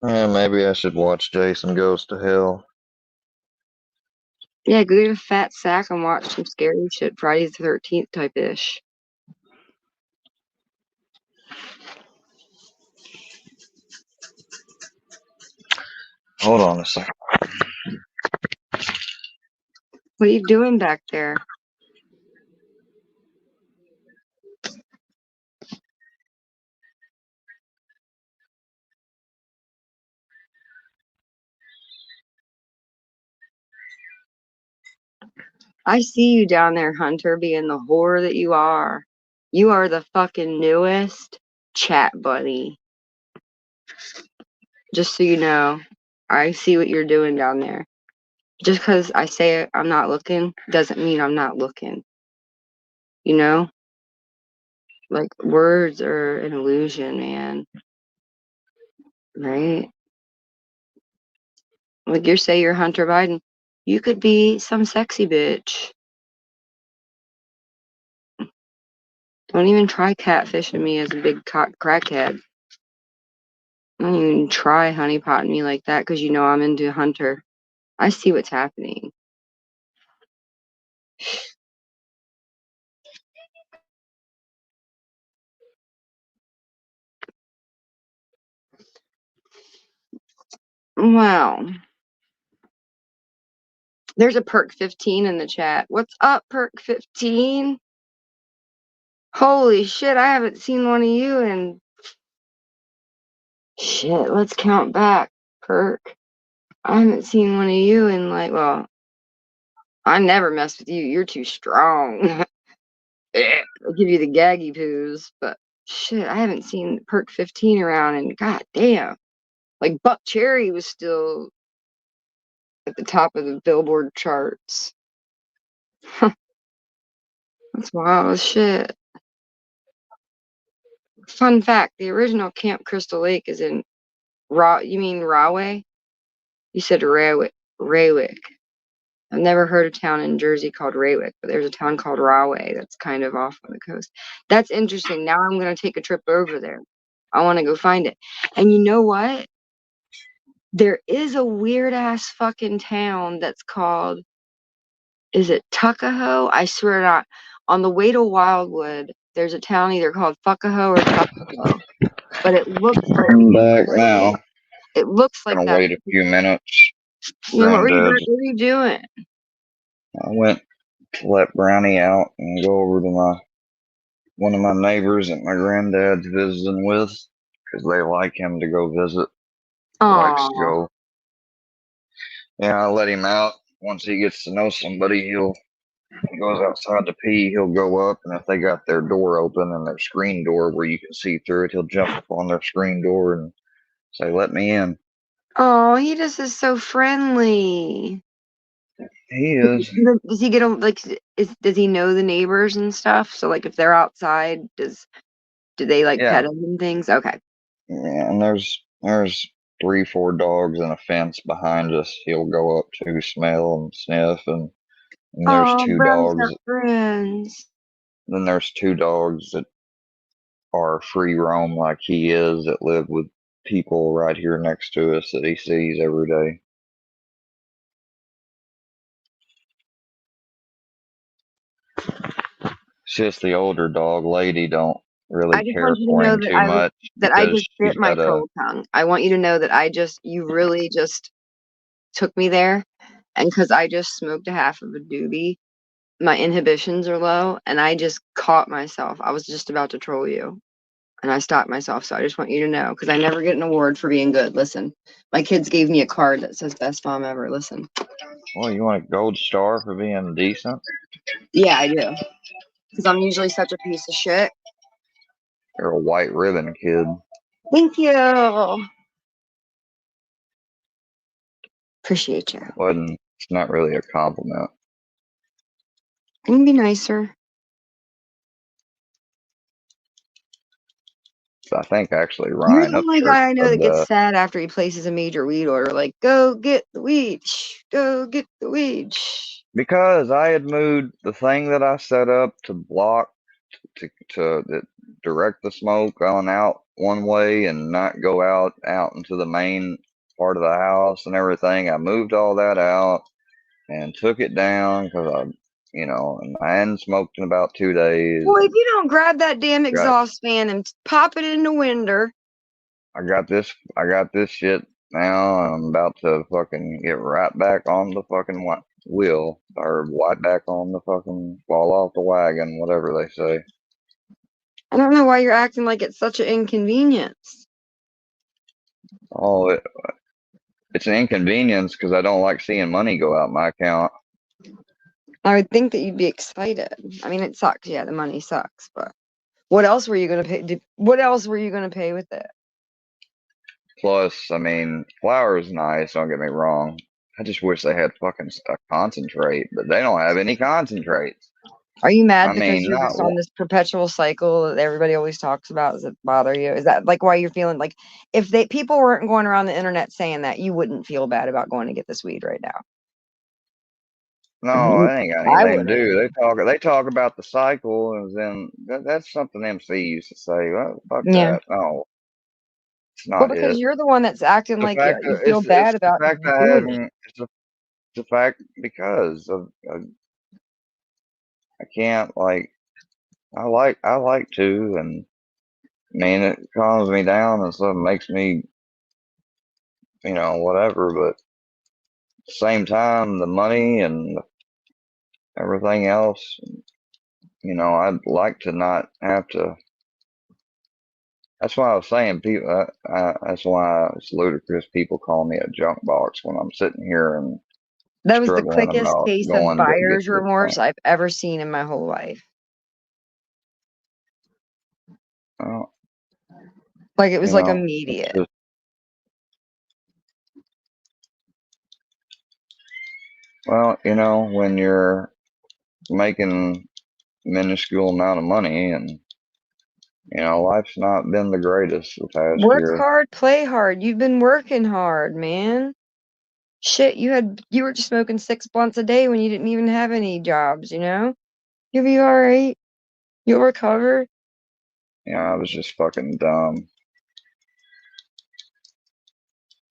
Maybe I should watch Jason Goes to Hell. Yeah, go get a fat sack and watch some scary shit, Friday the 13th type ish. Hold on a second. What are you doing back there? I see you down there, Hunter, being the whore that you are. You are the fucking newest chat buddy. Just so you know, I see what you're doing down there. Just because I say I'm not looking doesn't mean I'm not looking. You know? Like, words are an illusion, man. Right? Like, you're Hunter Biden. You could be some sexy bitch. Don't even try catfishing me as a big crackhead. Don't even try honeypotting me like that because you know I'm into Hunter. I see what's happening. Wow. There's a perk 15 in the chat. What's up, perk 15? Holy shit, I haven't seen one of you in shit. Let's count back. Perk. I haven't seen one of you in like, well, I never mess with you. You're too strong. I'll give you the gaggy poos, but shit, I haven't seen perk 15 around and god damn. Like Buck Cherry was still at the top of the Billboard charts. That's wild as shit. Fun fact, the original Camp Crystal Lake is in you mean Rahway? You said Raywick. I've never heard a town in Jersey called Raywick, but there's a town called Rahway that's kind of off on the coast. That's interesting. Now I'm going to take a trip over there. I want to go find it. And you know what? There is a weird ass fucking town that's called, is it Tuckahoe? I swear not. On the way to Wildwood, there's a town either called Fuckahoe or Tuckahoe. But it looks like I'm back now. it looks like Gonna that. wait a few minutes. Yeah, what were you Granddad's. what were you doing? I went to let Brownie out and go over to one of my neighbors that my granddad's visiting with because they like him to go visit. He likes to Aw. go. Yeah, I let him out. Once he gets to know somebody, he goes outside to pee. He'll go up, and if they got their door open and their screen door where you can see through it, he'll jump up on their screen door and say, "Let me in." Oh, he just is so friendly. He is. Does he get like does he know the neighbors and stuff? So like if they're outside, do they like Yeah. pet him and things? Okay. Yeah, and there's 3, 4 dogs and a fence behind us. He'll go up to smell and sniff, and there's Oh, two Brownie's dogs. got friends. Then there's 2 dogs that are free roam like he is that live with people right here next to us that he sees every day. It's just the older dog lady don't really I just care want you to for know him that too much I because just she's bit my got a troll tongue. I want you to know that you really just took me there, and because I just smoked a half of a doobie, my inhibitions are low, and I just caught myself. I was just about to troll you, and I stopped myself. So I just want you to know, because I never get an award for being good. Listen, my kids gave me a card that says best mom ever. Listen. Well, you want a gold star for being decent? Yeah, I do. Because I'm usually such a piece of shit. You're a white ribbon kid. Thank you. Appreciate you. It's not really a compliment. Can you be nicer? I think actually You're Ryan the up only there guy I know said that gets that. sad after he places a major weed order. Like, go get the weed. Shh, go get the weed. Shh. Because I had moved the thing that I set up to block to direct the smoke on out one way and not go out into the main part of the house and everything. I moved all that out and took it down because and I hadn't smoked in about 2 days. Boy, if you don't grab that damn I got exhaust fan and pop it in the window. I got this shit now, and I'm about to fucking get right back on the fucking wheel or right back on the fucking fall off the wagon, whatever they say. I don't know why you're acting like it's such an inconvenience. Oh, it's an inconvenience because I don't like seeing money go out my account. I would think that you'd be excited. I mean, it sucks. Yeah, the money sucks, but what else were you gonna pay? What else were you gonna pay with it? Plus, I mean, flour is nice, don't get me wrong. I just wish they had fucking a concentrate, but they don't have any concentrates. Are you mad I because mean, you're not just on this perpetual cycle that everybody always talks about? Does it bother you? Is that like why you're feeling like if people weren't going around the internet saying that, you wouldn't feel bad about going to get this weed right now? no, it ain't got I anything to wouldn't. do. They talk about the cycle, and then that's something MC used to say. Well, fuck Yeah. that. No, it's Well, not because it. you're the one that's acting The like fact you that feel bad it's the about fact I doing it. haven't. It's the fact because I can't like I like to, and I mean it calms me down and stuff, makes me whatever. But at the same time, the money and everything else, I'd like to not have to. That's why I was saying people. That's why it's ludicrous. People call me a junk box when I'm sitting here and That was the struggling quickest about case of going to get buyer's to this remorse thing. I've ever seen in my whole life. Well, Like it was like it's immediate. just when you're making minuscule amount of money and life's not been the greatest the past Work year. hard, play hard. You've been working hard, man. Shit, you were just smoking 6 blunts a day when you didn't even have any jobs, you know? You'll be all right. You'll recover. Yeah, I was just fucking dumb.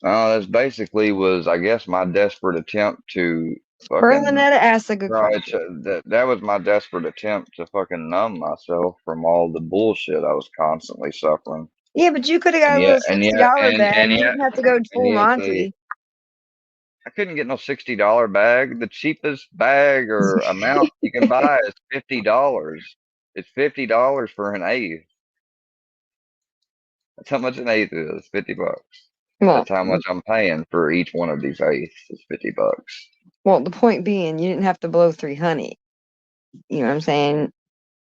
That's basically was, I guess, my desperate attempt to fucking Berlinetta asked a good try question. that was my desperate attempt to fucking numb myself from all the bullshit I was constantly suffering. Yeah, but you could have got And a yet, little $60 bag. and You yet, didn't have to go and full yet Monty. I couldn't get no $60 bag. The cheapest bag or amount you can buy is $50. It's $50 for an eighth. That's how much an eighth is, $50. Well, That's how much I'm paying for each one of these eighths. Is $50. well, the point being, you didn't have to blow 300. You know what I'm saying?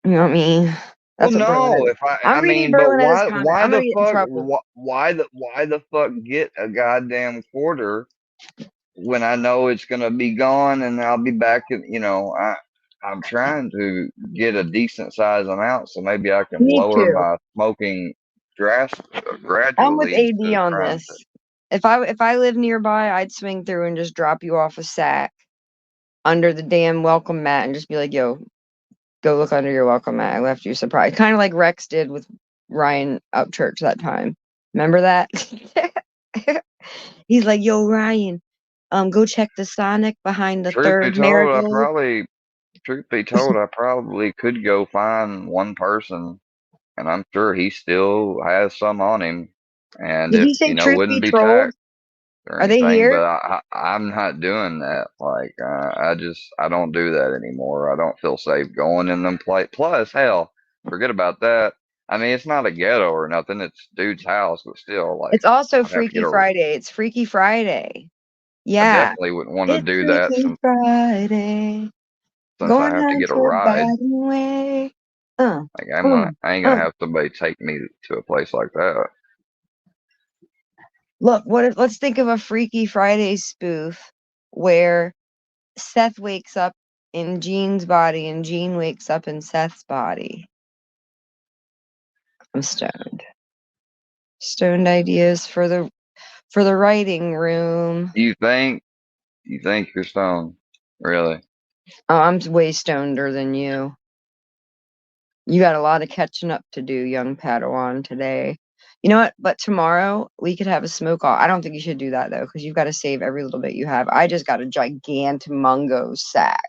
You know what I mean? Well, That's what Berlin no, is. if I I'm reading but Berlinetta's comment. why I'm the gonna get in fuck, trouble. why the fuck get a goddamn quarter when I know it's gonna be gone and I'll be back in, I'm trying to get a decent size amount so maybe I can Me lower too. my smoking I'm with gradually AD instead of on trying this. to. If I live nearby, I'd swing through and just drop you off a sack under the damn welcome mat and just be like, "Yo, go look under your welcome mat. I left you a surprise." Kind of like Rex did with Ryan Upchurch that time. Remember that? He's like, "Yo, Ryan, go check the Sonic behind the Truth be third told, marigold." I probably could go find one person, and I'm sure he still has some on him, and Did it, you say truth wouldn't be be told? taxed or Are they anything. But here? I'm not doing that. Like, I don't do that anymore. I don't feel safe going in them Plus, hell, forget about that. I mean, it's not a ghetto or nothing. It's dude's house, but still, like, It's also I'd have to Freaky get a. Friday. It's Freaky Friday. I Yeah. definitely wouldn't want to It's do that Freaky Friday. since I Going have to down get a to ride. bad way. Like, Uh. I ain't gonna have somebody take me to a place like that. Look, let's think of a Freaky Friday spoof where Seth wakes up in Jean's body and Jean wakes up in Seth's body. I'm stoned. Stoned ideas for the writing room. You think you're stoned? Really? Oh, I'm way stoneder than you. You got a lot of catching up to do, young Padawan, today. You know what? But tomorrow we could have a smoke off. I don't think you should do that though, because you've got to save every little bit you have. I just got a gigantumungo sack.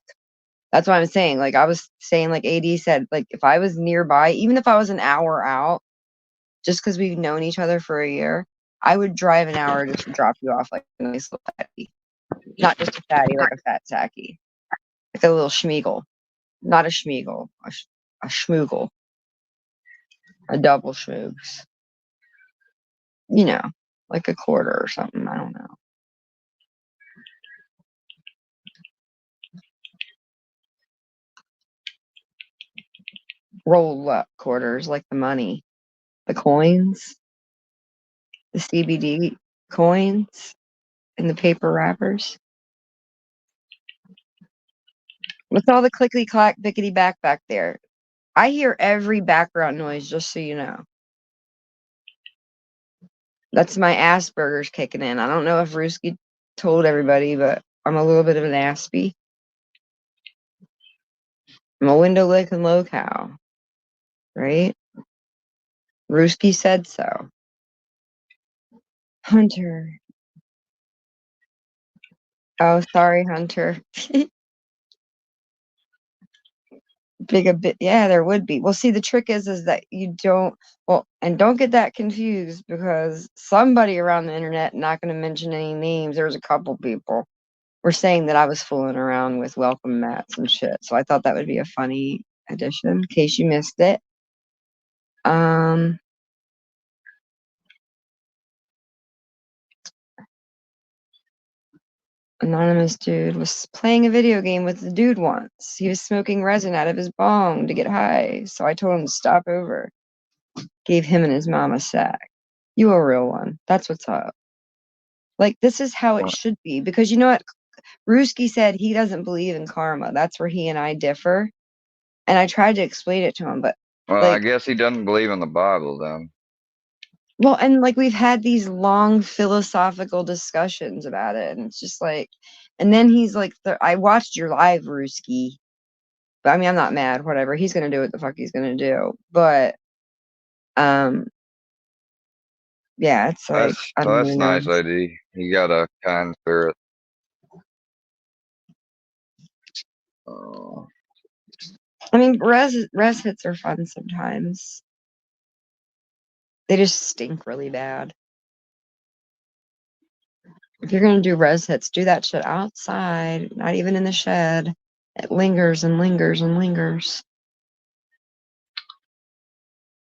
That's what I'm saying. Like I was saying, like AD said, like if I was nearby, even if I was an hour out, just because we've known each other for a year, I would drive an hour just to drop you off like a nice little fatty. Not just a fatty, like a fat sacky. Like a little schmeagle. Not a schmeagle. A schmoogle. A double schmoogs. You know, like a quarter or something. I don't know. Rolled up quarters, like the money. The coins. The CBD coins in the paper wrappers. What's all the clickety clack bickety back there? I hear every background noise, just so you know. That's my Asperger's kicking in. I don't know if Ruski told everybody, but I'm a little bit of an Aspie. I'm a window licking low cow. Right? Ruski said so. Hunter. Oh, sorry, Hunter. Big a bit. Yeah, there would be. Well, see, the trick is that you don't. Well, and don't get that confused because somebody around the internet, not going to mention any names, there's a couple people, were saying that I was fooling around with welcome mats and shit. So I thought that would be a funny addition in case you missed it. Anonymous dude was playing a video game with the dude once. He was smoking resin out of his bong to get high, so I told him to stop over. Gave him and his mom a sack. You a real one. That's what's up. Like, this is how it should be. Because you know what? Ruski said he doesn't believe in karma. That's where he and I differ. And I tried to explain it to him, but Well, I like, guess he doesn't believe in the Bible then. Well, and like we've had these long philosophical discussions about it, and it's just like, and then he's like, I watched your live, Ruski. But I mean, I'm not mad. Whatever, he's gonna do what the fuck he's gonna do. But yeah, it's like I don't That's really know. nice, AD. He got a kind spirit. Oh. I mean, res hits are fun sometimes. They just stink really bad. If you're gonna do res hits, do that shit outside, not even in the shed. It lingers and lingers and lingers.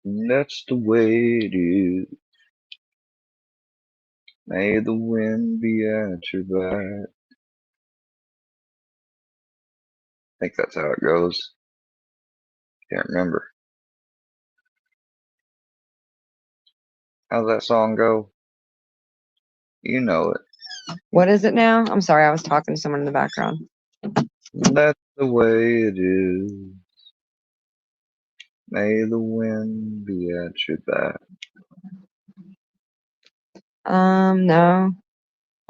That's the way it is. May the wind be at your back. I think that's how it goes. Can't remember. How's that song go? You know it. What is it now? I'm sorry, I was talking to someone in the background. That's the way it is. May the wind be at your back. No,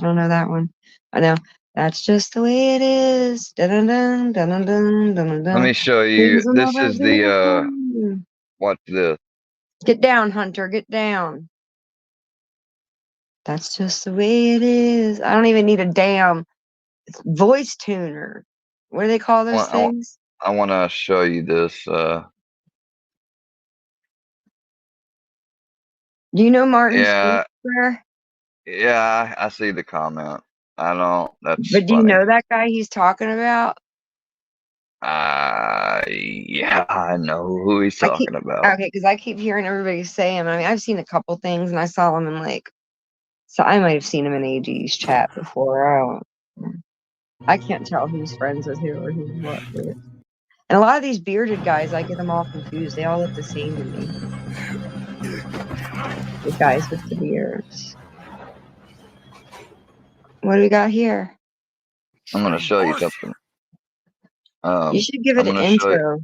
I don't know that one. I know that's just the way it is. Dun dun dun dun dun dun dun. Let me show you. Things will This never is be the the same. watch this. Get down, Hunter. Get down. That's just the way it is. I don't even need a damn voice tuner. What do they call those things? I want to show you this. Do you know Martin's Yeah, prayer? yeah. I see the comment. I don't. That's But do you funny. know that guy he's talking about? Yeah, I know who he's talking about. Okay, because I keep hearing everybody say him. I mean, I've seen a couple things, and I saw him in like, so I might have seen him in AG's chat before. I can't tell who's friends with who or who's what with. And a lot of these bearded guys, I get them all confused. They all look the same to me. The guys with the beards. What do we got here? I'm gonna show you something. You should give I'm it an gonna show you. intro.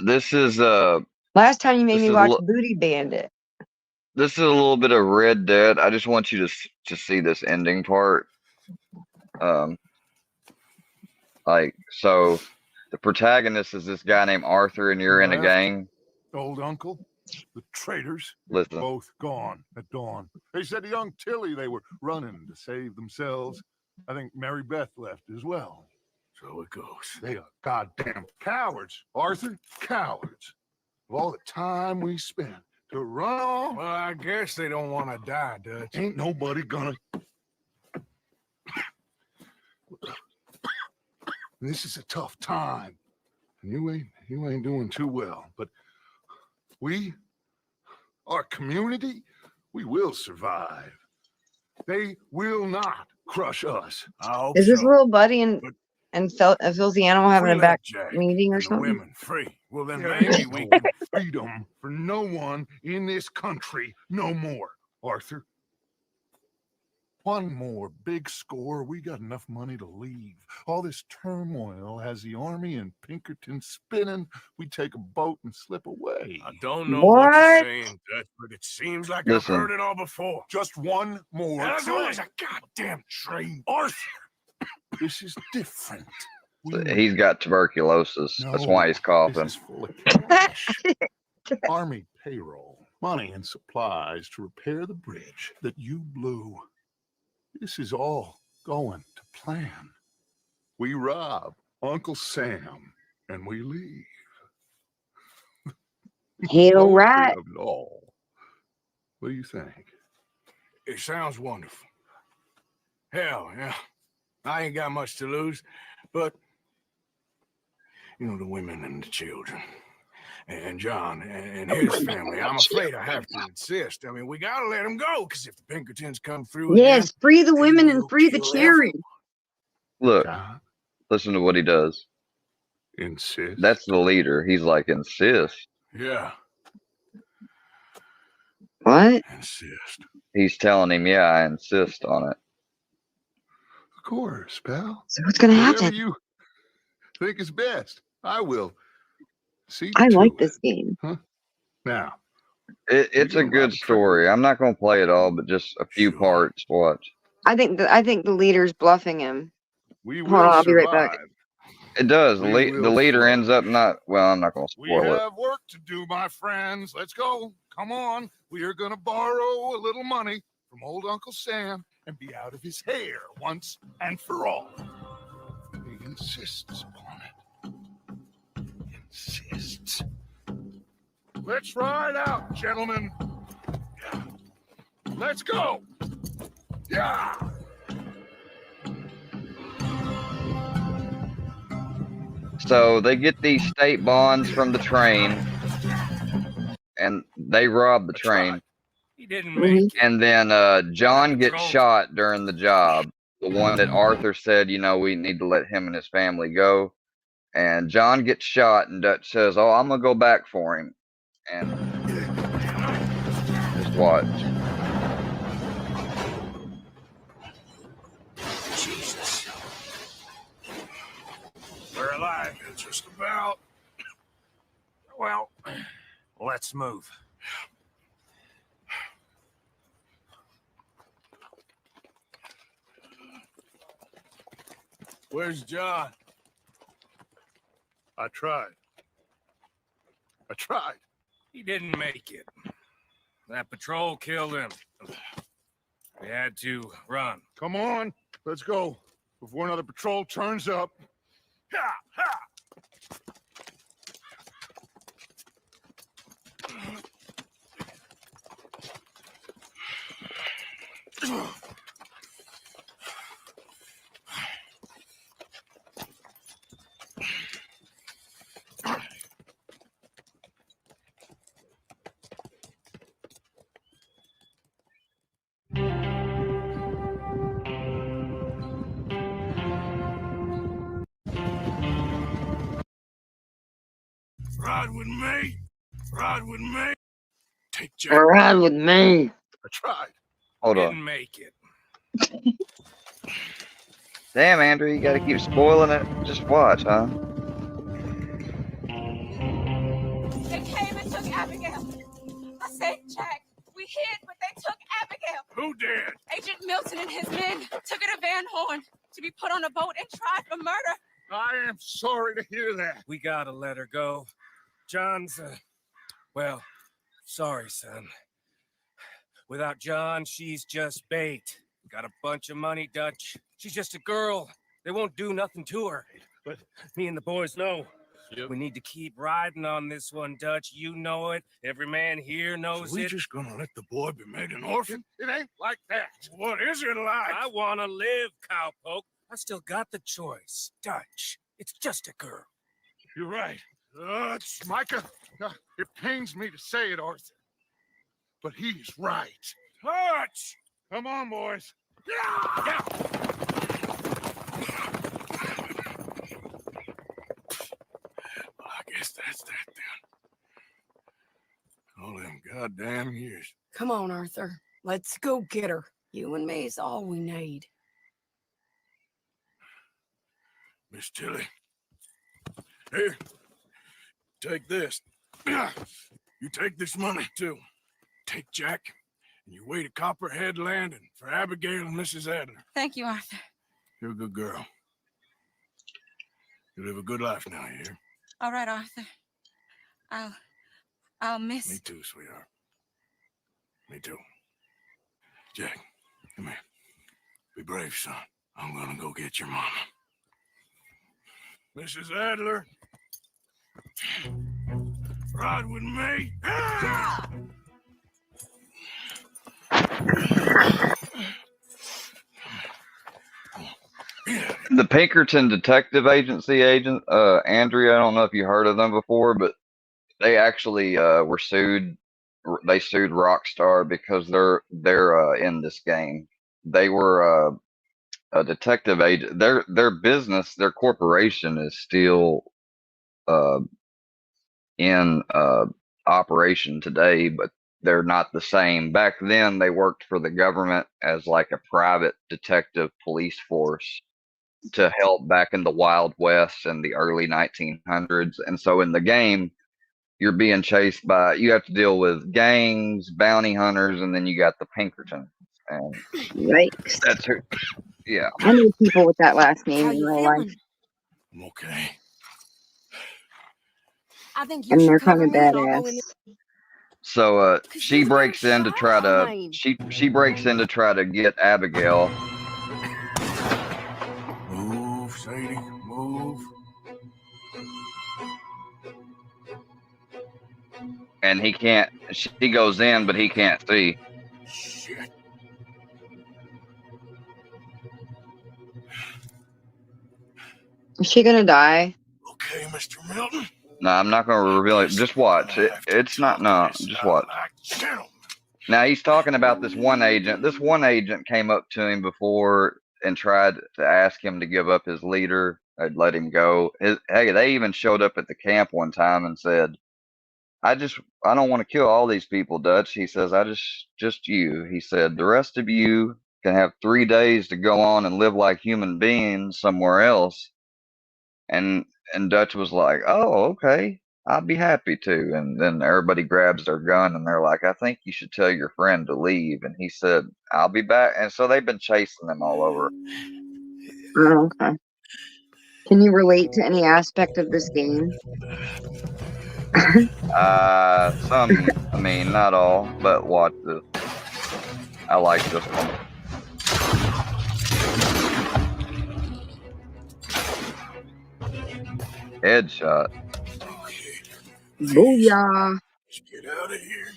This is Last time you made this me is watch Booty Bandit. this is a little bit of Red Dead. I just want you to see this ending part. Like, so the protagonist is this guy named Arthur, and you're in a gang. Old uncle, the traitors, Listen. both gone at dawn. They said to young Tilly they were running to save themselves. I think Mary Beth left as well. So it goes. They are goddamn cowards, Arthur. Cowards. Of all the time we spent to run off. Well, I guess they don't want to die, Dutch. Ain't nobody gonna. This is a tough time. And you ain't doing too well. But we, our community, we will survive. They will not crush us. I hope Is this so. little Buddy and Phil's the Animal having a back Jack meeting or and the something? women free. Well, then maybe we can freedom for no one in this country no more, Arthur. One more big score. We got enough money to leave. All this turmoil has the army and Pinkerton spinning. We take a boat and slip away. I don't know what you're saying, Dutch, but it seems like Listen. I've heard it all before. Just one more. There's always a goddamn train. Arthur, this is different. He's got tuberculosis. That's why he's coughing. This is full of cash. Army payroll, money and supplies to repair the bridge that you blew. This is all going to plan. We rob Uncle Sam and we leave. Hell right. Of it all. What do you think? It sounds wonderful. Hell, yeah. I ain't got much to lose, but you know, the women and the children. And John and his family. I'm afraid I have to insist. I mean, we gotta let him go, because if the Pinkertons come through Yes, free the women and free the cherry. Look, listen to what he does. Insist. That's the leader. He's like, insist. Yeah. What? Insist. He's telling him, yeah, I insist on it. Of course, pal. So what's gonna Whatever happen? you think is best, I will see I to like it. this game. Huh? Now, It's a good story. I'm not gonna play it all, but just a few parts. Watch. I think the leader's bluffing him. We Hold on, will I'll be right back. survive. It does. We The will leader ends flourish. up not. Well, I'm not gonna We spoil it. have work to do, my friends. Let's go. Come on. We are going to borrow a little money from old Uncle Sam and be out of his hair once and for all. He insists upon it. Insists. Let's ride out, gentlemen. Yeah. Let's go. Yeah. So they get these state bonds from the train, and they rob the train. He didn't make it. And then John gets shot during the job. The one that Arthur said, we need to let him and his family go. And John gets shot, and Dutch says, "Oh, I'm gonna go back for him." And just watch. Jesus. We're alive, just about. Well, let's move. Where's John? I tried. He didn't make it. That patrol killed him. We had to run. Come on, let's go. Before another patrol turns up. Ha! Ha! Ride with me. Ride with me. Take Jack. Ride with me. I tried. Hold Didn't on. make it. Damn, Andrew, you gotta keep spoiling it. Just watch, huh? They came and took Abigail. I saved Jack. We hid, but they took Abigail. Who did? Agent Milton and his men took her to Van Horn to be put on a boat and tried for murder. I am sorry to hear that. We gotta let her go. John's, well, sorry, son. Without John, she's just bait. Got a bunch of money, Dutch. She's just a girl. They won't do nothing to her. But me and the boys know. Yep. We need to keep riding on this one, Dutch. You know it. Every man here knows So we it. just gonna let the boy be made an orphan? It ain't like that. What is it like? I wanna live, cowpoke. I still got the choice. Dutch, it's just a girl. You're right. It's Micah. It pains me to say it, Arthur. But he's right. Dutch! Come on, boys. Yeah! Well, I guess that's that then. All them goddamn years. Come on, Arthur. Let's go get her. You and me is all we need. Miss Tilly. Here. Take this. You take this money, too. Take Jack, and you wait at Copperhead Landing for Abigail and Mrs. Adler. Thank you, Arthur. You're a good girl. You live a good life now, you hear? All right, Arthur. I'll miss. Me too, sweetheart. Me too. Jack, come here. Be brave, son. I'm gonna go get your mama. Mrs. Adler. Ride with me. Ah! The Pinkerton Detective Agency agent, Andrea, I don't know if you heard of them before, but they actually were sued. They sued Rockstar because they're in this game. They were a detective agent. Their business, their corporation is still in operation today, but they're not the same. Back then, they worked for the government as like a private detective police force to help back in the Wild West in the early 1900s. And so in the game, you're being chased by, you have to deal with gangs, bounty hunters, and then you got the Pinkertons. And Yikes. that's who, yeah. I know people with that last name How in you real life, feeling? I'm okay. I think you and should they're cover kind of me and I'll go in. badass. So she you've been breaks in to try to fine. she breaks in to try to get Abigail. Move, Sadie, move. And he can't, she goes in, but he can't see. Shit. Is she gonna die? Okay, Mr. Milton. No, I'm not going to reveal it. Just watch it. It's not, no, just watch. Gentlemen. Now he's talking about this one agent. This one agent came up to him before and tried to ask him to give up his leader. I'd let him go. Hey, they even showed up at the camp one time and said, I don't want to kill all these people, Dutch. He says, just you. He said, the rest of you can have 3 days to go on and live like human beings somewhere else. And Dutch was like, oh, okay, I'd be happy to. And then everybody grabs their gun and they're like, I think you should tell your friend to leave. And he said, I'll be back. And so they've been chasing them all over. Oh, okay. Can you relate to any aspect of this game? I mean, not all, but watch this. I like this one. Headshot. Booyah. Let's get out of here.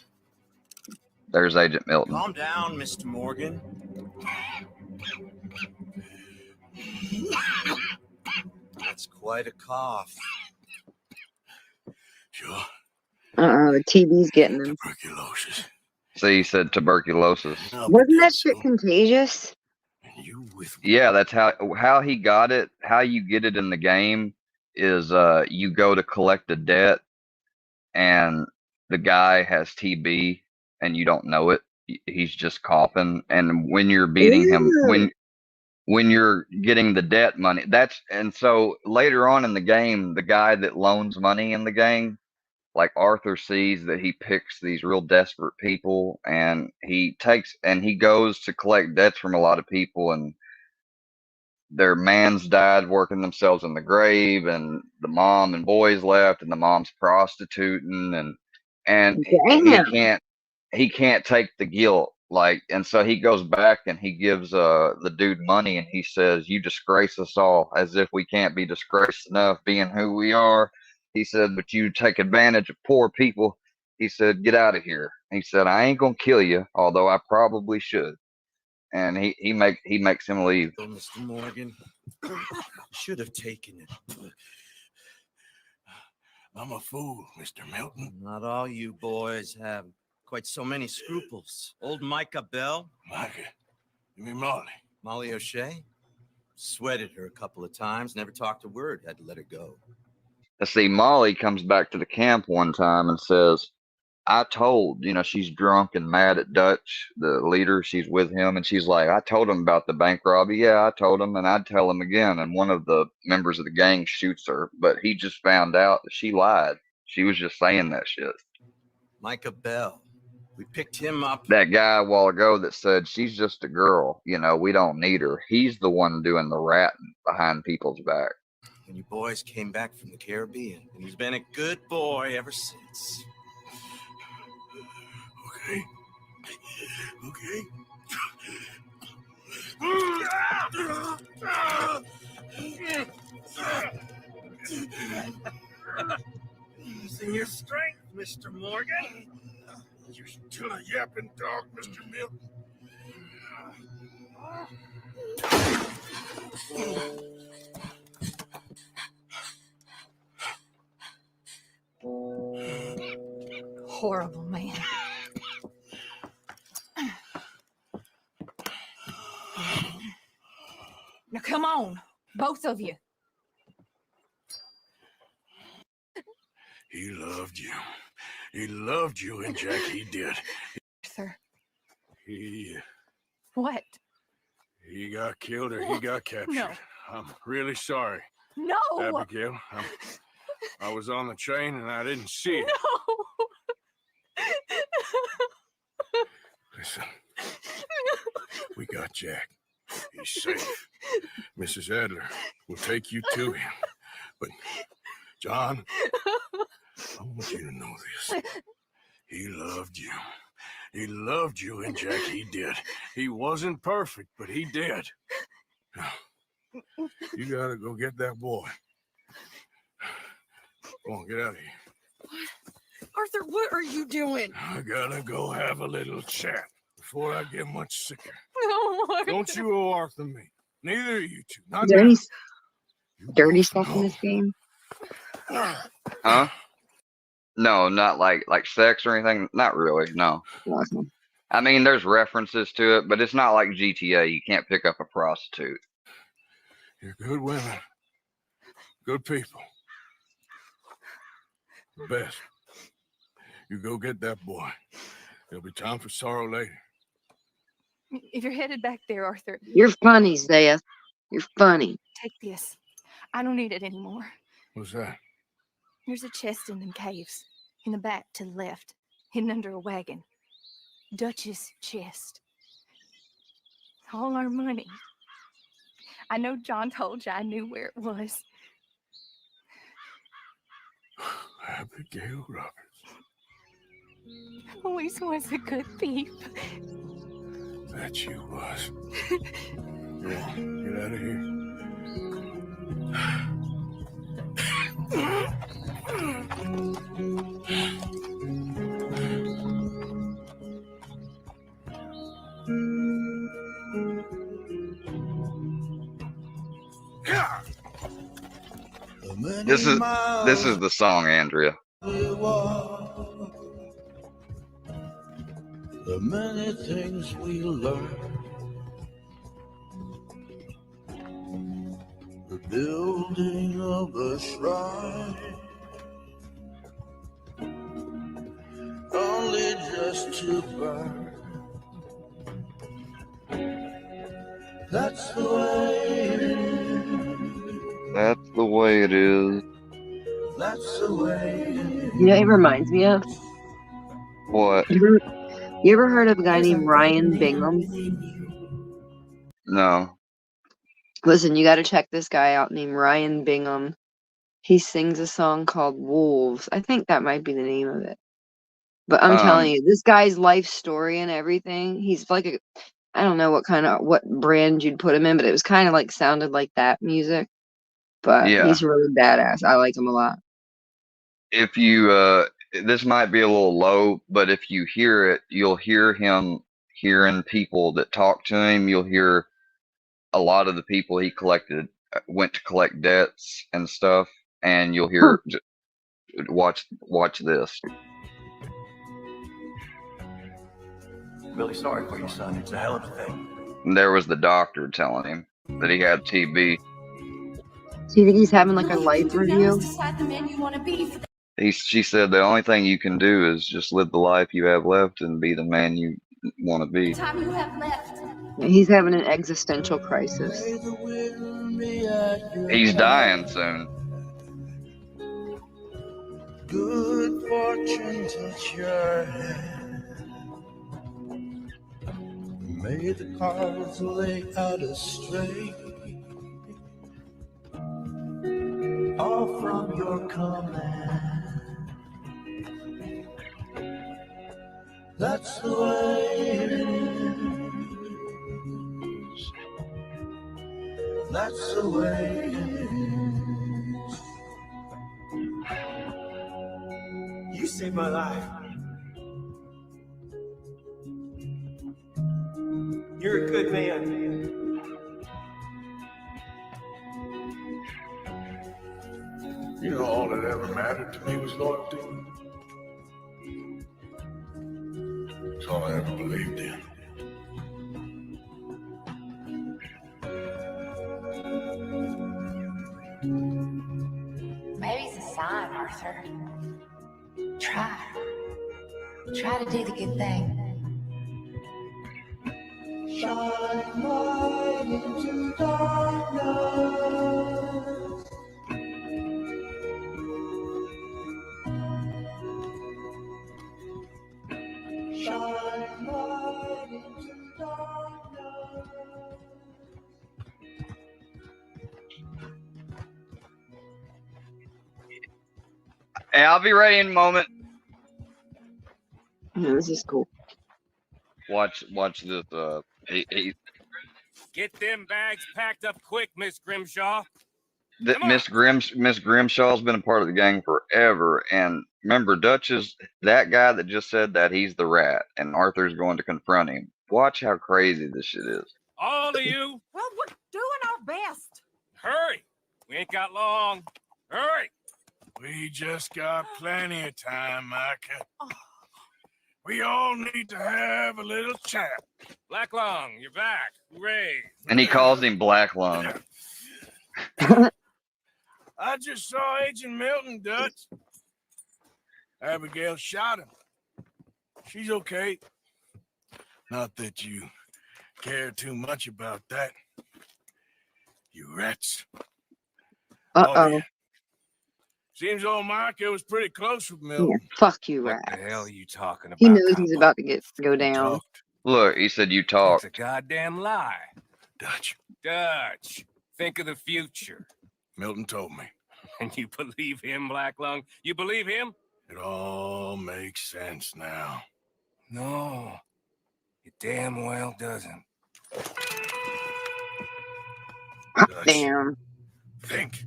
There's Agent Milton. Calm down, Mr. Morgan. That's quite a cough. Sure. The TV's getting him. Tuberculosis. See, he said tuberculosis. Wasn't that shit contagious? Yeah, that's how he got it. How you get it in the game is you go to collect a debt and the guy has TB and you don't know it. He's just coughing, and when you're beating him, when you're getting the debt money, and so later on in the game, the guy that loans money in the game, like Arthur sees that he picks these real desperate people, and he goes to collect debts from a lot of people, and their man's died working themselves in the grave, and the mom and boys left, and the mom's prostituting, and he can't take the guilt, like, and so he goes back and he gives the dude money, and he says, you disgrace us all, as if we can't be disgraced enough being who we are. He said, but you take advantage of poor people. He said, get out of here. He said, I ain't gonna kill you, although I probably should. And he makes him leave. Oh, Mr. Morgan, should have taken it. I'm a fool, Mr. Milton. Not all you boys have quite so many scruples. Old Micah Bell. Micah? You mean Molly? Molly O'Shea? Sweated her a couple of times, never talked a word, had to let her go. Let's see, Molly comes back to the camp one time and says, I told, she's drunk and mad at Dutch, the leader. She's with him, and she's like, I told him about the bank robbery. Yeah, I told him, and I'd tell him again. And one of the members of the gang shoots her, but he just found out that she lied. She was just saying that shit. Micah Bell. We picked him up. That guy a while ago that said she's just a girl, we don't need her. He's the one doing the ratting behind people's back. When you boys came back from the Caribbean, and he's been a good boy ever since. Okay. Okay. Using your strength, Mr. Morgan. You're still a yapping dog, Mr. Milton. Horrible man. Now come on, both of you. He loved you. He loved you, and Jack, he did. Sir. What? What? He got killed or he got captured. No. I'm really sorry. No. Abigail, I was on the train and I didn't see it. No. Listen, we got Jack. He's safe. Mrs. Adler will take you to him. But, John, I want you to know this. He loved you. He loved you, and Jack, he did. He wasn't perfect, but he did. Now, you gotta go get that boy. Come on, get out of here. Arthur, what are you doing? I gotta go have a little chat before I get much sicker. Oh, Arthur. Don't you owe Arthur me. Neither of you two. Not Is there now. any dirty stuff in this game? Huh? No, not like sex or anything. Not really. No. Awesome. I mean, there's references to it, but it's not like GTA. You can't pick up a prostitute. You're good women. Good people. The best. You go get that boy. There'll be time for sorrow later. If you're headed back there, Arthur, You're funny, Zaya. You're funny. take this. I don't need it anymore. What's that? There's a chest in them caves. In the back to the left. Hidden under a wagon. Dutch's chest. All our money. I know John told you I knew where it was. Abigail Roberts. Always was a good thief. That you was. Yeah, get out of here. This is the song, Andrea. The many things we learn, the building of a shrine, only just to burn. That's the way it is. That's the way it is. That's the way it is. You know what it reminds me of? What? You ever heard of a guy named Ryan Bingham? No. Listen, you got to check this guy out named Ryan Bingham. He sings a song called Wolves. I think that might be the name of it. But I'm telling you, this guy's life story and everything, he's like I don't know what brand you'd put him in, but it was kind of like sounded like that music. But Yeah. he's really badass. I like him a lot. If you this might be a little low, but if you hear it, you'll hear him hearing people that talk to him. You'll hear a lot of the people he went to collect debts and stuff, and you'll hear watch this. Really sorry for you, son. It's a hell of a thing. And there was the doctor telling him that he had TB. Do you think he's having like a life review? Decide the man you want to be. She said the only thing you can do is just live the life you have left and be the man you want to be. Time you have left. He's having an existential crisis. He's dying soon. Good fortune touch your hand. May the cards lay out astray. All from your command. That's the way it is. That's the way it is. You saved my life. You're a good man. You know, all that ever mattered to me was loyalty. It's all I ever believed in. Maybe it's a sign, Arthur. Try. Try to do the good thing. Shine light into darkness. Shine light Hey, I'll be ready in a moment. Yeah, this is cool. Watch this. Get them bags packed up quick, Miss Grimshaw. Miss Grimshaw's been a part of the gang forever, and remember, Dutch is that guy that just said that he's the rat, and Arthur's going to confront him. Watch how crazy this shit is. All of you, Well, we're doing our best. hurry. We ain't got long. Hurry. We just got plenty of time, Micah. We all need to have a little chat. Black Lung, you're back. Hooray. And he calls him Black Lung. I just saw Agent Milton, Dutch. Abigail shot him. She's okay. Not that you care too much about that. You rats. Uh-oh. Yeah. Seems old Micah was pretty close with Yeah, Milton. fuck you, What rat. the hell are you talking about? He knows he's about to go down. Look, he said you It's talk. a goddamn lie. Dutch. Dutch, think of the future. Milton told me. And you believe him, Black Lung? You believe him? It all makes sense now. No, it damn well doesn't. Damn. Think.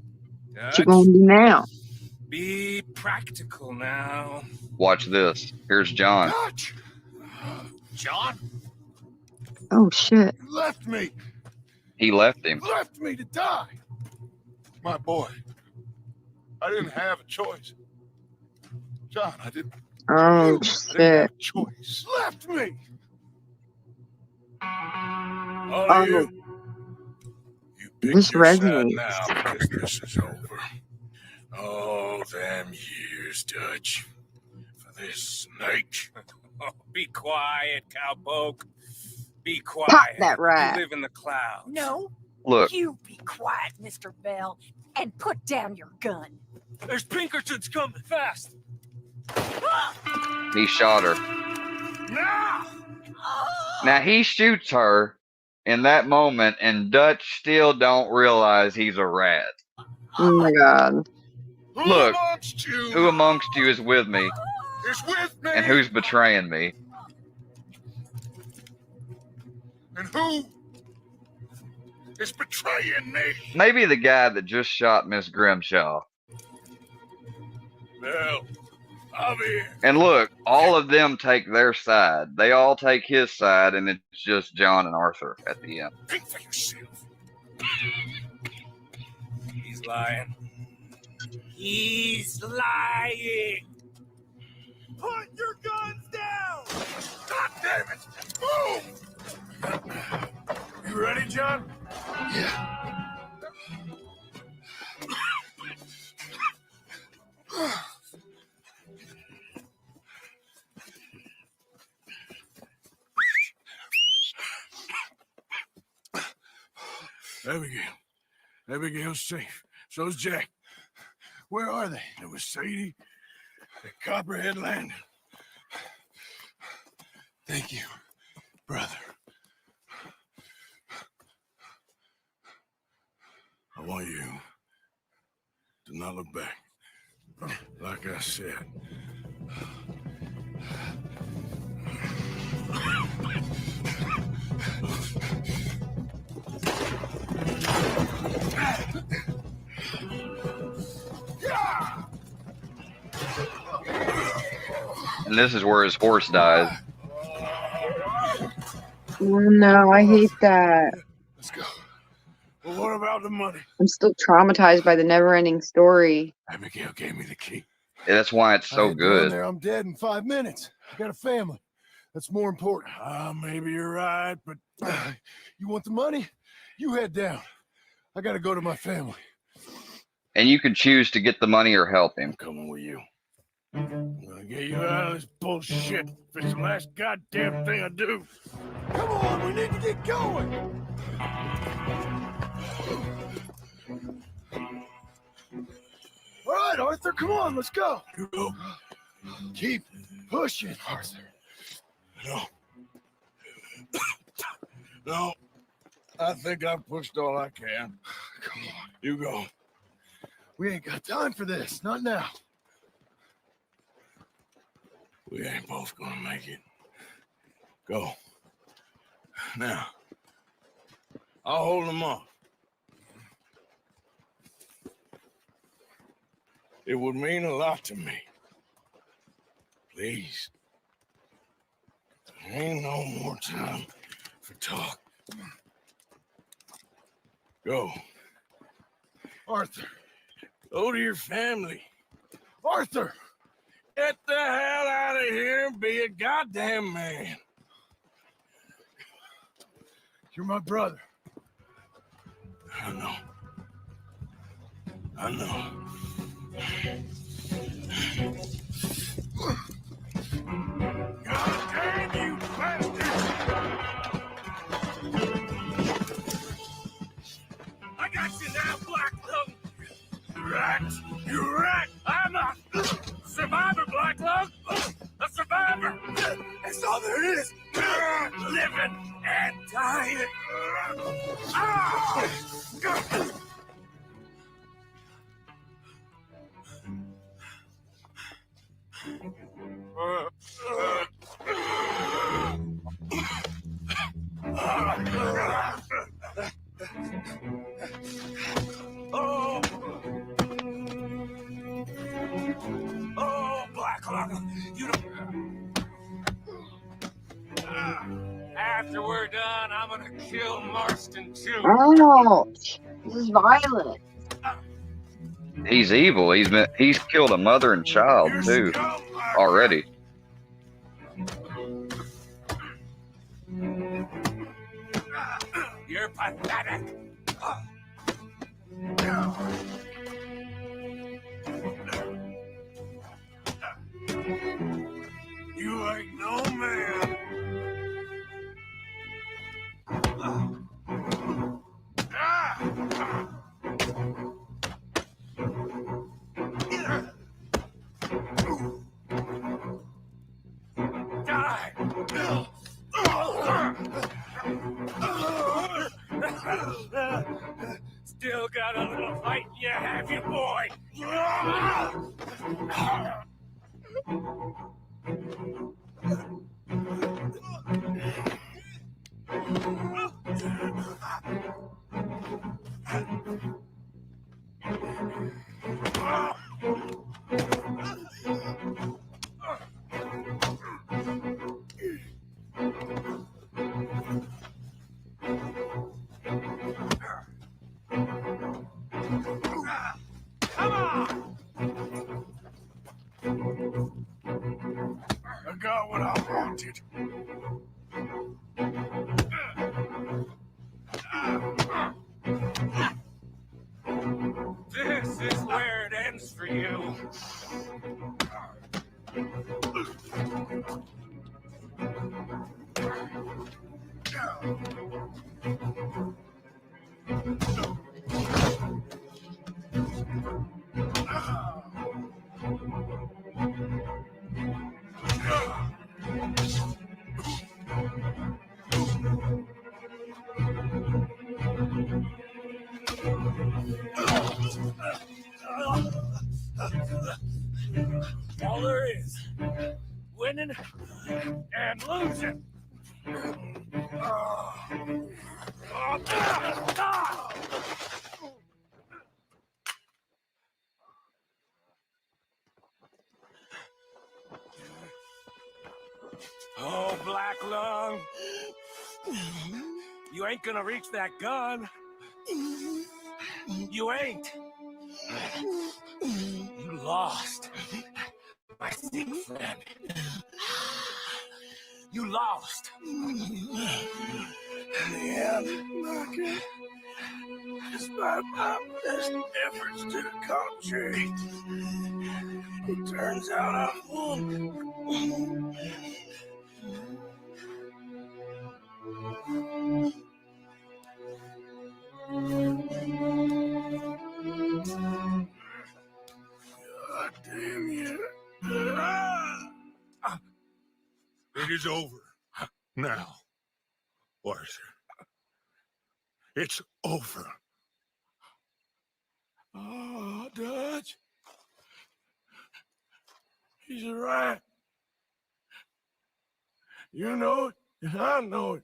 What you gonna do now? Be practical now. Watch this. Here's John. Dutch! John? Oh shit. You left me. He left him. Left me to die. My boy. I didn't have a choice. John, I didn't. Oh I didn't shit. have a choice. Left me. All of you. You pick This your side resonates. now because this is over. All them years, Dutch. For this snake. Oh, be quiet, cowpoke. Be quiet. Pop that rat. You live in the clouds. No. Look. You be quiet, Mr. Bell, and put down your gun. There's Pinkertons coming fast. He shot her. No! Now he shoots her in that moment, and Dutch still don't realize he's a rat. Oh my god. Look, amongst you who amongst you is with me, is with me? and who's betraying me? And who is betraying me? Maybe the guy that just shot Miss Grimshaw. Well, I'll be here. And look, all of them take their side. They all take his side, and it's just John and Arthur at the end. Think for yourself. He's lying. He's lying. Put your guns down! God damn it! Move! You ready, John? Yeah. Abigail's safe. So's Jack. Where are they? It was Sadie at Copperhead Landing. Thank you, brother. I want you to not look back. Like I said. And this is where his horse dies. Oh no, I hate that. Let's go. Well, what about the money? I'm still traumatized by the never-ending story. Abigail gave me the key. Yeah, that's why it's so I ain't going good. there. I'm dead in 5 minutes. I got a family. That's more important. Maybe you're right, but you want the money? You head down. I got to go to my family. And you can choose to get the money or help him. I'm coming with you. I'm gonna get you out of this bullshit. If it's the last goddamn thing I do. Come on, we need to get going. All right, Arthur, come on, let's go. You go. Keep pushing, Arthur. No. No. I think I've pushed all I can. Come on. You go. We ain't got time for this. Not now. We ain't both gonna make it. Go. Now, I'll hold them off. It would mean a lot to me. Please. There ain't no more time for talk. Go. Arthur, go to your family. Arthur, get the hell out of here and be a goddamn man. You're my brother. I know. I know. God damn you, bastard! I got you now, Black Lung. You're right. You're right. I'm a survivor, Black Lung. A survivor. That's all there is. Living and dying. Ah! Oh, Black Lung, you don't... After we're done, I'm gonna kill Marston too. Ouch! This is violent. He's evil. He's killed a mother and child too already. You're pathetic. You ain't no man. Die. Still got a little fight in you, have you, boy? Come on! I got what I wanted. This is where it ends for you. All there is, winning and losing. Oh, Black Lung, you ain't gonna reach that gun. You ain't. You lost, my sick friend. You lost. In the end, Margaret, despite my best efforts to concentrate, it turns out I won. God damn you. It is over now, Arthur. It's over. Oh, Dutch. He's right. You know it, and I know it.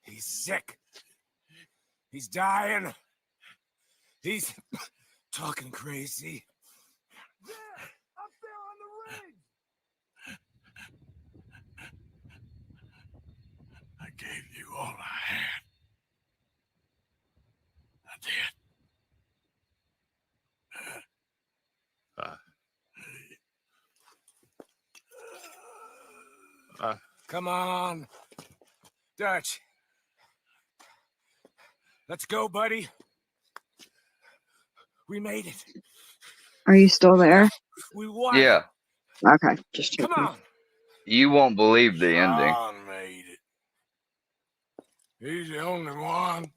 He's sick. He's dying. He's talking crazy. There, up there on the ridge. I gave you all I had. I did. Come on, Dutch. Let's go, buddy. We made it. Are you still there? We won. Yeah, Okay, just Come checking. on. you won't believe the ending. John made it. He's the only one.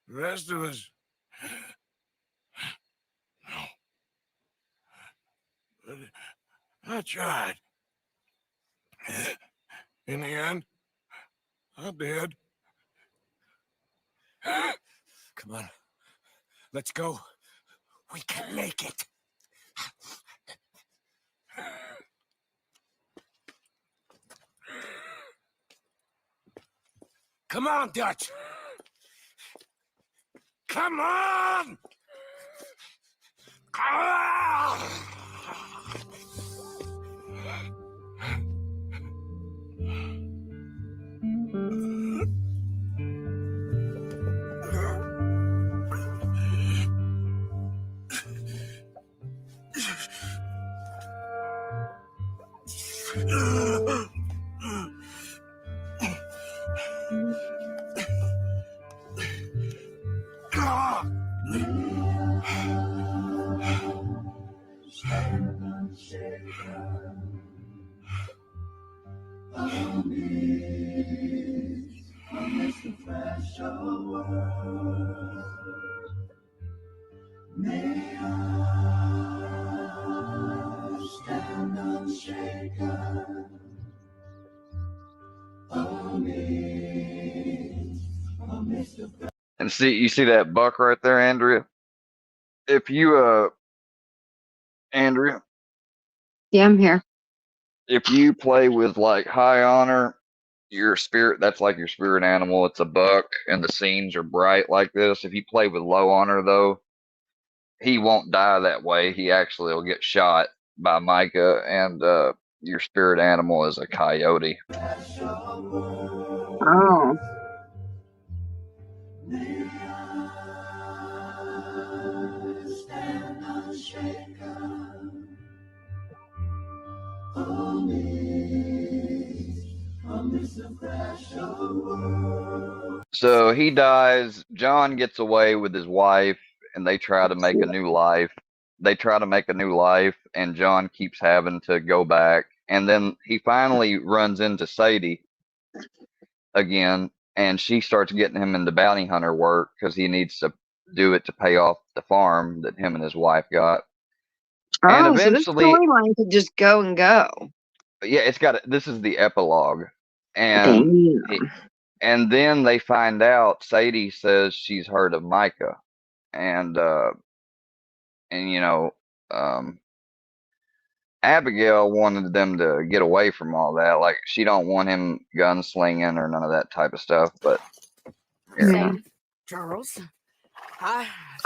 The rest of us. No. But I tried. In the end, I did. Come on. Let's go. We can make it. Come on, Dutch. Come on. Ah! May I stand unshaken amidst the And see, you see that buck right there, Andrea? If you, Andrea, Yeah, I'm here. if you play with like high honor, your spirit, that's like your spirit animal. It's a buck, and the scenes are bright like this. If you play with low honor, though, he won't die that way. He actually will get shot by Micah, and your spirit animal is a coyote. Oh. stand unshaken amidst the crash of world. So he dies. John gets away with his wife, and they try to make a new life. And John keeps having to go back. And then he finally runs into Sadie again, and she starts getting him into bounty hunter work because he needs to do it to pay off the farm that him and his wife got. And Oh, so this eventually, storyline could just go and go. yeah, this is the epilogue. And Damn. and then they find out Sadie says she's heard of Micah. And you know, Abigail wanted them to get away from all that. Like, she don't want him gunslinging or none of that type of stuff. But Yeah. Charles, I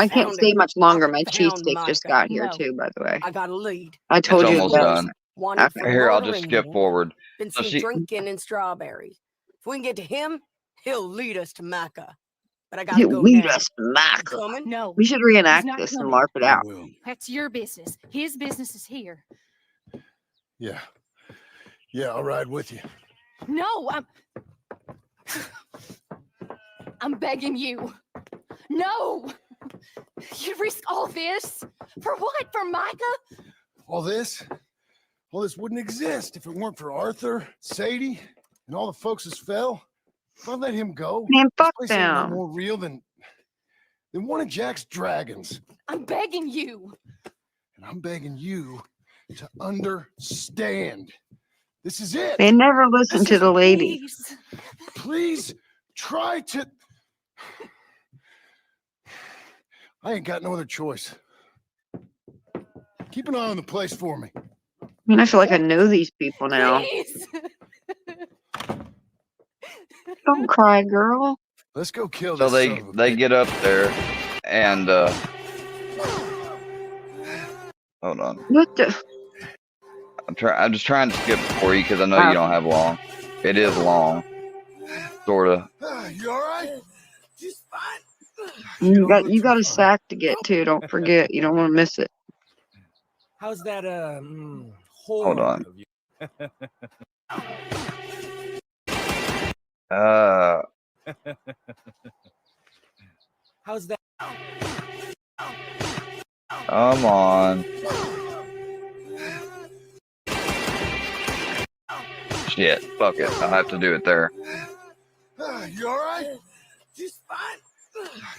can't stay much longer. My cheesesteak just got here No. too, by the way. I got a lead. I told it's you almost that. done. Wanted for Here, I'll murdering just skip him. forward. Been So seen drinking and strawberries. If we can get to him, he'll lead us to Mecca. But I gotta You go lead now. us back. You coming? No. We should he's reenact not this and coming. LARP it out. That's your business. His business is here. Yeah. Yeah, I'll ride with you. No, I'm begging you. No. You risk all this? For what? For Micah? All this wouldn't exist if it weren't for Arthur, Sadie, and all the folks that fell. If I let him go, Man, fuck this place ain't no them. more real than one of Jack's dragons. I'm begging you. And I'm begging you to understand. This is it. They never listen to the lady. Please. Please try to. I ain't got no other choice. Keep an eye on the place for me. mean, I feel like I know these people now. Please. Don't cry, girl. Let's go kill So this son of a they bitch. get up there and hold on. What the? I'm just trying to skip for you because I know you don't Okay. have long. It is long, sorta. You all right? Just fine. You got a sack to get to. Don't forget. You don't want to miss it. How's that Hold whore on. of you? How's that? Come on. Shit, fuck it. I'll have to do it there. You all right? Just fine.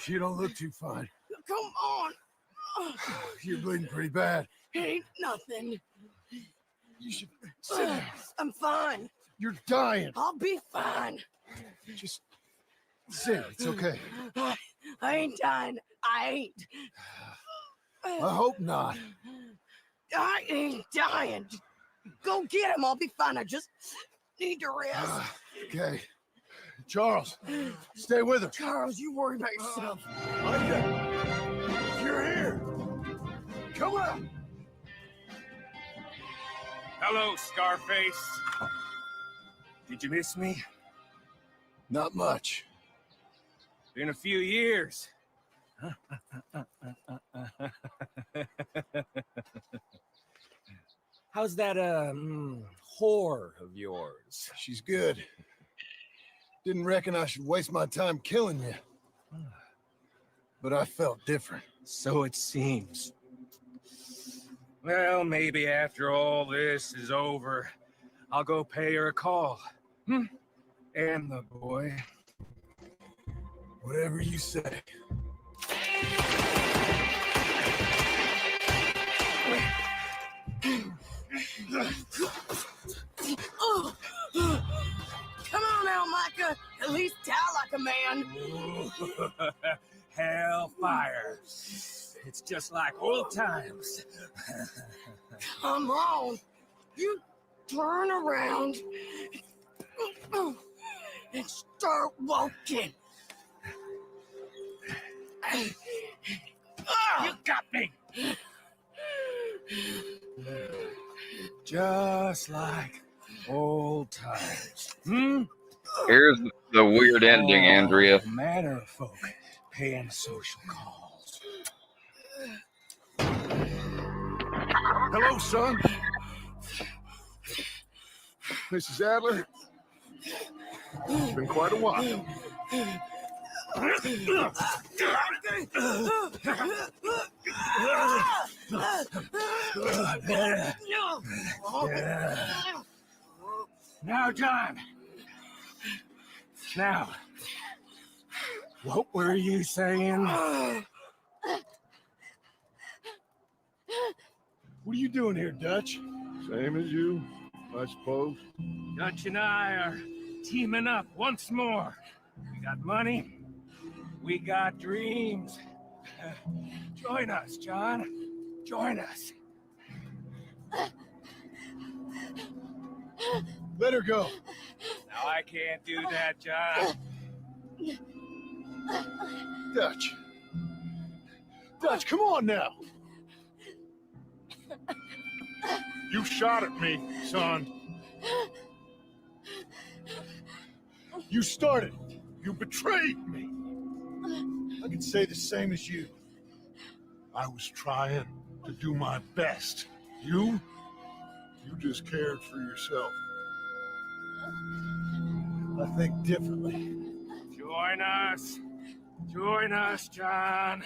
You don't look too fine. Come on. You're bleeding pretty bad. Ain't nothing. You should sit down. I'm fine. You're dying. I'll be fine. Just sit. It's okay. I ain't dying. I ain't. I hope not. I ain't dying. Go get him. I'll be fine. I just need to rest. Okay. Charles, stay with her. Charles, you worry about yourself. You're here. Come on. Hello, Scarface. Did you miss me? Not much. Been a few years. How's that whore of yours? She's good. Didn't reckon I should waste my time killing you. But I felt different. So it seems. Well, maybe after all this is over, I'll go pay her a call. And the boy. Whatever you say. Oh. Come on now, Micah. At least die like a man. Hellfire. It's just like old times. Come on. You turn around and start walking. You got me. Just like old times. Here's the weird ending, Andrea. All manner of folk paying social calls. Hello, son. Mrs. Adler. It's been quite a while. Now, John. Now, what were you saying? What are you doing here, Dutch? Same as you, I suppose. Dutch and I are teaming up once more. We got money. We got dreams. Join us, John. Join us. Let her go. Now, I can't do that, John. Dutch. Dutch, come on now. You shot at me, son. You started it. You betrayed me. I can say the same as you. I was trying to do my best. You just cared for yourself. I think differently. Join us. Join us, John.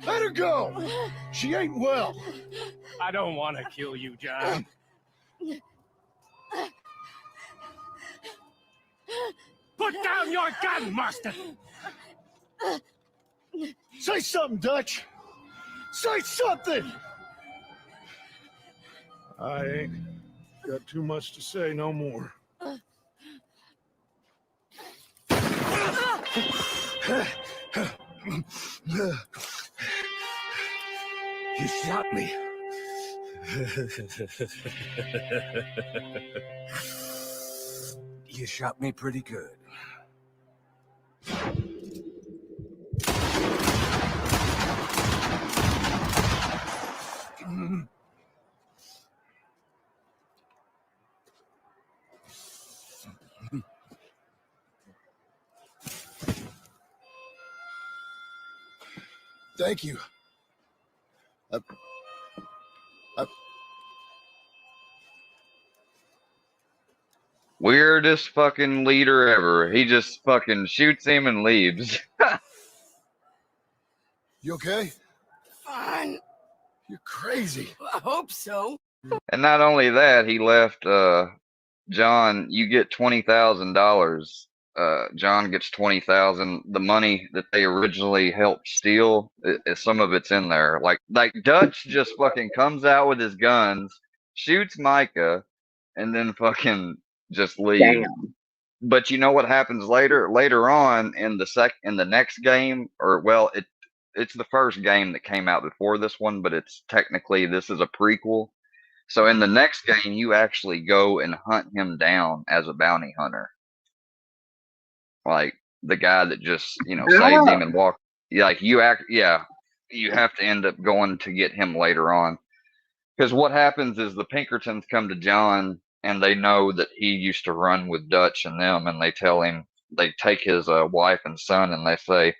Let her go. She ain't well. I don't want to kill you, John. Put down your gun, Marston! Say something, Dutch. Say something. I ain't got too much to say no more. You shot me. You shot me pretty good. Thank you. Weirdest fucking leader ever. He just fucking shoots him and leaves. You okay? Fine. You're crazy. I hope so. And not only that, he left John, you get $20,000. John gets 20,000. The money that they originally helped steal, some of it's in there. Like Dutch just fucking comes out with his guns, shoots Micah, and then fucking just leaves. Damn. But you know what happens later? Later on in the next game, or well, it's the first game that came out before this one, but it's technically this is a prequel. So in the next game, you actually go and hunt him down as a bounty hunter, like the guy that just saved him and walked. Like you have to end up going to get him later on, because what happens is the Pinkertons come to John and they know that he used to run with Dutch and them, and they tell him, they take his wife and son, and they say,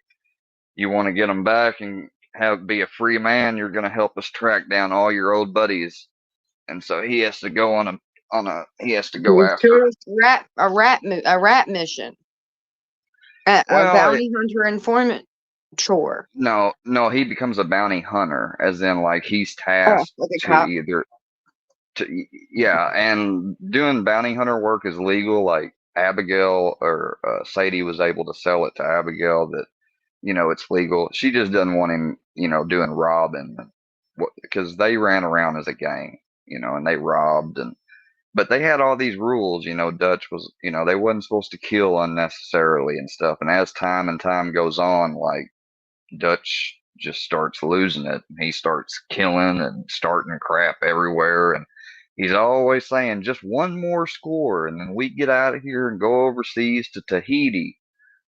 "You want to get them back and be a free man? You're going to help us track down all your old buddies." And so he has to go he has to go after. A rat mission. A bounty hunter informant chore. No, he becomes a bounty hunter, as in like he's tasked like a to cop. and doing bounty hunter work is legal. Like Abigail or Sadie was able to sell it to Abigail that it's legal. She just doesn't want him doing robbing, because they ran around as a gang, and they robbed, but they had all these rules. Dutch was, they wasn't supposed to kill unnecessarily and stuff. And as time goes on, like Dutch just starts losing it, and he starts killing and starting crap everywhere. And he's always saying, just one more score, and then we get out of here and go overseas to Tahiti,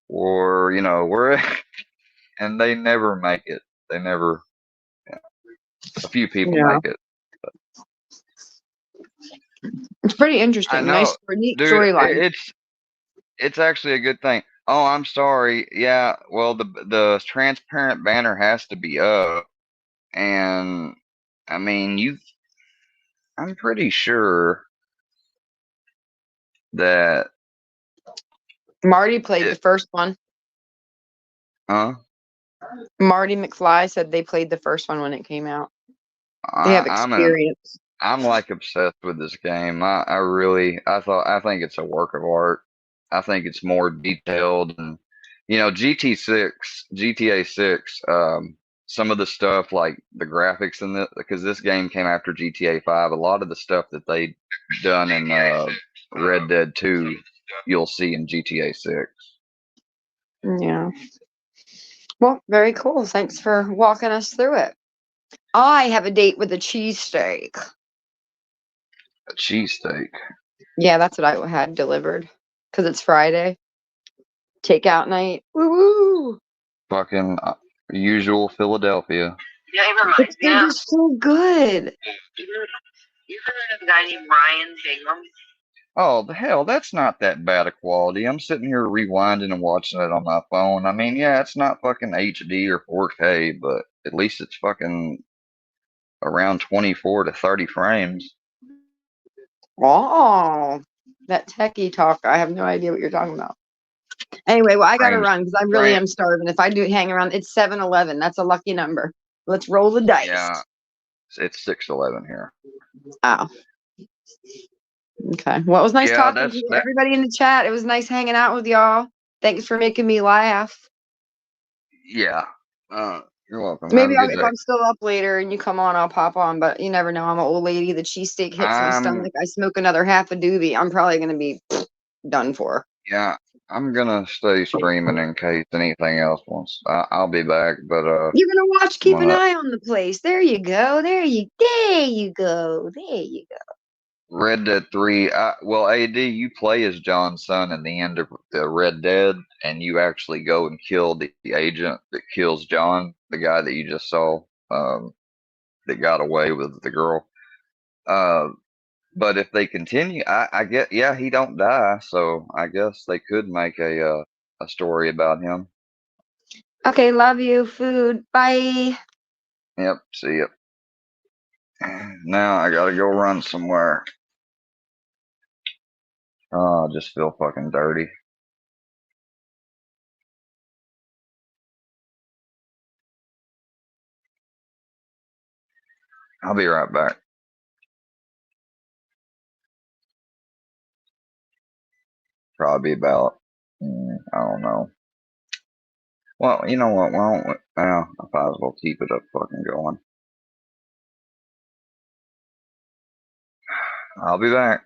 or we're and they never make it. They never. A few people make it. It's pretty interesting. I know, Nice, neat dude. storyline. It's actually a good thing. Oh, I'm sorry. Yeah, well, the transparent banner has to be up, and I mean, I'm pretty sure that Marty played the first one. Huh? Marty McFly said they played the first one when it came out. They have experience. I'm like obsessed with this game. I think it's a work of art. I think it's more detailed, and GTA 6, some of the stuff, like the graphics in it, because this game came after GTA 5, a lot of the stuff that they done in Red Dead 2, you'll see in GTA 6. Yeah. Well, very cool. Thanks for walking us through it. I have a date with a cheesesteak. A cheesesteak? Yeah, that's what I had delivered. Because it's Friday. Takeout night. Woo woo! Fucking usual Philadelphia. Yeah, it reminds me It of. was so good. You heard of a guy named Ryan Bingham? Oh, the hell, that's not that bad a quality. I'm sitting here rewinding and watching it on my phone. I mean, yeah, it's not fucking HD or 4K, but at least it's fucking around 24 to 30 frames. Oh, that techie talk. I have no idea what you're talking about. Anyway, well, I got to run because I really am starving. If I do hang around, it's 7-11. That's a lucky number. Let's roll the dice. Yeah, it's 6:11 here. Oh. Okay. Well, it was nice talking to everybody in the chat. It was nice hanging out with y'all. Thanks for making me laugh. Yeah. You're welcome. Maybe if I'm still up later and you come on, I'll pop on. But you never know. I'm an old lady. The cheesesteak hits my stomach. I smoke another half a doobie. I'm probably going to be done for. Yeah. I'm gonna stay streaming in case anything else wants. I'll be back, but You're gonna watch, I'm keep an gonna eye on the place. There you go. There you go. There you go. Red Dead 3. Well, AD, you play as John's son in the end of the Red Dead, and you actually go and kill the agent that kills John, the guy that you just saw, that got away with the girl. Uh, but if they continue, I get, yeah, he don't die, so I guess they could make a story about him. Okay, love you. Food. Bye. Yep, see ya. Now I gotta go run somewhere. Oh, I just feel fucking dirty. I'll be right back. Probably about, I don't know. Well, you know what? Well, I might as well keep it up fucking going. I'll be back.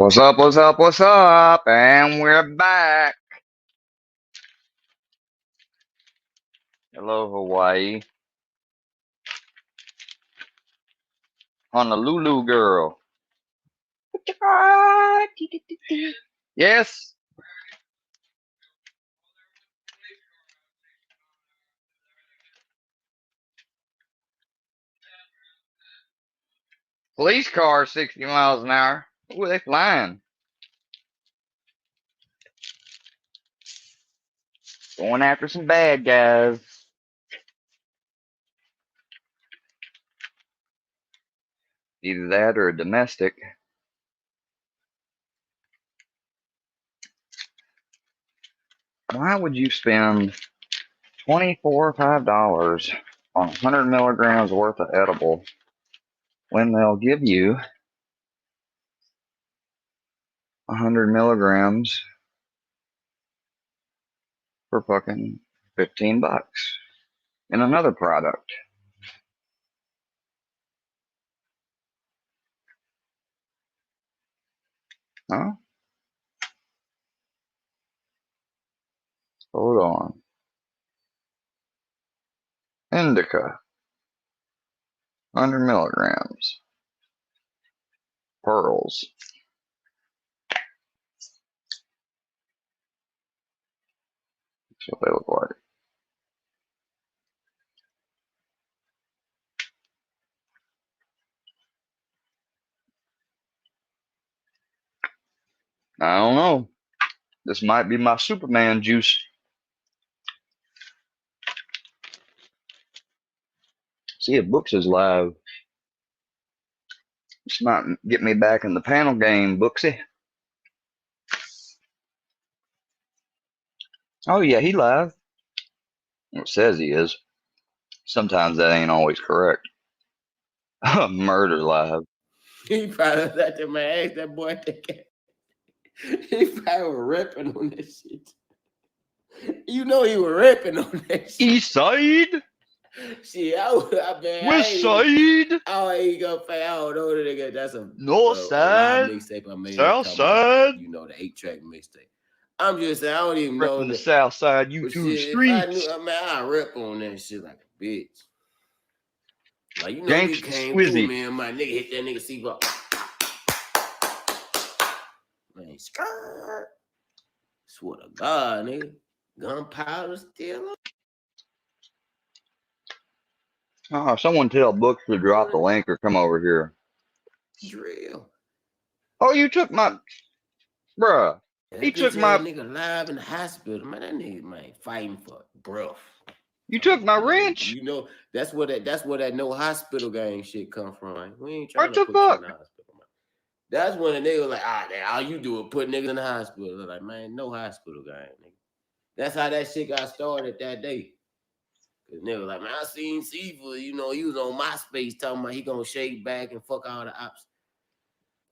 What's up, what's up, what's up? And we're back. Hello, Hawaii. Honolulu girl. Yes. Police car 60 miles an hour. Ooh, they flying. Going after some bad guys. Either that or a domestic. Why would you spend $24 or $5 on 100 milligrams worth of edible when they'll give you 100 milligrams for fucking $15 in another product? Huh? Hold on. Indica, 100 milligrams. Pearls. That's what they look like. I don't know. This might be my Superman juice. See if Books is live. This might get me back in the panel game, Booksy. Oh yeah, he live. Well, it says he is. Sometimes that ain't always correct. Murder live. He probably was out there, man. Ask that boy. He probably was ripping on that shit. You know he was ripping on that shit. East side. Shit, I West side. I ain't gonna pay. I don't know the nigga. That's a North side. live mixtape I made. South side. You know, the 8-track mixtape. I'm just saying, I don't even know the South Side YouTube shit, streets. If I knew, man, I rip on that shit like a bitch. Like, you know, Gangsta you came Swizzy. through, man. My nigga hit that nigga seatbelt. Man, skirt. Swear to God, nigga. Gunpowder still. Oh, someone tell Books to drop the link or come over here. Drill. Oh, you took my, bruh. He That took bitch my. ass nigga live in the hospital, man. That nigga, man, fighting for breath. You took my wrench. You know, that's where that no hospital gang shit come from. Right? We ain't What trying to the put you in fuck? the hospital, man. That's when a nigga was like, all you do is put niggas in the hospital. They're like, man, no hospital gang, nigga. That's how that shit got started that day. Cause nigga was like, man, I seen Seafood, you know, he was on MySpace talking about he gonna shake back and fuck all the ops.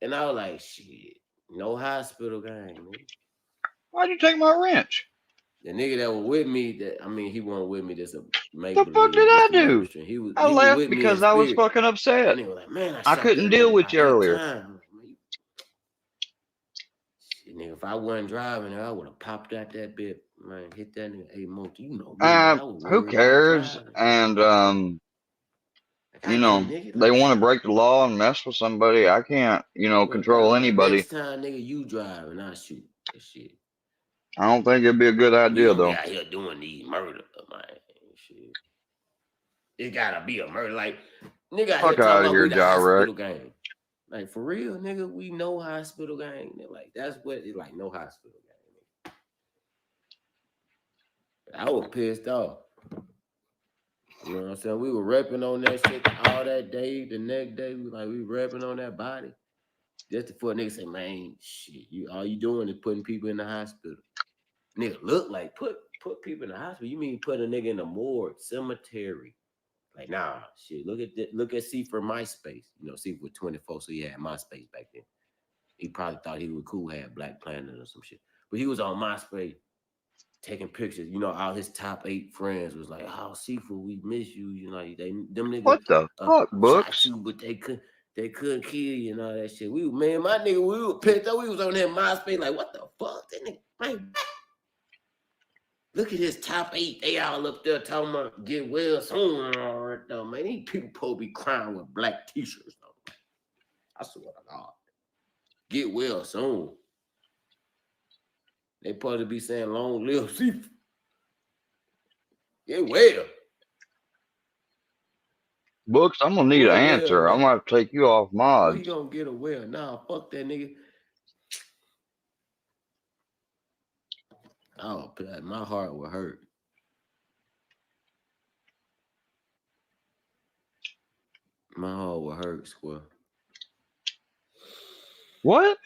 And I was like, shit, no hospital gang, nigga. Why'd you take my wrench? The nigga that was with me, he wasn't with me. That's a make The fuck did I do? He was I left with me because in I was spirit. fucking upset. That nigga was like, man, I shot couldn't that deal nigga with about you 8 earlier. times. Shit, nigga, if I wasn't driving there, I would have popped out that bit, man. Hit that nigga 8 months. You know me, man. I was Who worried about cares? driving. And you know, they want to break the law and mess with somebody. I can't, you know, control anybody. Next time, nigga, you drive and I shoot that shit. I don't think it'd be a good We idea gonna though. be out here doing these murder, man. Shit. It gotta be a murder. Like, nigga out here Fuck talking out of about here, we the Direct. hospital gang. Like, for real, nigga, we no hospital gang. Like, that's what it's like, no hospital gang. I was pissed off. You know what I'm saying? We were repping on that shit all that day. The next day, we repping on that body. Just before nigga say, man, shit, all you doing is putting people in the hospital. Nigga, look like put people in the hospital. You mean put a nigga in a morgue, cemetery? Like, nah, shit. Look at C for MySpace. You know, C for 24, so he had MySpace back then. He probably thought he was cool, had Black Planet or some shit. But he was on MySpace taking pictures. You know, all his top 8 friends was like, oh, Seafood, we miss you. You know, them niggas What the fuck, Books? shot you, but they they couldn't kill you and all that shit. We, man, my nigga, we were pissed up. We was on that MySpace like, what the fuck? That nigga, man, look at this top 8. They all up there talking about get well soon and all that though, man. These people supposed to be crying with black t-shirts though. I swear to God. Get well soon. They supposed to be saying long live seafood. Get well. Books, I'm gonna need an answer. I'm gonna have to take you off Where mods. you gonna get a well? Nah, fuck that nigga. Oh, my heart will hurt. My heart will hurt, squirrel. What?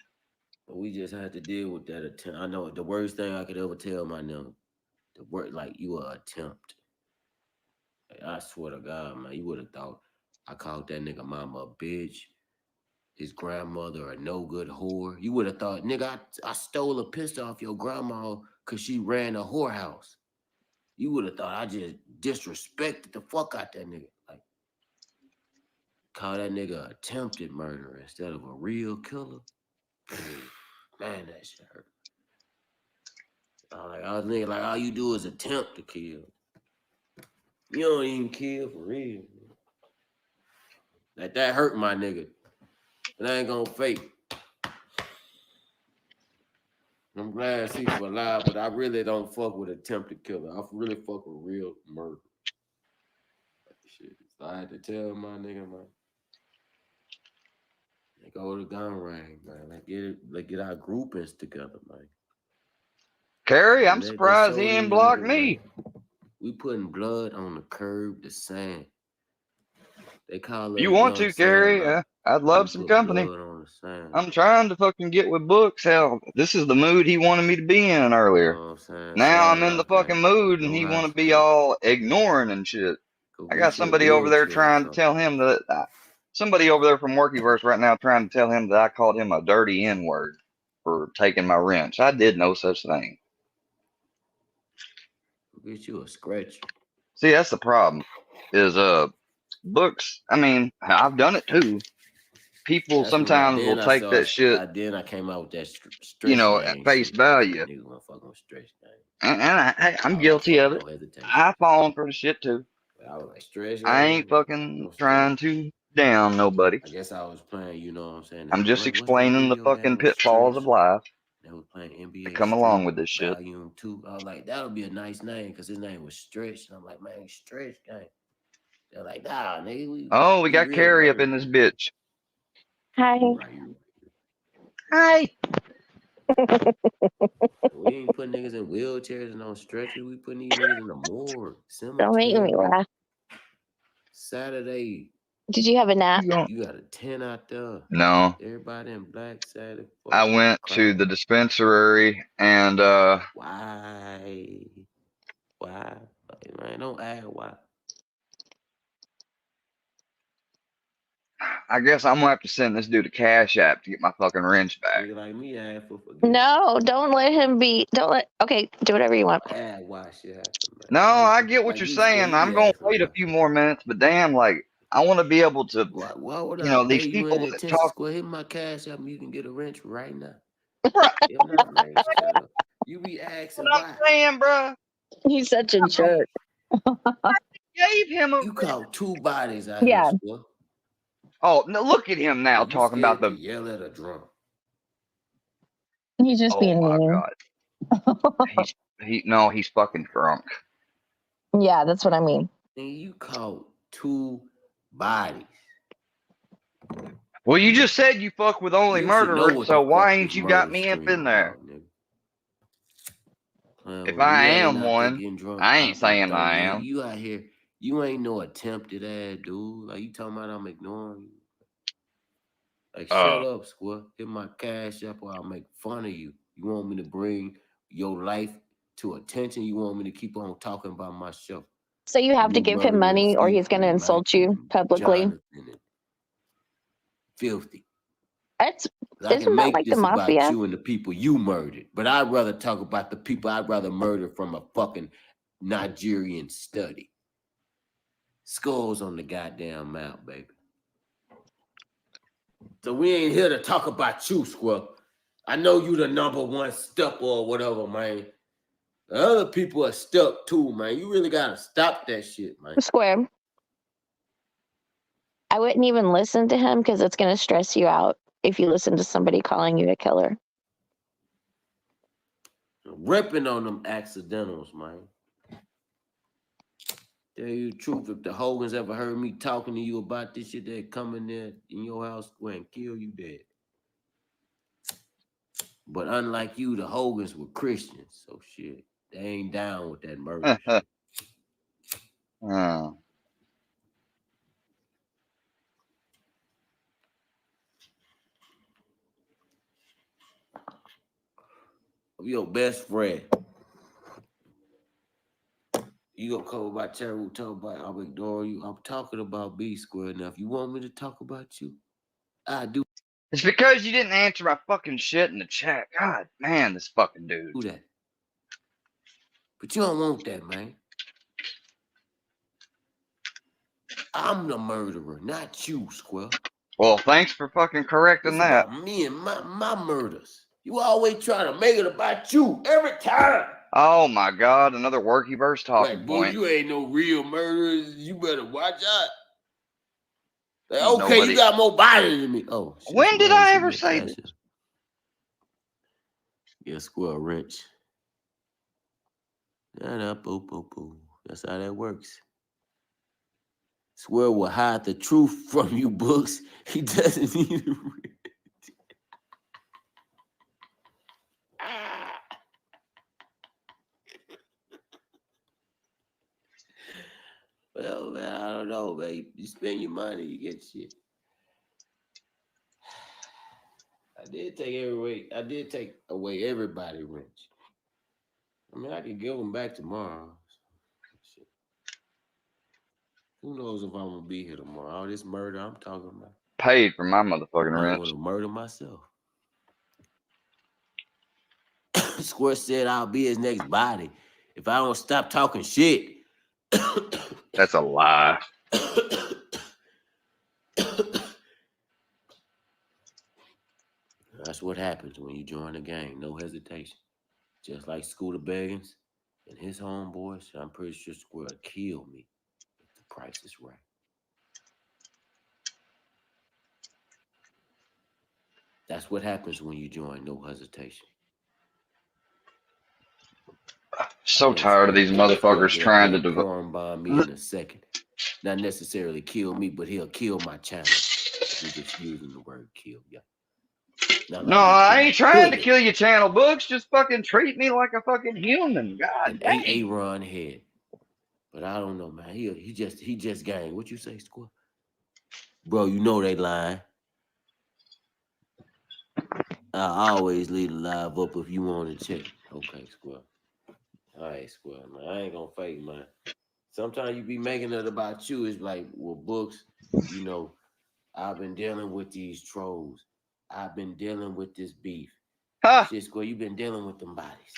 But we just had to deal with that attempt. I know the worst thing I could ever tell my nigga, the word like you are attempt. I swear to God, man, you would have thought I called that nigga mama a bitch, his grandmother a no good whore. You would have thought, nigga, I stole a pistol off your grandma because she ran a whorehouse. You would have thought I just disrespected the fuck out that nigga. Like, call that nigga attempted murder instead of a real killer. Man, that shit hurt. I was thinking, like, all you do is attempt to kill. You don't even kill for real. Like, that hurt my nigga. And I ain't gonna fake. I'm glad she's alive, but I really don't fuck with attempted killer. I really fuck with real murder. Like, shit. So I had to tell my nigga, man. Like, go to the gun range, man. Let's get our groupings together, man. Carrie, I'm surprised he ain't blocked me. We putting blood on the curb, the sand. They call You want to, Carrie? I'd love some company. I'm trying to fucking get with Books. Hell, this is the mood he wanted me to be in earlier. Now I'm in the fucking mood and he want to be all ignoring and shit. I got somebody over there trying to tell him that somebody over there from Workyverse right now trying to tell him that I called him a dirty N-word for taking my wrench. I did no such thing. Get you a scratch. See, that's the problem. Is Books. I mean, I've done it too. People sometimes will take that shit. Then I came out with that stretch, you know, at face value. And I'm guilty of it. I fallen for the shit too. I was like, stretch. I ain't fucking trying to down nobody. I guess I was playing, you know what I'm saying? I'm just explaining the fucking pitfalls of life. They was playing NBA. To come along with this shit. Volume 2. I was like, that would be a nice name because his name was Stretch. And I'm like, man, Stretch gang. They're like, nah, nigga. We got Carrie up in this bitch. Hi. Hi. We ain't putting niggas in wheelchairs and on stretchers. We putting these niggas in the morgue. Don't make me laugh. Saturday. Did you have a nap? You got a 10 out there. No. Everybody in black Saturday. I went to the dispensary and Why? Man, don't ask why. I guess I'm gonna have to send this dude a Cash App to get my fucking wrench back. Like me, No, don't let him be. Okay, do whatever you want. Why shit happen, No, I get what you're saying. I'm gonna wait a few more minutes, but damn, like I want to be able to, these people that talk. Hit my Cash App, you can get a wrench right now. Bruh. If not, man, shut up. You be asking What I'm saying, bro. He's such a jerk. I gave him a. You caught 2 bodies out here, squirrel. Oh, no, look at him now talking about the. Yell at a drum. He's just being mean. God. He's fucking drunk. Yeah, that's what I mean. And you caught 2 bodies. Well, you just said you fuck with only murderers, so why ain't you got me up in there? If I am one, I ain't saying I am. You out here, you ain't no attempted ass dude. Like, you talking about I'm ignoring you. Like, shut up, squirrel. Hit my Cash App or I'll make fun of you. You want me to bring your life to attention? You want me to keep on talking about myself? So you have to give him money or he's going to insult you publicly? Filthy. Isn't that like the mafia? About you and the people you murdered, but I'd rather talk about the people I'd rather murder from a fucking Nigerian study. Skulls on the goddamn mouth, baby. So we ain't here to talk about you, Squirrel. I know you the #1 stepper or whatever, man. The other people are stuck too, man. You really gotta stop that shit, man. Square. I wouldn't even listen to him because it's gonna stress you out if you listen to somebody calling you a killer. Ripping on them accidentals, man. Tell you the truth, if the Hogans ever heard me talking to you about this shit, they'd come in there in your house and kill you dead. But unlike you, the Hogans were Christians, so shit, they ain't down with that murder shit. Oh. Your best friend. You gonna come about terrible talk about I'm ignoring you. I'm talking about B Square. Now, if you want me to talk about you, I do. It's because you didn't answer my fucking shit in the chat. God, man, this fucking dude. Do that. But you don't want that, man. I'm the murderer, not you, Square. Well, thanks for fucking correcting It's that. about me and my murders. You always try to make it about you every time. Oh my God, another worky verse talking Like, boy, point. you ain't no real murderer. You better watch out. Like, okay, Nobody. you got more body than me. Oh, shit, When did I ever say that? Yeah, squirrel wrench. Nah, boo, boo, boo. That's how that works. Squirrel will hide the truth from you, books. He doesn't need to read. Well, man, I don't know, man. You spend your money, you get shit. I did take away everybody wrench. I mean, I could give them back tomorrow. Shit. Who knows if I'm gonna be here tomorrow? All this murder I'm talking about. Paid for my motherfucking I rent. want to murder myself. Squirt said I'll be his next body if I don't stop talking shit. That's a lie. That's what happens when you join the gang. No hesitation. Just like Scooter Beggins and his homeboys, I'm pretty sure Square will kill me if the price is right. That's what happens when you join No Hesitation. So tired of these motherfuckers trying to develop bomb me in a second. Not necessarily kill me, but he'll kill my channel. We're just using the word kill, yeah. No, I ain't trying to kill your channel, Books. Just fucking treat me like a fucking human. God dang. A run head. But I don't know, man. He just gang. What you say, Squirrel? Bro, you know they lying. I always leave the live up if you want to check. Okay, Squirrel. All right, Squirrel, man. I ain't gonna fake, man. Sometimes you be making it about you. It's like, well, Books, you know, I've been dealing with these trolls. I've been dealing with this beef. Huh. Shit, Squirrel, you been dealing with them bodies.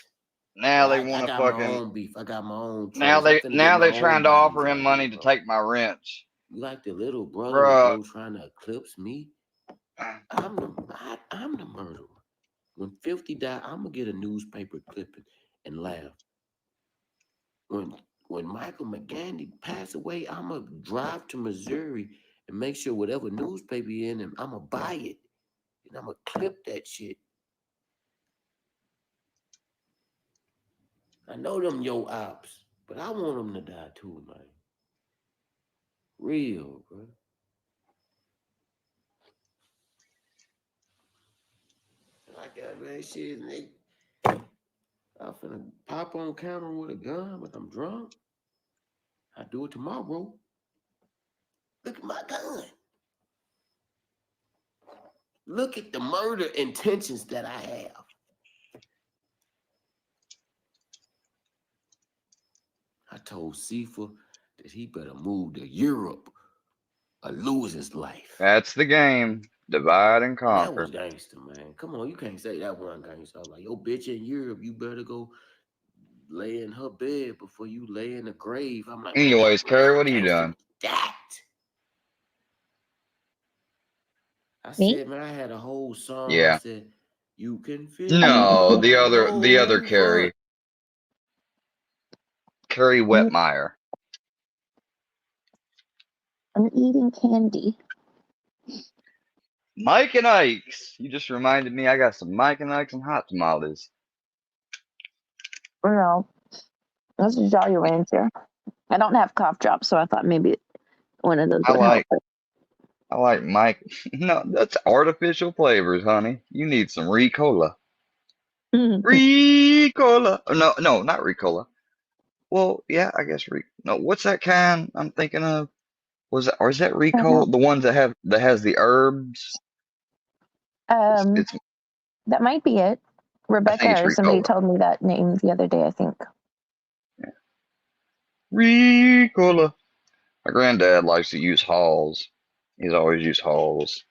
Now they I want to got fucking. my own beef. I got my own trolls. Now they're trying to offer him money to take my rents. You like the little brother, bro, trying to eclipse me? I'm the murderer. When 50 die, I'm gonna get a newspaper clipping and laugh. When Michael McGandy passed away, I'm gonna drive to Missouri and make sure whatever newspaper you're in, I'm gonna buy it and I'm gonna clip that shit. I know them yo ops, but I want them to die too, man. Real, bro. I got that shit, nigga. I'm finna pop on camera with a gun, but I'm drunk. I do it tomorrow. Look at my gun. Look at the murder intentions that I have. I told Sifa that he better move to Europe or lose his life. That's the game. Divide and conquer. That was gangster, man. Come on, you can't say that one gangster. I was like, yo, bitch in Europe, you better go lay in her bed before you lay in the grave. I'm like, anyways, Carrie, what are you doing? That. I Me? said, man, I had a whole song. I Yeah. said, you can feel No, all the other over. Carrie Wetmeyer. I'm eating candy. Mike and Ike's. You just reminded me I got some Mike and Ike's and hot tamales. No, that's a Jolly Rancher. I don't have cough drops, so I thought maybe one of those I would help. like Mike. No, that's artificial flavors, honey. You need some Ricola. Ricola. No, not Ricola. Well, yeah, I guess no. What's that kind I'm thinking of? Or is that Ricola? The ones that has the herbs. It's That might be it. I Rebecca think it's or somebody Ricola. told me that name the other day, I think. Ricola. My granddad likes to use Halls. He's always used Halls.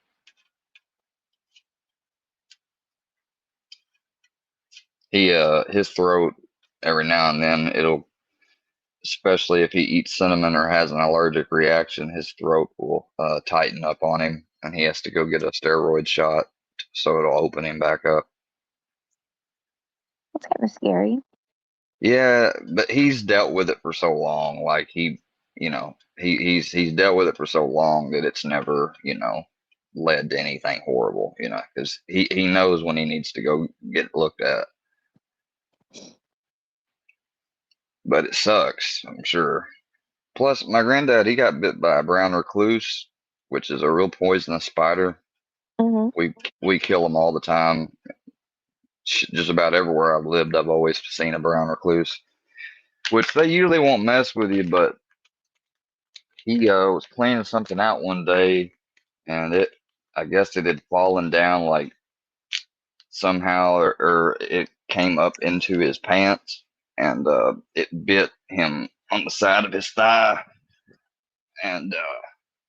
His throat every now and then it'll, especially if he eats cinnamon or has an allergic reaction, his throat will tighten up on him, and he has to go get a steroid shot so it'll open him back up. That's kind of scary. Yeah, but he's dealt with it for so long. Like he's dealt with it for so long that it's never led to anything horrible. Because he knows when he needs to go get looked at. But it sucks, I'm sure. Plus, my granddad, he got bit by a brown recluse, which is a real poisonous spider. We kill them all the time. Just about everywhere I've lived, I've always seen a brown recluse, which they usually won't mess with you. But he was cleaning something out one day, and I guess it had fallen down like somehow, or it came up into his pants, and it bit him on the side of his thigh, and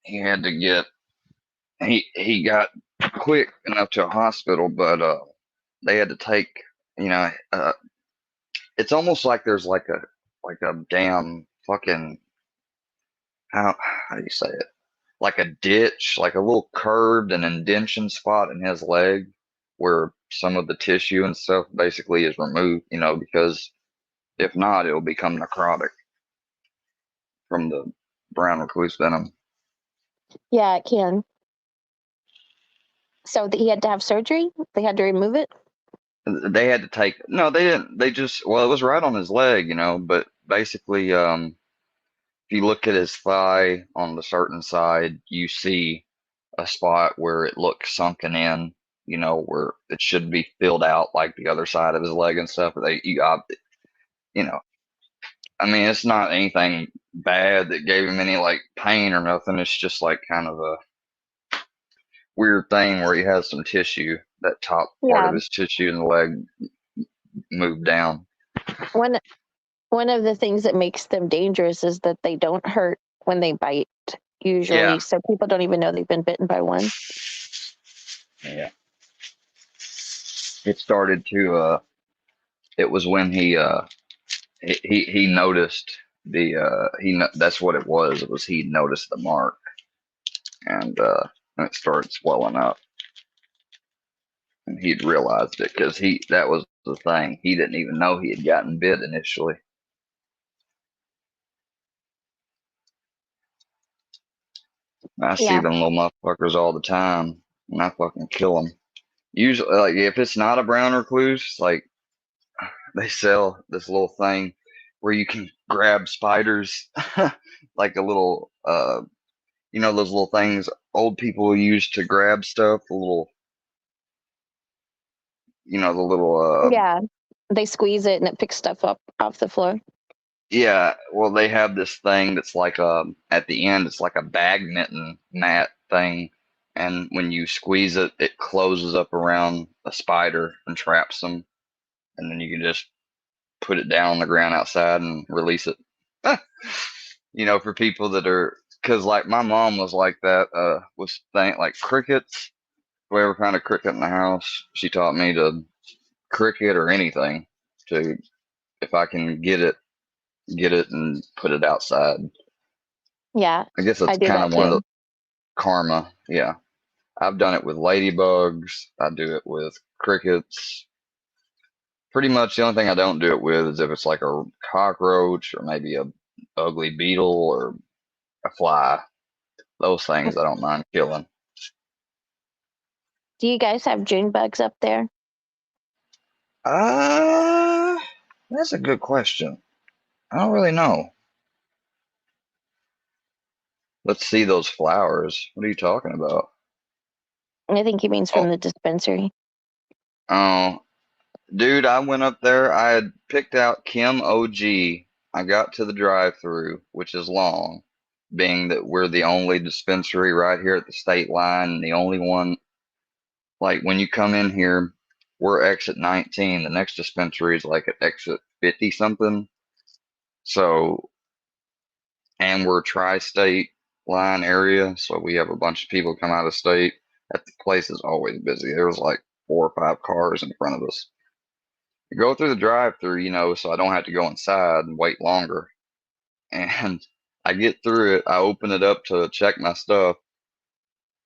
he had to get he got quick enough to a hospital, but they had to take it's almost like there's like a damn fucking how do you say it, like a ditch, like a little curved and indention spot in his leg where some of the tissue and stuff basically is removed, because if not, it'll become necrotic from the brown recluse venom. Yeah, it can. So he had to have surgery? They had to remove it? They had to take, no, they didn't. They just, well, it was right on his leg, but basically, if you look at his thigh on the certain side, you see a spot where it looks sunken in, where it should be filled out like the other side of his leg and stuff. I mean, it's not anything bad that gave him any like pain or nothing. It's just like kind of a weird thing where he has some tissue, that top part of his tissue in the leg moved down. One of the things that makes them dangerous is that they don't hurt when they bite, usually. Yeah. So people don't even know they've been bitten by one. Yeah. It started to it was when he noticed that's what it was. It was he noticed the mark, and it started swelling up. And he'd realized it because that was the thing. He didn't even know he had gotten bit initially. I see them little motherfuckers all the time, and I fucking kill them. Usually, like if it's not a brown recluse, like they sell this little thing where you can grab spiders, like a little, those little things old people use to grab stuff. The little, the little. Yeah, they squeeze it and it picks stuff up off the floor. Yeah, well, they have this thing that's like at the end, it's like a badminton mat thing, and when you squeeze it, it closes up around a spider and traps them, and then you can just put it down on the ground outside and release it. For people that are, because like my mom was like that, like crickets, whatever kind of cricket in the house, she taught me to cricket or anything to, if I can get it and put it outside. Yeah. I guess that's I do kind that of one of too. the karma. Yeah. I've done it with ladybugs. I do it with crickets. Pretty much the only thing I don't do it with is if it's like a cockroach or maybe a ugly beetle or a fly. Those things I don't mind killing. Do you guys have June bugs up there? That's a good question. I don't really know. Let's see those flowers. What are you talking about? I think he means from the dispensary. Oh, dude, I went up there. I had picked out Kim OG. I got to the drive-through, which is long, being that we're the only dispensary right here at the state line, and the only one. Like when you come in here, we're exit 19. The next dispensary is like at exit 50 something. So, and we're tri-state line area, so we have a bunch of people come out of state. That place is always busy. There's like 4 or 5 cars in front of us. You go through the drive-through, so I don't have to go inside and wait longer. And I get through it. I open it up to check my stuff,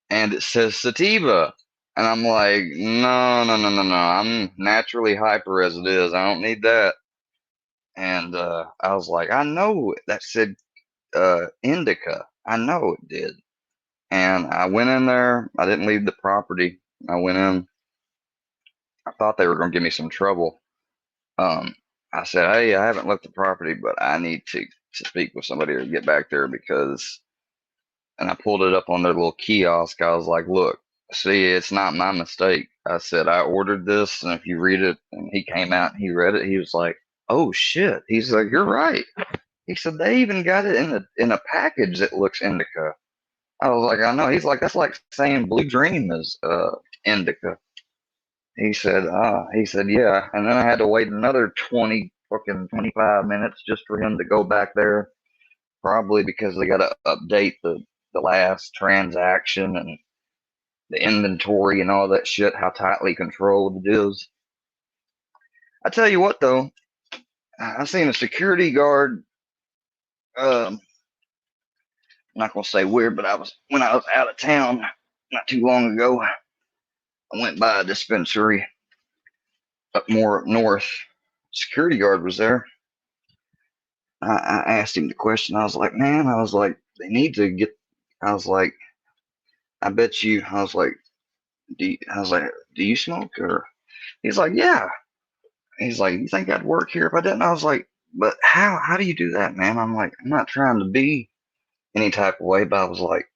and it says sativa. And I'm like, no, no, no, no, no. I'm naturally hyper as it is. I don't need that. And I was like, I know that said indica. I know it did. And I went in there. I didn't leave the property. I went in. I thought they were going to give me some trouble. I said, hey, I haven't left the property, but I need to speak with somebody or get back there because, and I pulled it up on their little kiosk. I was like, look, see, it's not my mistake. I said, I ordered this, and if you read it, and he came out and he read it, he was like, oh shit. He's like, you're right. He said, they even got it in a package that looks indica. I was like, I know. He's like, that's like saying Blue Dream is indica. He said, yeah. And then I had to wait another 25 minutes just for him to go back there, probably because they got to update the last transaction and the inventory and all that shit, how tightly controlled it is. I tell you what, though, I seen a security guard. I'm not gonna say weird, but when I was out of town not too long ago. I went by a dispensary up north. Security guard was there. I asked him the question. I was like, man, they need to get. I was like, I bet you. I was like, do you smoke? Or he's like, yeah. He's like, you think I'd work here if I didn't? I was like, but how? How do you do that, man? I'm like, I'm not trying to be any type of way, but I was like,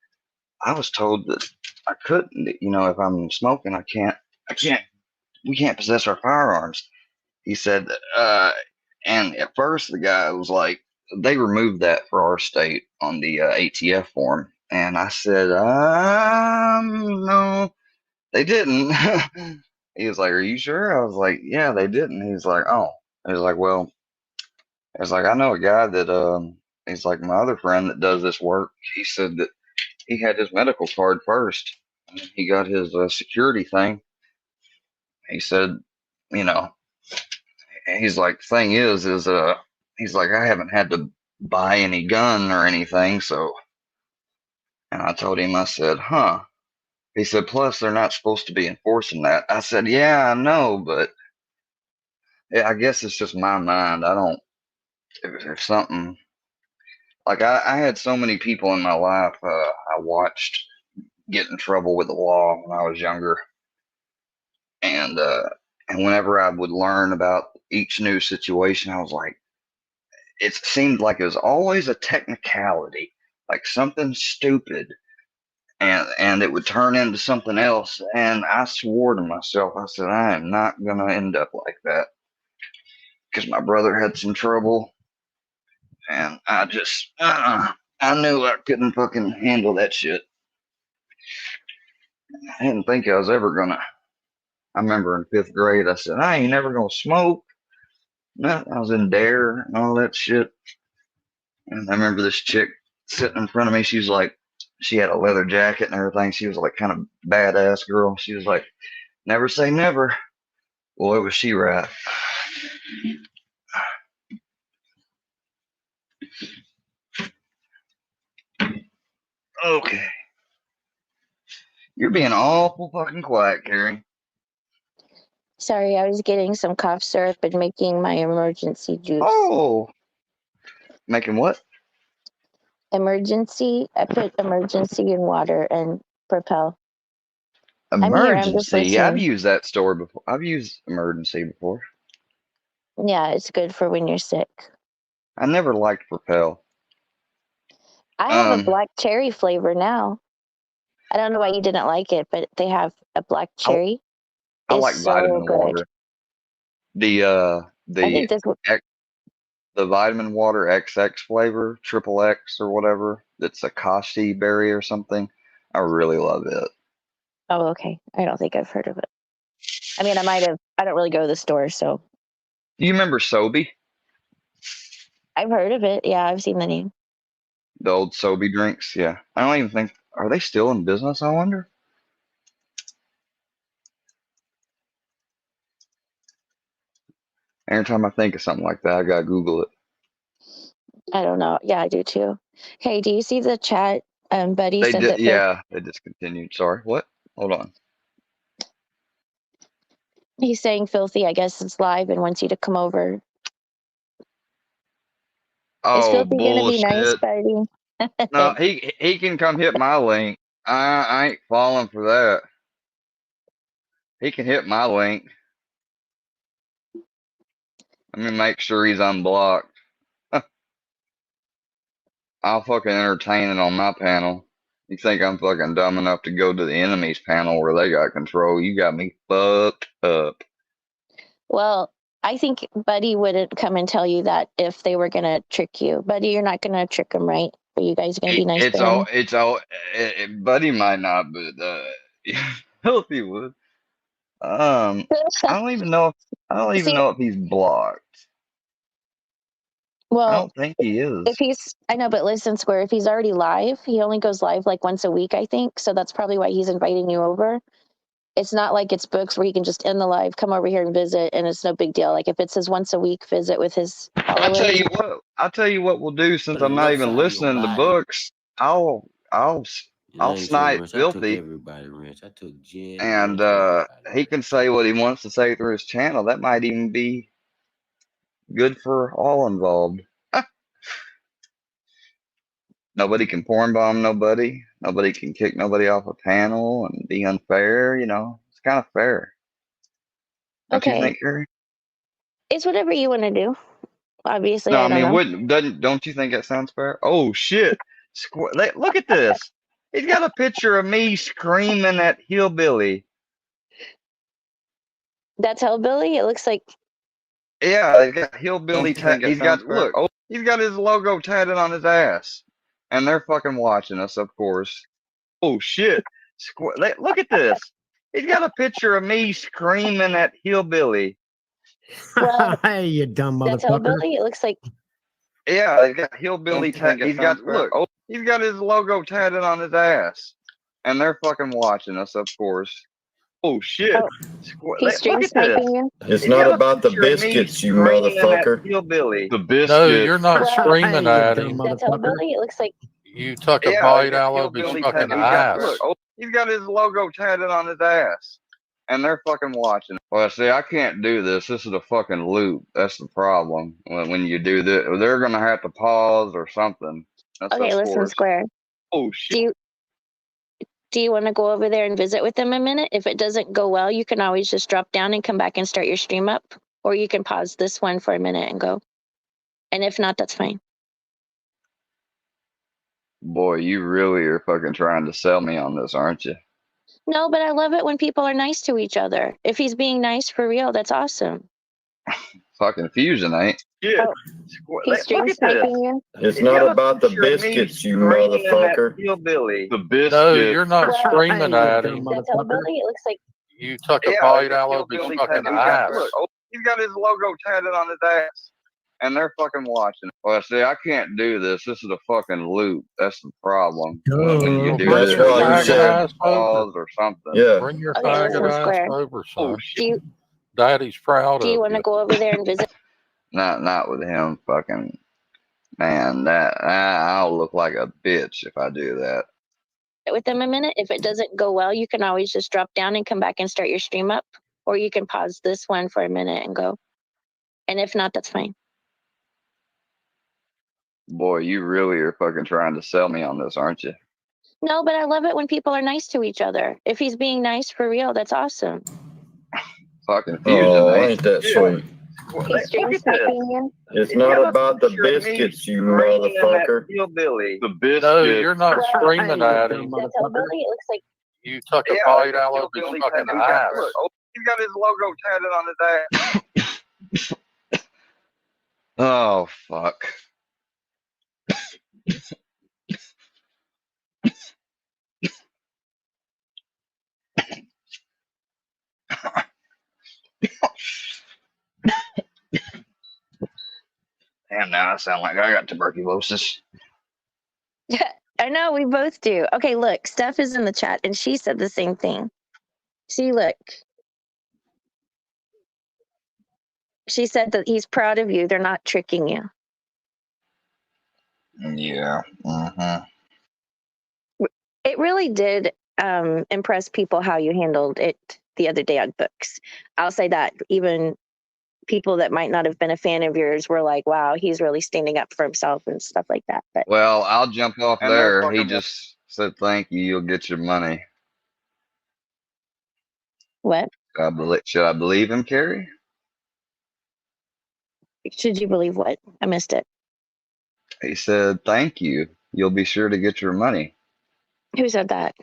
I was told that I couldn't. If I'm smoking, I can't. We can't possess our firearms. He said, and at first the guy was like, they removed that for our state on the ATF form. And I said, no, they didn't. He was like, are you sure? I was like, yeah, they didn't. He's like, oh. He was like, well, I was like, I know a guy that, he's like, my other friend that does this work. He said that he had his medical card first. And then he got his security thing. He said, you know, he's like, thing is, he's like, I haven't had to buy any gun or anything, so. And I told him, I said, huh. He said, plus they're not supposed to be enforcing that. I said, yeah, I know, but yeah, I guess it's just my mind. I don't, if something, like I had so many people in my life I watched get in trouble with the law when I was younger. And whenever I would learn about each new situation, I was like, it seemed like it was always a technicality, like something stupid, and it would turn into something else. And I swore to myself, I said, I am not gonna end up like that, because my brother had some trouble, and I just, I knew I couldn't fucking handle that shit. I didn't think I was ever gonna. I remember in 5th grade, I said, I ain't never gonna smoke. No, I was in Dare and all that shit. And I remember this chick sitting in front of me. She was like, she had a leather jacket and everything. She was like kind of badass girl. She was like, never say never. Boy, was she right. Okay. You're being awful fucking quiet, Carrie. Sorry, I was getting some cough syrup and making my emergency juice. Oh, making what? Emergency. I put emergency in water and Propel. I'm here. I'm just Emergency. I've listening. used that store before. I've used emergency before. Yeah, it's good for when you're sick. I never liked Propel. I have a black cherry flavor now. I don't know why you didn't like it, but they have a black cherry. I It's like so vitamin good. water. The I think this. the vitamin water XX flavor, triple X or whatever. It's a kashi berry or something. I really love it. Oh, okay. I don't think I've heard of it. I mean, I might have. I don't really go to the store, so. Do you remember Sobe? I've heard of it. Yeah, I've seen the name. The old Sobe drinks? Yeah. I don't even think, are they still in business, I wonder? Every time I think of something like that, I gotta Google it. I don't know. Yeah, I do too. Hey, do you see the chat? Buddy They said did, that Phil. yeah, they discontinued. Sorry, what? Hold on. He's saying Filthy, I guess it's live and wants you to come over. Is Oh, Filthy gonna be nice, bullshit. buddy? No, he can come hit my link. I ain't falling for that. He can hit my link. Let me make sure he's unblocked. I'll fucking entertain it on my panel. You think I'm fucking dumb enough to go to the enemy's panel where they got control? You got me fucked up. Well, I think Buddy wouldn't come and tell you that if they were gonna trick you. Buddy, you're not gonna trick him, right? Are you guys gonna be nice to him? Buddy might not, but Healthy would. I don't even know if he's blocked. I Well, don't think he is. if he's, I know, but listen, Square, if he's already live, he only goes live like once a week, I think. So that's probably why he's inviting you over. It's not like it's books where he can just end the live, come over here and visit, and it's no big deal. Like if it's his once a week visit with his I'll followers. tell you what we'll do since Put a I'm not rough even side of your listening to body. books. I'll I ain't took snipe rinse. I took Filthy, everybody rinse. I took Jen, and rinse, everybody. he can say what he wants to say through his channel. That might even be good for all involved. Nobody can porn bomb nobody. Nobody can kick nobody off a panel and be unfair. You know, it's kind of fair. Don't you Okay. think, Carrie? It's whatever you want to do. Obviously, No, I I don't mean, know. don't you think that sounds fair? Oh shit! Look at this. He's got a picture of me screaming at Hillbilly. That's Hellbilly? It looks like. Yeah, he's got Hillbilly. Don't you think that He's got sounds fair? look. He's got his logo tatted on his ass, and they're fucking watching us, of course. Oh shit! Look at this. He's got a picture of me screaming at Hillbilly. Well, Hey, you dumb that's motherfucker. Hellbilly? It looks like. Yeah, he's got Hillbilly. Don't you think that He's got sounds fair? look. He's got his logo tatted on his ass, and they're fucking watching us, of course. Oh shit! Oh, he's stream Look at this. sniping you? It's He's not got a about the picture of me biscuits, you screaming at motherfucker. Hillbilly. The biscuit. No, you're not Well, screaming Hey, you at dumb him. that's motherfucker. Hellbilly? It looks like. You took a Yeah, bite out of his Hillbilly. fucking He's got ass. look. He's got his logo tatted on his ass, and they're fucking watching. Well, see, I can't do this. This is a fucking loop. That's the problem. When you do this, they're gonna have to pause or something. That's Okay, us listen, for us. Square. Oh shit! Do you want to go over there and visit with them a minute? If it doesn't go well, you can always just drop down and come back and start your stream up, or you can pause this one for a minute and go. And if not, that's fine. Boy, you really are fucking trying to sell me on this, aren't you? No, but I love it when people are nice to each other. If he's being nice for real, that's awesome. Fucking fusion, ain't? Yeah. Oh, he's stream sniping you? It's not about the biscuits, you motherfucker. Hillbilly. The biscuit. No, you're not Well, screaming Hey, at you him. dumb That's motherfucker. Hellbilly? It looks like. You took a Yeah, bite he's got out of his Hillbilly fucking tatted. ass. He's got his logo tatted on his ass, and they're fucking watching. Well, see, I can't do this. This is a fucking loop. That's the problem. When you Well, do bring this, your why you faggot said- ass over. pause or something. Yeah. Bring your Okay, listen, faggot ass Square. over, Oh son. shit! Daddy's proud Do you of want to you. go over there and visit? Not with him. Fucking man, that I'll look like a bitch if I do that. with them a minute. If it doesn't go well, you can always just drop down and come back and start your stream up, or you can pause this one for a minute and go. And if not, that's fine. Boy, you really are fucking trying to sell me on this, aren't you? No, but I love it when people are nice to each other. If he's being nice for real, that's awesome. Fucking fusion, Oh, eh? ain't that sweet? He's stream sniping you. It's not about the biscuits, you motherfucker. Hillbilly. No, The biscuits. you're not Well, screaming at him. That's hillbilly. It looks like You took a Yeah, bite out of his hillbilly fucking tattoo. ass. Look, oh, he's got his logo tatted on his ass. Oh, fuck. Damn, now I sound like I got tuberculosis. I know we both do. Okay, look, Steph is in the chat and she said the same thing. See, look. She said that he's proud of you. They're not tricking you. Yeah. It really did impress people how you handled it the other day on books. I'll say that even people that might not have been a fan of yours were like, wow, he's really standing up for himself and stuff like that. But Well, I'll jump off And they're there. He fucking- just said, thank you. You'll get your money. what? Should I believe him, Carrie? Should you believe what? I missed it. He said, thank you. You'll be sure to get your money. Who said that?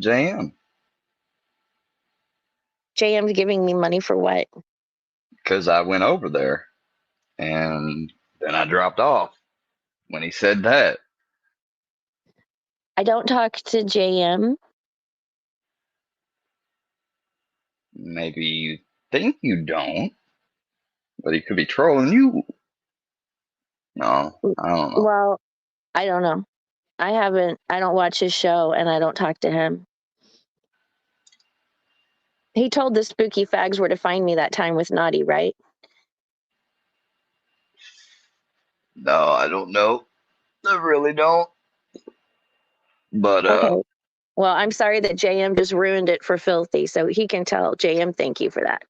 JM. JM's giving me money for what? Because I went over there and then I dropped off when he said that. I don't talk to JM. Maybe you think you don't, but he could be trolling you. No, I don't know. Well, I don't know. I don't watch his show and I don't talk to him. He told the spooky fags where to find me that time with Naughty, right? No, I don't know. I really don't. But Okay. Well, I'm sorry that JM just ruined it for Filthy, so he can tell JM thank you for that.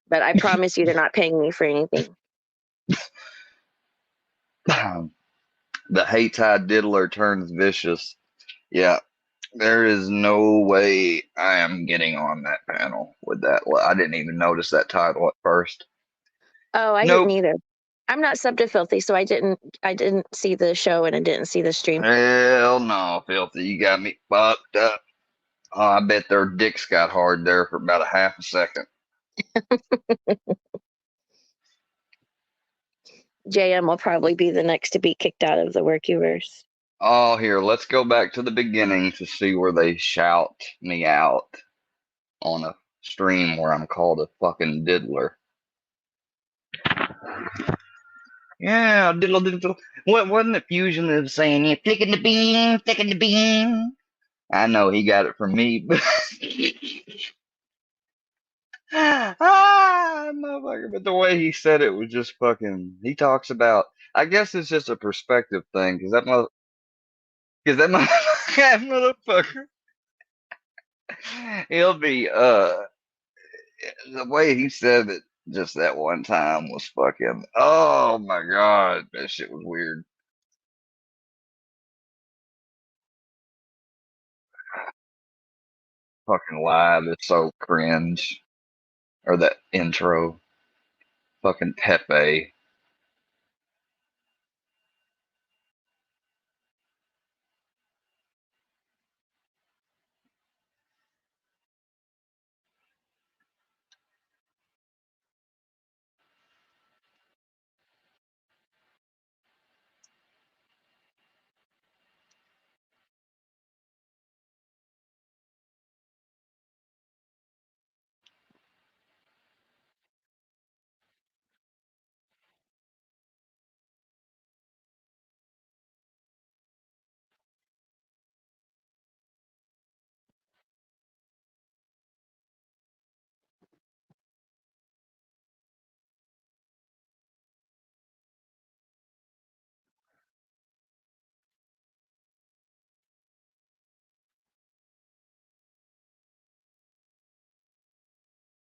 But I promise you they're not paying me for anything. the hate tide diddler turns vicious. Yeah, there is no way I am getting on that panel with that. Well, I didn't even notice that title at first. Oh, I Nope. didn't either. I'm not sub to Filthy, so I didn't see the show and I didn't see the stream. Hell no, Filthy. You got me fucked up. Oh, I bet their dicks got hard there for about a half a second. JM will probably be the next to be kicked out of the Workyverse. Oh, here, let's go back to the beginning to see where they shout me out on a stream where I'm called a fucking diddler. Yeah, diddle diddle. What wasn't it Fusion that was saying, yeah, flicking the bean, flicking the bean? I know he got it from me, but motherfucker, but the way he said it was just fucking. He talks about. I guess it's just a perspective thing, because that that motherfucker, he'll be the way he said it just that one time was fucking. Oh my god, that shit was weird. Fucking live is so cringe. Or that intro. Fucking Pepe.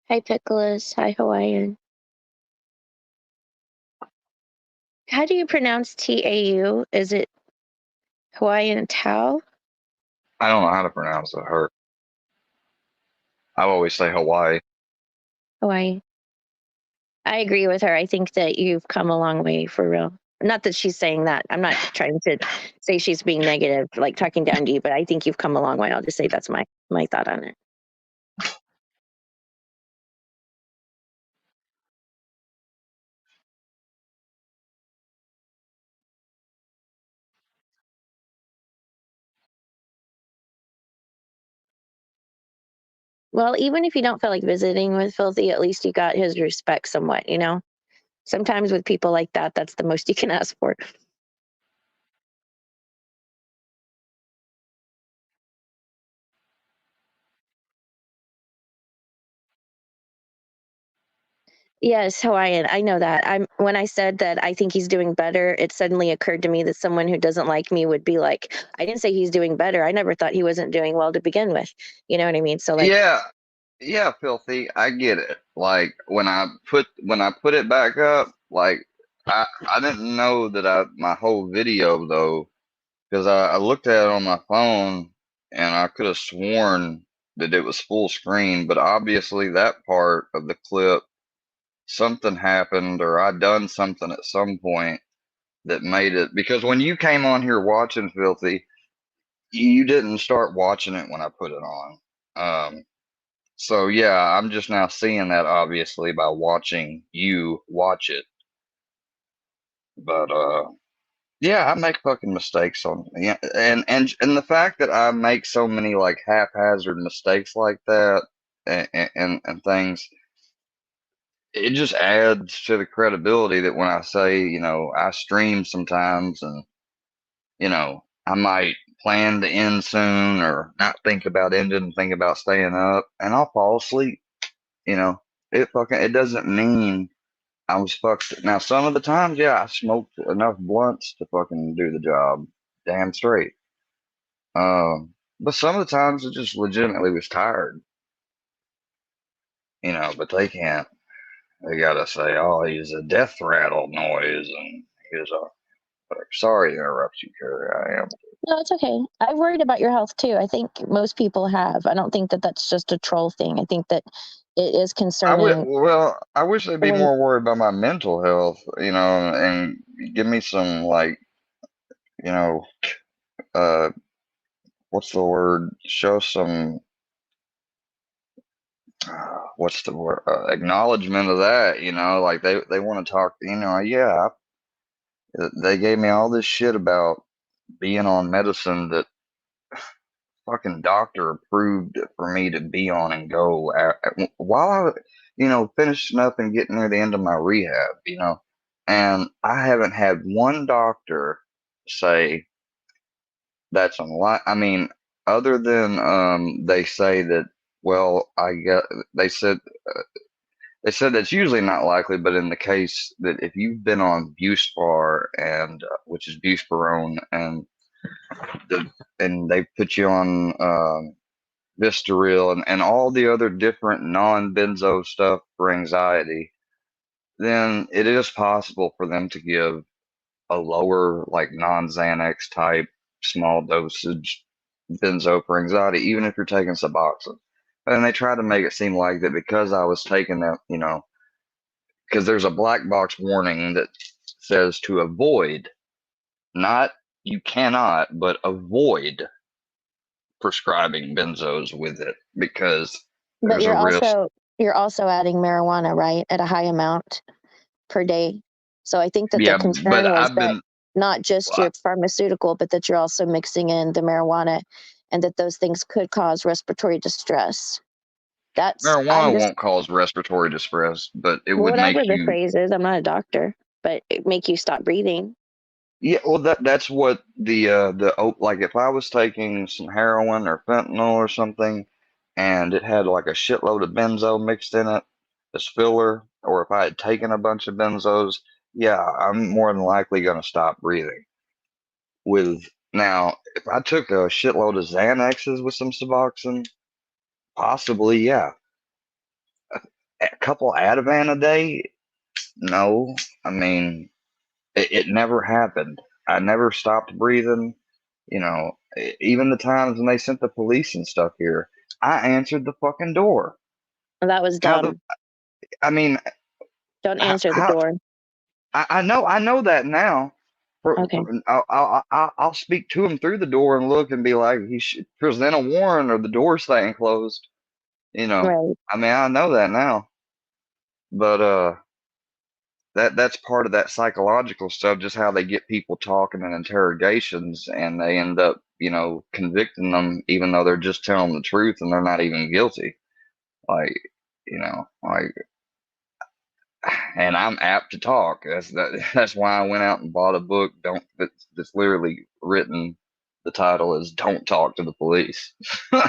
Hi, Pickles. Hi, Hawaiian. How do you pronounce TAU? Is it Hawaiian Tau? I don't know how to pronounce it. Her. I always say Hawaii. Hawaii. I agree with her. I think that you've come a long way for real. Not that she's saying that. I'm not trying to say she's being negative, like talking down to you, but I think you've come a long way. I'll just say that's my thought on it. Well, even if you don't feel like visiting with Filthy, at least you got his respect somewhat, you know? Sometimes with people like that, that's the most you can ask for. Yes, Hawaiian. I know that. When I said that I think he's doing better, it suddenly occurred to me that someone who doesn't like me would be like, I didn't say he's doing better. I never thought he wasn't doing well to begin with. You know what I mean? So like, Yeah, yeah, Filthy. I get it. Like when I put it back up, like I didn't know that my whole video though, because I looked at it on my phone and I could have sworn that it was full screen, but obviously that part of the clip, something happened or I done something at some point that made it, because when you came on here watching Filthy, you didn't start watching it when I put it on. So yeah, I'm just now seeing that obviously by watching you watch it. But yeah, I make fucking mistakes on, yeah, and the fact that I make so many like haphazard mistakes like that and things, it just adds to the credibility that when I say, I stream sometimes and, I might plan to end soon or not think about ending and think about staying up and I'll fall asleep, you know. It doesn't mean I was fucked. Now, some of the times, yeah, I smoked enough blunts to fucking do the job damn straight. But some of the times it just legitimately was tired, but they can't. They gotta say, oh, he's a death rattle noise and he's a. Sorry to interrupt you, Carrie. I am. no, it's okay. I've worried about your health too. I think most people have. I don't think that that's just a troll thing. I think that it is concerning. Well, I wish they'd be When more worried about my mental health, and give me some like, you know, uh, what's the word? Show some what's the word, acknowledgement of that, like they want to talk, yeah, they gave me all this shit about being on medicine that fucking doctor approved for me to be on and go while I, finishing up and getting near the end of my rehab, and I haven't had one doctor say that's a lot. I mean, other than they say that, well, they said they said that's usually not likely, but in the case that if you've been on Buspar and which is buspirone, the and they put you on Vistaril and all the other different non-benzo stuff for anxiety, then it is possible for them to give a lower, like non-Xanax type small dosage benzo for anxiety, even if you're taking Suboxone. And they try to make it seem like that because I was taking that, because there's a black box warning that says to avoid, not you cannot, but avoid prescribing benzos with it because but there's a risk. you're also adding marijuana, right, at a high amount per day. So I think that the Yeah, but concern was I've that been not just well, your pharmaceutical, but that you're also mixing in the marijuana, and that those things could cause respiratory distress. I'm marijuana just won't cause respiratory distress, but it would whatever make the you. phrase is. I'm not a doctor, but it make you stop breathing. Yeah, well, that's what like if I was taking some heroin or fentanyl or something, and it had like a shitload of benzo mixed in it as filler, or if I had taken a bunch of benzos, yeah, I'm more than likely gonna stop breathing. With now, if I took a shitload of Xanaxes with some Suboxone, possibly, yeah. A couple Ativan a day? No. I mean, it never happened. I never stopped breathing. You know, even the times when they sent the police and stuff here, I answered the fucking door. That was How the? dumb. I mean, Don't answer the how? door. I know that now. Okay. I'll speak to him through the door and look and be like, he should present a warrant or the door's staying closed. You know, Right. I mean, I know that now, but that's part of that psychological stuff, just how they get people talking in interrogations, and they end up, you know, convicting them even though they're just telling the truth and they're not even guilty. Like, you know, like, and I'm apt to talk. That's why I went out and bought a book. That's literally written. The title is "Don't Talk to the Police." And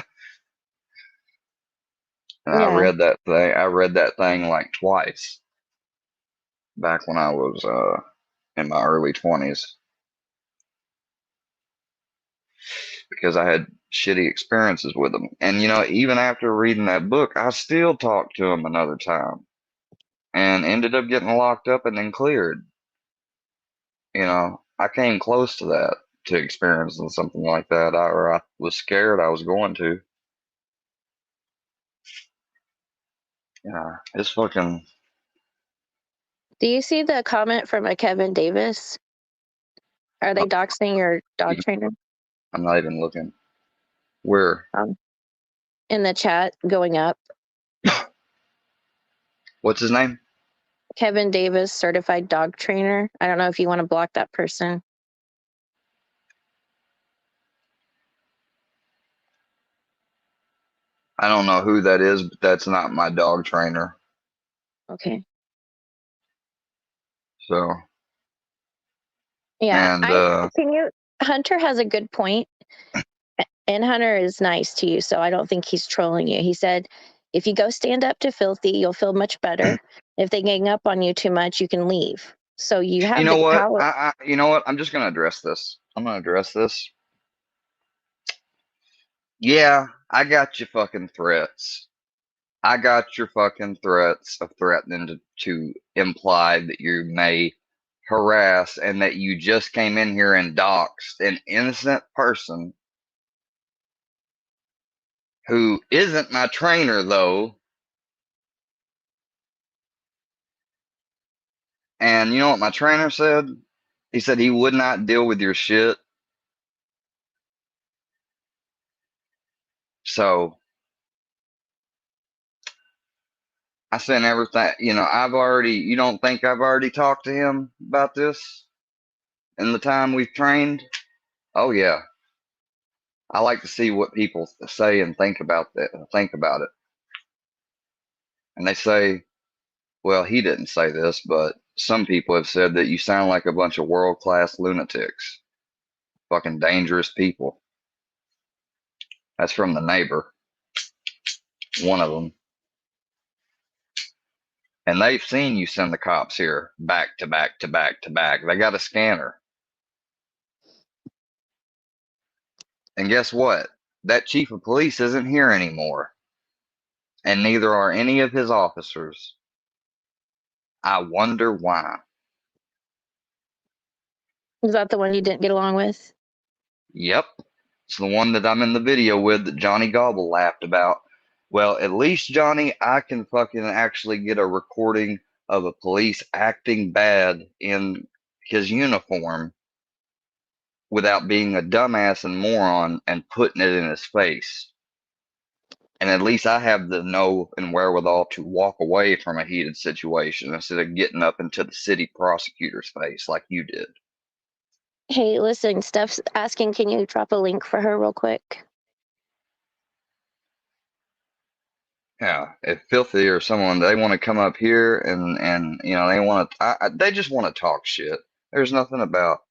I Yeah. read that thing. I read that thing like twice back when I was in my early 20s because I had shitty experiences with them. And you know, even after reading that book, I still talked to him another time and ended up getting locked up and then cleared. You know, I came close to that, to experiencing something like that, or I was scared I was going to. Yeah, it's fucking. Do you see the comment from a Kevin Davis? Are they doxing your dog trainer? I'm not even looking. Where? In the chat going up. What's his name? Kevin Davis, certified dog trainer. I don't know if you want to block that person. I don't know who that is, but that's not my dog trainer. Okay. So. Yeah, And can you? Hunter has a good point, and Hunter is nice to you, so I don't think he's trolling you. He said, if you go stand up to Filthy, you'll feel much better. If they gang up on you too much, you can leave. So you have you know the what? power. You know what? I'm just gonna address this. I'm gonna address this. Yeah, I got your fucking threats. I got your fucking threats of threatening to imply that you may harass and that you just came in here and doxed an innocent person who isn't my trainer, though. And you know what my trainer said? He said he would not deal with your shit. So I sent everything, you know, you don't think I've already talked to him about this in the time we've trained? Oh, yeah. I like to see what people say and think about it. And they say, well, he didn't say this, but some people have said that you sound like a bunch of world-class lunatics. Fucking dangerous people. That's from the neighbor. One of them. And they've seen you send the cops here back to back to back to back. They got a scanner. And guess what? That chief of police isn't here anymore. And neither are any of his officers. I wonder why. Is that the one you didn't get along with? Yep. It's the one that I'm in the video with that Johnny Gobble laughed about. Well, at least, Johnny, I can fucking actually get a recording of a police acting bad in his uniform without being a dumbass and moron and putting it in his face. And at least I have the know and wherewithal to walk away from a heated situation instead of getting up into the city prosecutor's face like you did. Hey, listen, Steph's asking, can you drop a link for her real quick? Yeah, if Filthy or someone, they want to come up here and you know, they just want to talk shit. There's nothing about,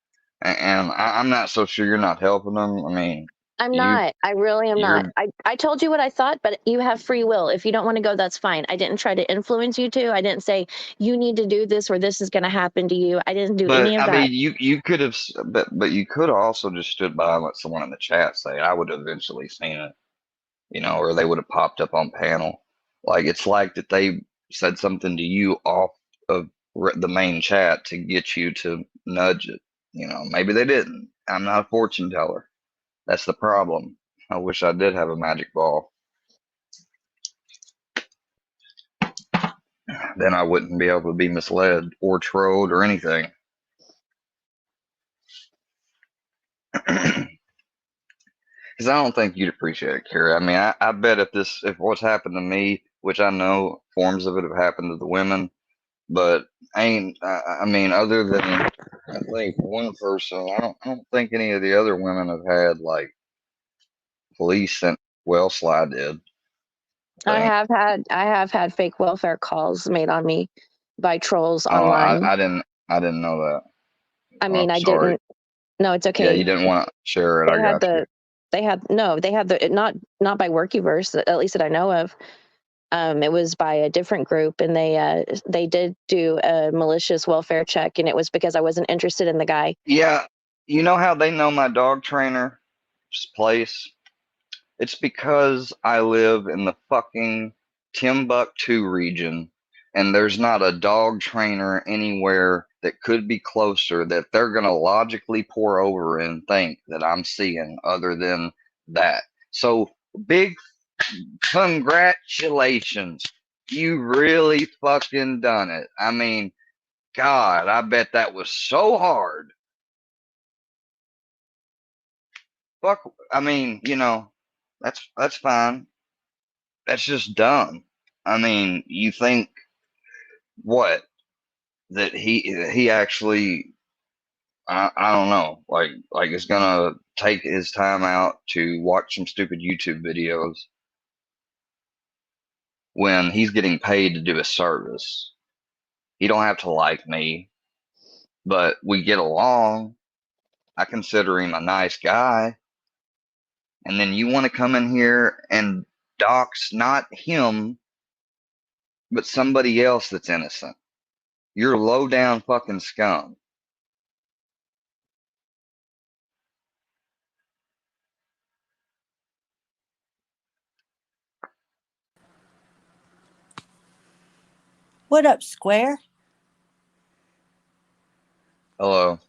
and I'm not so sure you're not helping them. I mean, I'm not. I really am not. you're, I told you what I thought, but you have free will. If you don't want to go, that's fine. I didn't try to influence you to. I didn't say you need to do this or this is going to happen to you. I didn't do but any of I that. mean, you could have, but you could have also just stood by and let someone in the chat say, I would have eventually seen it, you know, or they would have popped up on panel. Like it's like that said something to you off of the main chat to get you to nudge it. Maybe they didn't. I'm not a fortune teller. That's the problem. I wish I did have a magic ball. Then I wouldn't be able to be misled or trolled or anything. Because I don't think you'd appreciate it, Carrie. I mean, I bet if what's happened to me, which I know forms of it have happened to the women, but I mean, other than I think one person, I don't think any of the other women have had like police sent. Well, Sly did. I have had fake welfare calls made on me by trolls Oh, online. I didn't know that. I mean, I'm I sorry. didn't. No, it's Yeah, okay. you didn't want to share it. I got you. They had the not by Workyverse, at least that I know of. It was by a different group, and they did do a malicious welfare check, and it was because I wasn't interested in the guy. Yeah, you know how they know my dog trainer's place? It's because I live in the fucking Timbuktu region, and there's not a dog trainer anywhere that could be closer that they're gonna logically pour over and think that I'm seeing other than that. So big congratulations. You really fucking done it. I mean, God, I bet that was so hard. Fuck, I mean, that's fine. That's just dumb. I mean, you think what? That he actually I don't know, like is gonna take his time out to watch some stupid YouTube videos when he's getting paid to do a service. He don't have to like me, but we get along. I consider him a nice guy. And then you want to come in here and dox not him, but somebody else that's innocent. You're low down fucking scum. What up, Square? Hello.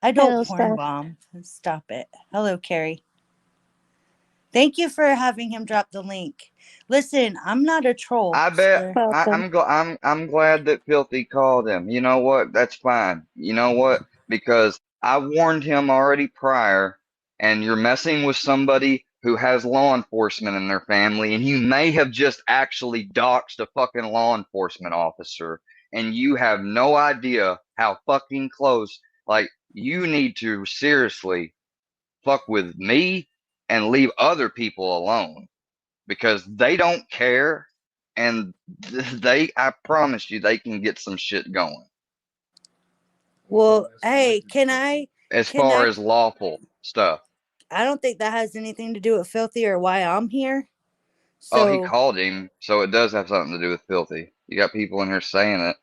I don't Hello, porn Steph. bomb. Stop it. Hello, Carrie. Thank you for having him drop the link. Listen, I'm not a troll. I bet Square. I'm glad that Filthy called him. You know what? That's fine. You know what? Because I warned him already prior, and you're messing with somebody who has law enforcement in their family, and you may have just actually doxed a fucking law enforcement officer, and you have no idea how fucking close. Like, you need to seriously fuck with me and leave other people alone because they don't care, and I promise you they can get some shit going Well, hey, as far as lawful stuff. I don't think that has anything to do with Filthy or why I'm here. Oh, he So, called him, so it does have something to do with Filthy. You got people in here saying it.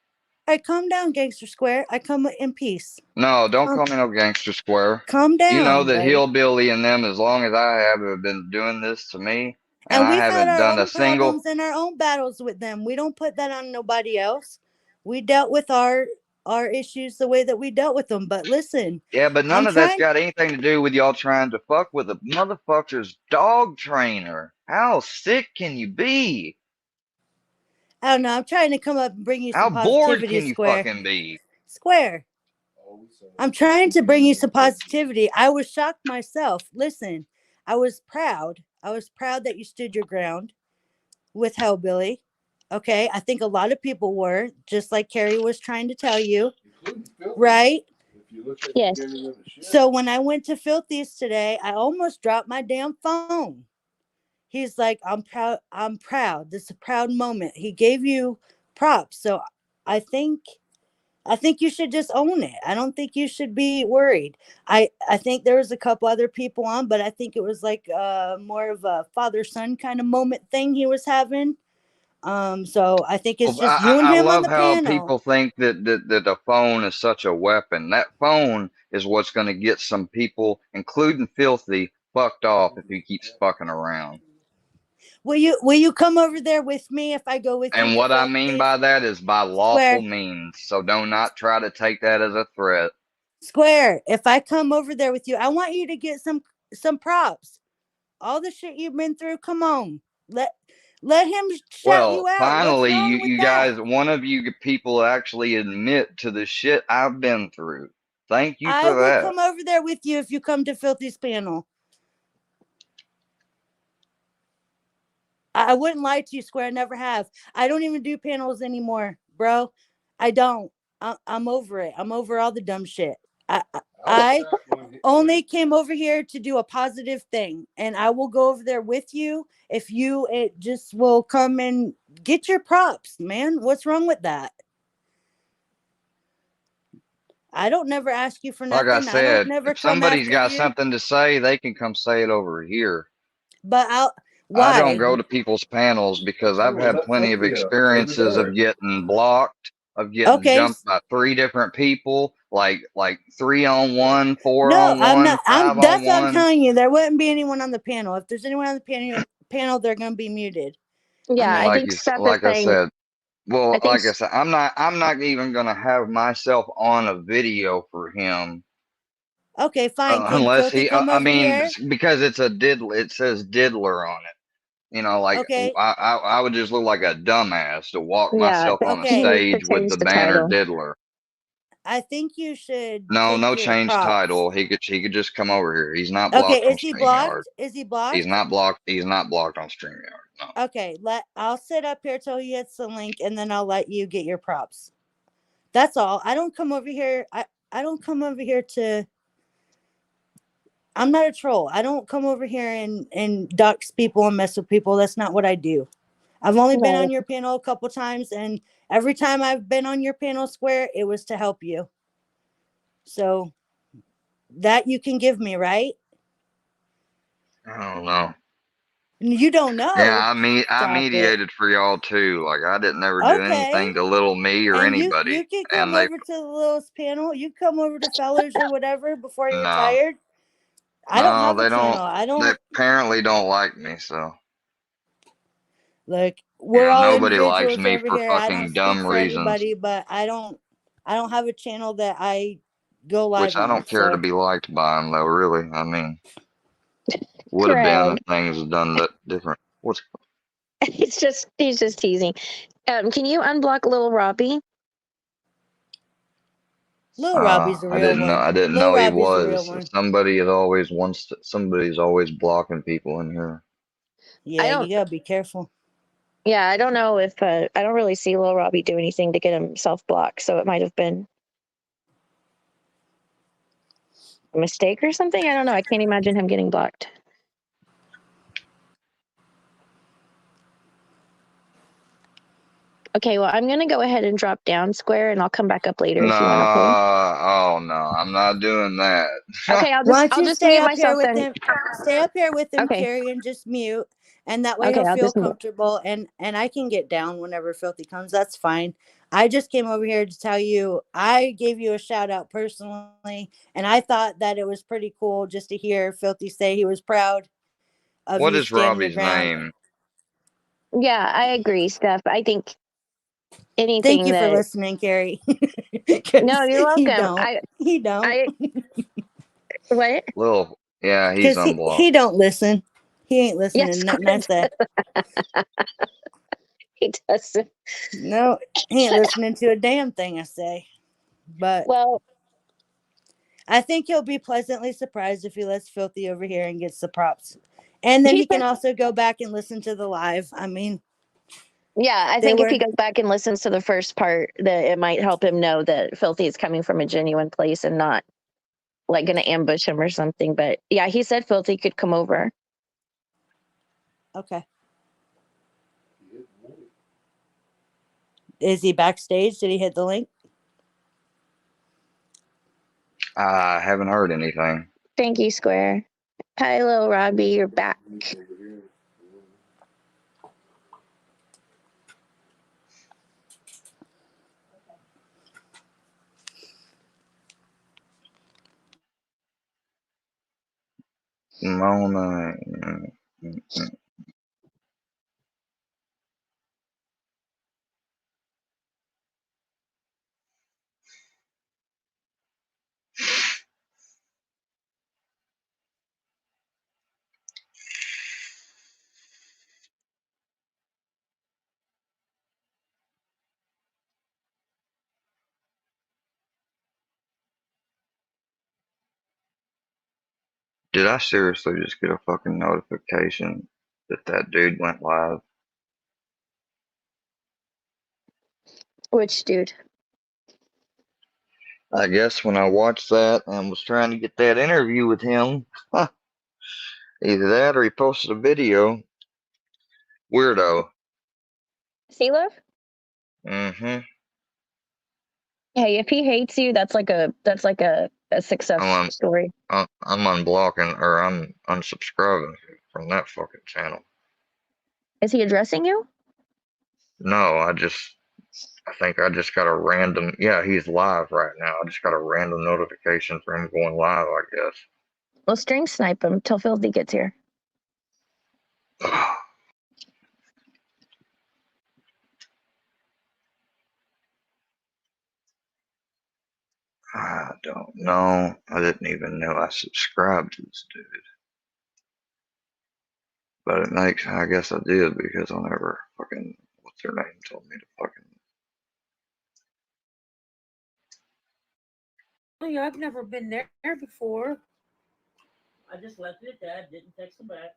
hey, calm down, Gangster Square. I come in peace. No, don't call me no gangster square. Calm You know down, that buddy. Hillbilly and them, as long as I have been doing this to me, and And I we've had haven't our done a own single. problems and our own battles with them. We don't put that on nobody else. We dealt with our issues the way that we dealt with them. But listen, Yeah, but none I'm of that's trying. got anything to do with y'all trying to fuck with a motherfucker's dog trainer. How sick can you be? I don't know. I'm trying to come up and bring you How some bored positivity, can you Square. fucking be? Square. I'm trying to bring you some positivity. I was shocked myself. Listen, I was proud. I was proud that you stood your ground with Hellbilly. Okay, I think a lot of people were, just like Carrie was trying to tell you, right? Yes. So when I went to Filthy's today, I almost dropped my damn phone. He's like, I'm proud. I'm proud. This is a proud moment. He gave you props. So I think you should just own it. I don't think you should be worried. I think there was a couple other people on, but I think it was like more of a father-son kind of moment thing he was having. So I think it's Well, just you and I him on love the how panel. people think that a phone is such a weapon. That phone is what's going to get some people, including Filthy, fucked off if he keeps fucking around. Will you come over there with me if I go with you And to what I mean Filthy? by that is by lawful Square. means. So do not try to take that as a threat. Square. If I come over there with you, I want you to get some props. All the shit you've been through. Come on. Let him shout Well, you out. What's finally, wrong with you that? guys, one of you people actually admit to the shit I've been through. Thank you I for will that. come over there with you if you come to Filthy's panel. I wouldn't lie to you, Square. I never have. I don't even do panels anymore, bro. I don't. I'm over it. I'm over all the dumb shit. I only came over here to do a positive thing, and I will go over there with you if you just will come and get your props, man. What's wrong with that? I don't never ask you for Like I nothing. I don't said, never if come somebody's after got you. something to say, they can come say it over here. But I why? don't go to people's panels because I've had plenty of experiences of getting blocked, of getting Okay. jumped by 3 different people, like 3-on-1, No, I'm 4-on-1, not. That's what I'm 5-on-1. telling you. There wouldn't be anyone on the panel. If there's anyone on the panel, they're going to be muted. Yeah, I Like think you, Steph is like I saying. said, well, I think. like I said, I'm not even gonna have myself on a video for him. Okay, fine. Can Unless Filthy he, come I over mean, here? because it's a diddler, it says diddler on it. You know, like Okay. I would just look like a dumbass to walk Yeah, myself on a Okay. he needs to stage with change the the banner title. diddler. I think you should No, take no your change props. title. He could just come over here. He's not Okay, blocked on is he StreamYard. blocked? Is he blocked? He's not blocked. He's not blocked on StreamYard. No. Okay, I'll sit up here till he hits the link, and then I'll let you get your props. That's all. I don't come over here. I don't come over here to. I'm not a troll. I don't come over here and dox people and mess with people. That's not what I do. I've only been on your panel a couple times, and every time I've been on your panel, Square, it was to help you. So that you can give me, right? I don't know. You don't know. Yeah, I Stop it. mediated for y'all too. Like I didn't ever do anything to little me or And anybody. you can come And they over to the Lil's panel. You come over to Fellers or whatever before you're no, tired. I don't have a they channel. don't. I They don't apparently don't like me. So like you we're know, all nobody likes individuals me over for here. I don't fucking speak dumb for reasons. everybody, but I don't have a channel that I go live Which I on. don't care to So be liked by them though. Really, I mean, would have been Craig. if things had done that different. What's He's just teasing. Can you unblock Little Robbie? Lil Robbie's a I real didn't know. one. I didn't Lil know he Robbie's a real was. one. Somebody is always wants. Somebody's always blocking people in here. Yeah, you gotta be careful. Yeah, I don't know if I don't really see Little Robbie do anything to get himself blocked, so it might have been a mistake or something. I don't know. I can't imagine him getting blocked. Okay, well, I'm gonna go ahead and drop down Square, and I'll come back up later No, if you want to play. oh no, I'm not doing that. Okay, Why don't I'll you just stay mute up here myself with then. him? Stay up here with him, Okay. Carrie, and just mute. And that way Okay, he'll I'll feel just mute. comfortable. And I can get down whenever Filthy comes. That's fine. I just came over here to tell you I gave you a shout out personally, and I thought that it was pretty cool just to hear Filthy say he was proud of What you is standing your Robbie's ground. name? Yeah, I agree, Steph. I think Thank anything you for that. listening, Carrie. No, you're He welcome. don't. He don't. What? Lil, yeah, he's Because unblocked. he don't listen. He ain't listening Yes, to nothing I say. he doesn't. No, he ain't listening to a damn thing I say. But well, I think he'll be pleasantly surprised if he lets Filthy over here and gets the props. And then he can also go back and listen to the live. I mean, yeah, I think if he goes back and listens to the first part, that it might help him know that Filthy is coming from a genuine place and not like going to ambush him or something. But yeah, he said Filthy could come over. Okay. Is he backstage? Did he hit the link? I haven't heard anything. Thank you, Square. Hi, little Robbie, you're back. Mona. Did I seriously just get a fucking notification that that dude went live? Which dude? I guess when I watched that and was trying to get that interview with him, either that or he posted a video. Weirdo. CeeLo? Mm-hmm. Hey, if he hates you, that's like a success story. I'm unblocking or I'm unsubscribing from that fucking channel. Is he addressing you? No, I think I just got a random. Yeah, he's live right now. I just got a random notification for him going live, I guess. Well, string snipe him till Filthy gets here. I don't know. I didn't even know I subscribed to this dude. But it makes, I guess I did because I never fucking, what's her name, told me to fucking. Oh, I've never been there before. I just left it at that. Didn't text him back.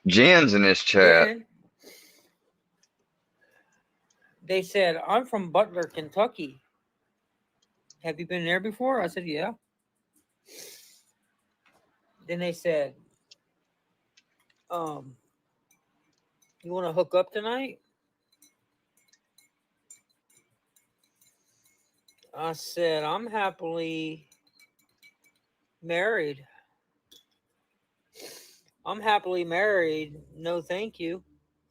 Jen's in this chat. Then they said, I'm from Butler, Kentucky. Have you been there before? I said, yeah. Then they said, you want to hook up tonight? I said, I'm happily married. I'm happily married. No, thank you.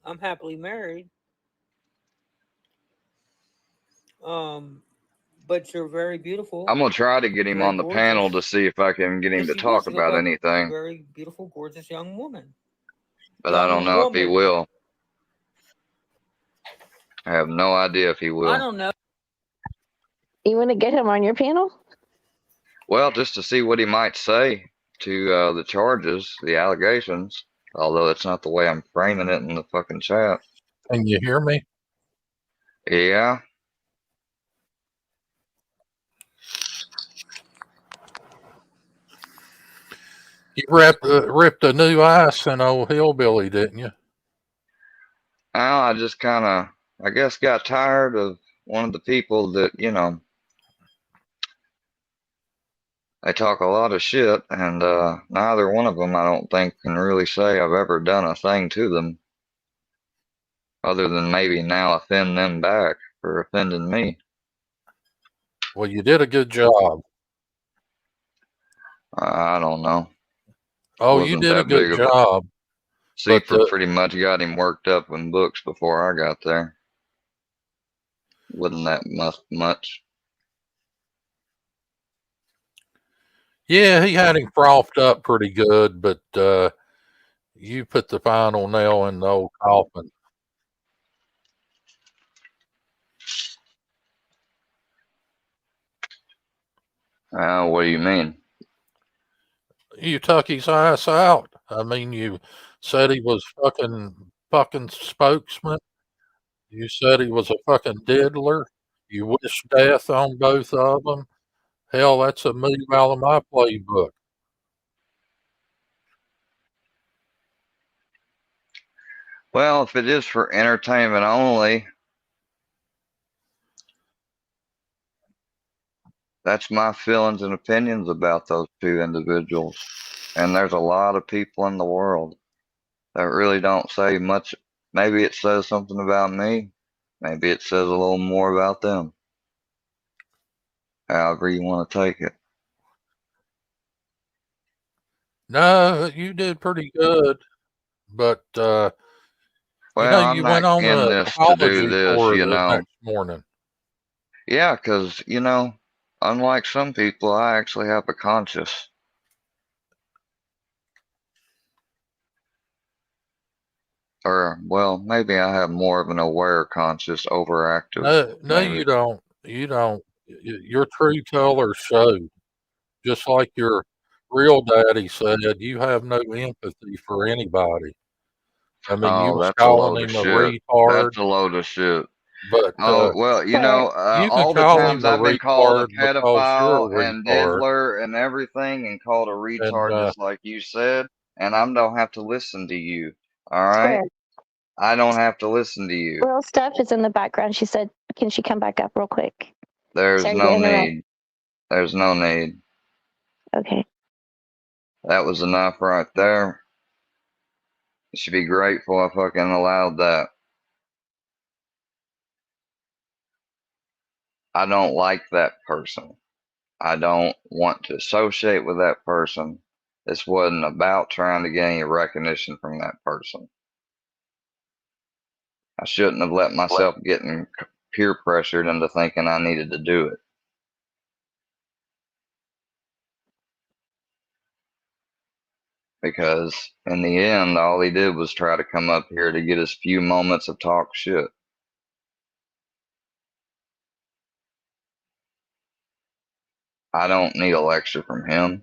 I'm happily married. But you're very beautiful. I'm gonna try to get him very on the gorgeous. panel to see if I can get him And to she talk does look about like anything. a very beautiful, gorgeous young woman. But I don't know if he woman. will. I have no idea if he will. I don't know. You want to get him on your panel? Well, just to see what he might say to the charges, the allegations. Although it's not the way I'm framing it in the fucking chat. Can you hear me? Yeah. You ripped a new ice in old hillbilly, didn't you? Well, I just kind of, I guess, got tired of one of the people that, you know, they talk a lot of shit, and neither one of them, I don't think, can really say I've ever done a thing to them, other than maybe now offend them back for offending me. Well, you did a good job. I don't know. Oh, you did a good job. Seaford pretty much got him worked up in books before I got there. Wasn't that much. Yeah, he had him frothed up pretty good, but you put the final nail in the old coffin. What do you mean? You took his ass out. I mean, you said he was fucking spokesman. You said he was a fucking diddler. You wished death on both of them. Hell, that's a move out of my playbook. Well, if it is for entertainment only, that's my feelings and opinions about those two individuals. And there's a lot of people in the world that really don't say much. Maybe it says something about me. Maybe it says a little more about them. However you want to take it. No, you did pretty good, but well, you went on an apology tour the next morning. Yeah, because unlike some people, I actually have a conscience. Or, well, maybe I have more of an aware conscience, overactive. No, you don't. You don't. Your true colors show. Just like your real daddy said, you have no empathy for anybody. I mean, you was that's a load calling of him a shit. retard. That's a load of shit. But Oh, well, you know, you can all the call him times a I've been called a retard because you're pedophile a and retard. diddler and everything and called a And retard just like you said, and I don't have to listen to you. All right? Square. I don't have to listen to you. Real stuff is in the background. She said, "Can she come back up real quick?" There's Sorry to no interrupt. need. There's no need. Okay. That was enough right there. You should be grateful I fucking allowed that. I don't like that person. I don't want to associate with that person. This wasn't about trying to get any recognition from that person. I shouldn't have let myself get peer pressured into thinking I needed to do it. Because in the end, all he did was try to come up here to get his few moments of talk shit. I don't need a lecture from him.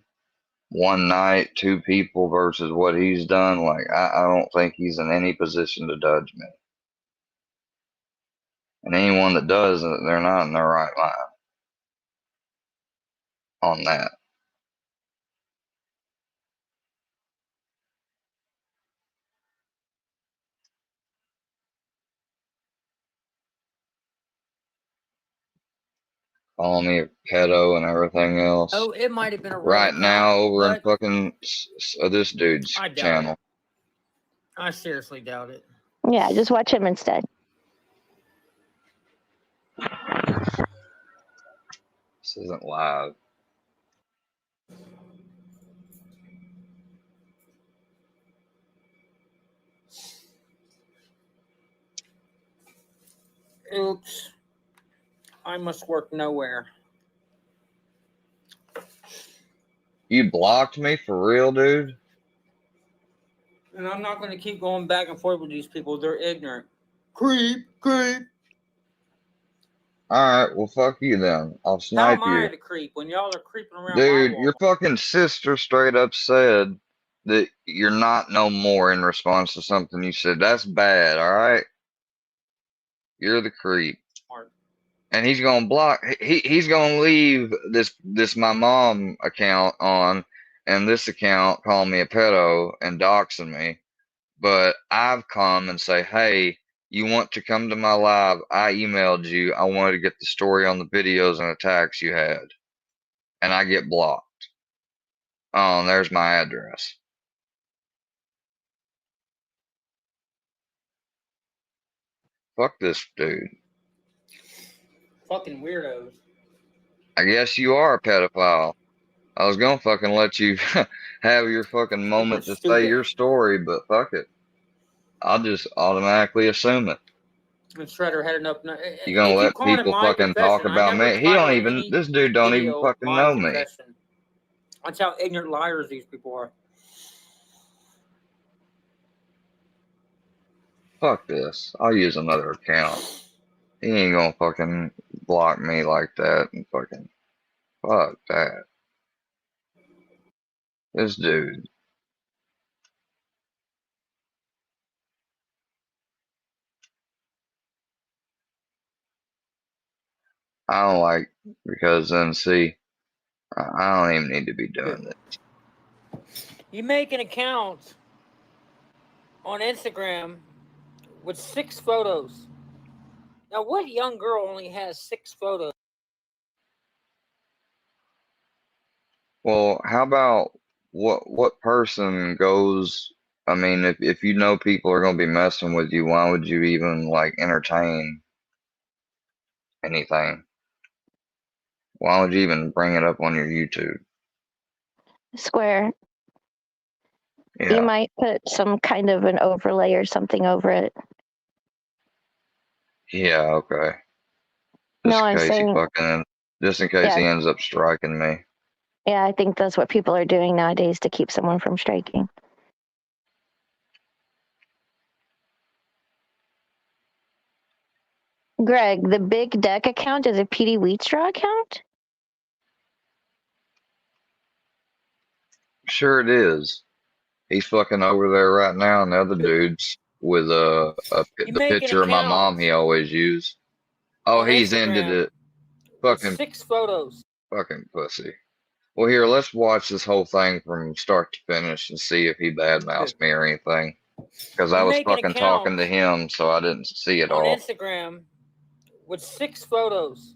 One night, two people versus what he's done, like, I don't think he's in any position to judge me. And anyone that does, they're not in their right mind on that. Calling me a pedo and everything else. Oh, it might have been a Right now, over in but fucking this dude's I doubt channel. it. I seriously doubt it. Yeah, just watch him instead. This isn't live. Oops. I must work nowhere. You blocked me for real, dude? And I'm not going to keep going back and forth with these people. They're ignorant. Creep, creep. Alright, well, fuck you then. I'll How snipe am I you. the creep when y'all are creeping around Dude, my wall? your fucking sister straight up said that you're not no more in response to something you said. That's bad, alright? You're the creep. And he's gonna block. He's gonna leave this my mom account on, and this account calling me a pedo and doxing me. But I've come and say, hey, you want to come to my live? I emailed you. I wanted to get the story on the videos and attacks you had, and I get blocked. Oh, and there's my address. Fuck this dude. Fucking weirdos. I guess you are a pedophile. I was gonna fucking let you have your fucking moment to say your story, but fuck it. I'll just automatically assume it. And Shredder had enough. You gonna They keep let calling it people my fucking talk confession. I about never me? He don't titled even. any This dude don't even video fucking my know me. confession. That's how ignorant liars these people are. Fuck this. I'll use another account. He ain't gonna fucking block me like that and fucking fuck that. This dude. I don't like because then see, I don't even need to be doing this. You make an account on Instagram with 6 photos. Now, what young girl only has 6 photos? Well, how about what person goes? I mean, if you know people are gonna be messing with you, why would you even like entertain anything? Why would you even bring it up on your YouTube? Square. Yeah. You might put some kind of an overlay or something over it. Yeah, okay. No, Just in I'm case he saying, fucking, just in case yeah, he ends up striking me. yeah, I think that's what people are doing nowadays to keep someone from striking. Greg, the big deck account is a PD Wheatstraw account? Sure it is. He's fucking over there right now, and the other dude's with You the make an picture of my account mom he always used. Oh, on he's ended Instagram it. with Fucking 6 photos. fucking pussy. Well, here, let's watch this whole thing from start to finish and see if he badmouthed me or anything. Because I You was make an fucking talking account to him, so I didn't see it on all. Instagram with 6 photos.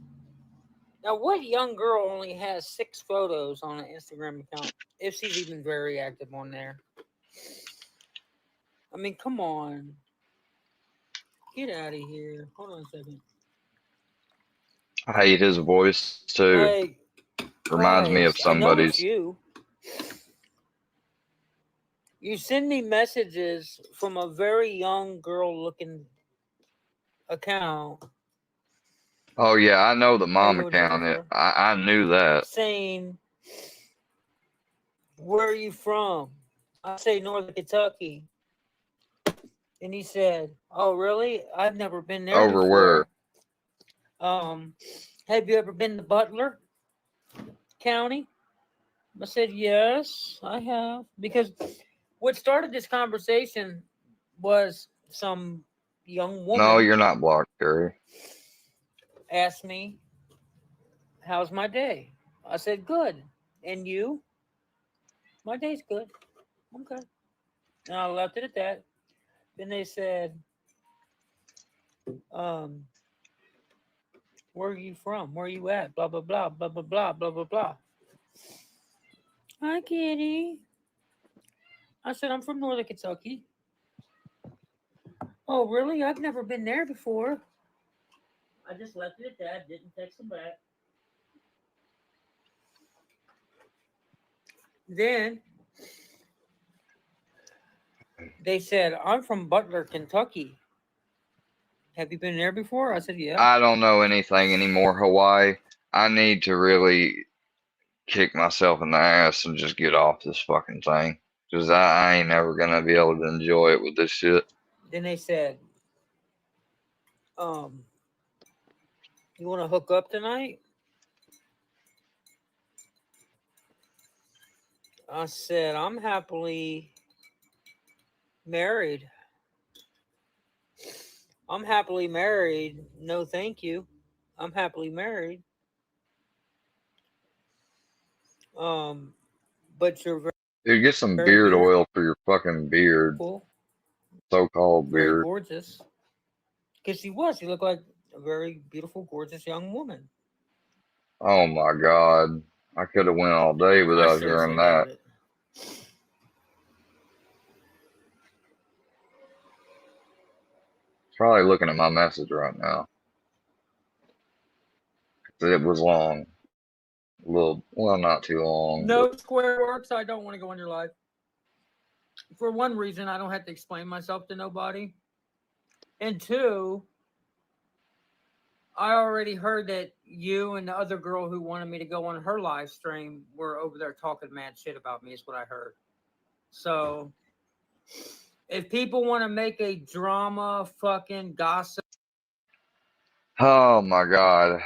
Now, what young girl only has 6 photos on an Instagram account? If she's even very active on there. I mean, come on. Get out of here. Hold on a second. I hate his voice too. Like, Reminds me of guys, I know it's somebody's. you. You send me messages from a very young girl looking account Oh yeah, I know the How mom you doing, account. Jennifer? I knew that. saying, "Where are you from?" I say, "Northern Kentucky." And he said, "Oh, really? I've never been there Over where? before. Have you ever been to Butler County?" I said, "Yes, I have." Because what started this conversation was some young No, woman you're not blocked, Gary. asked me, "How's my day?" I said, "Good. And you?" "My day's good." "Okay." And I left it at that. Then they said, "Where are you from? Where are you at? Blah, blah, blah, blah, blah, blah, blah, blah, blah." "Hi, Kitty." I said, "I'm from Northern Kentucky." "Oh, really? I've never been there before." I just left it at that, didn't text him back. Then they said, "I'm from Butler, Kentucky. Have you been there before?" I said, "Yeah." I don't know anything anymore, Hawaii. I need to really kick myself in the ass and just get off this fucking thing. Because I ain't never gonna be able to enjoy it with this shit. Then they said, "You want to hook up tonight?" I said, "I'm happily married. I'm happily married. No, thank you. I'm happily married. But you're very, Dude, get some very beard beautiful, oil for your fucking beard. So-called very beard. gorgeous." Because she was. She looked like a very beautiful, gorgeous young woman. Oh my god. I could have went all day I without seriously hearing doubt that. it. Probably looking at my message right now. It was long. A little, well, not too long, but No square works. I don't want to go on your live. For one reason, I don't have to explain myself to nobody. And two, I already heard that you and the other girl who wanted me to go on her live stream were over there talking mad shit about me, is what I heard. So, if people want to make a drama fucking gossip. oh my god.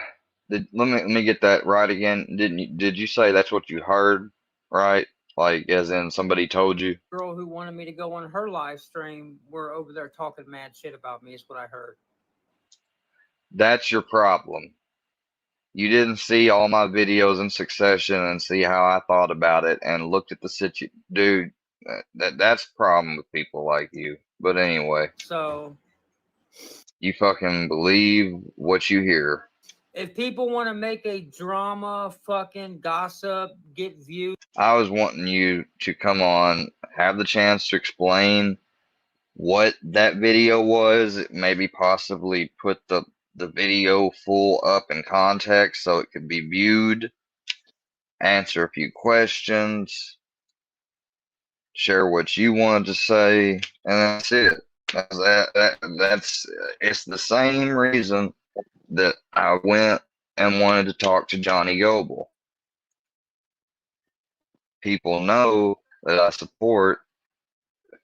Let me get that right again. Did you say that's what you heard? Right? Like as in somebody told you? Girl who wanted me to go on her live stream were over there talking mad shit about me, is what I heard. That's your problem. You didn't see all my videos in succession and see how I thought about it and looked at the situation. Dude, that's the problem with people like you. But anyway, So, you fucking believe what you hear. if people want to make a drama fucking gossip, get views. I was wanting you to come on, have the chance to explain what that video was, maybe possibly put the video full up in context so it could be viewed, answer a few questions, share what you wanted to say, and that's it. That's it's the same reason that I went and wanted to talk to Johnny Goble. People know that I support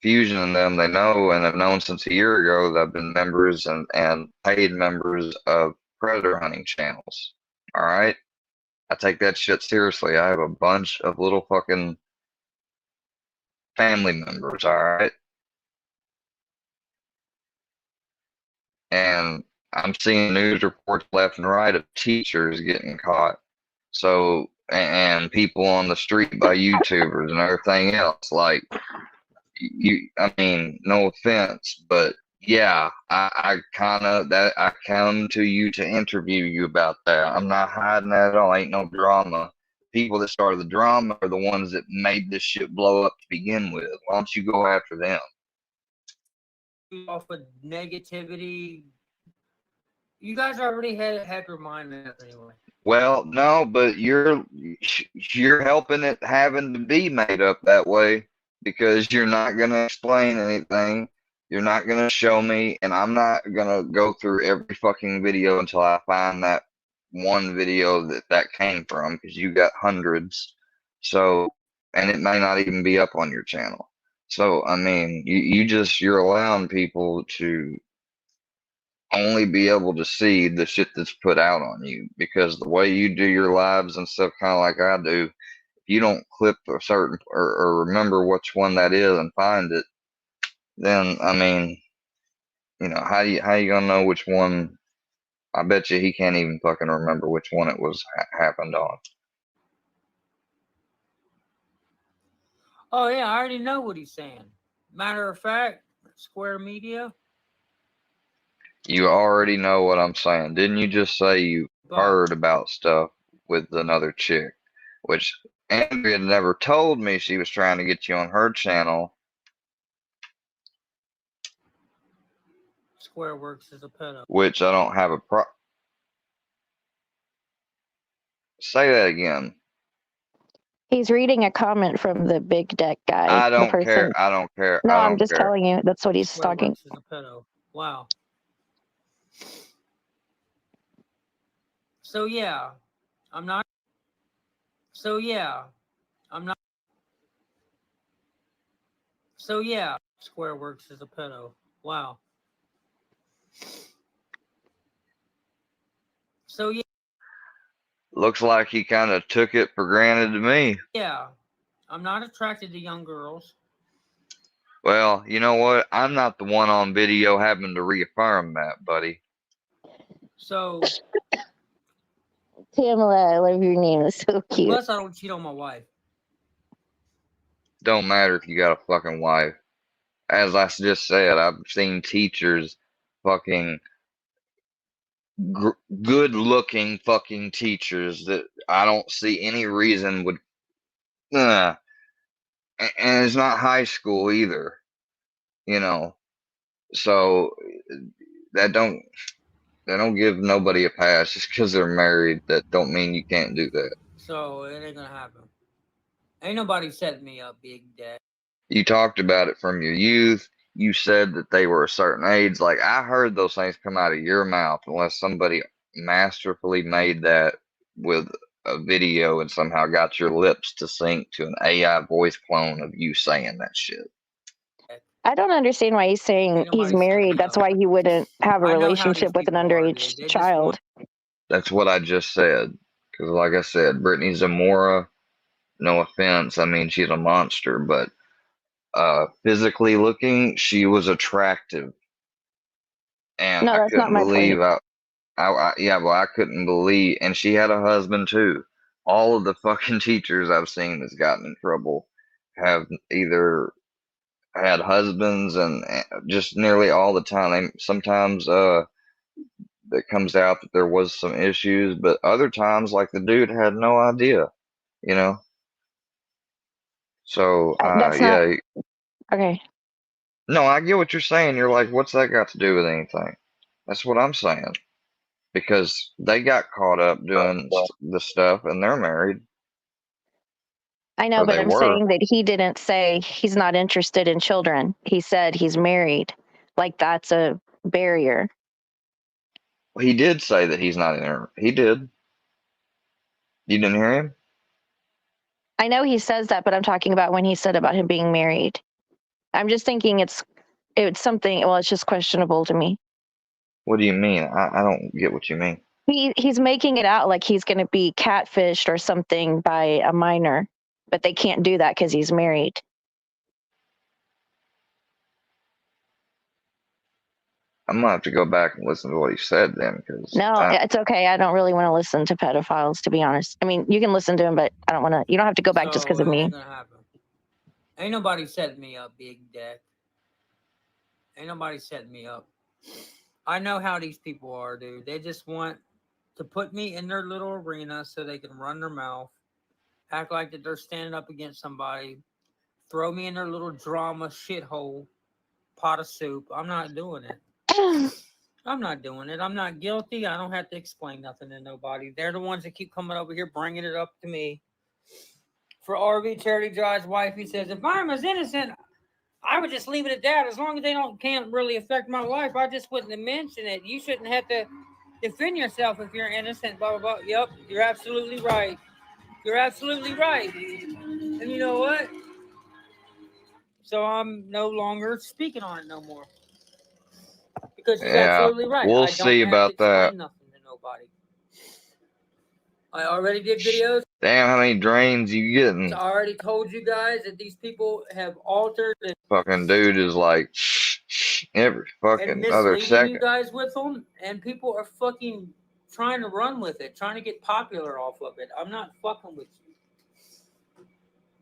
Fusion and them. They know and have known since a year ago that I've been members and paid members of predator hunting channels. All right. I take that shit seriously. I have a bunch of little fucking family members. All right. And I'm seeing news reports left and right of teachers getting caught. So, and people on the street by YouTubers and everything else. Like, I mean, no offense, but yeah, I kind of, that I come to you to interview you about that. I'm not hiding that at all. Ain't no drama. People that started the drama are the ones that made this shit blow up to begin with. Why don't you go after them? Off of negativity. You guys already had your mind made up anyway. Well, no, but you're helping it having to be made up that way because you're not going to explain anything. You're not going to show me, and I'm not going to go through every fucking video until I find that one video that came from, because you got hundreds. So, and it may not even be up on your channel. So, I mean, you're allowing people to only be able to see the shit that's put out on you, because the way you do your lives and stuff, kind of like I do, if you don't clip a certain or remember which one that is and find it, then I mean, how you gonna know which one? I bet you he can't even fucking remember which one it was happened on. Oh yeah, I already know what he's saying. Matter of fact, Square Media. You already know what I'm saying. Didn't you just say you heard about stuff with another chick? Which Andrea never told me she was trying to get you on her channel. Square works as a pedo. Which I don't have a Say that again. He's reading a comment from the big deck guy. I the don't person. care. I don't care. No, I I'm don't just care. telling you. That's what he's Square talking. works as a pedo. Wow. So yeah, I'm not. So yeah, I'm not. So yeah, Square works as a pedo. Wow. So yeah. Looks like he kind of took it for granted to me. Yeah, I'm not attracted to young girls. Well, you know what? I'm not the one on video having to reaffirm that, buddy. So. Pamela, I love your name. It's so cute. Plus, I don't cheat on my wife. Don't matter if you got a fucking wife. As I just said, I've seen teachers fucking good looking fucking teachers that I don't see any reason would. And it's not high school either, So that don't give nobody a pass just because they're married. That don't mean you can't do that. So it ain't gonna happen. Ain't nobody setting me up, Big Dad. You talked about it from your youth. You said that they were a certain age. Like, I heard those things come out of your mouth, unless somebody masterfully made that with a video and somehow got your lips to sync to an AI voice clone of you saying that shit. I don't understand why he's saying he's married. That's why he wouldn't have a relationship with an underage child. That's what I just said. Because, like I said, Brittany Zamora, no offense, I mean, she's a monster, but physically looking, she was attractive. And no, I couldn't not believe I couldn't believe, and she had a husband too. All of the fucking teachers I've seen that's gotten in trouble have either had husbands, and just nearly all the time. Sometimes it comes out that there was some issues, but other times, like, the dude had no idea, you know. So That's yeah. not okay. No, I get what you're saying. You're like, what's that got to do with anything? That's what I'm saying. Because they got caught up doing the stuff and they're married. I know, Or but they I'm were. saying that he didn't say he's not interested in children. He said he's married. Like, that's a barrier. He did say that he's not in there. He did. You didn't hear him? I know he says that, but I'm talking about when he said about him being married. I'm just thinking it's something, well, it's just questionable to me. What do you mean? I don't get what you mean. He's making it out like he's going to be catfished or something by a minor, but they can't do that because he's married. I'm gonna have to go back and listen to what he said then, because No, it's okay. I don't really want to listen to pedophiles, to be honest. I mean, you can listen to them, but I don't want to. You don't have to go back just because So of it me. ain't gonna happen. Ain't nobody setting me up, Big Deck. Ain't nobody setting me up. I know how these people are, dude. They just want to put me in their little arena so they can run their mouth, act like that they're standing up against somebody, throw me in their little drama shithole pot of soup. I'm not doing it. I'm not doing it. I'm not guilty. I don't have to explain nothing to nobody. They're the ones that keep coming over here bringing it up to me. For RV Charity Drive's wife, he says, if I was innocent, I would just leave it at that. As long as they can't really affect my life, I just wouldn't mention it. You shouldn't have to defend yourself if you're innocent, blah, blah, blah. Yep, you're absolutely right. You're absolutely right. And you know what? So I'm no longer speaking on it no more. Because he's absolutely right. We'll I don't see have about to explain that. nothing to nobody. I already did videos. Damn, how many drains you getting? I already told you guys that these people have altered and Fucking dude is like every fucking other misleading second. you guys with them, and people are fucking trying to run with it, trying to get popular off of it. I'm not fucking with you.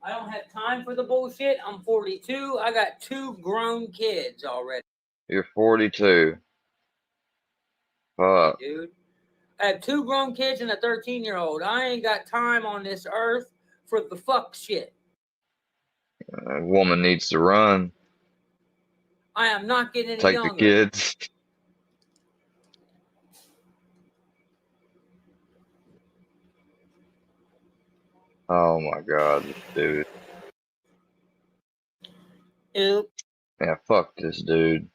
I don't have time for the bullshit. I'm 42. I got 2 grown kids already. You're 42. Fuck. Dude. I have 2 grown kids and a 13-year-old. I ain't got time on this earth for the fuck shit. A woman needs to run. I am not getting any Take younger. the kids. Oh my god, this dude. Ew. Yeah, fuck this dude.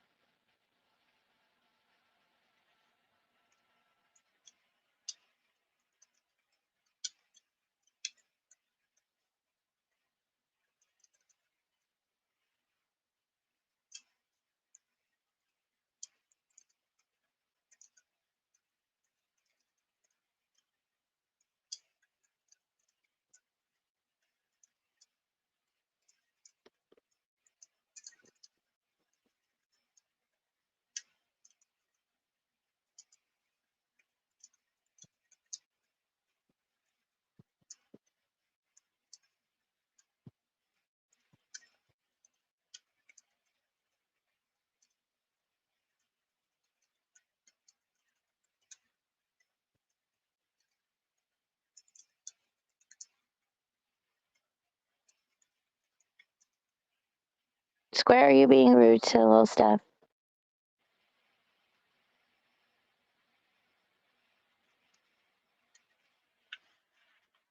Square, are you being rude to little Steph?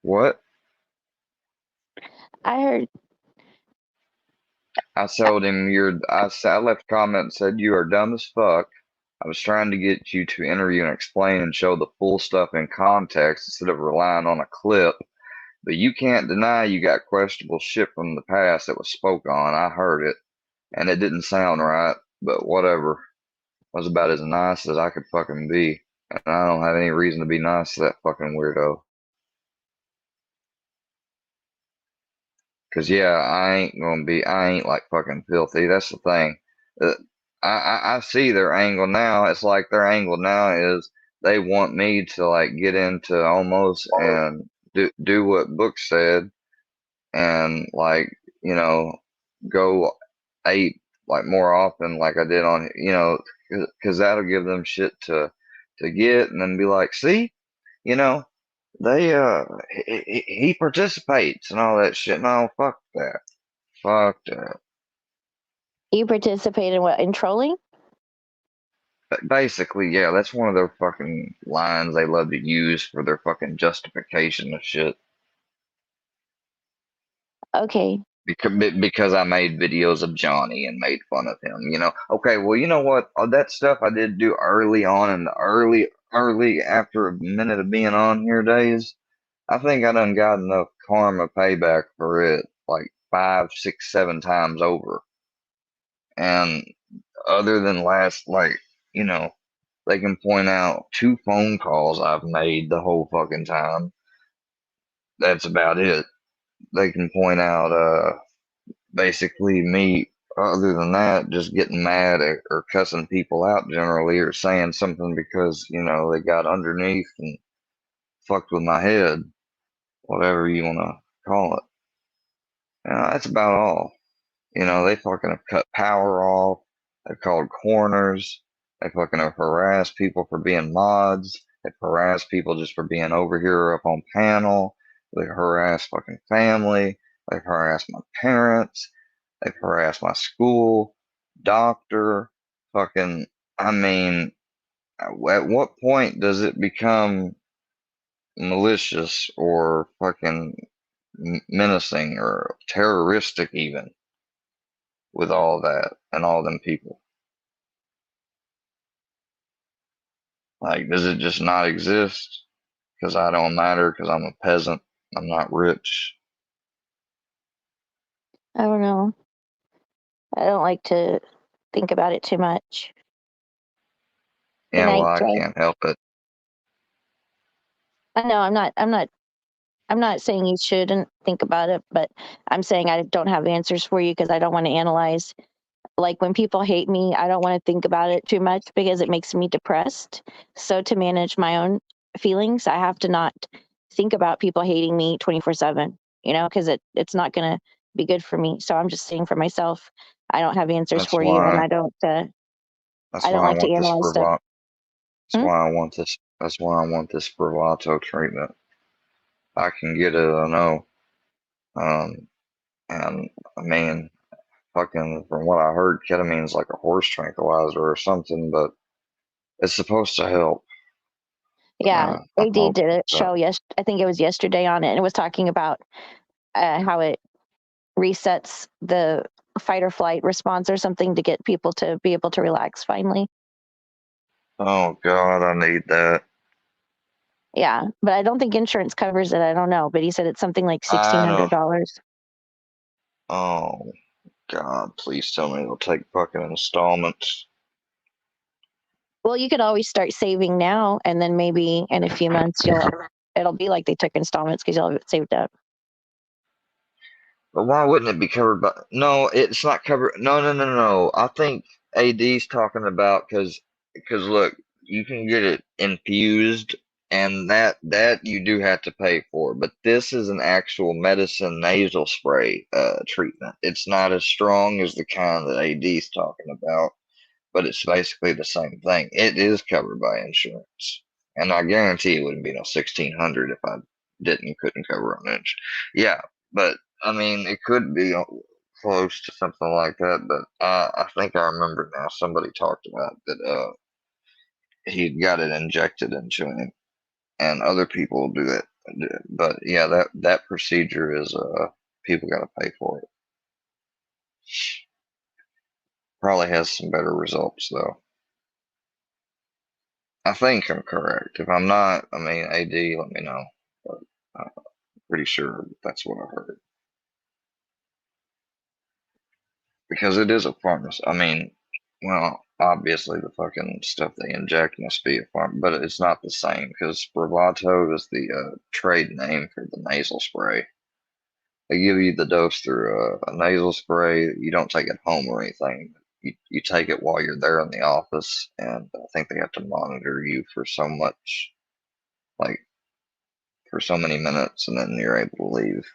What? I heard. I told him I left a comment and said you are dumb as fuck. I was trying to get you to interview and explain and show the full stuff in context instead of relying on a clip. But you can't deny you got questionable shit from the past that was spoke on. I heard it, and it didn't sound right, but whatever. I was about as nice as I could fucking be, and I don't have any reason to be nice to that fucking weirdo. Cause yeah, I ain't like fucking filthy. That's the thing. Uh, I see their angle now. It's like their angle now is they want me to like get into almost and do what Book said and like, you know, go ape like more often like I did on, cause that'll give them shit to get and then be like, see, you know, they, he participates and all that shit. No, fuck that. Fuck that. You participate in what? In trolling? Basically, yeah, that's one of their fucking lines they love to use for their fucking justification of shit. Okay. Because I made videos of Johnny and made fun of him, Okay, well, you know what? All that stuff I did do early on in the early after a minute of being on here days, I think I done got enough karma payback for it like 5, 6, 7 times over. And other than last, like, they can point out 2 phone calls I've made the whole fucking time. That's about it. They can point out, basically me other than that, just getting mad at, or cussing people out generally, or saying something because, they got underneath and fucked with my head, whatever you want to call it. That's about all. They fucking have cut power off. They've called corners. They fucking have harassed people for being mods. They've harassed people just for being over here up on panel. They've harassed fucking family. They've harassed my parents. They've harassed my school, doctor, fucking, I mean, at what point does it become malicious or fucking menacing or terroristic even with all that and all them people? Like, does it just not exist? Because I don't matter, because I'm a peasant, I'm not rich. I don't know. I don't like to think about it too much. Good Yeah, well, night, I Jay. can't help it. I know I'm not saying you shouldn't think about it, but I'm saying I don't have answers for you because I don't want to analyze. Like when people hate me, I don't want to think about it too much because it makes me depressed. So to manage my own feelings, I have to not think about people hating me 24/7, because it's not going to be good for me. So I'm just saying for myself, I don't have answers That's for you, and why. I That's don't why I like to want this analyze stuff. bravado. That's Hmm? why I want this. That's why I want this bravado treatment. I can get it, I know. Um, and I mean, fucking, from what I heard, ketamine's like a horse tranquilizer or something, but it's supposed to help. Yeah, I'm AD did hoping a so. show I think it was yesterday on it, and it was talking about how it resets the fight or flight response or something to get people to be able to relax finally. Oh God, I need that. Yeah, but I don't think insurance covers it. I don't know, but he said it's something like I know. $1,600. Oh God, please tell me it'll take fucking installments. Well, you could always start saving now, and then maybe in a few months it'll be like they took installments because you'll have it saved up. But why wouldn't it be covered by? No, it's not covered. No, no, no, no. I think AD's talking about because look, you can get it infused, and that you do have to pay for. But this is an actual medicine nasal spray treatment. It's not as strong as the kind that AD's talking about, but it's basically the same thing. It is covered by insurance, and I guarantee it wouldn't be no 1,600 if I couldn't cover an inch. Yeah, but I mean, it could be close to something like that. But I think I remember now. Somebody talked about that. He'd got it injected into him, and other people do it. But yeah, that procedure is people got to pay for it. Probably has some better results though. I think I'm correct. If I'm not, I mean, AD, let me know. But I'm pretty sure that's what I heard. Because it is a pharmacy. I mean, well, obviously the fucking stuff they inject must be a pharm, but it's not the same because Spravato is the trade name for the nasal spray. They give you the dose through a nasal spray. You don't take it home or anything. You take it while you're there in the office, and I think they have to monitor you for so much, like for so many minutes, and then you're able to leave.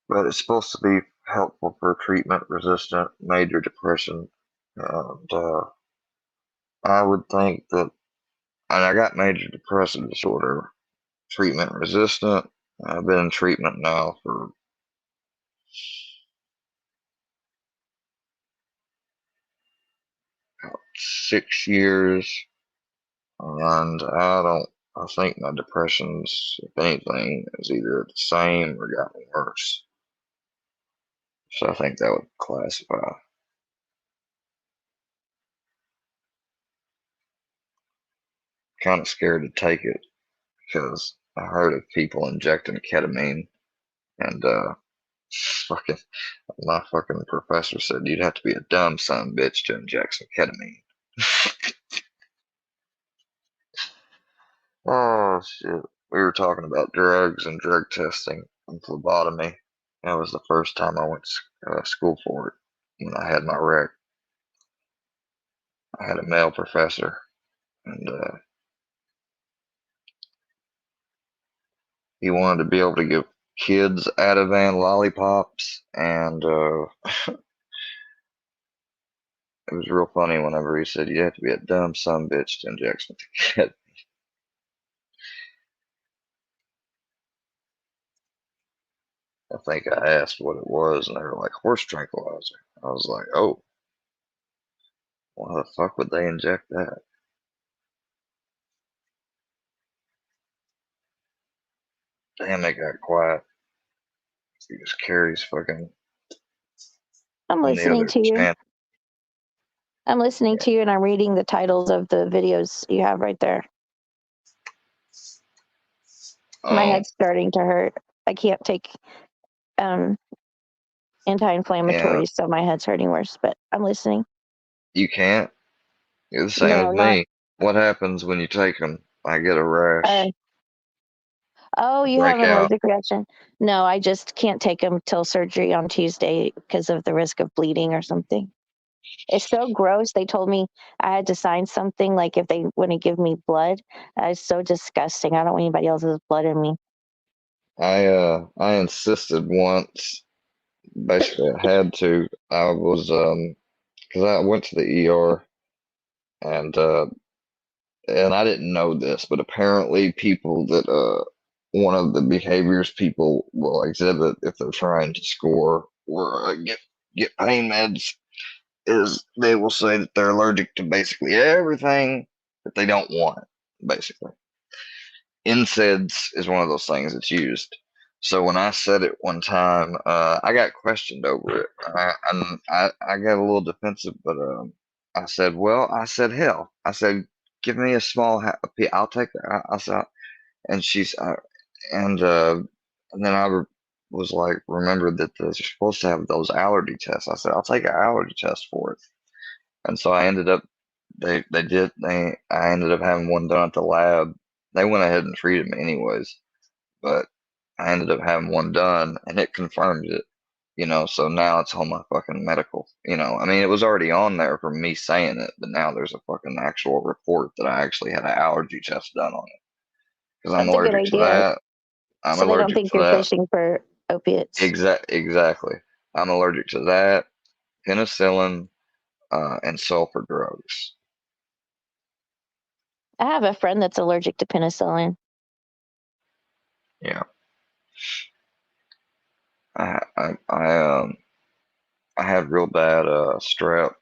But it's supposed to be helpful for treatment-resistant major depression. And I would think that, and I got major depressive disorder, treatment-resistant. I've been in treatment now for about 6 years, and I think my depression's, if anything, is either the same or gotten worse. So I think that would classify. Kind of scared to take it because I heard of people injecting ketamine, and fucking my fucking professor said you'd have to be a dumb son of a bitch to inject some ketamine. Oh shit. We were talking about drugs and drug testing, and phlebotomy. That was the first time I went to school for it. When I had my rec, I had a male professor, and he wanted to be able to give kids Ativan lollipops, and it was real funny whenever he said you have to be a dumb son bitch to inject with the kid. I think I asked what it was, and they were like, horse tranquilizer. I was like, oh, why the fuck would they inject that? Damn, it got quiet. He just carries fucking I'm on the listening other to you. channel. I'm listening to you, and I'm reading the titles of the videos you have right there. My head's starting to hurt. I can't take anti-inflammatories, so my head's hurting worse. But I'm listening. You can't? You're the same No, as not. me. What happens when you take them? I get a rash, Oh, you have break an out. allergic reaction? No, I just can't take them till surgery on Tuesday because of the risk of bleeding or something. It's so gross. They told me I had to sign something like if they wouldn't give me blood. That is so disgusting. I don't want anybody else's blood in me. I insisted once. Basically, I had to. I was because I went to the ER, and I didn't know this, but apparently people that one of the behaviors people will exhibit if they're trying to score or get pain meds is they will say that they're allergic to basically everything that they don't want, basically. NSAIDs is one of those things that's used. So when I said it one time, I got questioned over it. I got a little defensive, but I said, well, I said, hell, I said, give me a small, I'll take it. I said, and she's, and then was like, remembered that they're supposed to have those allergy tests. I said, I'll take an allergy test for it. And so I ended up, I ended up having one done at the lab. They went ahead and treated me anyways, but I ended up having one done and it confirmed it, so now it's on my fucking medical, I mean, it was already on there from me saying it, but now there's a fucking actual report that I actually had an allergy test done on it because I'm That's a good allergic to idea. that. I'm So they don't allergic think to you're that. fishing for opiates. Exactly. I'm allergic to that, penicillin, and sulfur drugs. I have a friend that's allergic to penicillin. Yeah. I had real bad strep.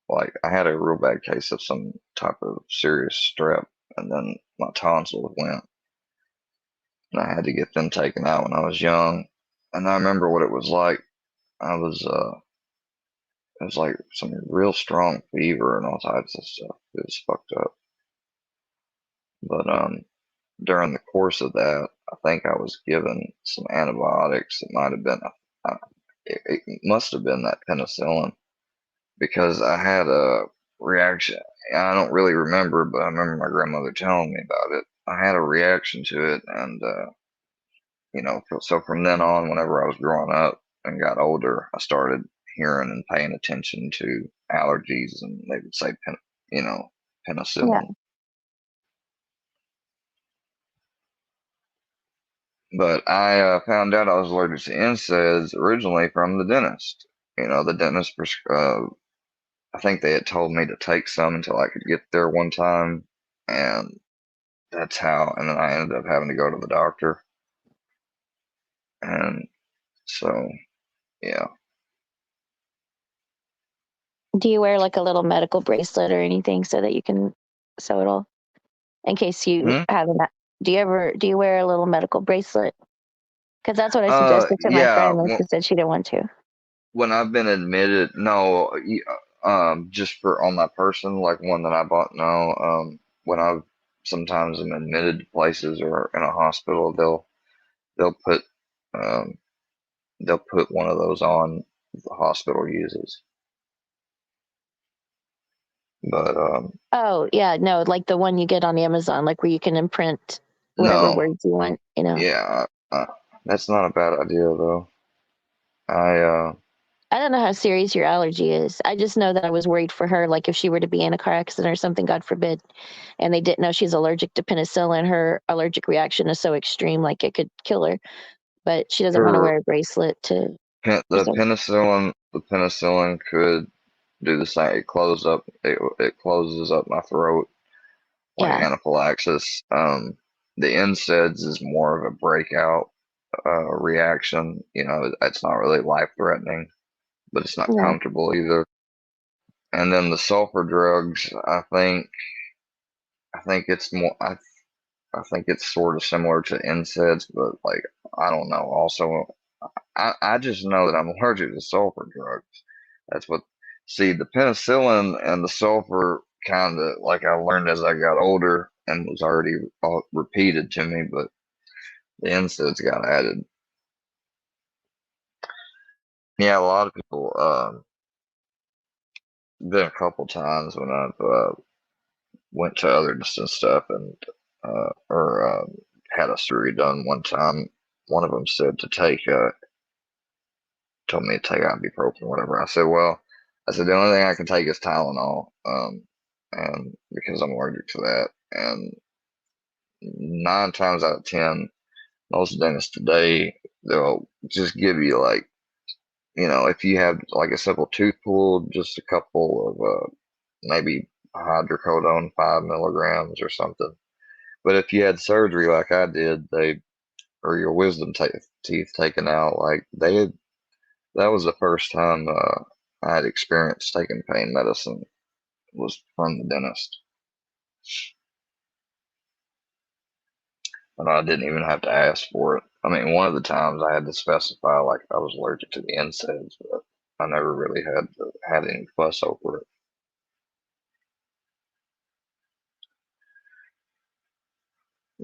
Like I had a real bad case of some type of serious strep, and then my tonsils went, and I had to get them taken out when I was young. And I remember what it was like. I was it was like some real strong fever and all types of stuff. It was fucked up. But during the course of that, I think I was given some antibiotics. It might have been it must have been that penicillin because I had a reaction. I don't really remember, but I remember my grandmother telling me about it. I had a reaction to it, and so from then on, whenever I was growing up and got older, I started hearing and paying attention to allergies, and they would say, Yeah. penicillin. But I found out I was allergic to NSAIDs originally from the dentist. The dentist I think they had told me to take some until I could get there one time, and that's how. And then I ended up having to go to the doctor, and so yeah. Do you wear like a little medical bracelet or anything so that you can sew it all in case you Hmm? have an? Do you wear a little medical bracelet? Because that's what I suggested to my Yeah. friend, and she said she didn't want to. When I've been admitted, no, just for on my person, like one that I bought. No, when I've sometimes am admitted to places or in a hospital, they'll put um they'll put one of those on the hospital uses. But Oh yeah, no, like the one you get on Amazon, like where you can imprint whatever no, words you want. yeah, That's not a bad idea though. I don't know how serious your allergy is. I just know that I was worried for her, like if she were to be in a car accident or something, God forbid, and they didn't know she's allergic to penicillin, her allergic reaction is so extreme, like it could kill her. But she doesn't want to her wear a bracelet to. the penicillin could do the same. It closes up my throat like Yeah. anaphylaxis. The NSAIDs is more of a breakout reaction. You know, it's not really life threatening, but it's not Yeah. comfortable either. And then the sulfur drugs, I think it's more. I think it's sort of similar to NSAIDs, but like I don't know. Also, I just know that I'm allergic to sulfur drugs. That's what. See, the penicillin and the sulfur kind of like I learned as I got older and was already repeated to me, but the NSAIDs got added. Yeah, a lot of people. Been a couple times when I've went to others and stuff, and or had a surgery done one time. One of them said to take told me to take ibuprofen, whatever. I said, well, I said the only thing I can take is Tylenol, and because I'm allergic to that. And 9 times out of 10, most dentists today they'll just give you like, you know, if you have like a simple tooth pulled, just a couple of maybe hydrocodone 5 milligrams or something. But if you had surgery like I did, they or your wisdom teeth taken out, like they had, that was the first time I had experienced taking pain medicine was from the dentist, and I didn't even have to ask for it. I mean, one of the times I had to specify like I was allergic to the NSAIDs, but I never really had any fuss over it.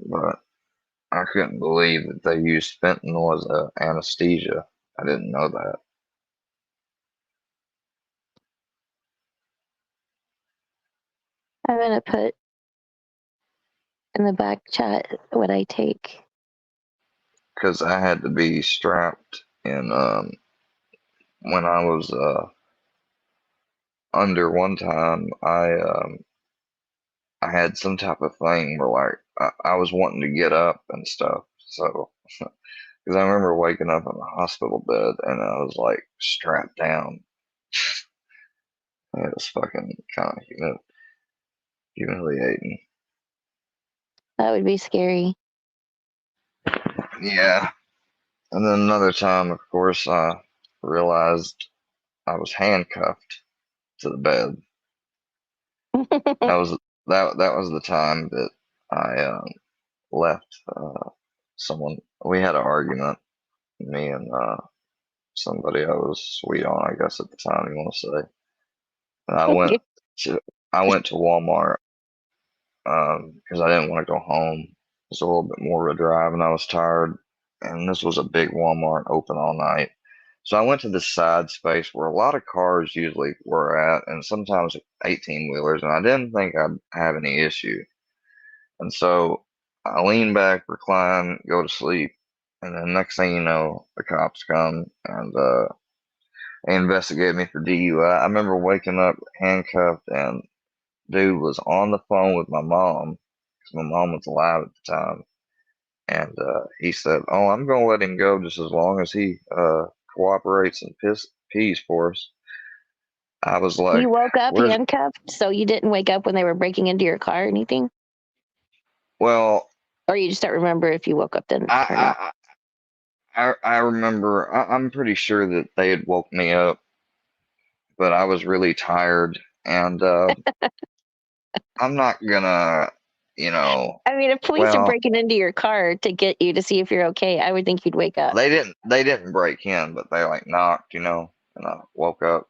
But I couldn't believe that they used fentanyl as a anesthesia. I didn't know that. I'm gonna put in the back chat what I take. Because I had to be strapped in when I was under one time. I had some type of thing where like I was wanting to get up and stuff. So because I remember waking up in the hospital bed and I was like strapped down. It was fucking kind of humiliating. That would be scary. Yeah. And then another time, of course, I realized I was handcuffed to the bed. That was that was the time that I left someone. We had an argument, me and somebody I was sweet on, I guess at the time you want to say. And to I went to Walmart because I didn't want to go home. It's a little bit more of a drive, and I was tired. And this was a big Walmart open all night. So I went to this side space where a lot of cars usually were at, and sometimes 18 wheelers, and I didn't think I'd have any issue. And so I lean back, recline, go to sleep, and then next thing you know, the cops come and they investigate me for DUI. I remember waking up handcuffed, and dude was on the phone with my mom because my mom was alive at the time, and he said, "Oh, I'm gonna let him go just as long as he cooperates and pees for us." I was like, You woke up "Where's?" handcuffed, so you didn't wake up when they were breaking into your car or anything? Well, Or you just don't remember if you woke up then or not? I remember. I'm pretty sure that they had woke me up, but I was really tired, and I'm not gonna, you know. I mean, if police are Well, breaking into your car to get you to see if you're okay, I would think you'd wake up. they didn't break in, but they like knocked, you know, and I woke up.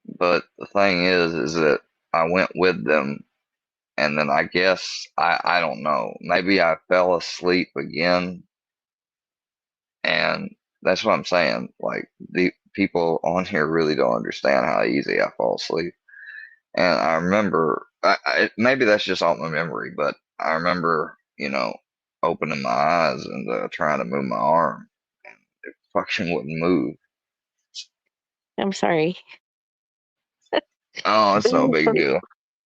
But the thing is that I went with them, and then I guess I don't know. Maybe I fell asleep again, and that's what I'm saying. Like the people on here really don't understand how easy I fall asleep. And I remember, maybe that's just all my memory, but I remember, you know, opening my eyes and trying to move my arm, and it fucking wouldn't move. I'm sorry. Oh, it's no big deal.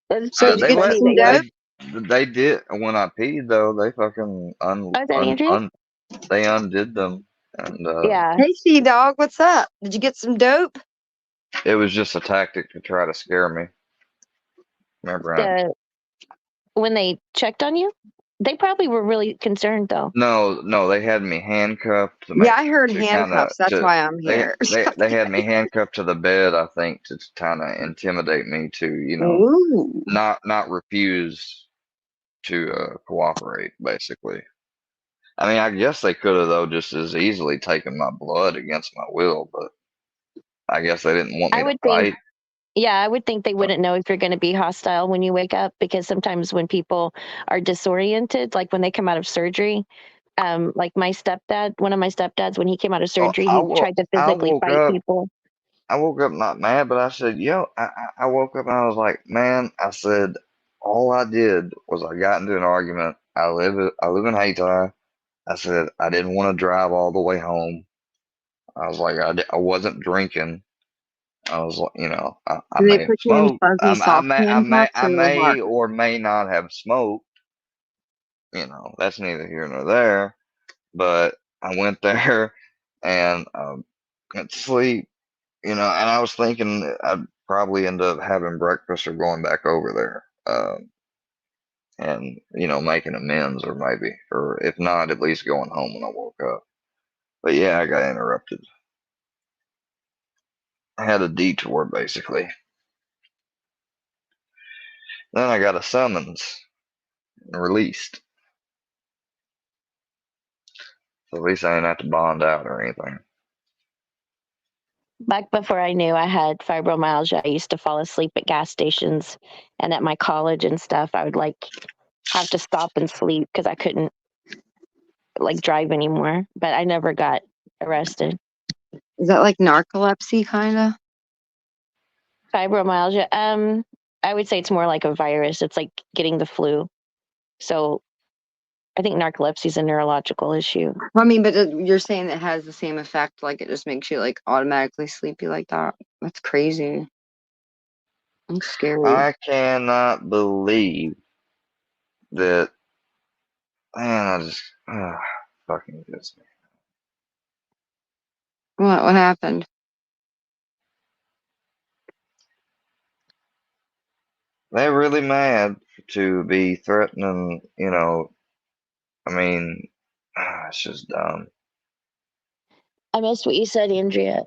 That's So pretty did you get you funny some that dope? They did when I peed though. They fucking Oh, is that Andrea? they undid them, and Yeah. Hey, Sea Dog, what's up? Did you get some dope? it was just a tactic to try to scare me. Remember, When they checked on you, they probably were really concerned though. no, they had me handcuffed to Yeah, I heard kind of handcuffs. That's why I'm here. they had me handcuffed to the bed. I think to kind of intimidate me to Ooh. not refuse to cooperate. Basically, I mean, I guess they could have though just as easily taken my blood against my will, but I guess they didn't want I me to would think, fight. yeah, I would think they wouldn't know if you're going to be hostile when you wake up because sometimes when people are disoriented, like when they come out of surgery, like my stepdad, one of my stepdads, when he came out of Oh, surgery, he tried to I physically woke fight up. people. I woke up not mad, but I said, yo, I woke up and I was like, man, I said, all I did was I got into an argument. I live in Haiti. I said, I didn't want to drive all the way home. I was like, I wasn't drinking. I was like, I Do they may have put you in smoked. fuzzy soft handcuffs I or may hard? or may not have smoked. That's neither here nor there. But I went there and went to sleep. And I was thinking I'd probably end up having breakfast or going back over there, and making amends, or maybe, or if not, at least going home when I woke up. But yeah, I got interrupted. I had a detour basically. Then I got a summons and released. So at least I didn't have to bond out or anything. Back before I knew I had fibromyalgia, I used to fall asleep at gas stations and at my college and stuff. I would have to stop and sleep because I couldn't drive anymore. But I never got arrested. Is that like narcolepsy kind of? Fibromyalgia. I would say it's more like a virus. It's like getting the flu. So I think narcolepsy is a neurological issue. I mean, but you're saying it has the same effect, like it just makes you like automatically sleepy like that. That's crazy. I'm scared. I cannot believe that. Man, I just fucking gets me. What happened? They're really mad to be threatening. I mean, it's just dumb. I missed what you said, Andrea.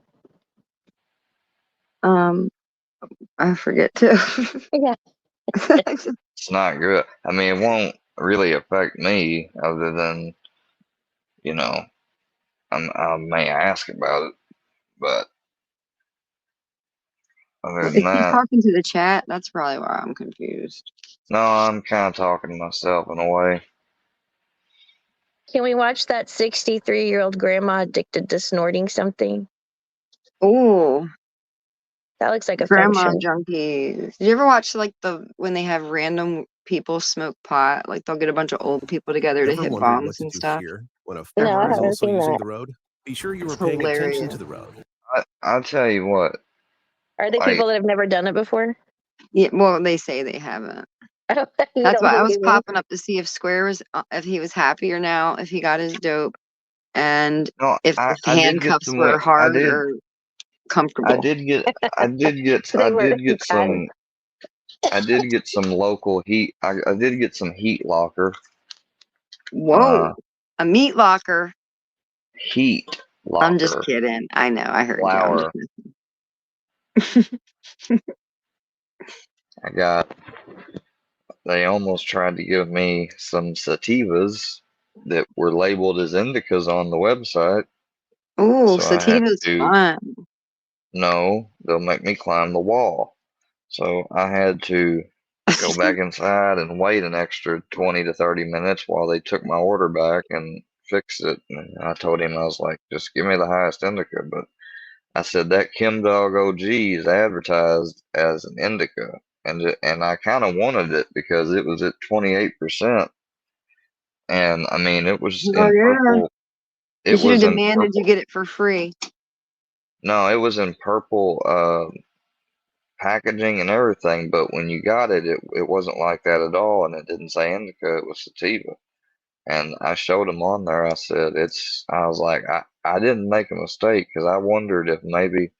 I forget too. Yeah. It's not good. I mean, it won't really affect me other than, I may ask about it, but other than Is he that, talking to the chat? That's probably why I'm confused. no, I'm kind of talking to myself in a way. Can we watch that 63-year-old grandma addicted to snorting something? Ooh, That looks like a fun grandma show. junkies. Did you ever watch like when they have random people smoke pot? Like they'll get a bunch of old people together to Ever hit wondered what bongs to and do stuff? here when a No, I farmer is haven't also seen using that. the road? Be sure you It's were paying attention hilarious. to the road. I'll tell you what. Are they people that have never done it before? Yeah, well, they say they haven't. You That's don't why I was believe me? popping up to see if Square was if he was happier now, if he got his dope, and No, if I the did get handcuffs some. were I hard did. or comfortable. I did get. I did get. They were bad. I did get some local heat. I did get some heat locker. Whoa, a meat locker. Heat I'm just locker kidding. I know. I heard you. I'm flour. just I got. They almost tried to give me some sativas that were labeled as indicas on the website. Ooh, So I had sativa's to. fun. No, they'll make me climb the wall. So I had to go back inside and wait an extra 20 to 30 minutes while they took my order back and fixed it. And I told him, I was like, just give me the highest indica. But I said that Kim Dog OG is advertised as an indica. And I kind of wanted it because it was at 28%. and I mean, it was Oh in yeah. purple. You It should have was in demanded you purple. get it for free. No, it was in purple packaging and everything. But when you got it, it wasn't like that at all, and it didn't say indica. It was sativa. And I showed him on there. I said, I was like, I didn't make a mistake because I wondered if maybe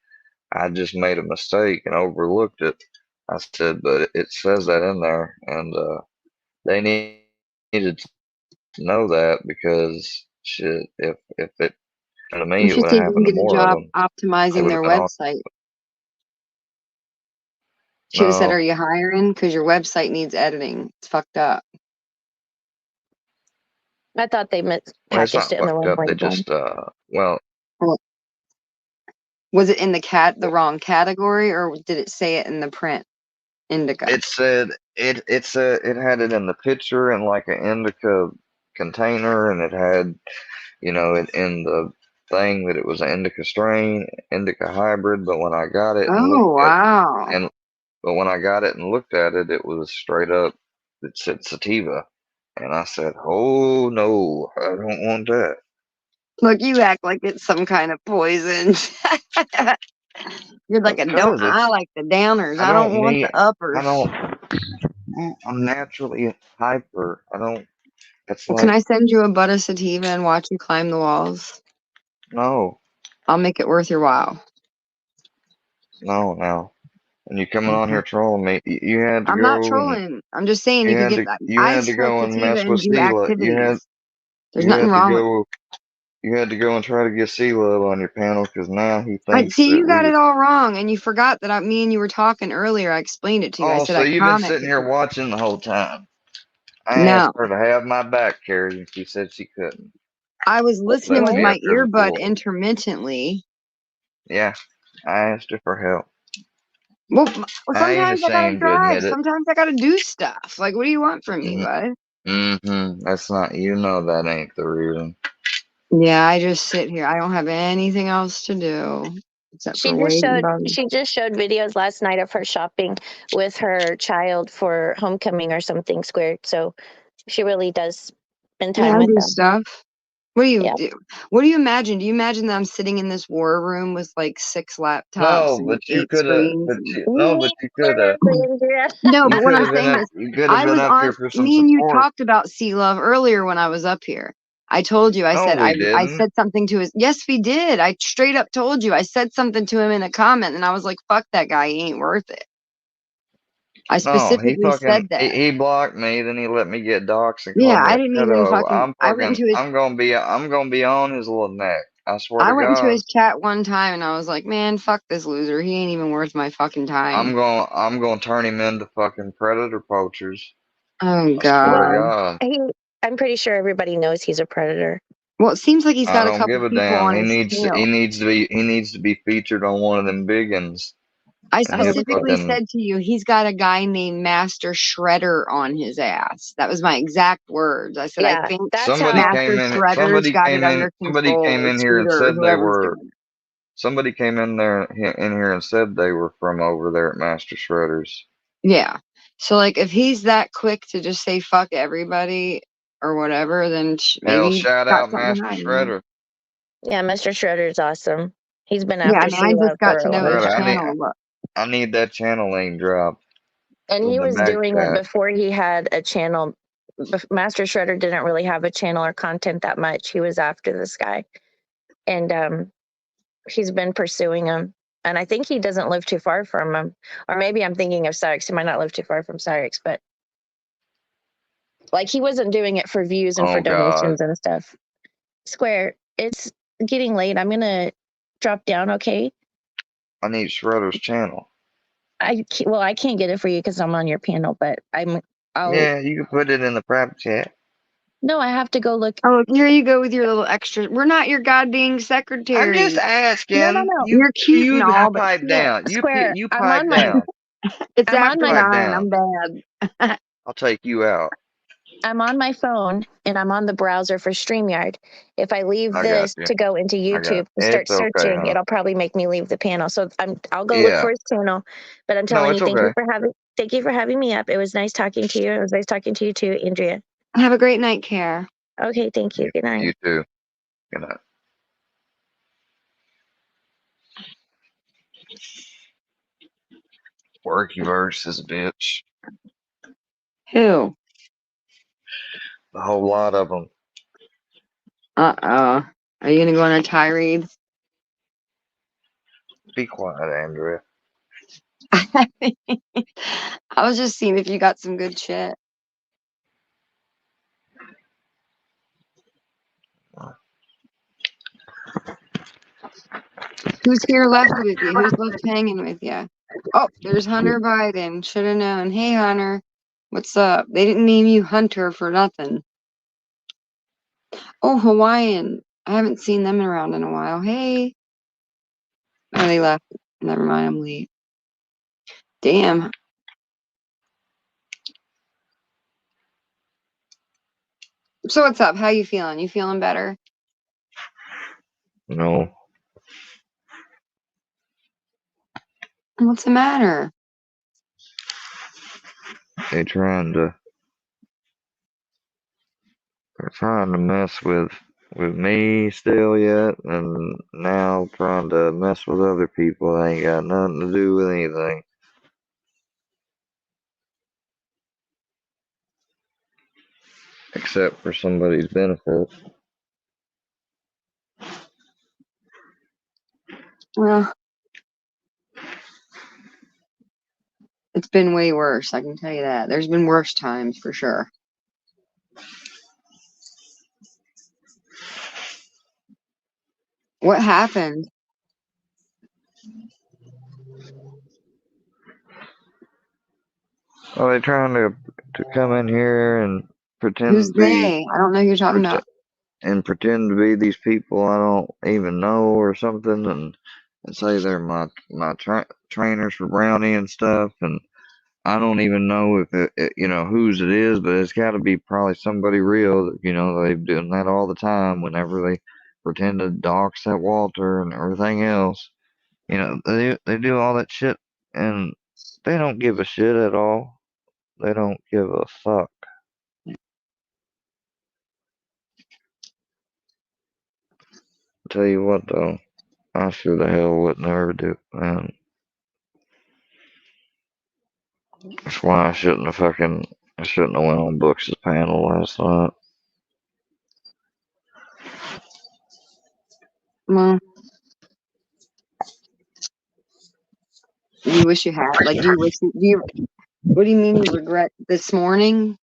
I just made a mistake and overlooked it. I said, but it says that in there, and they needed to know that because shit, if it happened to You me, it should would see have if you can happened to get a more of job them. They optimizing would their have been on. website. Should have said, No, "Are you hiring? Because your website needs editing. It's fucked up." I thought they well, it's packaged not it in the fucked wrong up. They way. just well, Well, was it in the wrong category, or did it say it in the print indica? it said it had it in the picture in like an indica container, and it had it in the thing that it was an indica strain, indica hybrid. But when I got it and Oh looked at wow! and but when I got it and looked at it, it was straight up. It said sativa, and I said, "Oh no, I don't want that." Look, you act like it's some kind of poison. You're like a don't. Because I it's like the downers. I I don't don't want need the uppers. I don't I'm naturally hyper. I don't. It's Well, can like I send you a butt of sativa and watch you climb the walls? no, I'll make it worth your while. no, now. And you coming on Okay. here trolling me? You had to I'm not go and trolling. I'm just saying you could get. you I had to smoke go and sativa mess and with do Sela. activities. There's You nothing had to wrong with. go. You had to go and try to get Sela on your panel because now he I thinks see that you got it all wrong, and you forgot that me and you were talking earlier. I explained it to you. I Oh, said so I you've been sitting commented. here watching the whole time. I asked No, her to have my back, Carrie, and she said she couldn't. I was listening Let with me my up there earbud before. intermittently. Yeah, I asked her for help. Well, I ain't sometimes I gotta ashamed to drive. admit it. Sometimes I gotta do stuff. Like, what do you want from me, Mm-hmm. bud? That's not. You know that ain't the reason. Yeah, I just sit here. I don't have anything else to do except for wait and bug. She just showed videos last night of her shopping with her child for homecoming or something squared. So she really does spend Yeah, time I with do them. stuff. What do you Yeah. do? What do you imagine? Do you imagine that I'm sitting in this war room with like 6 laptops No, and but you 8 could have. screens? No, but you could have. No, You but what could I'm have been saying up. is, You could have I been was up on. here for some Me and you support. talked about Sea Love earlier when I was up here. I told you. I No, said we I didn't. said something to his. Yes, we did. I straight up told you. I said something to him in a comment, and I was like, "Fuck that guy. He ain't worth it." I No, specifically said that. he blocked me. Then he let me get doxxed and Yeah, called me I a didn't even pedo. fucking. I went into his. I'm gonna be on his little neck. I swear I to went into God. his chat one time, and I was like, "Man, fuck this loser. He ain't even worth my fucking time." I'm gonna turn him into fucking predator poachers. Oh I swear to God. God. I'm pretty sure everybody knows he's a predator. Well, it seems like he's I got a don't couple give a people damn. on his tail. He needs to be featured on one of them big uns. I And his specifically fucking said to you, he's got a guy named Master Shredder on his ass. That was my exact words. I said, I Yeah, think that's somebody how. came Master in Shredder's got it under somebody control, came or in here and Scooter, or said they whoever's were doing it. somebody came in here and said they were from over there at Master Shredder's. Yeah. So, like, if he's that quick to just say fuck everybody or whatever, then maybe Hell, he's shout got out something Master hiding. Shredder. Yeah, Mr. Shredder's awesome. He's been Yeah, I after mean, I Love just got for to a know long his time. channel. But I need that channel link dropped And in he the was back doing it chat. before he had a channel. Master Shredder didn't really have a channel or content that much. He was after this guy. And he's been pursuing him. And I think he doesn't live too far from him. Or maybe I'm thinking of Cyrix. He might not live too far from Cyrix, but like he wasn't doing it for views and for Oh God. donations and stuff. Square, it's getting late. I'm gonna drop down, okay? I need Shredder's channel. I can't get it for you because I'm on your panel, but I'll. Yeah, you can put it in the private chat. No, I have to go look. oh, look, here you go with your little extra. We're not your goddamn secretary. I'm just asking. No. You're cute and all, but pipe down. Square, You I'm pipe on my. down. it's I'm on after my. Pipe 9. down. I'm bad. I'll take you out. I'm on my phone and I'm on the browser for StreamYard. If I leave I got this you. to go into YouTube to start It's okay, searching, huh? it'll probably make me leave the panel. So I'll go look Yeah. for his channel. But I'm No, telling it's you, okay. thank you for having me up. It was nice talking to you. It was nice talking to you too, Andrea. Have a great night, Care. Okay, thank you. Good night. You too. Good night. Workyverse is a bitch. Who? A whole lot of them. Are you gonna go on a tirade? Be quiet, Andrea. I was just seeing if you got some good shit. Who's here left with you? Who's left hanging with you? Oh, there's Hunter Biden. Should have known. Hey, Hunter. What's up? They didn't name you Hunter for nothing. Oh, Hawaiian. I haven't seen them around in a while. Hey. Oh, they left. Never mind. I'm late. Damn. So what's up? How you feeling? You feeling better? No. What's the matter? They're trying to mess with me still yet, and now trying to mess with other people that ain't got nothing to do with anything. Except for somebody's benefit. Well, it's been way worse. I can tell you that. There's been worse times for sure. What happened? Are they trying to come in here and Who's pretend to be they? I don't know who you're talking about. and pretend to be these people I don't even know or something, and say they're my trainers for Brownie and stuff, and I don't even know if whose it is, but it's got to be probably somebody real. They've done that all the time. Whenever they pretend to dox that Walter and everything else, they do all that shit, and they don't give a shit at all. They don't give a fuck. Tell you what though, I sure the hell wouldn't ever do it, man. That's why I shouldn't have went on Books' panel last night. Well, you wish you had. Like, do you? What do you mean you regret this morning?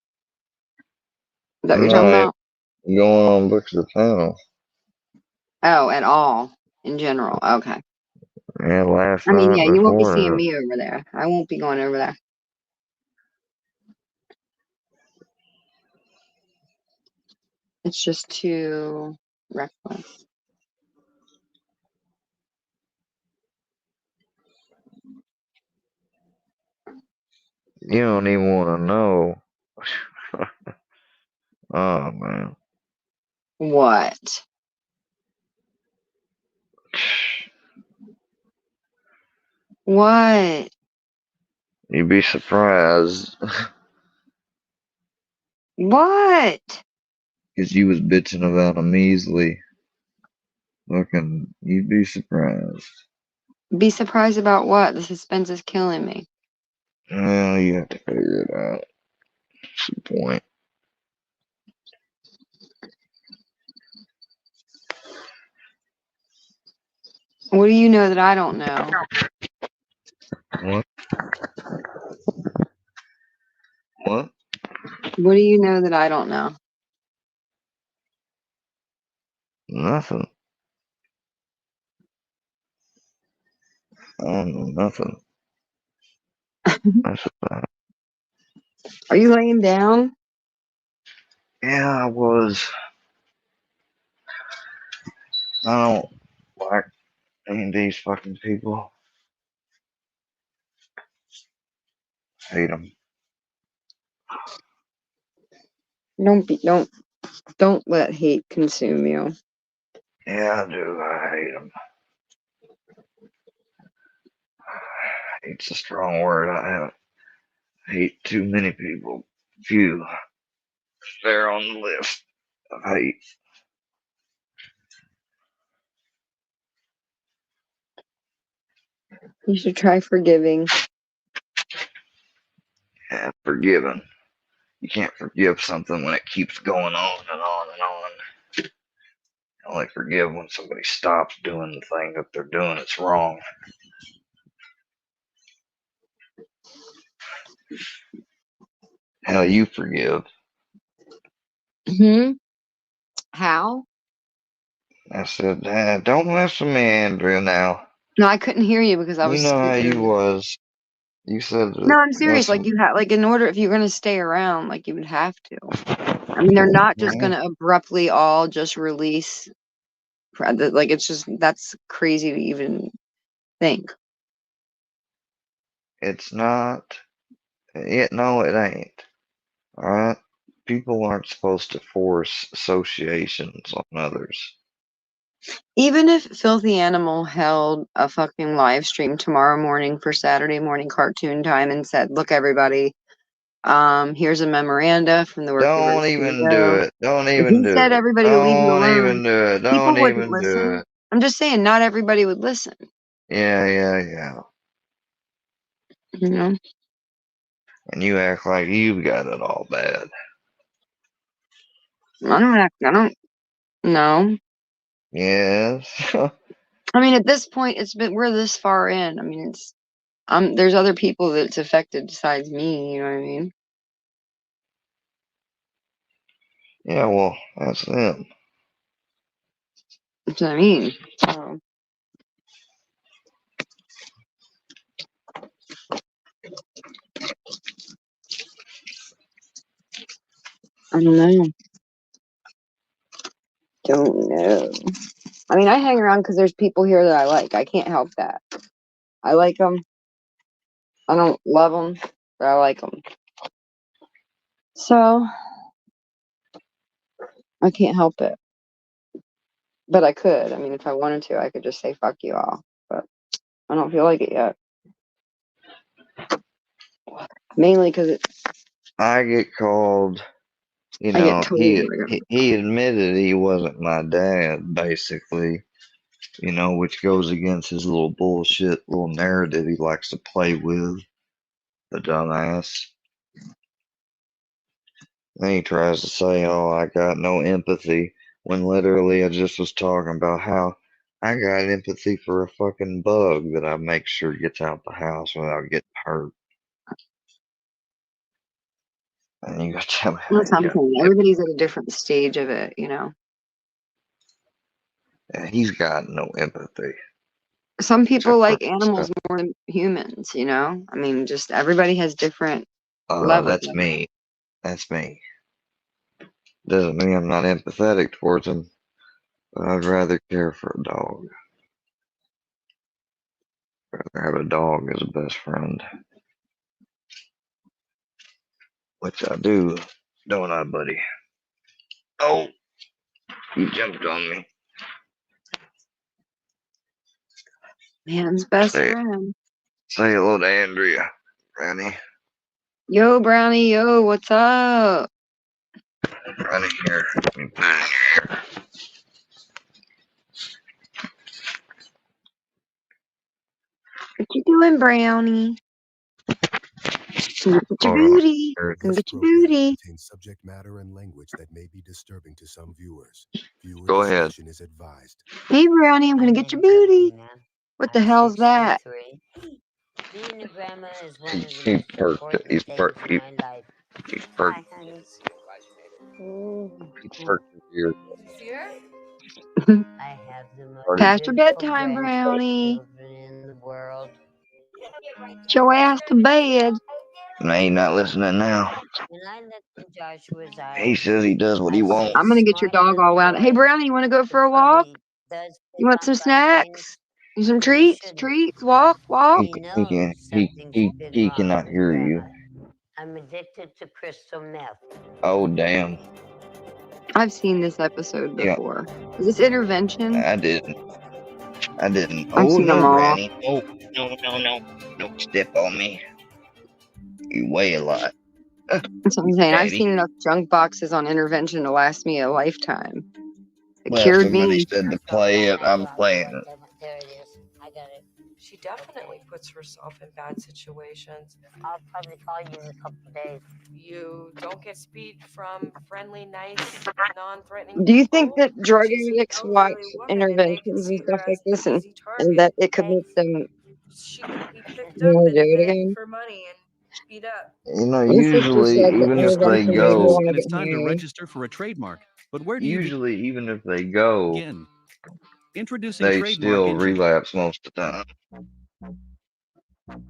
Is that what you're talking No, about? going on Books' panel. Oh, at all in general. Okay. Yeah, last I mean, night yeah, you won't be seeing before. me over there. I won't be going over there. It's just too reckless. You don't even want to know. Oh man, What? What? you'd be surprised. What? Cause you was bitching about a measly. You'd be surprised. Be surprised about what? The suspense is killing me. Well, you have to figure it out. That's the point. What do you know that I don't know? What? What? What do you know that I don't know? Nothing. I don't know nothing. That's about it. Are you laying down? Yeah, I was. I don't like any of these fucking people. Hate them. Don't let hate consume you. Yeah, I do. I hate them. Hate's a strong word. I hate too many people. Few. They're on the list. of hate. You should try forgiving. And forgiving. You can't forgive something when it keeps going on and on and on. You only forgive when somebody stops doing the thing that they're doing. It's wrong. Hell, you forgive. How? I said, don't mess with me, Andrea, now. No, I couldn't hear you because I You was know how speaking. you was. You said No, that I'm serious. Like you have, like in order if you're gonna stay around, like you would have to. I mean, they're not just gonna abruptly all just release. Like it's just that's crazy to even think. it's not. No, it ain't. All right? People aren't supposed to force associations on others. Even if Filthy Animal held a fucking live stream tomorrow morning for Saturday morning cartoon time and said, "Look, everybody, here's a memoranda from the work you were Don't to even do go." it. Don't If even he do said it. everybody to leave you Don't even alone, do it. people Don't wouldn't even do listen. it. I'm just saying, not everybody would listen. Yeah. You know? And you act like you've got it all bad. I don't know. Yes. I mean, at this point, we're this far in. I mean, there's other people that it's affected besides me. You know what I mean? Yeah, well, that's them. That's what I mean. So, I don't know. Don't know. I mean, I hang around because there's people here that I like. I can't help that. I like them. I don't love them, but I like them. So, I can't help it. But I could. I mean, if I wanted to, I could just say, fuck you all. But I don't feel like it yet. Mainly because I get called, I get told. he admitted he wasn't my dad, basically, which goes against his little bullshit, little narrative he likes to play with, the dumbass. Then he tries to say, oh, I got no empathy, when literally I just was talking about how I got empathy for a fucking bug that I make sure gets out the house without getting hurt. And you got to tell me how That's what you I'm got saying. Everybody's at a different stage of it, you know. and he's got no empathy. Some people Except for like animals himself. more than humans, you know. I mean, just everybody has different levels. That's me. That's me. Doesn't mean I'm not empathetic towards him, but I'd rather care for a dog. Rather have a dog as a best friend. Which I do, don't I, buddy? Oh, you jumped on me. Man's best friend. Say hello to Andrea, Brownie. Yo, Brownie, yo, what's up? Brownie here. Let me put it in here. What you doing, Brownie? Come get your booty. Come get your booty. Contains subject matter and language that may be disturbing to some viewers. Viewer Go ahead. discretion is advised. Hey, Brownie, I'm gonna get your booty. What the hell's that? Being a grandma is one of the He most important things in my life. He's perked. Hi, honey. He's perked his ears. I have the most Past your beautiful bedtime, Brownie. grandchildren in the world. Get your ass to bed. No, he's not listening now. When I looked in Joshua's eyes, He says he does what he wants. I'm gonna get your dog all wound up. Hey, Brownie, you want to go for a walk? You want some snacks? Some treats? Treats? Walk? He cannot hear you. I'm addicted to crystal meth. Oh, damn. I've seen this episode Yeah. before. Is this intervention? I didn't. I've Oh, seen them no, all. Granny. Oh, no. Don't step on me. You weigh a lot. That's what I'm saying. I've Daddy. seen enough junk boxes on intervention to last me a lifetime. It Well, if cured somebody me. said to play it, I'm playing it. There it is. I got it. She definitely puts herself in bad situations. I'll probably call you in a couple of days. You don't get speed from friendly, nice, non-threatening Do you think people. that drug She's an addicts watch elderly woman, and they can interventions and see her stuff like as an this and easy target. that it could make them She could be picked up want to do any it minute again? for money and beat up. You know, My sister usually, said that even if they intervention made her go, want And to it's get time to married. register for a trademark. But where do you usually, even if they go, begin? Introducing they Trademark still Engine. relapse most of the time.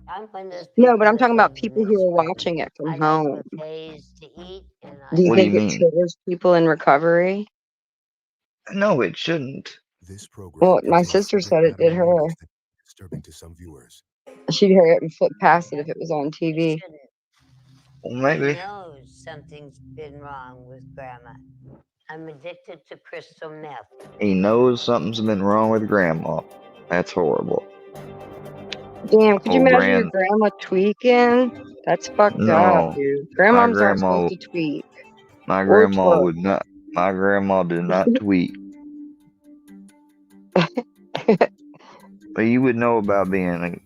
I'm one of those No, people but I'm that talking about lives in people who are Pittsburgh. watching it I from like home. buffets to eat, and I Do you What do you think it mean? triggers people in recovery? No, it shouldn't. This program Well, my contains sister subject said it matter did her. language that is disturbing to some viewers. She'd hear it and flip past it if it was on TV. shouldn't. Well, He maybe. knows something's been wrong with Grandma. I'm addicted to crystal meth. He knows something's been wrong with Grandma. That's horrible. Damn, could you Oh, imagine your grandma tweaking? That's fucked up, No, dude. my Grandmoms aren't grandma, supposed to tweak my or grandma twerk. would not. My grandma did not tweet. But you would know about being a.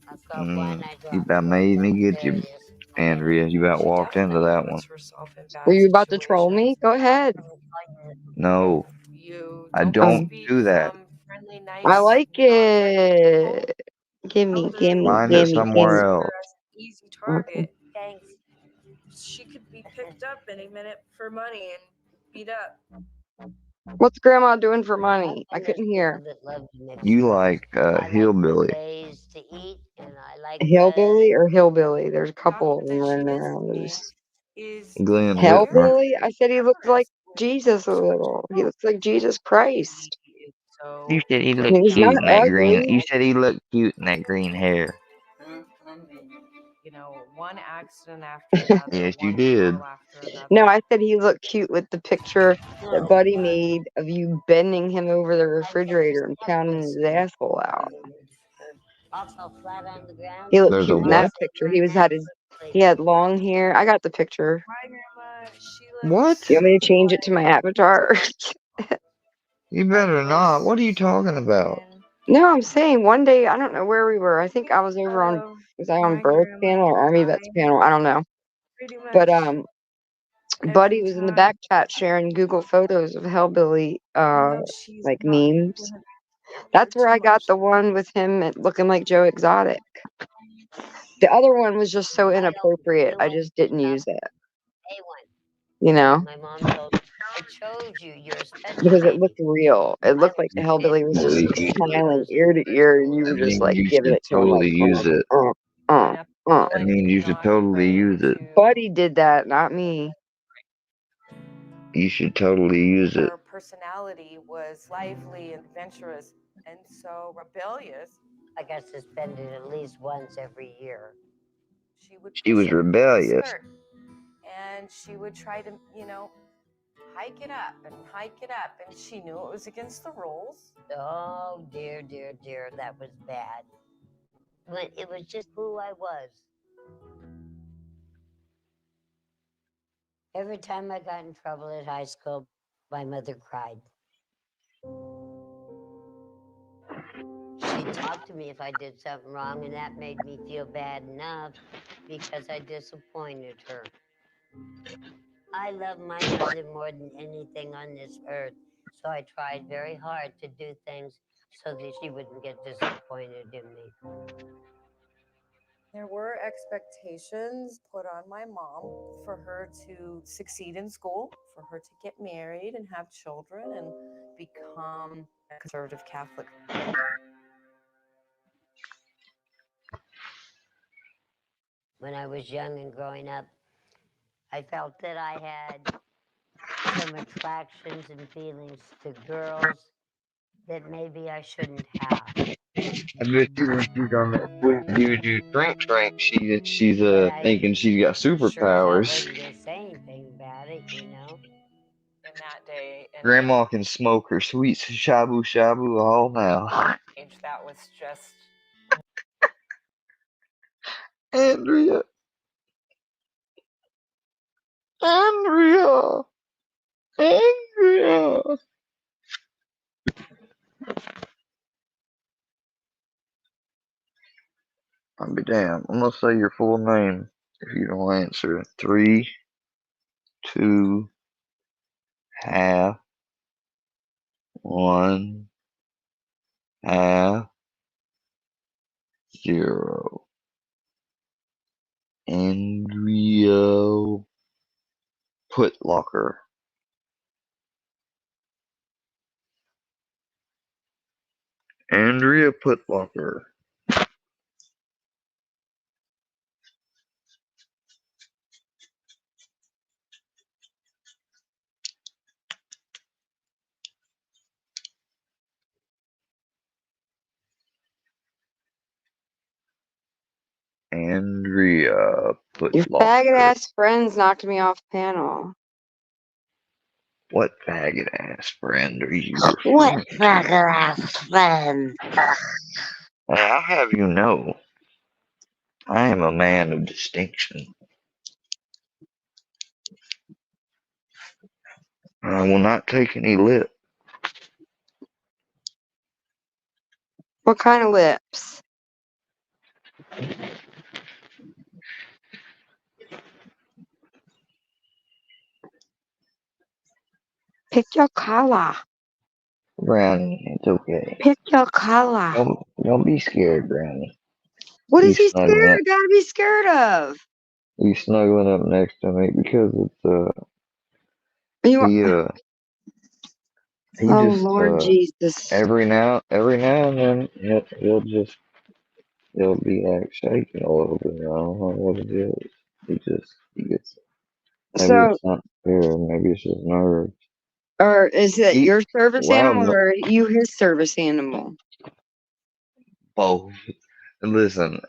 You about made me get you, Andrea. You about She walked into definitely that one. puts herself in Were bad you about to troll me? situations. Go ahead. No, You I don't get don't speed do that. from friendly, I nice, like non-threatening people. it. Gimme, gimme, Find it gimme, somewhere gimme. else. As an easy Okay. target. Thanks. She could be picked up any minute for money and beat up. What's grandma doing for money? I couldn't hear. You like hillbilly. Buffets to eat, and I like Hillbilly or hillbilly? There's a couple of them running around loose. Glenn Whitmer. Hillbilly? I said he looked like Jesus a little. He looks like Jesus Christ. You said he I looked mean, he's cute not in that green. ugly. You said he looked cute in that green hair. You know, one accident after another. Yes, you one did. girl after another. No, I said he looked cute with the picture that Buddy made of you bending him over the refrigerator and pounding his asshole out. Also flat on the ground. He looked There's a cute in that what? picture. He had long hair. I got the picture. My grandma, she What? You want me to change it to my avatar? You better not. What are you talking about? No, I'm saying one day, I don't know where we were. I think I was over on, was I on Birth Panel or Army Vets Panel? I don't know. But Buddy was in the back chat sharing Google photos of Hellbilly like memes. That's where I got the one with him looking like Joe Exotic. The other one was just so inappropriate. I just didn't use it. You know? My mom told me, I chose you. You're a special Because it baby. looked real. It looked like the Hellbilly was just smiling ear to ear and you were That just means like you giving should it to him like, totally use it. That means you should totally use it. Buddy did that, not me. You should totally use it. Her personality was lively and adventurous and so rebellious. I got suspended at least once every year. She would She was rebellious. and she would try to, you know, hike it up and hike it up, and she knew it was against the rules. Oh dear, dear, dear, that was bad. But it was just who I was. Every time I got in trouble at high school, my mother cried. She'd talk to me if I did something wrong, and that made me feel bad enough because I disappointed her. I love my mother more than anything on this earth, so I tried very hard to do things so that she wouldn't get disappointed in me. There were expectations put on my mom for her to succeed in school, for her to get married and have children and become a conservative Catholic. When I was young and growing up, I felt that I had some attractions and feelings to girls that maybe I shouldn't have. I bet you when she's on that sweet juju drink, she's thinking she's got Sure as hell superpowers. wasn't gonna say anything about it, you know. In that day and Grandma can smoke her sweet shabu shabu all now. age, that was just Andrea. Andrea! Andrea! I'll be damned. I'm gonna say your full name if you don't answer. 3, 2, half, 1, half, 0. Andrea Putlocker. Andrea Putlocker. Andrea Your Putlocker. faggot ass friends knocked me off panel. What faggot ass friend are you What referring to? faggot ass friend? I'll have you know, I am a man of distinction. I will not take any lip. What kind of lips? Pick your color. Granny, it's okay. Pick your color. Don't be scared, Granny. What You is he snuggling scared? up. Gotta be scared of. You snuggling up next to me because it's You he Oh just Lord Jesus. every now and then he'll be like shaking a little bit. I don't know what it is. He gets maybe So, it's not fear, maybe it's just nerves. or is it your service Loud animal or you his service animal? both. Listen,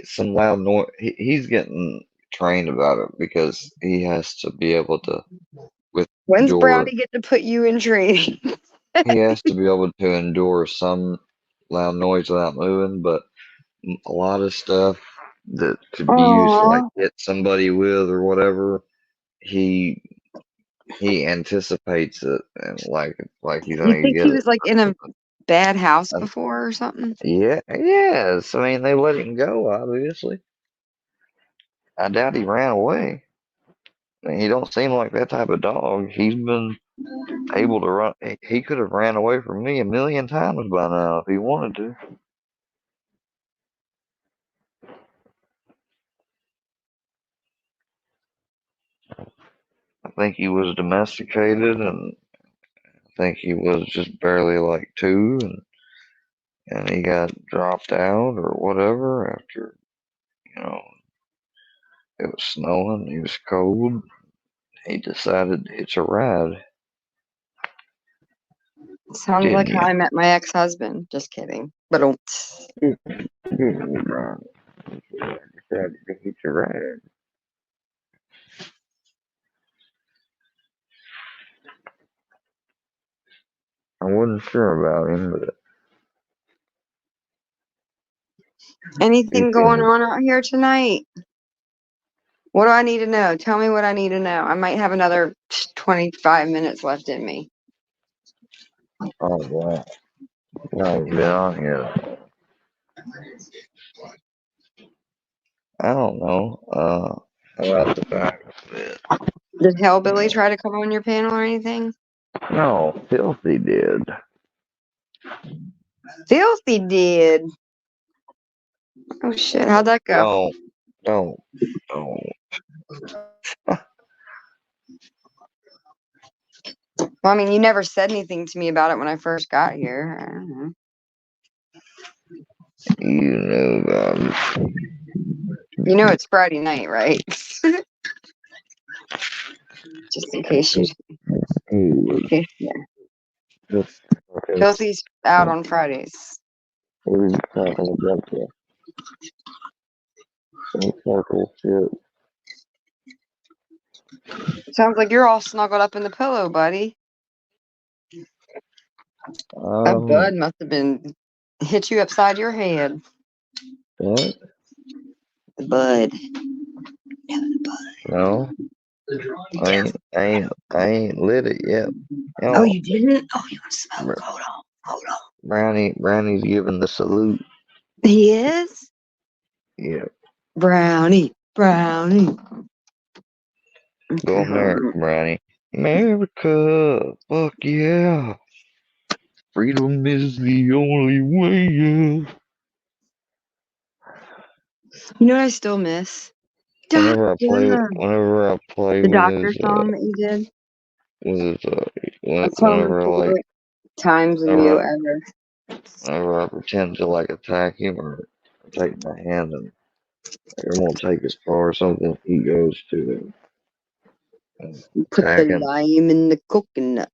some loud noise. He's getting trained about it because he has to be able to When's endure. Brownie get to put you in training? He has to be able to endure some loud noise without moving, but a lot of stuff that could be used to like Aw. hit somebody with or whatever, he anticipates it and like he's You gonna think get he it. was like in a bad house before or something? Yeah, yes. I mean, they let him go, obviously. I doubt he ran away. I mean, he don't seem like that type of dog. He's been able to run. He could have ran away from me a million times by now if he wanted to. I think he was domesticated, and I think he was just barely like 2, and he got dropped out or whatever after, you know, it was snowing, he was cold. He decided to hitch a ride. Sounds like Didn't how you? I met my ex-husband. Just kidding. But don't. Decided to hitch a ride. I wasn't sure about him, but Anything going on out here tonight? What do I need to know? Tell me what I need to know. I might have another 25 minutes left in me. oh wow, no, he's been on here. I don't know. About the fact that Did Hellbilly try to come on your panel or anything? no, Filthy did. Filthy did. Oh shit, how'd that go? Don't. Well, I mean, you never said anything to me about it when I first got here. I don't know. You know about it. You know it's Friday night, right? Just in case you. Okay, yeah. Filthy's out on Fridays. Sounds like you're all snuggled up in the pillow, buddy. That bud must have been hit you upside your head. What? The bud. No. I ain't lit it yet. Oh, Yo, you didn't? Oh, you want to smoke? Hold on. Hold on. Brownie's giving the salute. He is? Yeah. Brownie. Brownie. Go Okay, hold America, on. Brownie. America. Fuck yeah. Freedom is the only way. Yeah. You know what I still miss? Whenever I play The with doctor his song that you did. That's one of my whenever favorite times of you whenever ever. whenever I pretend to like attack him or take my hand and it won't take as far or something, he goes to Put the attacking. lime in the coconut.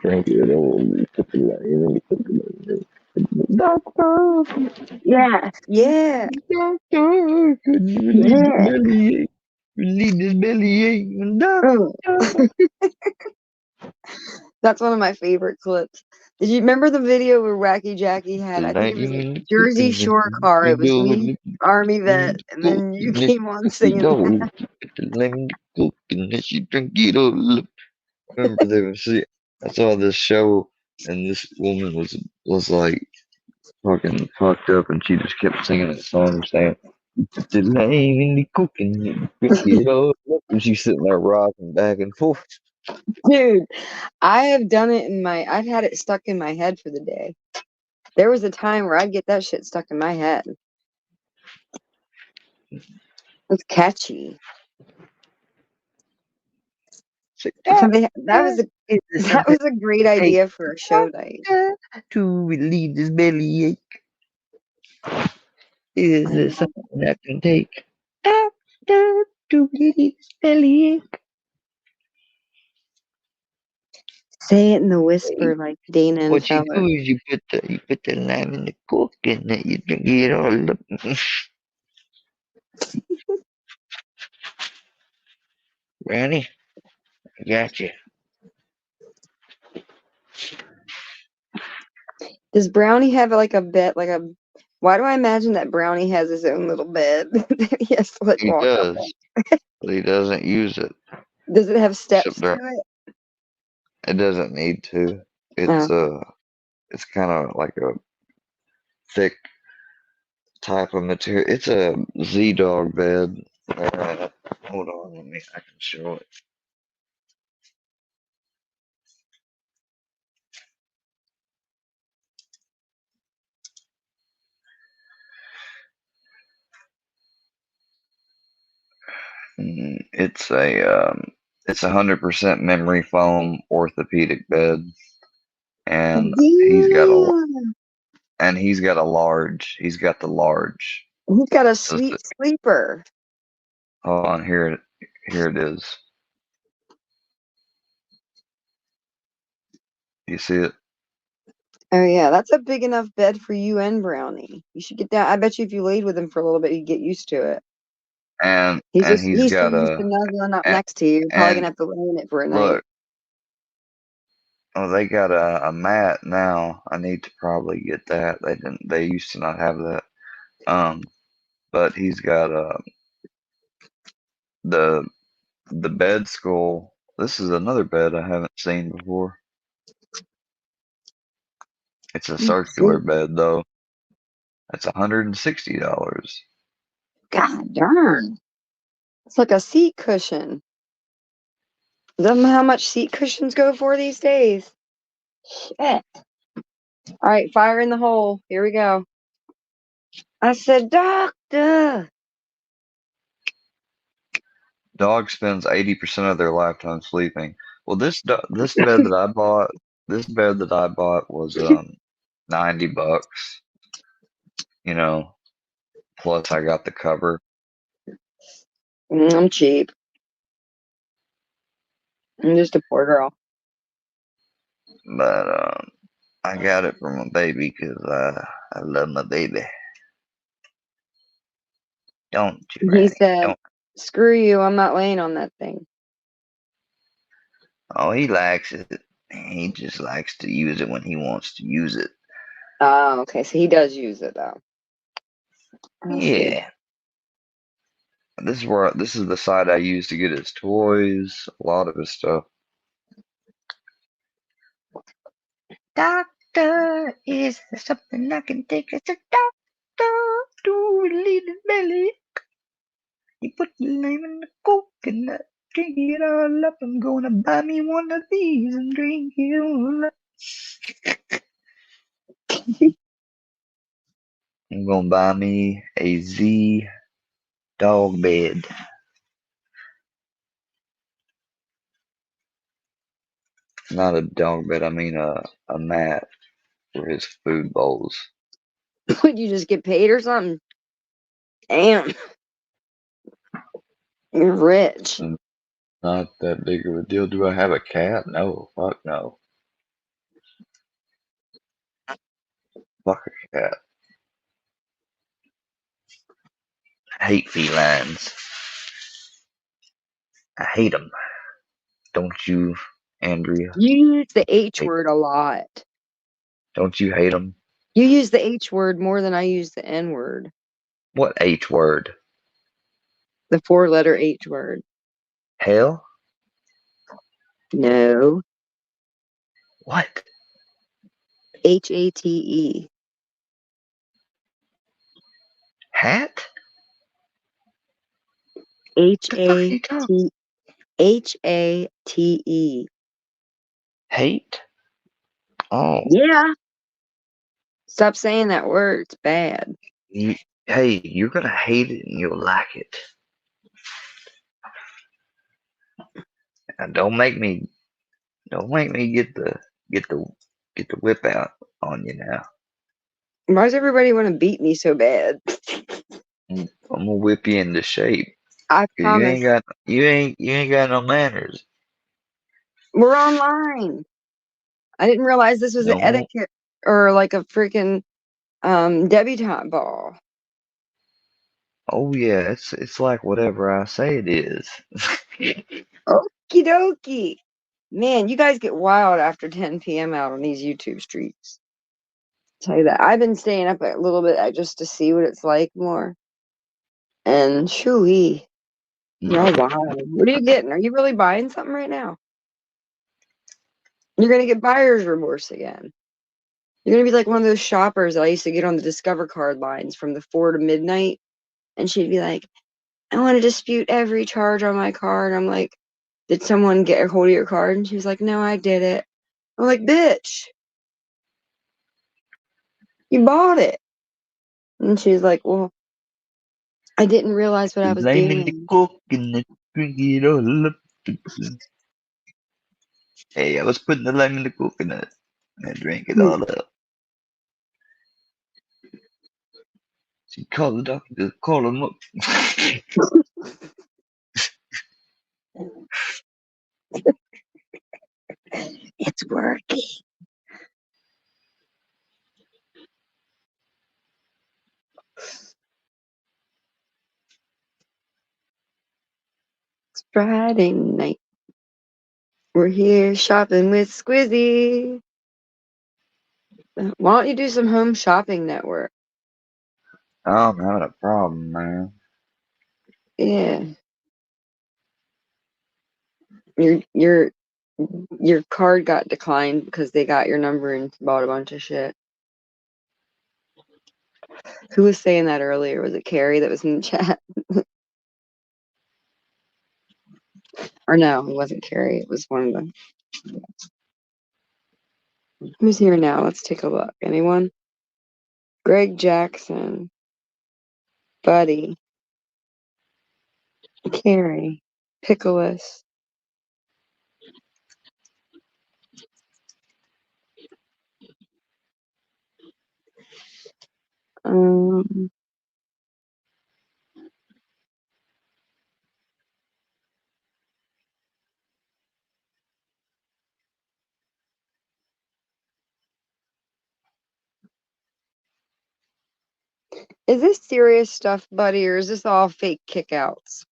Drink it all. Put the lime in the coconut. Doctor. Yeah. Yeah. Doctor. Could you relieve the Yeah. bellyache? Relieve this bellyache. Doctor. That's one of my favorite clips. Did you remember the video where Wacky Jackie had, The I think it lime was a in the Jersey coconut. Shore car. It was me, The Army Vet, and then you coconut. came on You singing know, that. put the lime in the coconut. You drink it all up. Remember they was I saw this show and this woman was like fucking fucked up and she just kept singing that song saying put the lime in the coconut, drink it all up, and she's sitting there rocking back and forth. Dude, I have done it I've had it stuck in my head for the day. There was a time where I'd get that shit stuck in my head. It's catchy. That was a great idea for a show night. To relieve this bellyache. Is there something I can take? Doctor, to relieve this bellyache. Say it in the whisper like Dana and What you Feller. do is you put the lime in the coconut, you drink it all up. Granny, I got you. Does Brownie have like a bed, why do I imagine that Brownie has his own little bed that he has to like He walk up does, but he doesn't use it. on? Does it have Except steps to there, it? it doesn't need to. Oh. It's kind of like a thick type of material. It's a Z Dog bed. Hold on, I can show it. It's it's 100% memory foam orthopedic bed, and Damn. he's got a large. He's got the large. He's got a So sweet sleeper. hold on, here it is. You see it? Oh yeah, that's a big enough bed for you and Brownie. You should get down. I bet you if you laid with him for a little bit, you'd get used to it. And He's he's so got used to nuzzling up and, next to you. You're probably and gonna have to lay in it for a night. look, oh, they got a mat now. I need to probably get that. They used to not have that. But he's got the the bed skull. This is another bed I haven't seen before. It's a circular bed though. That's $160. God darn. It's like a seat cushion. Them how much seat cushions go for these days. Shit. All right, fire in the hole. Here we go. I said, doctor. Dog spends 80% of their lifetime sleeping. Well, this bed that I bought was $90. You know, plus I got the cover. I'm cheap. I'm just a poor girl. But I got it for my baby because I love my baby. Don't you, He Randy? said, Don't. screw you. I'm not laying on that thing. Oh, he likes it. He just likes to use it when he wants to use it. Oh, okay. So he does use it though. I see. Yeah. This is the site I use to get his toys, a lot of his stuff. Doctor, is there something I can take? It's a doctor to relieve the belly. You put the lime in the coconut, drink it all up. I'm gonna buy me one of these and drink it all up. I'm gonna buy me a Z dog bed. Not a dog bed, I mean a mat for his food bowls. Would you just get paid or something? Damn, you're rich. Not that big of a deal. Do I have a cat? No, fuck no. Fuck a cat. I hate felines. I hate them. Don't you, Andrea? You use the H word a lot. Don't you hate them? You use the H word more than I use the N word. What H word? The 4-letter H word. Hell? No. What? HATE. Hat? HATE. Hate? Oh. Yeah. Stop saying that word. It's bad. Hey, you're gonna hate it and you'll like it. And don't make me get the whip out on you now. Why does everybody want to beat me so bad? I'm gonna whip you into shape. I 'Cause promise. you ain't got no manners. We're online. I didn't realize this was an No. etiquette or like a freaking debutante ball. Oh yeah, it's like whatever I say it is. Okie dokie. Man, you guys get wild after 10 p.m. out on these YouTube streets. Tell you that. I've been staying up a little bit just to see what it's like more. And shooey. Y'all wild. What are you getting? Are you really buying something right now? You're gonna get buyer's remorse again. You're gonna be like one of those shoppers that I used to get on the Discover card lines from the 4 to midnight. And she'd be like, I want to dispute every charge on my card. I'm like, did someone get a hold of your card? And she was like, no, I did it. I'm like, bitch, you bought it. And she's like, well, I didn't realize what I was Lime in the doing. coconut, drink it all up. Hey, I was putting the lime in the coconut and drink it all up. She called the doctor, call him up. It's working. It's Friday night. We're here shopping with Squizzy. Why don't you do some home shopping network? I'm having a problem, man. Yeah. Your card got declined because they got your number and bought a bunch of shit. Who was saying that earlier? Was it Carrie that was in the chat? Or no, it wasn't Carrie. It was one of them. Who's here now? Let's take a look. Anyone? Greg Jackson. Buddy. Carrie. Pickles. Um, is this serious stuff, buddy, or is this all fake kickouts?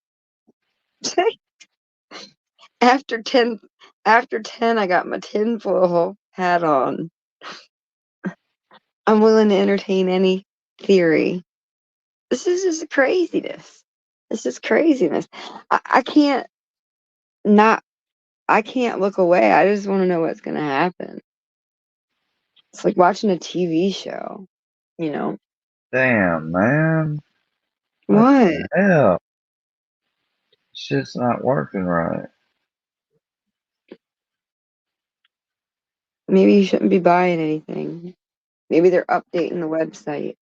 After 10, I got my tinfoil hat on. I'm willing to entertain any theory. This is just craziness. It's just craziness. I can't not. I can't look away. I just want to know what's gonna happen. It's like watching a TV show. You know Damn, man. what? The hell? Shit's not working right. Maybe you shouldn't be buying anything. Maybe they're updating the website.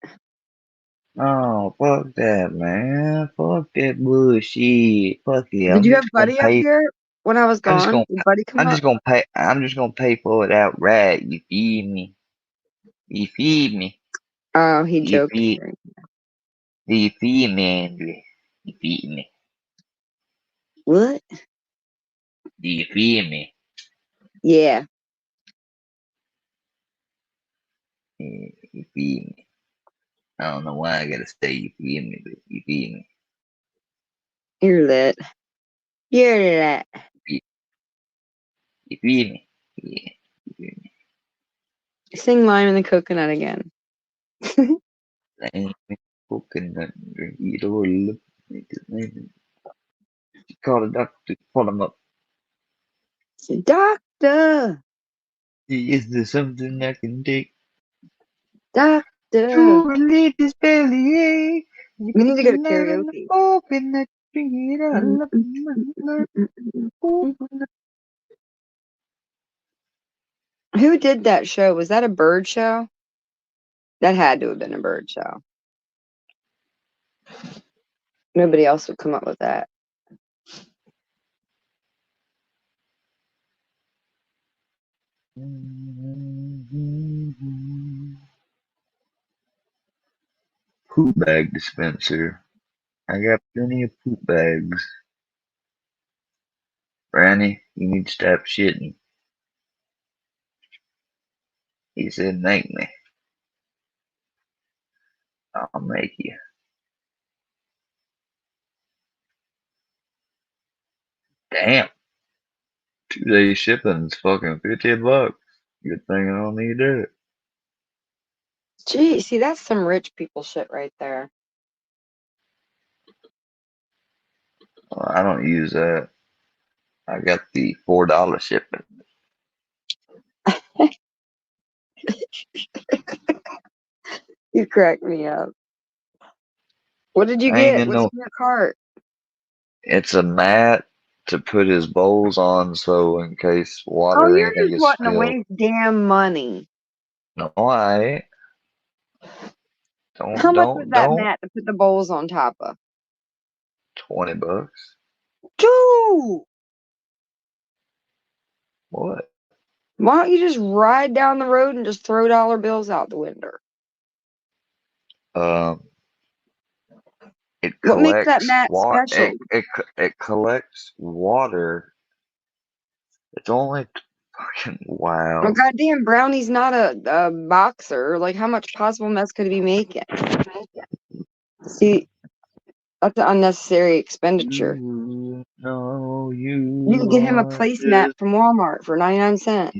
Oh, fuck that, man. Fuck that bullshit. Fuck it. Did you have Buddy up here when I was I'm just gone? gonna Did Buddy come I'm up? just gonna pay I'm just gonna pay for it outright. You feed me. You feed me. Oh, he You joked. feed you feed me, Andrew. You feed me. What? Do you feed me? Yeah. Yeah, you feed me. I don't know why I gotta say you feed me, but you feed me. You're lit. You're lit. You feed me. Yeah. You feed me. Sing Lime in the Coconut again. Ain't coconut drink it all up. Call the doctor, call him up. Doctor! Is there something I can take Doctor! to relieve this bellyache? You We need put to the go to night on the karaoke. coconut, drink it all up. Coconut. Who did that show? Was that a bird show? That had to have been a bird show. Nobody else would come up with that. Poop bag dispenser. I got plenty of poop bags. Granny, you need to stop shitting. He said, make me. I'll make you. Damn. 2 day shipping's fucking $50. Good thing I don't need that. Gee, see, that's some rich people shit right there. Well, I don't use that. I got the $4 shipping. You crack me up. What did you I ain't get? in What's no. in your cart? It's a mat to put his bowls on, so in case Oh, water or you're anything just gets wanting to spilled. waste damn money. No, I ain't. How Don't, much was don't, that don't. mat to put the bowls on top of? $20. Dude! What? Why don't you just ride down the road and just throw dollar bills out the window? Um, it What makes that collects mat water. special? It collects water. It's only fucking Well, wow. goddamn, Brownie's not a boxer. Like, how much possible mess could he be making? See, that's an unnecessary expenditure. You know You could get him a are placemat just. from Walmart for 99 cents.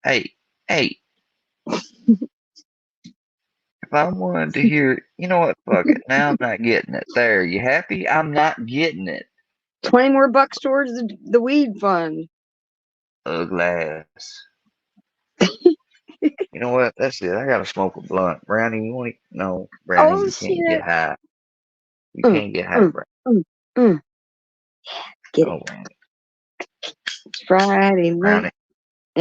Hey, hey. If I wanted to hear, you know what? Fuck it. Now I'm not getting it. There, you happy? I'm not getting it. 20 more bucks towards the weed fund. Glass. You know what? That's it. I gotta smoke a blunt. Brownie, you want? No, Brownie, Oh, you can't get shit. high. You can't get high, Brownie. Mm. Get Oh, it. Brownie. It's Friday night, Brownie.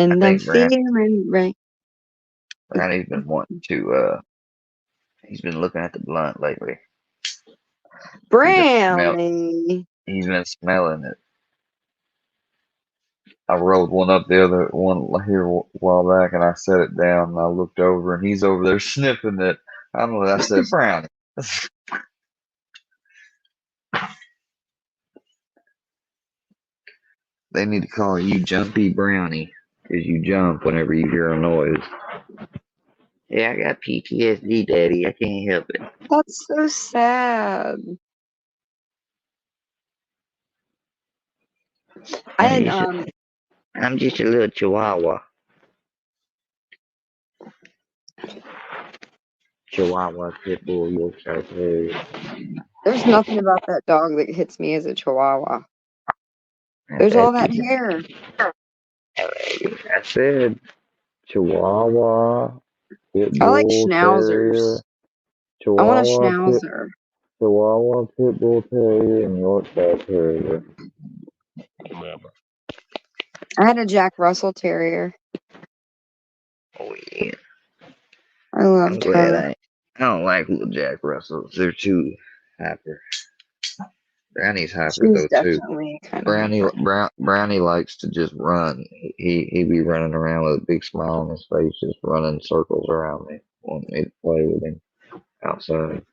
I and I'm think feeling right. Brownie's been wanting to. He's been looking at the blunt lately. Brownie. He's been smelling it. I rolled one up the other one here a while back, and I set it down, and I looked over, and he's over there sniffing it. I don't know what I said, Brownie. They need to call you Jumpy Brownie, because you jump whenever you hear a noise. Yeah, I got PTSD, Daddy. I can't help it. That's so sad. I had I'm just a little chihuahua. Chihuahua, pit bull, Yorkshire terrier. There's nothing about that dog that hits me as a chihuahua. There's all that hair. I said Chihuahua, Pit I like Bull Terrier, schnauzers. I want a Chihuahua, schnauzer. Pit Bull Terrier, and Yorkshire Terrier. I had a Jack Russell Terrier. Oh yeah. I I'm loved glad her. I don't like little Jack Russells. They're too hyper. Brownie's hyper She's though too. definitely kind of hyper. Brownie likes to just run. He be running around with a big smile on his face, just running circles around me, wanting me to play with him outside.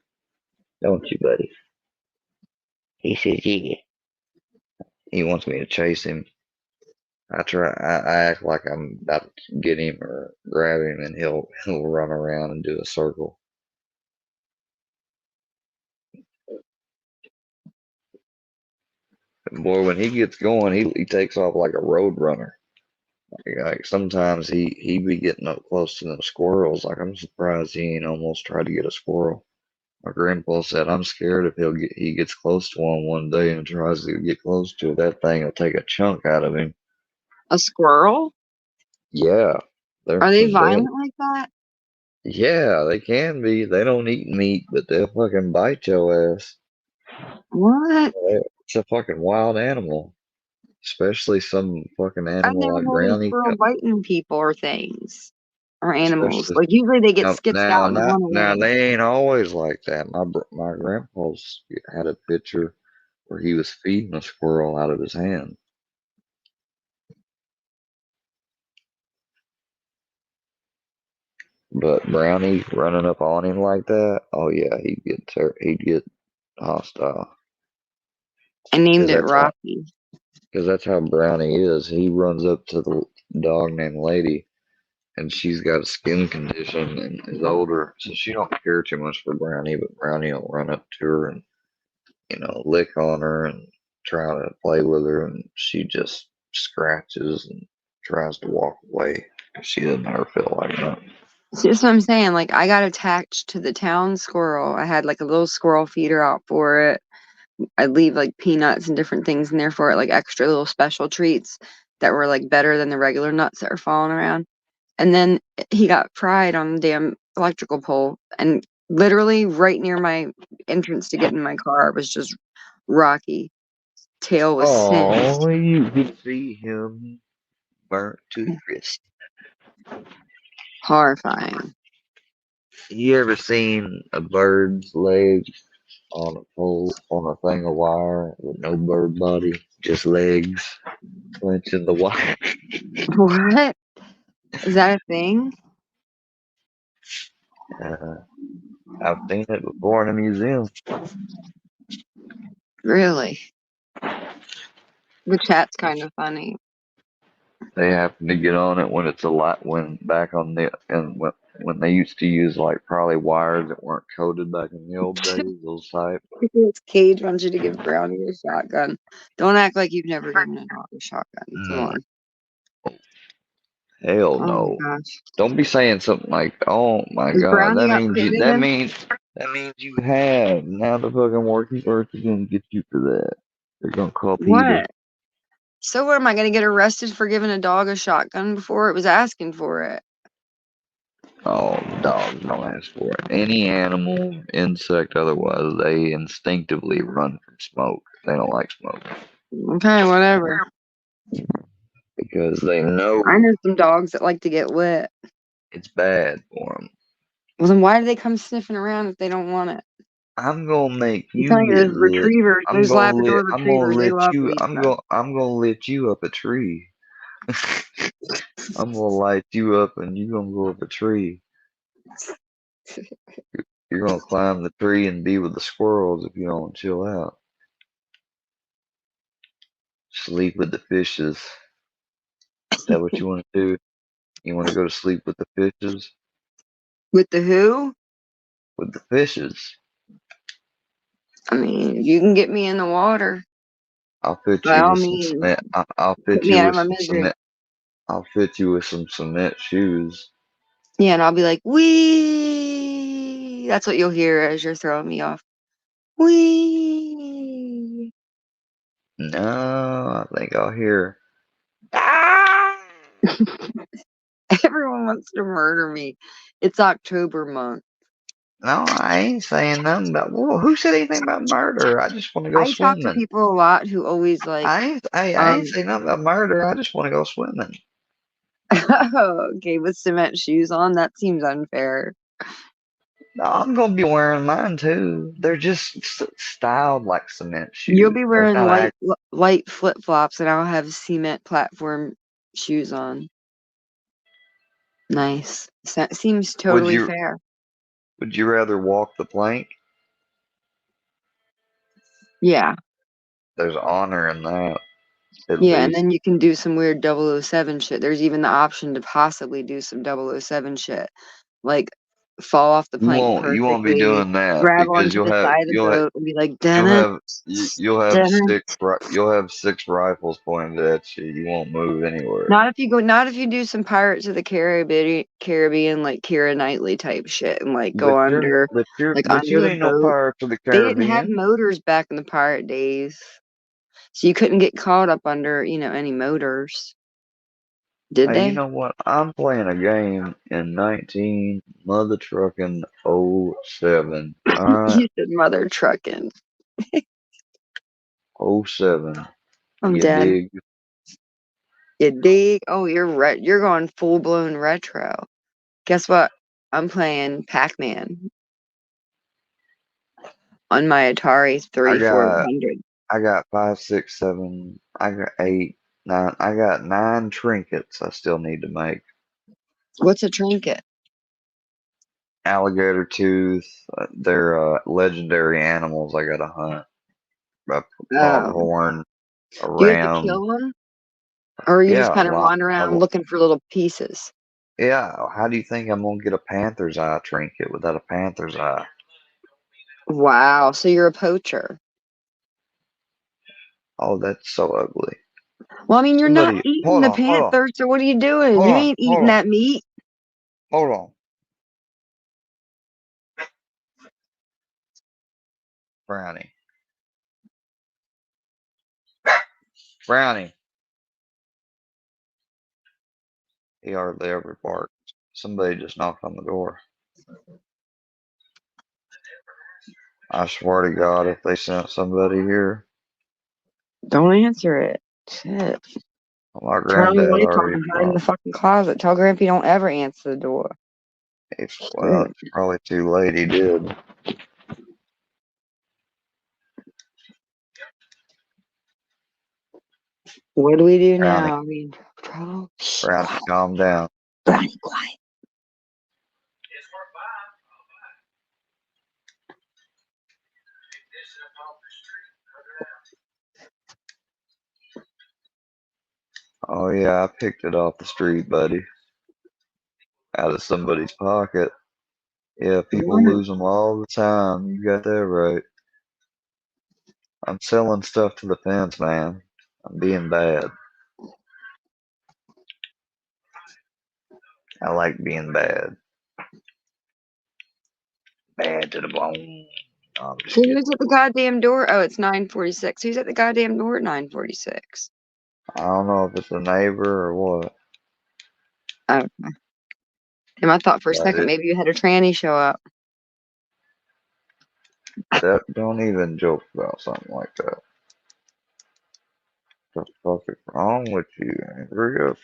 Don't you, buddy? He says, yeah. He wants me to chase him. I act like I'm about to get him or grab him, and he'll run around and do a circle. Boy, when he gets going, he takes off like a road runner. Like sometimes he be getting up close to them squirrels. Like I'm surprised he ain't almost tried to get a squirrel. My grandpa said I'm scared if he gets close to one day and tries to get close to it, that thing will take a chunk out of him. A squirrel? Yeah, they're Are they some bad. violent like that? Yeah, they can be. They don't eat meat, but they'll fucking bite your ass. What? It's a fucking wild animal, especially some fucking I've animal never like heard of a brownie. squirrel biting people or things or animals. Especially Like usually they get skitzed out and run now away. they ain't always like that. My grandpa's had a picture where he was feeding a squirrel out of his hand. But Brownie running up on him like that, oh yeah, he'd get hostile. I named Cause it that's how Rocky. Cause that's how Brownie is. He runs up to the dog named Lady, and she's got a skin condition and is older, so she don't care too much for Brownie. But Brownie will run up to her and lick on her and try to play with her, and she just scratches and tries to walk away. She doesn't ever feel like that. See, that's what I'm saying. Like I got attached to the town squirrel. I had like a little squirrel feeder out for it. I'd leave like peanuts and different things in there for it, like extra little special treats that were like better than the regular nuts that are falling around. And then he got fried on the damn electrical pole, and literally right near my entrance to get in my car was just Rocky. Tail was singed. Oh, you could see him burnt to the crisp. Horrifying. You ever seen a bird's legs on a pole on a thing of wire with no bird body, just legs clenching the wire? What? Is that a thing? I've seen it before in a museum. Really? The chat's kind of funny. They happen to get on it when it's a lot when back on the and when they used to use like probably wires that weren't coated back in the old days. Those type. Cage wants you to give Brownie a shotgun. Don't act like you've never given a dog a shotgun. Come on. Hell Oh my no! gosh. Don't be saying something like, "Oh my Is God," Brownie out pitting again? that means you have. Now the fucking working earth is gonna get you for that. They're gonna call PETA. What? So what, am I going to get arrested for giving a dog a shotgun before it was asking for it? Oh, dogs don't ask for it. Any animal, insect, otherwise, they instinctively run from smoke. They don't like smoke Okay, whatever. because they know I know some dogs that like to get lit. it's bad for them. Well, then why do they come sniffing around if they don't want it? I'm gonna make I'm you telling you, get those lit. retrievers, those Labrador retrievers, they love weed stuff. I'm gonna lit you up a tree. I'm gonna light you up and you gonna go up a tree. You're gonna climb the tree and be with the squirrels if you don't chill out. Sleep with the fishes. Is that what you want to do? You want to go to sleep with the fishes? With the who? With the fishes. I mean, you can get me in the water. I'll fit By you all with some means, cement. I'll put fit me you out of with my some misery. cement. I'll fit you with some cement shoes. Yeah, and I'll be like, wee. That's what you'll hear as you're throwing me off. Wee. No, I think I'll hear. Everyone wants to murder me. It's October month. No, I ain't saying nothing about. Well, who said anything about murder? I just want to go I talk to swimming. people a lot who always like. I ain't saying nothing about murder. I just want to go swimming. Oh, okay, with cement shoes on. That seems unfair. No, I'm gonna be wearing mine too. They're just styled like cement You'll shoes. be They're wearing not light flip flops, and I'll have cement platform shoes on. Nice. That seems Would totally you fair. Would you rather walk the plank? Yeah. There's honor in that, at Yeah, and least. then you can do some weird 007 shit. There's even the option to possibly do some 007 shit. Like fall off the plank You won't be perfectly, doing that grab because onto the side of the boat and be like, dun it, dun it. you'll have six rifles pointed at you. You won't move anywhere. Not if you do some Pirates of the Caribbean like Keira Knightley type shit and like go under But under you the ain't no boat. Pirates of the They didn't have Caribbean. motors back in the pirate days. So you couldn't get caught up under, any motors. Did Hey, you they? know what? I'm playing a game in 19 mother trucking 07. Alright, You said mother trucking. 07. I'm You dead. dig? You dig? Oh, you're going full blown retro. Guess what? I'm playing Pac-Man on my Atari I got 3400. I got 5, 6, 7. I got 8, 9. I got 9 trinkets I still need to make. What's a trinket? Alligator tooth. They're legendary animals I gotta hunt. A Oh. pronghorn, a Do you have to ram. kill them? Or you just Yeah, kind of wander around looking for little pieces? yeah. How do you think I'm gonna get a panther's eye trinket without a panther's eye? Wow, so you're a poacher. Oh, that's so ugly. Well, I mean, you're not Somebody, eating hold the on, hold on, panther, so what are you doing? hold You on, ain't hold eating on, that meat. hold on. Brownie, Brownie. He hardly ever barks. Somebody just knocked on the door. I swear to God, if they sent somebody here, Don't answer it. Shit. my Turn on the granddad lights on already and hide in the come. fucking closet. Tell Grampy don't ever answer the door. Well, it's probably too late. He did. What do we do Brownie, now? I mean, trouble. Brownie, calm down. Brownie, quiet. Oh yeah, I picked it off the street, buddy. Out of somebody's pocket. Yeah, people What? lose them all the time. You got that right. I'm selling stuff to the fence, man. I'm being bad. I like being bad. Bad to the bone. No, I'm just So kidding. who's at the goddamn door? Oh, it's 9:46. Who's at the goddamn door at 9:46? I don't know if it's a neighbor or what, Oh, damn, I thought for a but second maybe you had a tranny show up. don't even joke about something like that. What the fuck is wrong with you, Andrea?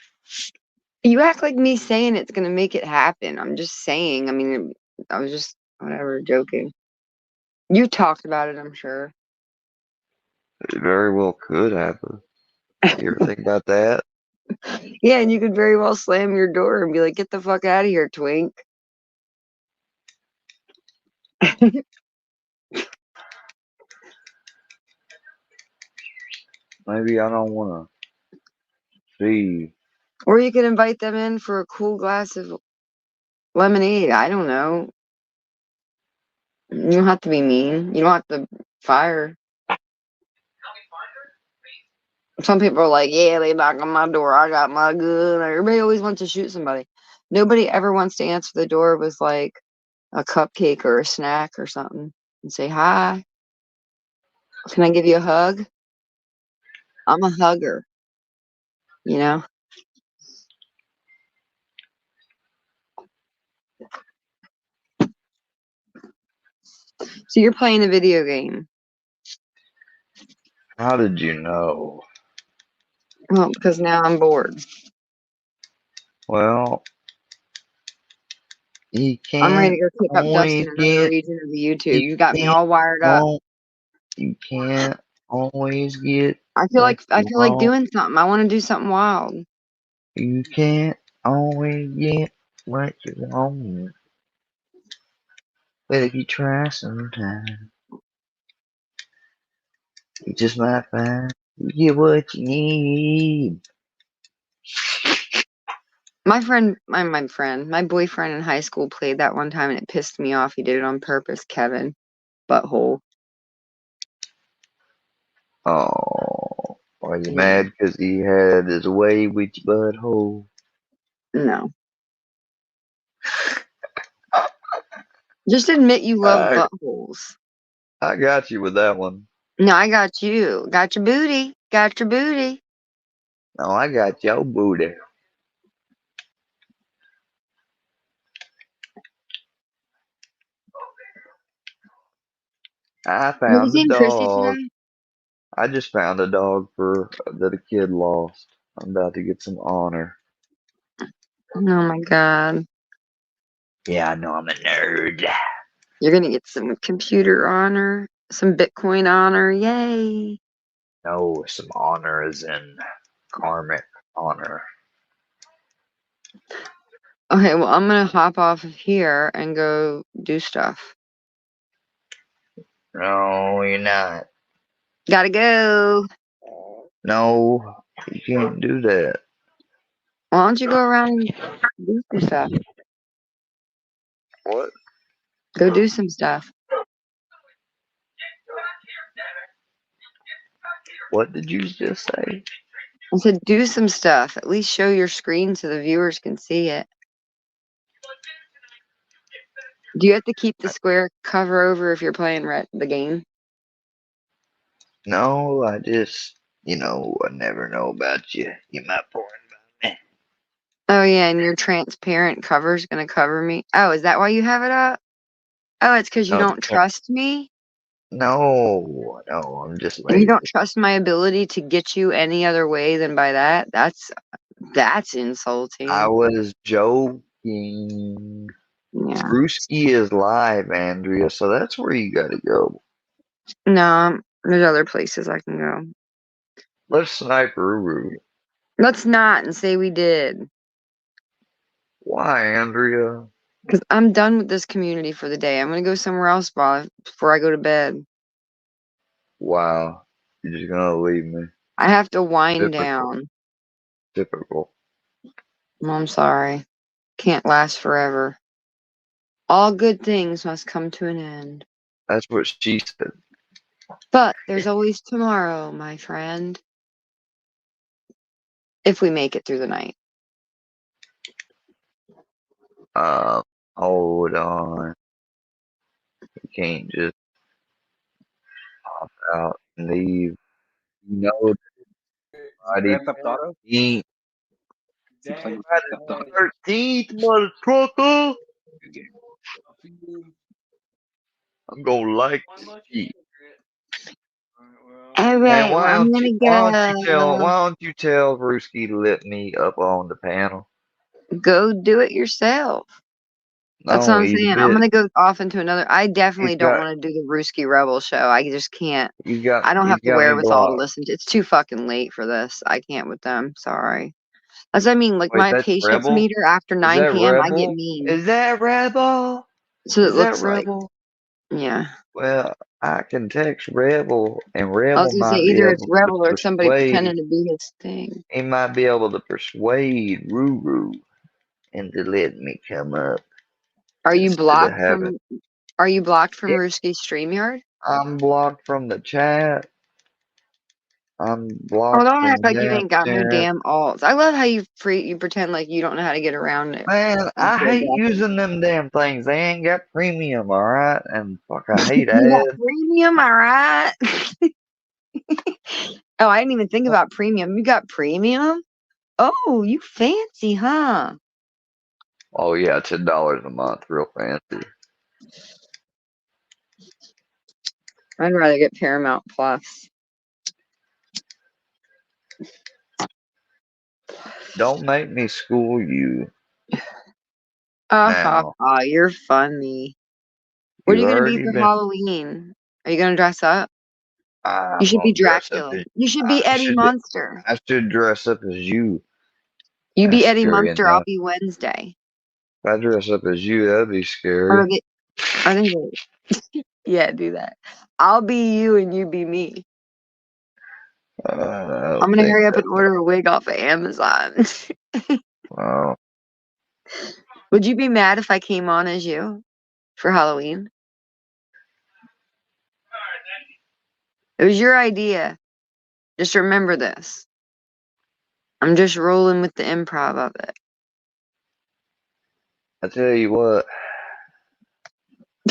You act like me saying it's gonna make it happen. I'm just saying. I mean, I was just whatever joking. You talked about it, I'm sure. It very well could happen. You ever think about that? Yeah, and you could very well slam your door and be like, "Get the fuck out of here, twink." Maybe I don't want to see. Or you could invite them in for a cool glass of lemonade. I don't know. You don't have to be mean. You don't have to fire. Some people are like, yeah, they knock on my door. I got my gun. Everybody always wants to shoot somebody. Nobody ever wants to answer the door with like a cupcake or a snack or something and say hi. Can I give you a hug? I'm a hugger, you know? So you're playing the video game. How did you know? Well, because now I'm bored. Well, you I'm ready can't to go pick up dust always in another get, region of the YouTube. you You got me can't, all wired up. you can't always get I feel what like you want. doing something. I want to do something wild. You can't always get what you want. But if you try sometime, you just might find you get what you need. My boyfriend in high school played that one time and it pissed me off. He did it on purpose, Kevin. Butthole. Oh, are you Yeah. mad because he had his way with your butthole? No. Just admit you love I, buttholes. I got you with that one. No, I got you. Got your booty. Got your booty. No, I got your booty. I Have you found a seen Chrissy dog. today? I just found a dog that a kid lost. I'm about to get some honor. Oh my god. Yeah, I know I'm a nerd. You're gonna get some computer honor, some Bitcoin honor. Yay. No, some honor is in karmic honor. Okay, well, I'm gonna hop off of here and go do stuff. No, you're not. Gotta go. No, you can't do that. Why don't you go around and do some stuff? What? Go do some stuff. What did you just say? I said do some stuff. At least show your screen so the viewers can see it. Do you have to keep the square cover over if you're playing the game? No, I just, I never know about you. You might pour about me. Oh yeah, and your transparent cover's gonna cover me. Oh, is that why you have it up? Oh, it's because you No, don't trust me? no, I'm just And you lazy. don't trust my ability to get you any other way than by that? That's insulting. I was joking. Yeah. Brewski is live, Andrea, so that's where you gotta go. No, there's other places I can go. Let's snipe Ruru. Let's not and say we did. Why, Andrea? Because I'm done with this community for the day. I'm gonna go somewhere else before I go to bed. Wow, you're just gonna leave me. I have to wind Typical. down. Typical. Well, I'm sorry. Can't last forever. All good things must come to an end. That's what she said. But there's always tomorrow, my friend. If we make it through the night. Hold on. You can't just pop out and leave. You know, Grand Theft Auto? eat. Seems like Friday the 13th, motherfucker. I'm gonna like this shit. All Man, right, well, I'm gonna why don't you tell Brewski to let me up on the panel? go do it yourself. That's what No, I'm he's a saying. I'm bit. gonna go off into another. I He's definitely don't got. want to do the Rooski Rebel show. I just can't. I don't He's have the got me wherewithal to blocked. listen to. It's too fucking late for this. I can't with them. Sorry. As I mean, like Wait, my that's patience Rebel? meter after Is 9 that p.m. I get Rebel? mean. Is that Rebel? So it Is that looks like. Rebel? Yeah. Well, I can text Rebel, and I was Rebel gonna say might be either it's able to Rebel or somebody persuade. pretending to be his thing. He might be able to persuade Ruru into letting me come up Are you instead of blocked having. from? Are you blocked from Yeah, Rooski's StreamYard? I'm blocked from the chat. I'm Oh, blocked don't from act like you damn ain't got no near. damn alts. I love how you pretend like you don't know how to get around it. Man, I Okay, hate exactly. using them damn things. They ain't got premium, alright? And fuck, I hate You got ads. premium, all right? Oh, I didn't even think about premium. You got premium? Oh, you fancy, huh? Oh yeah, $10 a month, real fancy. I'd rather get Paramount Plus. Don't make me school you Ha now. ha, you're funny. What are You've you gonna be already for been. Halloween? Are you gonna dress up? You I'm should be gonna dress up Dracula. as. You should be I Eddie should. Monster. I should dress up as you. You be That's Eddie scary Monster, I'll enough. be Wednesday. If I dress up as you, that'd be Or scary. get, I think, yeah, do that. I'll be you and you be me. I I'm don't gonna think hurry up that. and order a wig off of Amazon. Well, Would you be mad if I came on as you for Halloween? It was your idea. Just remember this. I'm just rolling with the improv of I tell you what.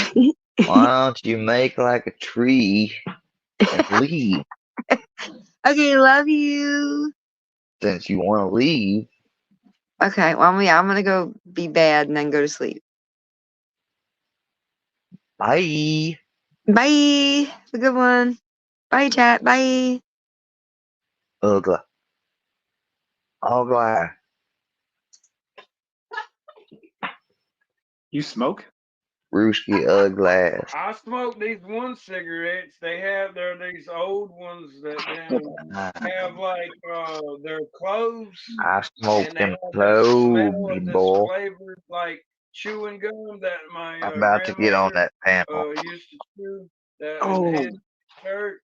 it. Why don't you make like a tree and leave? Okay, love you. Since you want to leave, Okay, well, yeah, I'm gonna go be bad and then go to sleep. bye. Bye. Have a good one. Bye, chat. Bye. Ugly. Ugly. You smoke? Rooski ugly. I smoke these one cigarettes. They're these old ones that have like their cloves, I smoke and they them have that smell cloves, of this boy. flavored like chewing gum that my I'm about to get on grandmother that panel. used to chew that Oh, enhanced hurt.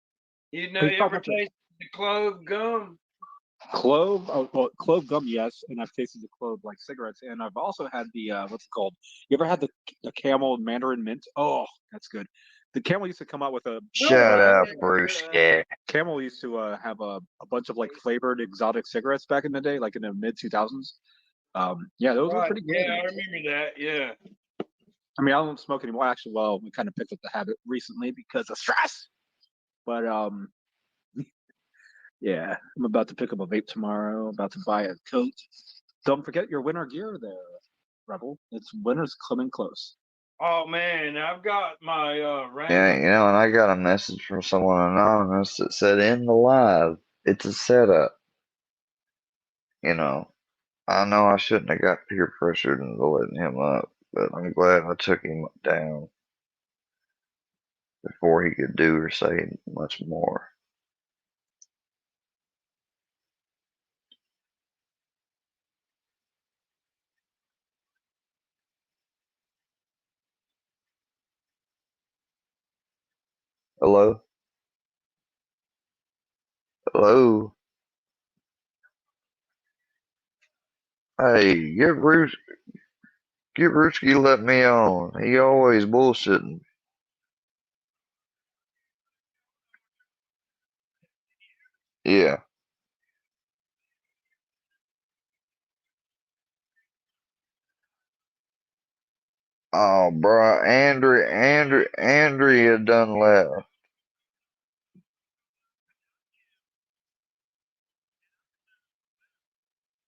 You know, are you you talking ever about the taste the clove gum? clove? Oh, well, clove gum, yes, and I've tasted the clove like cigarettes, and I've also had the what's it called? You ever had the Camel Mandarin Mint? Oh, that's good. The Camel used to come out with a Shut I up, never heard of that. Rooski. Camel used to have a bunch of like flavored exotic cigarettes back in the day, like in the mid 2000s. Yeah, those were Right. pretty Yeah, I good. remember that. Yeah. I mean, I don't smoke anymore. Actually, well, we kind of picked up the habit recently because of stress. But yeah, I'm about to pick up a vape tomorrow. About to buy a coat. Don't forget your winter gear there, Rebel. It's winter's coming close. Oh man, I've got my Yeah, rain. and I got a message from someone anonymous that said in the live, it's a setup. I know I shouldn't have got peer pressured into letting him up, but I'm glad I took him down before he could do or say much more. Hello? Hello? Hey, get Rooski to let me on. He always bullshitting. Yeah. Oh, bro, Andrea done left.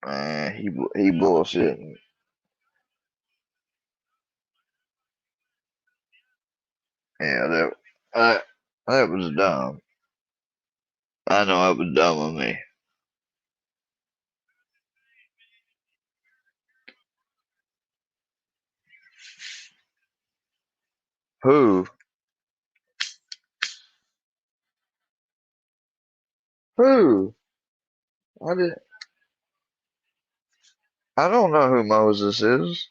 Man, he bullshitting. Yeah, that was dumb. I know it was dumb of me. Who? Who? I did. I don't know who Moses is.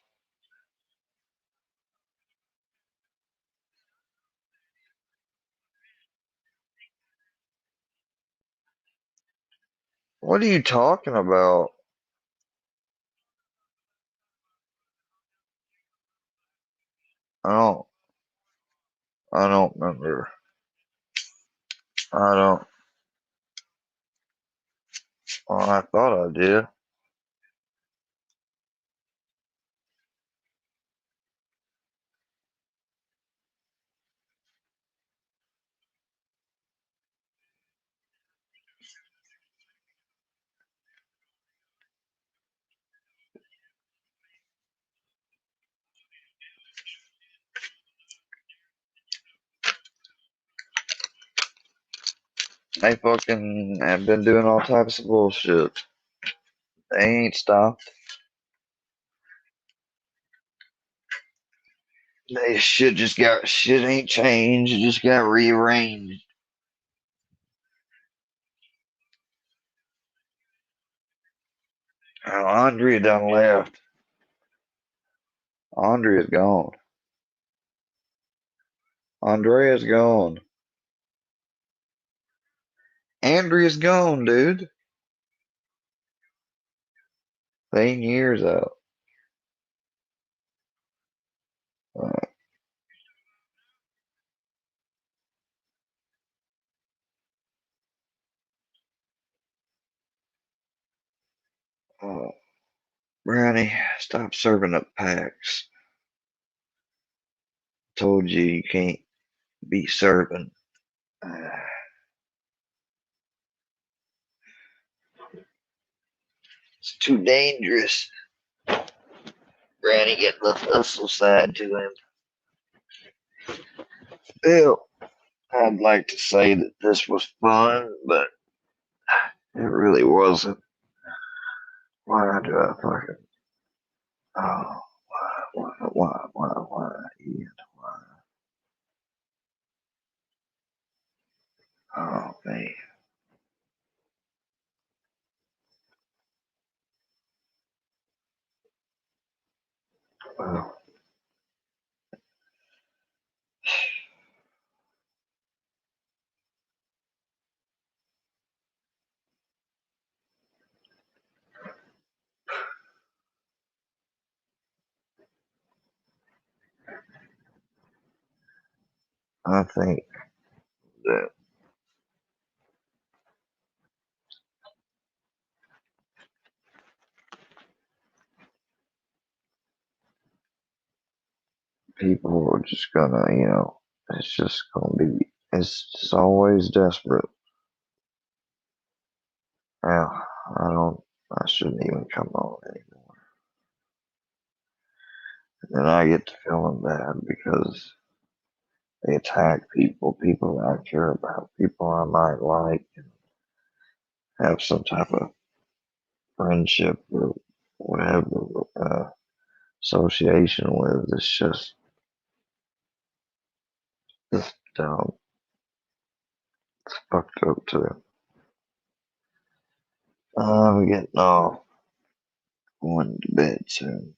What are you talking about? I don't. I don't remember. I don't. Well, I thought I did. They fucking have been doing all types of bullshit. They ain't stopped. They shit ain't changed. It just got rearranged. Oh, Andrea done left. Andrea's gone. Andrea's gone. Andrea's gone, dude. 10 years out. Oh, Brownie, stop serving up packs. Told you you can't be serving. It's too dangerous. Brownie getting the hustle side to him. Still, I'd like to say that this was fun, but it really wasn't. Why do I fucking... Oh, why, Ian, why? Oh, man. Well, I think that people are just gonna, it's just gonna be, it's just always desperate. Well, I shouldn't even come on anymore. And I get to feeling bad because they attack people I care about, people I might like, and have some type of friendship or whatever association with. It's just dumb. It's fucked up too. I'm getting off. Going to bed soon.